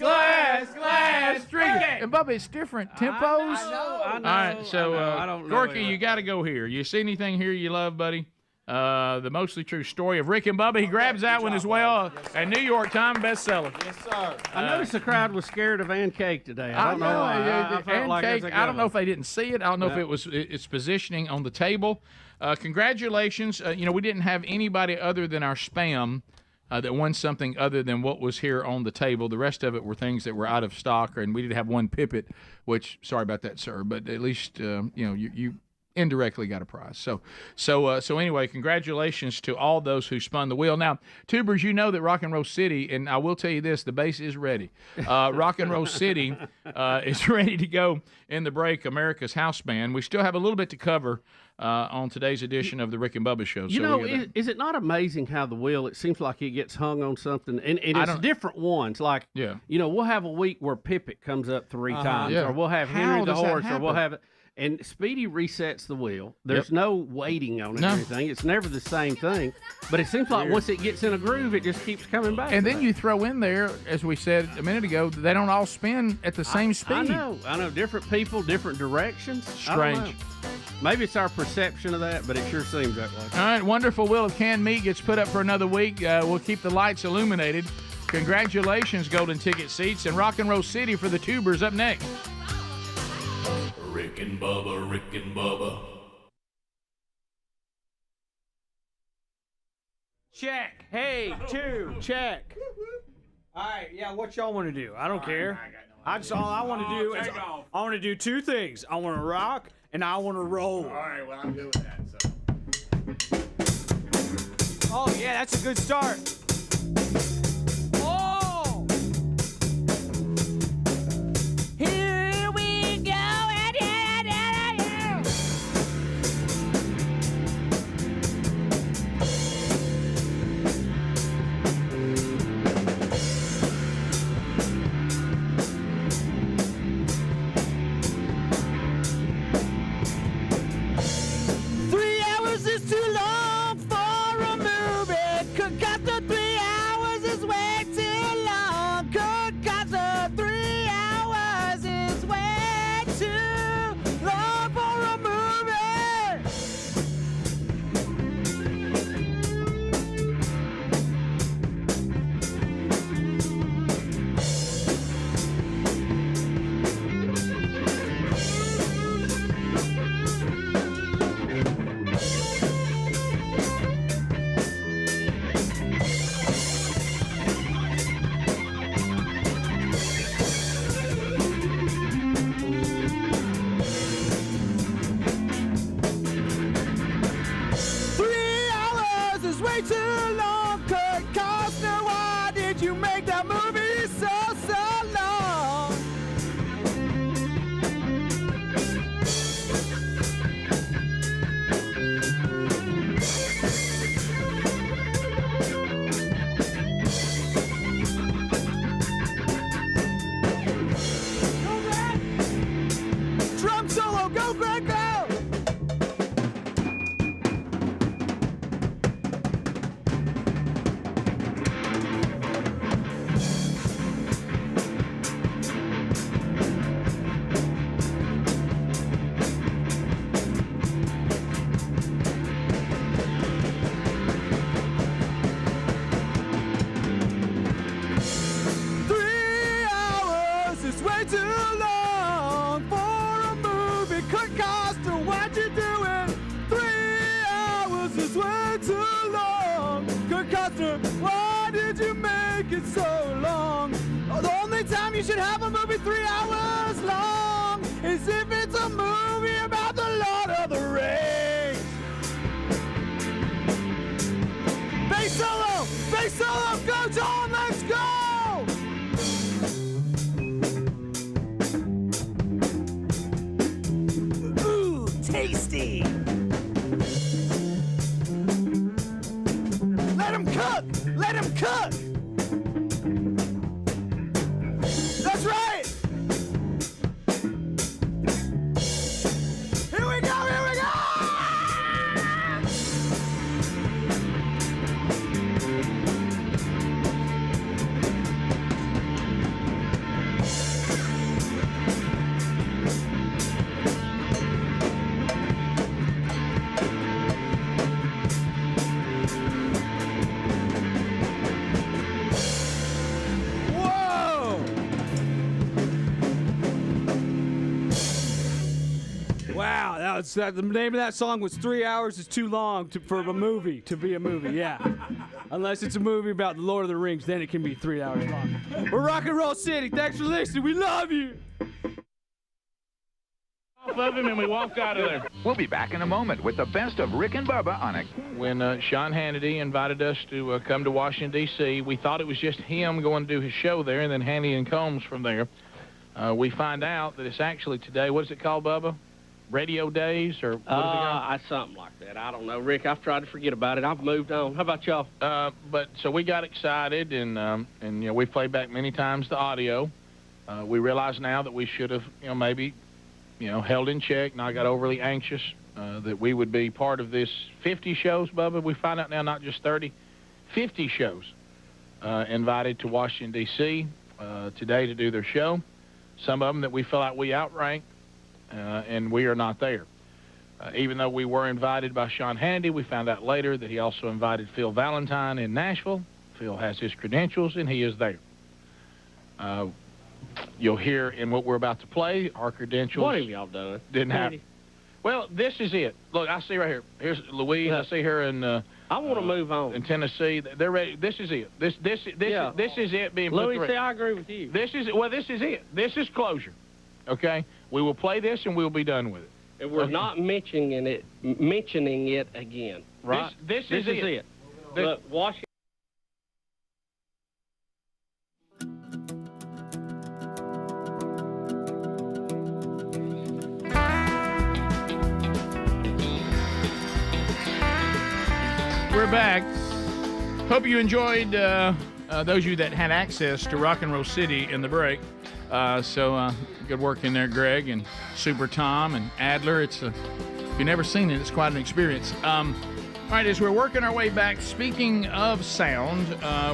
D: Drink it. And Bubba, it's different tempos.
J: I know.
D: All right, so
T: I don't know
D: Corky,
T: either.
D: you got to go here. You see anything here you love, buddy? The mostly true story of Rick and Bubba. He grabs that one as well. A New York Times bestseller.
J: Yes, sir.
T: I noticed the crowd was scared of Ann Cake today. I don't know why. I felt like it was a
D: I don't know
T: good
D: if they didn't see it. I don't know if it's positioning on the table. Congratulations. We didn't have anybody other than our spam that won something other than what was here on the table. The rest of it were things that were out of stock, and we did have one Pippet, which, sorry about that, sir, but at least, you indirectly got a prize. So anyway, congratulations to all those who spun the wheel. Now, Tubers, you know that Rock and Roll City, and I will tell you this, the base is ready. Rock and Roll City is ready to go in the break, America's House Band. We still have a little bit to cover on today's edition of the Rick and Bubba Show.
T: Is it not amazing how the wheel, it seems like it gets hung on something, and it's different ones. Like, we'll have a week where Pippet comes up 3 times, or we'll have Henry the Horse, or we'll have it. And Speedy resets the wheel. There's no waiting on it or anything. It's never the same thing. But it seems like once it gets in a groove, it just keeps coming back.
D: And then you throw in there, as we said a minute ago, they don't all spin at the same speed.
T: I know. Different people, different directions.
D: Strange.
T: Maybe it's our perception of that, but it sure seems that way.
D: All right, wonderful wheel of canned meat gets put up for another week. We'll keep the lights illuminated. Congratulations, Golden Ticket Seats, and Rock and Roll City for the Tubers up next.
I: Rick and Bubba, Rick and Bubba.
R: Check. Hey, 2, check. All right, yeah, what y'all want to do? I don't care. All I want to do is I want to do 2 things. I want to rock and I want to roll.
J: All right, well, I'm good with that, so.
R: Oh, yeah, that's a good start. Oh! Here we go. it's so long. The only time you should have a movie 3 hours long is if it's a movie about the Lord of the Rings. Bass solo, go John, let's go! Ooh, tasty! Let him cook! Let him cook! That's right! Here we go! Here we go! Whoa! Wow, the name of that song was 3 hours is too long for a movie to be a movie, yeah. Unless it's a movie about the Lord of the Rings, then it can be 3 hours long. We're Rock and Roll City. Thanks for listening. We love you.
D: Off of him and we walked out of there.
E: We'll be back in a moment with the best of Rick and Bubba on a...
D: When Sean Hannity invited us to come to Washington, D.C., we thought it was just him going to do his show there, and then Hannity and Combs from there. We find out that it's actually today, what is it called, Bubba? Radio Days, or what is it called?
P: Something like that. I don't know, Rick. I've tried to forget about it. I've moved on. How about y'all?
D: But so we got excited, and you know, we played back many times the audio. We realize now that we should have, you know, maybe, you know, held in check, not got overly anxious that we would be part of this 50 shows, Bubba. We find out now not just 30, 50 shows invited to Washington, D.C. Today to do their show. Some of them that we feel like we outranked. And we are not there. Even though we were invited by Sean Hannity, we found out later that he also invited Phil Valentine in Nashville. Phil has his credentials, and he is there. You'll hear in what we're about to play, our credentials.
P: What have y'all done?
D: Didn't have. Well, this is it. Look, I see right here. Here's Louise. I see her in.
P: I want to move on.
D: In Tennessee, they're ready. This is it. This is it being put
P: Louis,
D: through.
P: see, I agree with you.
D: This is it. This is closure. Okay, we will play this and we'll be done with it.
P: And we're not mentioning it again, right?
D: This is it.
P: Look, Washington.
D: We're back. Hope you enjoyed those of you that had access to Rock and Roll City in the break. Good work in there, Greg and Super Tom and Adler. If you've never seen it, it's quite an experience. All right, as we're working our way back, speaking of sound,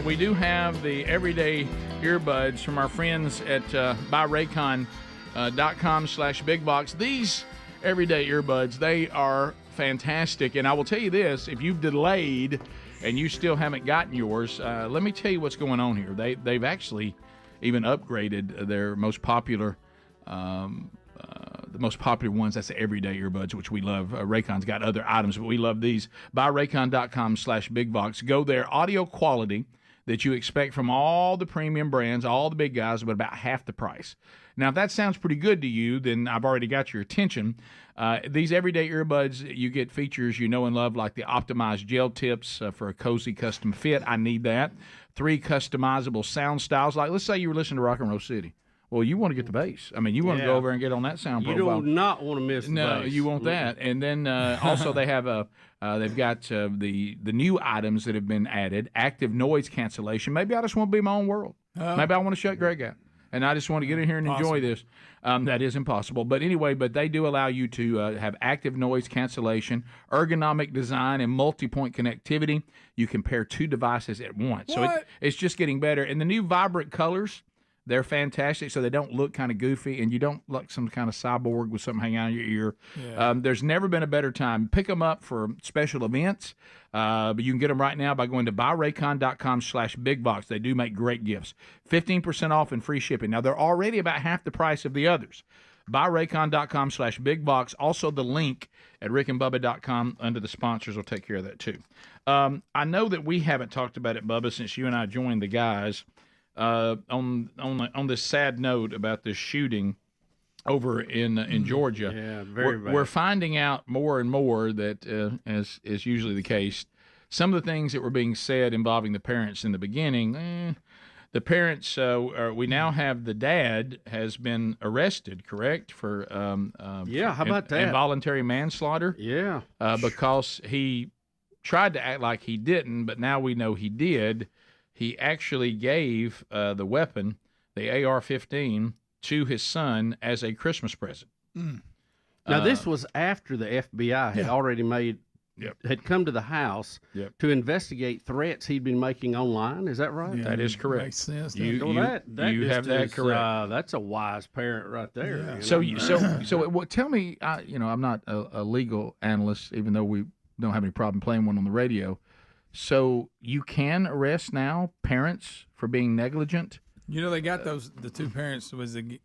D: we do have the everyday earbuds from our friends at buyraycon.com/bigbox. These everyday earbuds, they are fantastic. And I will tell you this, if you've delayed and you still haven't gotten yours, let me tell you what's going on here. They've actually even upgraded their most popular, the most popular ones. That's the everyday earbuds, which we love. Raycon's got other items, but we love these. Buyraycon.com/bigbox. Go there. Audio quality that you expect from all the premium brands, all the big guys, but about half the price. Now, if that sounds pretty good to you, then I've already got your attention. These everyday earbuds, you get features you know and love, like the optimized gel tips for a cozy custom fit. I need that. 3 customizable sound styles. Like, let's say you were listening to Rock and Roll City. Well, you want to get the bass. I mean, you want to go over and get on that sound profile.
T: You do not want to miss the bass.
D: No, you want that. And then also they have they've got the new items that have been added. Active noise cancellation. Maybe I just want to be in my own world. Maybe I want to shut Greg out. And I just want to get in here and enjoy this. That is impossible. But anyway, they do allow you to have active noise cancellation, ergonomic design, and multi-point connectivity. You can pair 2 devices at once.
B: What?
D: So it's just getting better. And the new vibrant colors, they're fantastic, so they don't look kind of goofy, and you don't look some kind of cyborg with something hanging out of your ear.
B: Yeah.
D: There's never been a better time. Pick them up for special events, but you can get them right now by going to buyraycon.com/bigbox. They do make great gifts. 15% off and free shipping. Now, they're already about half the price of the others. Buyraycon.com/bigbox. Also, the link at rickandbubba.com under the sponsors will take care of that, too. I know that we haven't talked about it, Bubba, since you and I joined the guys. on this sad note about this shooting over in Georgia.
T: Yeah, very bad.
D: We're finding out more and more that, as is usually the case, some of the things that were being said involving the parents in the beginning, the parents, we now have the dad has been arrested, correct, for
T: yeah, how about that?
D: Involuntary manslaughter.
T: Yeah,
D: because he tried to act like he didn't, but now we know he did. He actually gave the weapon, the AR-15, to his son as a Christmas present.
T: Now, this was after the FBI had already had come to the house to investigate threats he'd been making online. Is that right?
D: That is correct.
B: Makes sense.
D: You
T: that
D: you have that correct.
T: That's a wise parent right there.
D: Yeah.
T: You know?
D: So tell me, I'm not a legal analyst, even though we don't have any problem playing one on the radio. So you can arrest now parents for being negligent?
B: They got the two parents was the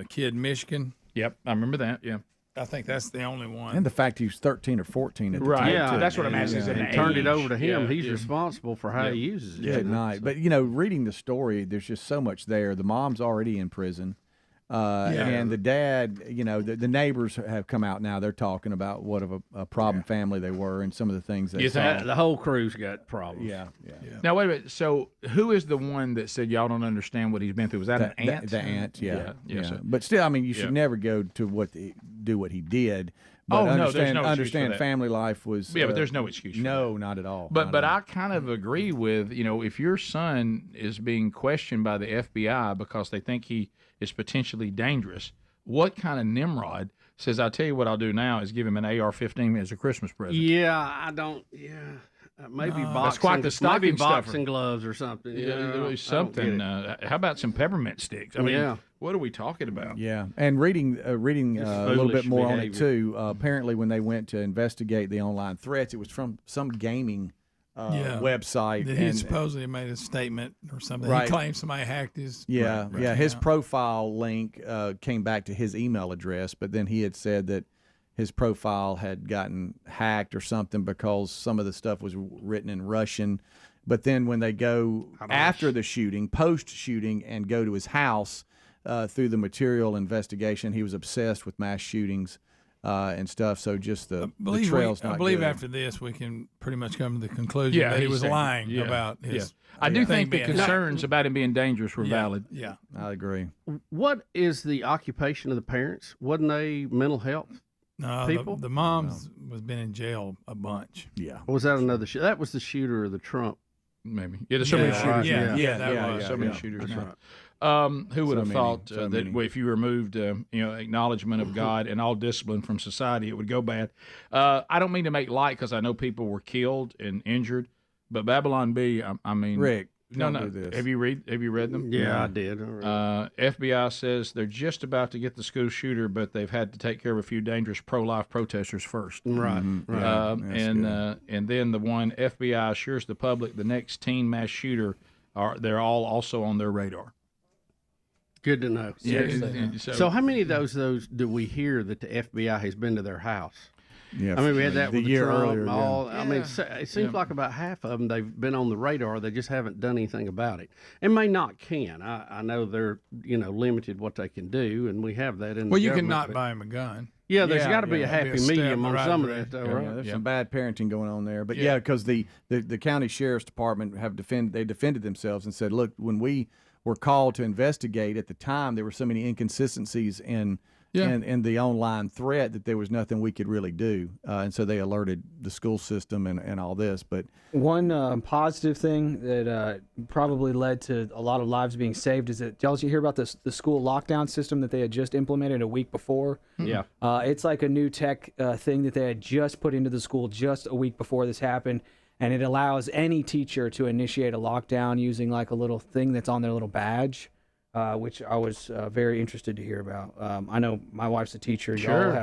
B: kid in Michigan.
D: Yep, I remember that, yeah.
B: I think that's the only one.
F: And the fact he was 13 or 14 at the time.
T: Yeah,
D: that's what I'm asking.
T: And turned it over to him. He's responsible for how he uses it.
F: At night. But, reading the story, there's just so much there. The mom's already in prison. And the dad, the neighbors have come out now. They're talking about what of a problem family they were and some of the things they saw.
T: The whole crew's got problems.
F: Yeah.
D: Now, wait a minute. So who is the one that said y'all don't understand what he's been through? Was that an aunt?
F: The aunt, yeah.
D: So,
F: but still, you should never go to do what he did. But understand family life was.
D: Yeah, but there's no excuse.
F: No, not at all.
D: But I kind of agree with, if your son is being questioned by the FBI because they think he is potentially dangerous, what kind of Nimrod says, I'll tell you what I'll do now is give him an AR-15 as a Christmas present?
T: Yeah, I don't. Yeah. Maybe
D: that's quite the stocking
T: boxing gloves or something.
D: Yeah, something. How about some peppermint sticks? I mean, what are we talking about?
F: Yeah, and reading a little bit more on it too. Apparently, when they went to investigate the online threats, it was from some gaming website.
B: He supposedly made a statement or something.
F: Right.
B: He claimed somebody hacked his.
F: His profile link came back to his email address, but then he had said that his profile had gotten hacked or something because some of the stuff was written in Russian. But then when they go after the shooting, post-shooting, and go to his house through the material investigation, he was obsessed with mass shootings and stuff. So just the trail's not good.
B: I believe after this we can pretty much come to the conclusion that he was lying about his.
D: I do think the concerns about him being dangerous were valid.
B: Yeah,
F: I agree.
T: What is the occupation of the parents? Wasn't they mental health?
B: No,
T: people?
B: The mom's was been in jail a bunch.
F: Yeah.
T: Or was that another that was the shooter of the Trump?
D: Maybe. Yeah, there's so many shooters.
B: That was
D: so many shooters. That's right. Who would have thought that if you removed, acknowledgement of God and all discipline from society, it would go bad? I don't mean to make light because I know people were killed and injured, but Babylon B. I mean,
F: Rick.
D: No. Have you read them?
T: Yeah, I did.
D: FBI says they're just about to get the school shooter, but they've had to take care of a few dangerous pro-life protesters first.
T: Right.
D: And then the one FBI assures the public the next teen mass shooter they're all also on their radar.
T: Good to know.
D: Yeah.
T: So how many of those do we hear that the FBI has been to their house?
F: Yeah,
T: we had that
F: the
T: with
F: year
T: Trump
F: earlier.
T: I mean, it seems like about half of them they've been on the radar. They just haven't done anything about it, and may not can. I know they're limited what they can do, and we have that in.
B: Well, you cannot buy him a gun.
T: Yeah, there's got to be a happy medium on some of that, though, right?
F: There's some bad parenting going on there, but because the county sheriff's department defended themselves and said, look, when we were called to investigate at the time, there were so many inconsistencies in the online threat that there was nothing we could really do. And so they alerted the school system and all this. But
M: one positive thing that probably led to a lot of lives being saved is that, did you hear about the school lockdown system that they had just implemented a week before?
T: Yeah.
M: It's like a new tech thing that they had just put into the school just a week before this happened. And it allows any teacher to initiate a lockdown using like a little thing that's on their little badge. Which I was very interested to hear about. I know my wife's a teacher.
D: Sure.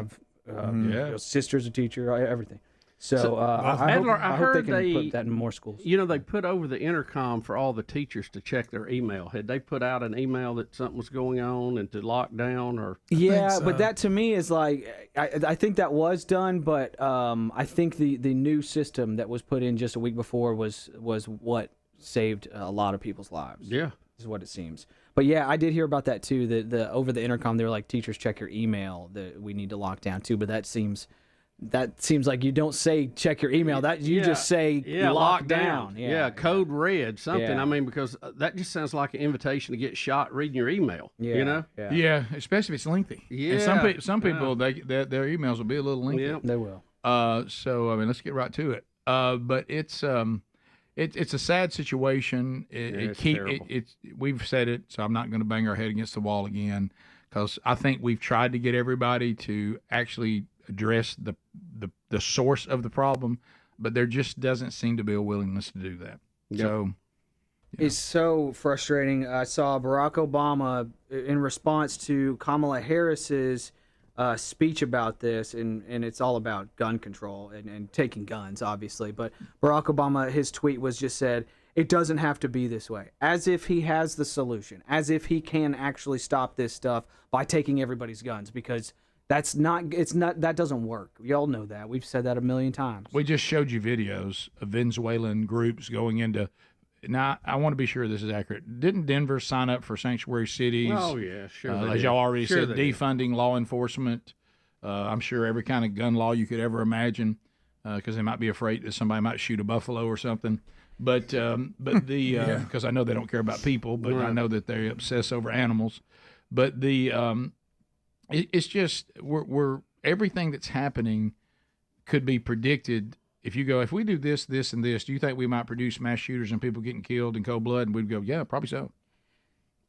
M: Y'all have sister's a teacher, everything. So I hope they can put that in more schools.
T: They put over the intercom for all the teachers to check their email. Had they put out an email that something was going on and to lock down? Or
M: but that to me is like, I think that was done, but I think the new system that was put in just a week before was what saved a lot of people's lives.
T: Yeah.
M: is what it seems. But yeah, I did hear about that too. The over the intercom, they were like, teachers, check your email. That we need to lock down too. But that seems like you don't say check your email. That you just say lock down.
T: Yeah, code red, something.
M: Yeah.
T: I mean, because that just sounds like an invitation to get shot reading your email.
M: Yeah.
T: You know?
D: Yeah, especially if it's lengthy.
T: Yeah.
D: And some people, their emails will be a little lengthy.
T: Yeah.
M: They will.
D: So I mean, let's get right to it. But it's a sad situation.
T: It's terrible.
D: We've said it, so I'm not going to bang our head against the wall again, because I think we've tried to get everybody to actually address the source of the problem, but there just doesn't seem to be a willingness to do that.
T: Yep.
D: So
M: It's so frustrating. I saw Barack Obama in response to Kamala Harris's speech about this, and it's all about gun control and taking guns, obviously. But Barack Obama, his tweet was just said, it doesn't have to be this way, as if he has the solution, as if he can actually stop this stuff by taking everybody's guns, because that doesn't work. We all know that. We've said that a million times.
D: we just showed you videos of Venezuelan groups going into. Now, I want to be sure this is accurate. Didn't Denver sign up for sanctuary cities?
T: Oh, yeah, sure.
D: As y'all already
T: Sure
D: said,
T: they did.
D: defunding law enforcement. I'm sure every kind of gun law you could ever imagine, because they might be afraid that somebody might shoot a buffalo or something. But because I know they don't care about people, but I know that they obsess over animals. But it's just we're everything that's happening could be predicted. If we do this, this, and this, do you think we might produce mass shooters and people getting killed in cold blood? And we'd go, yeah, probably so.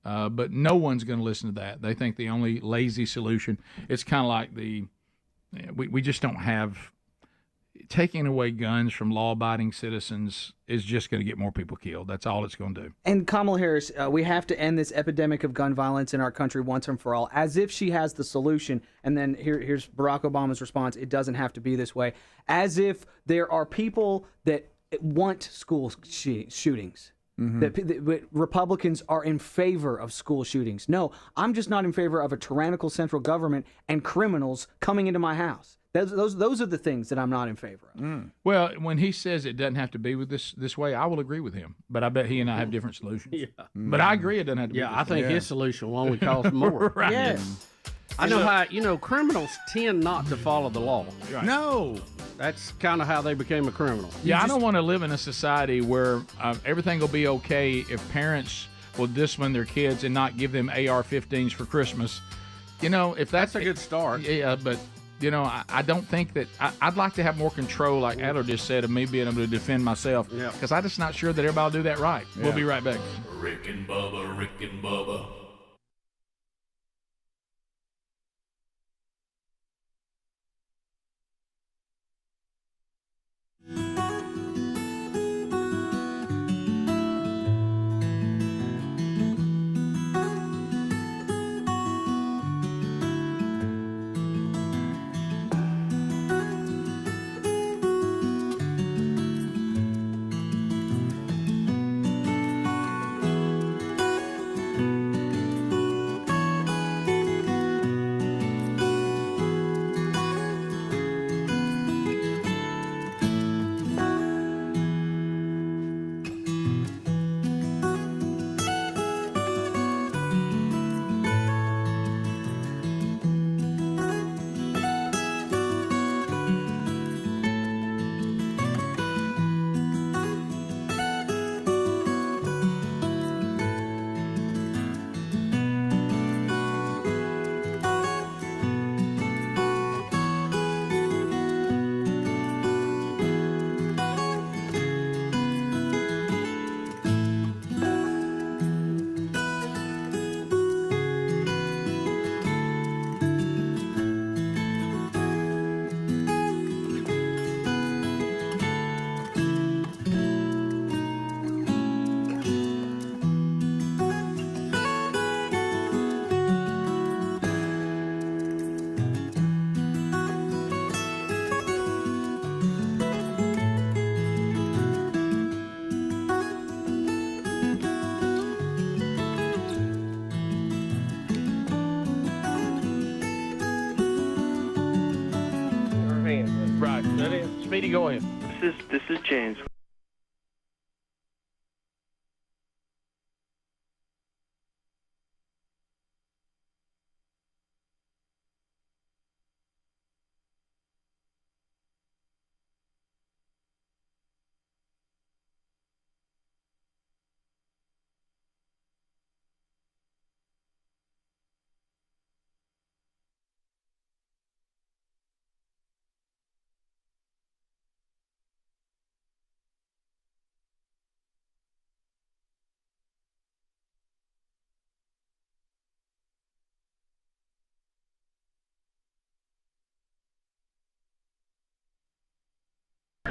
D: But no one's going to listen to that. They think the only lazy solution, it's kind of like we just don't have, taking away guns from law-abiding citizens is just going to get more people killed. That's all it's going to do.
M: And Kamala Harris, we have to end this epidemic of gun violence in our country once and for all, as if she has the solution. And then here's Barack Obama's response: it doesn't have to be this way. As if there are people that want school shootings. That Republicans are in favor of school shootings. No, I'm just not in favor of a tyrannical central government and criminals coming into my house. Those are the things that I'm not in favor of.
D: Well, when he says it doesn't have to be with this way, I will agree with him. But I bet he and I have different solutions.
T: Yeah.
D: But I agree it doesn't have to be this
T: I think
D: way.
T: his solution will only cost more.
D: Right.
M: Yes.
T: I know how, criminals tend not to follow the law.
D: Right.
T: No. That's kind of how they became a criminal.
D: Yeah, I don't want to live in a society where everything will be okay if parents will discipline their kids and not give them AR-15s for Christmas. If that's
T: a good start.
D: Yeah, but I don't think that I'd like to have more control, like Adler just said, of me being able to defend myself.
T: Yeah.
D: Because I'm just not sure that everybody will do that right.
F: Yeah.
D: We'll be right back.
I: Rick and Bubba, Rick and Bubba.
D: Right. Speedy, go ahead.
G: This is James.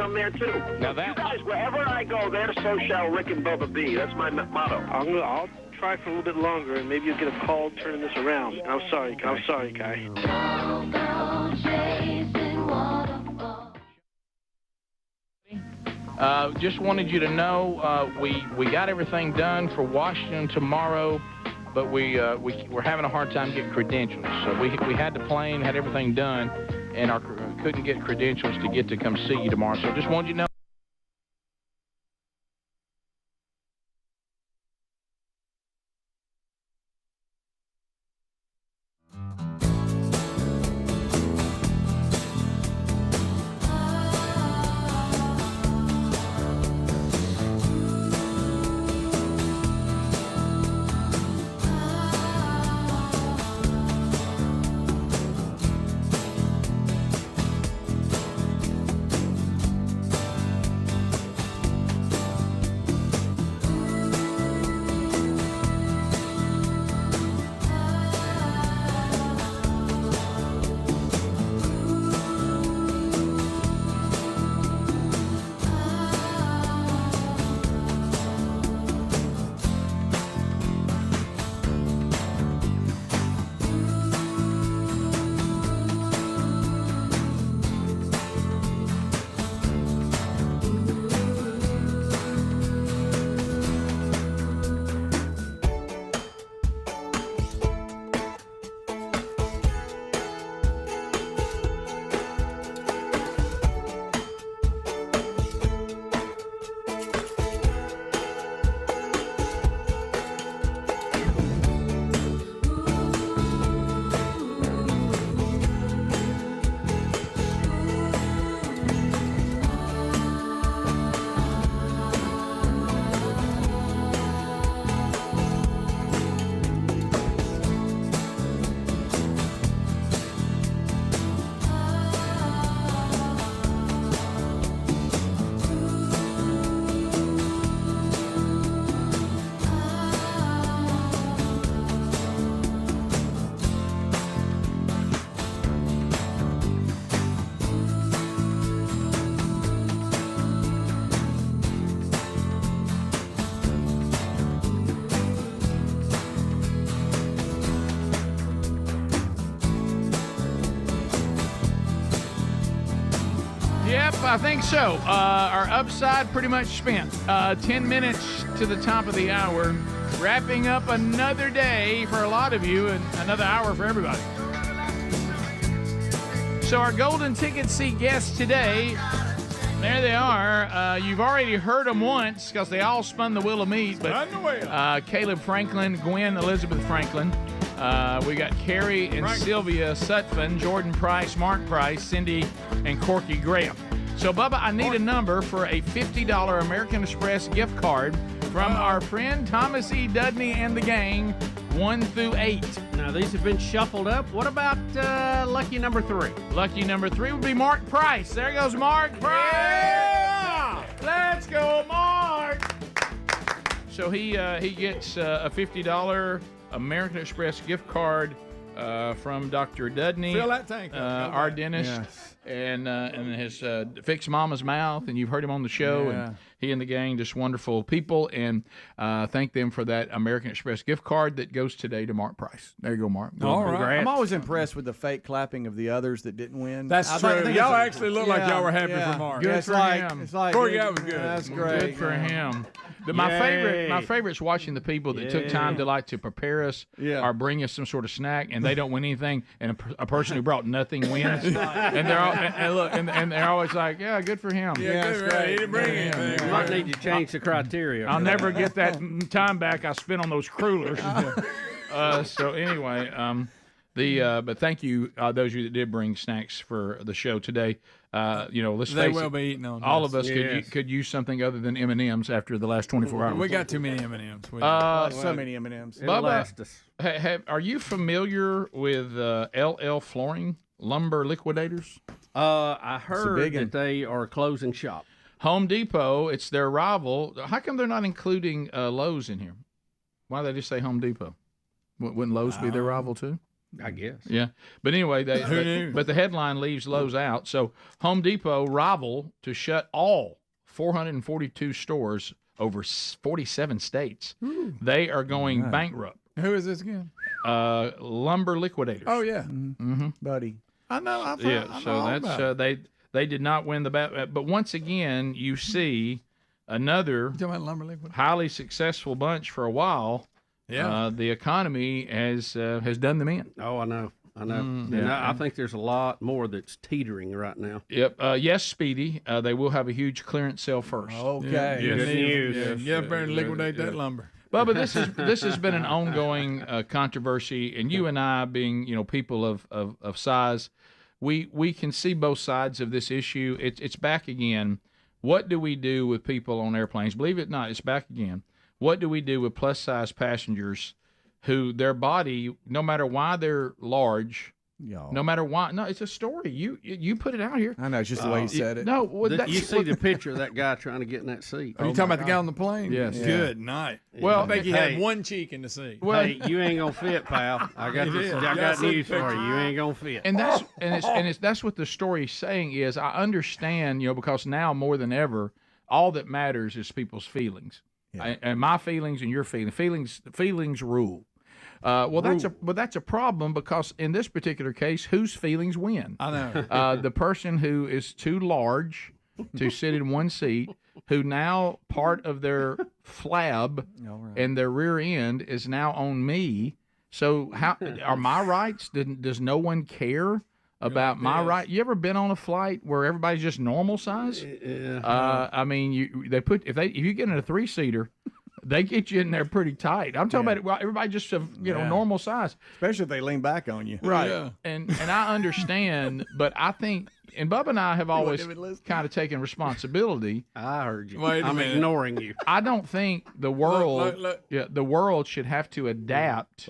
G: come there too.
P: Now that-
G: You guys, wherever I go, there so shall Rick and Bubba be. That's my motto.
S: I'll try for a little bit longer, and maybe you'll get a call turning this around. I'm sorry, Kai.
U: Just wanted you to know we got everything done for Washington tomorrow, but we're having a hard time getting credentials. So we had the plane, had everything done, and couldn't get credentials to get to come see you tomorrow. So just wanted you to know. Yep, I think so. Our upside pretty much spent. 10 minutes to the top of the hour. Wrapping up another day for a lot of you and another hour for everybody. So our golden ticket seat guests today, there they are. You've already heard them once because they all spun the wheel of meat. But Caleb Franklin, Gwen Elizabeth Franklin. We got Carrie and Sylvia Sutphin, Jordan Price, Mark Price, Cindy, and Corky Graham. So, Bubba, I need a number for a $50 American Express gift card from our friend Thomas E. Dudney and the gang, 1 through 8.
T: Now, these have been shuffled up. What about lucky number 3?
U: Lucky number 3 would be Mark Price. There goes Mark Price. Yeah! Let's go, Mark. So he gets a $50 American Express gift card from Dr. Dudney,
B: Fill that tank up.
U: our dentist, and his Fix Mama's Mouth, and you've heard him on the show, and he and the gang, just wonderful people, and thank them for that American Express gift card that goes today to Mark Price. There you go, Mark.
F: All right. I'm always impressed with the fake clapping of the others that didn't win.
B: That's true. Y'all actually look like y'all were happy for Mark.
U: Good for him.
F: It's like,
B: Corey, that was good.
F: That's great.
U: Good for him. My favorite's watching the people that took time to prepare us or bring us some sort of snack, and they don't win anything, and a person who brought nothing wins, and they're all, and they're always like, yeah, good for him.
B: Yeah, that's great. He didn't bring anything.
T: You might need to change the criteria.
U: I'll never get that time back I spent on those crullers. So anyway, but thank you those of you that did bring snacks for the show today. Let's
B: They
U: face
B: will
U: it,
B: be eating on
U: all
B: this.
U: of us could use something other than M&Ms after the last 24 hours.
B: We got too many M&Ms.
F: So many M&Ms.
U: Bubba, are you familiar with LL Flooring, Lumber Liquidators?
T: I heard that they are closing shop.
U: Home Depot, it's their rival. How come they're not including Lowe's in here? Why do they just say Home Depot? Wouldn't Lowe's be their rival too?
T: I guess.
D: Yeah, but anyway,
B: Who knew?
D: but the headline leaves Lowe's out. So Home Depot rival to shut all 442 stores over 47 states.
B: Ooh.
D: They are going bankrupt.
B: Who is this again?
D: Lumber Liquidators.
B: Oh yeah,
F: buddy.
B: I know. I
D: Yeah, so that's they did not win the battle. But once again, you see another
B: talking about Lumber Liquidators?
D: highly successful bunch for a while.
B: Yeah.
D: The economy has done them in.
T: Oh, I know. And
D: yeah.
T: I think there's a lot more that's teetering right now.
D: Yep. Yes, Speedy. They will have a huge clearance sale first.
F: Okay.
B: Yeah,
T: Good news.
B: Yeah, get up there and liquidate that lumber.
D: Bubba, this has been an ongoing controversy, and you and I, being people of size, we can see both sides of this issue. It's back again. What do we do with people on airplanes? Believe it or not, it's back again. What do we do with plus size passengers who their body, no matter why they're large, no matter why, no, it's a story. You put it out here.
F: I know, it's just the way you said it.
D: No, well,
T: You see the picture of that guy trying to get in that seat.
B: Are you talking about the guy on the plane?
D: Yes.
B: Yeah. Good night.
D: Well,
B: I think he had one cheek in the seat.
D: Well,
T: Hey, you ain't gonna fit, pal. I got news for you. You ain't gonna fit.
D: And that's what the story is saying is I understand, because now more than ever, all that matters is people's feelings. Yeah. And my feelings and your feelings. Feelings rule. That's a problem because in this particular case, whose feelings win?
B: I know.
D: The person who is too large to sit in one seat, who now part of their flab and their rear end is now on me. So how are my rights? Does no one care about my right? You ever been on a flight where everybody's just normal size?
T: Yeah.
D: I mean, if you get in a 3-seater. They get you in there pretty tight. I'm talking about everybody just normal size,
F: especially if they lean back on you.
D: Right.
B: Yeah.
D: And I understand, but I think, and Bubba and I have always kind of taken responsibility.
T: I heard you.
B: Wait a
T: I'm
B: minute.
T: ignoring you.
D: I don't think the world,
B: Look.
D: the world should have to adapt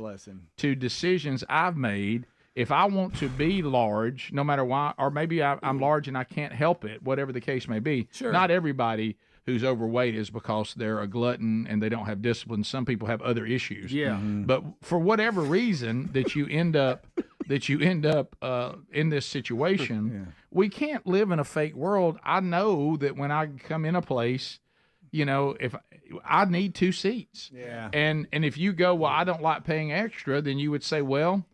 D: to decisions I've made. If I want to be large, no matter why, or maybe I'm large and I can't help it, whatever the case may be.
B: Sure.
D: Not everybody who's overweight is because they're a glutton and they don't have discipline. Some people have other issues.
T: Yeah.
D: But for whatever reason that you end up in this situation, we can't live in a fake world. I know that when I come in a place, if I need 2 seats.
F: Yeah.
D: And if you go, well, I don't like paying extra, then you would say, well,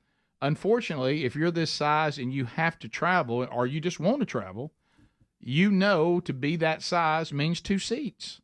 D: unfortunately, if you're this size and you have to travel or you just want to travel, to be that size means 2 seats.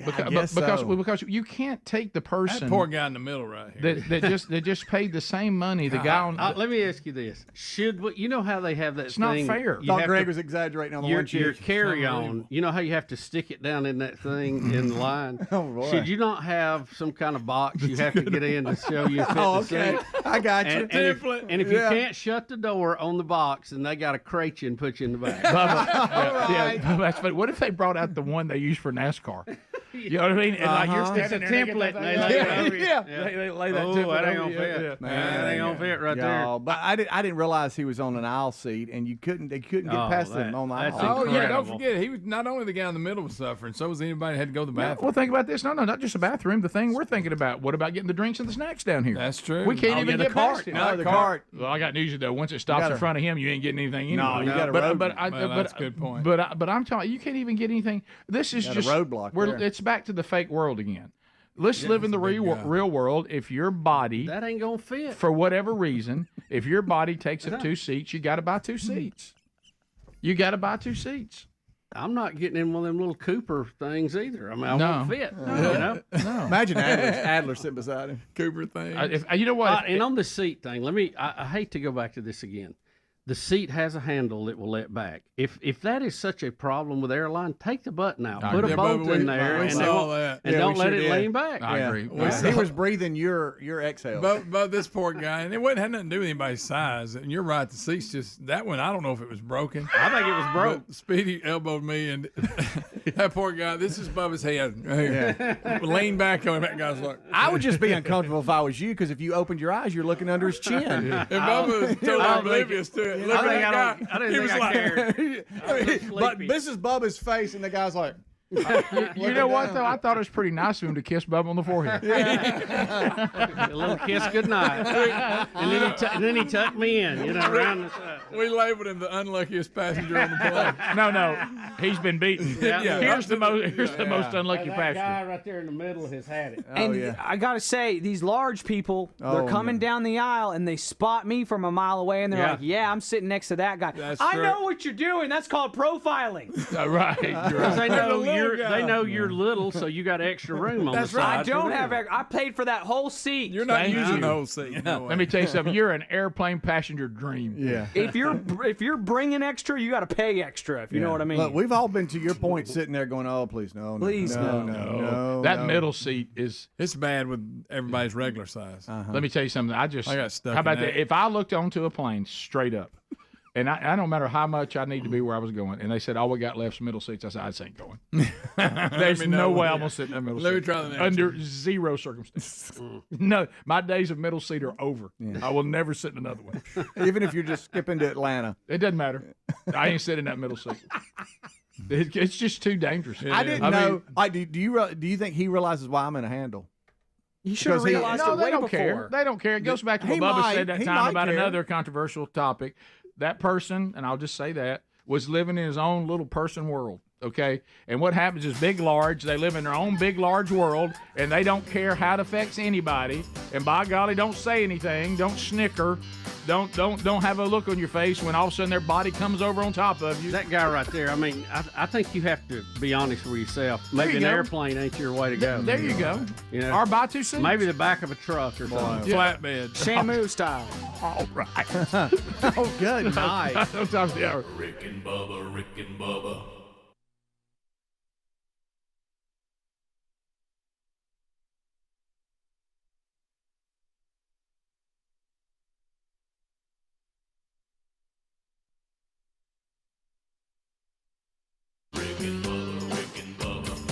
D: Because you can't take the person.
B: That poor guy in the middle right here.
D: that just paid the same money. The guy on.
T: Let me ask you this: you know how they have that?
D: It's
T: thing,
D: not fair.
F: I thought Greg was exaggerating on the one cheek.
T: Your carry-on. You know how you have to stick it down in that thing in the line.
F: Oh boy!
T: Should you not have some kind of box you have to get in to show you fit the seat?
F: I got you.
T: And if you can't shut the door on the box, then they got to crate you and put you in the back.
D: Bubba, that's funny. What if they brought out the one they use for NASCAR? You know what I mean? And like you're standing
T: It's a
D: there,
T: template.
D: They lay it over you. They lay that template
T: that ain't
D: over
T: gonna
D: you.
T: fit.
D: Yeah.
T: Man, that ain't gonna fit right there.
F: But I didn't realize he was on an aisle seat, and they couldn't get past him on the aisle.
B: Oh yeah, don't forget he was not only the guy in the middle was suffering, so was anybody who had to go to the bathroom.
D: Well, think about this. No, not just a bathroom. The thing we're thinking about. What about getting the drinks and the snacks down here?
B: That's true.
D: We can't even get
F: cart.
D: past it.
F: No, the cart.
D: Well, I got news though. Once it stops in front of him, you ain't getting anything anyway.
F: No, you got a roadblock.
B: That's a good point.
D: But I'm telling you, can't even get anything. This is just
F: a roadblock.
D: It's back to the fake world again. Let's live in the real world. If your body
T: that ain't gonna fit
D: for whatever reason, if your body takes up 2 seats, you got to buy 2 seats. You got to buy 2 seats.
T: I'm not getting in one of them little Cooper things either. I mean, I won't fit.
D: No.
F: Imagine Adler sitting beside him.
B: Cooper thing.
D: You know what?
T: And on the seat thing, I hate to go back to this again. The seat has a handle that will let back. If that is such a problem with airline, take the button out, put a bolt in there, and don't let it lean back.
D: I agree.
F: He was breathing your exhale.
B: But this poor guy, and it had nothing to do with anybody's size. And you're right, the seat's just that one. I don't know if it was broken.
T: I think it was broke.
B: But Speedy elbowed me, and that poor guy. This is Bubba's head. Lean back on him. That guy's like.
F: I would just be uncomfortable if I was you, because if you opened your eyes, you're looking under his chin.
B: And Bubba was totally oblivious to it. Look at that guy.
T: I didn't think I cared.
F: But this is Bubba's face, and the guy's like,
D: You know what, though? I thought it was pretty nice of him to kiss Bubba on the forehead.
T: A little kiss goodnight. And then he tucked me in, around the side.
B: We labeled him the unluckiest passenger on the plane.
D: No, he's been beaten.
T: Yeah.
D: Here's the most unlucky
T: That
D: passenger.
T: guy right there in the middle has had it.
M: And I gotta say, these large people, they're coming down the aisle and they spot me from a mile away, and they're like, "Yeah, I'm sitting next to that guy. I know what you're doing. That's called profiling."
D: Right.
T: They know you're little, so you got extra room on the side.
M: I don't have. I paid for that whole seat.
B: You're not using the whole seat. No
D: Let me tell you something. You're an airplane passenger dream.
F: Yeah.
M: If you're bringing extra, you got to pay extra. If you know what I mean.
F: Look, we've all been to your point, sitting there going, "Oh, please, no,
M: please,
F: no."
D: That middle seat is.
B: It's bad with everybody's regular size.
D: Let me tell you something. I got stuck. How about that? If I looked onto a plane straight up, and I don't matter how much I need to be where I was going, and they said all we got left is middle seats, I said I just ain't going. There's no way I'm gonna sit in that middle seat.
B: Let me try the next
D: under
B: one.
D: zero circumstances. No, my days of middle seat are over. Yeah. I will never sit in another one.
F: Even if you're just skipping to Atlanta,
D: it doesn't matter. I ain't sitting in that middle seat. It's just too dangerous.
F: I didn't know. Do you think he realizes why I'm in a handle?
M: You should have realized it way
D: they don't
M: before.
D: care. They don't care. It goes back to what Bubba said that time about another controversial topic. That person, and I'll just say that, was living in his own little person world. Okay, and what happens is big, large. They live in their own big, large world, and they don't care how it affects anybody. And by golly, don't say anything. Don't snicker. Don't have a look on your face when all of a sudden their body comes over on top of you.
T: That guy right there. I mean, I think you have to be honest with yourself. Maybe an airplane ain't your way to go.
D: There you go.
T: Or
D: buy two seats.
T: Maybe the back of a truck or something.
B: Flatbed.
M: Shamu style.
D: All right.
F: Oh, good night.
D: Sometimes the hour.
I: Rick and Bubba, Rick and Bubba.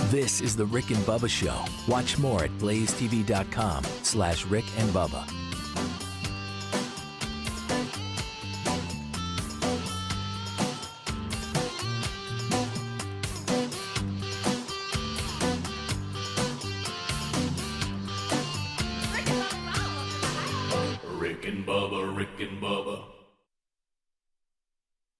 A: This is the Rick and Bubba Show. Watch more at blazetv.com/Rick and Bubba.
I: Rick and Bubba, Rick and Bubba.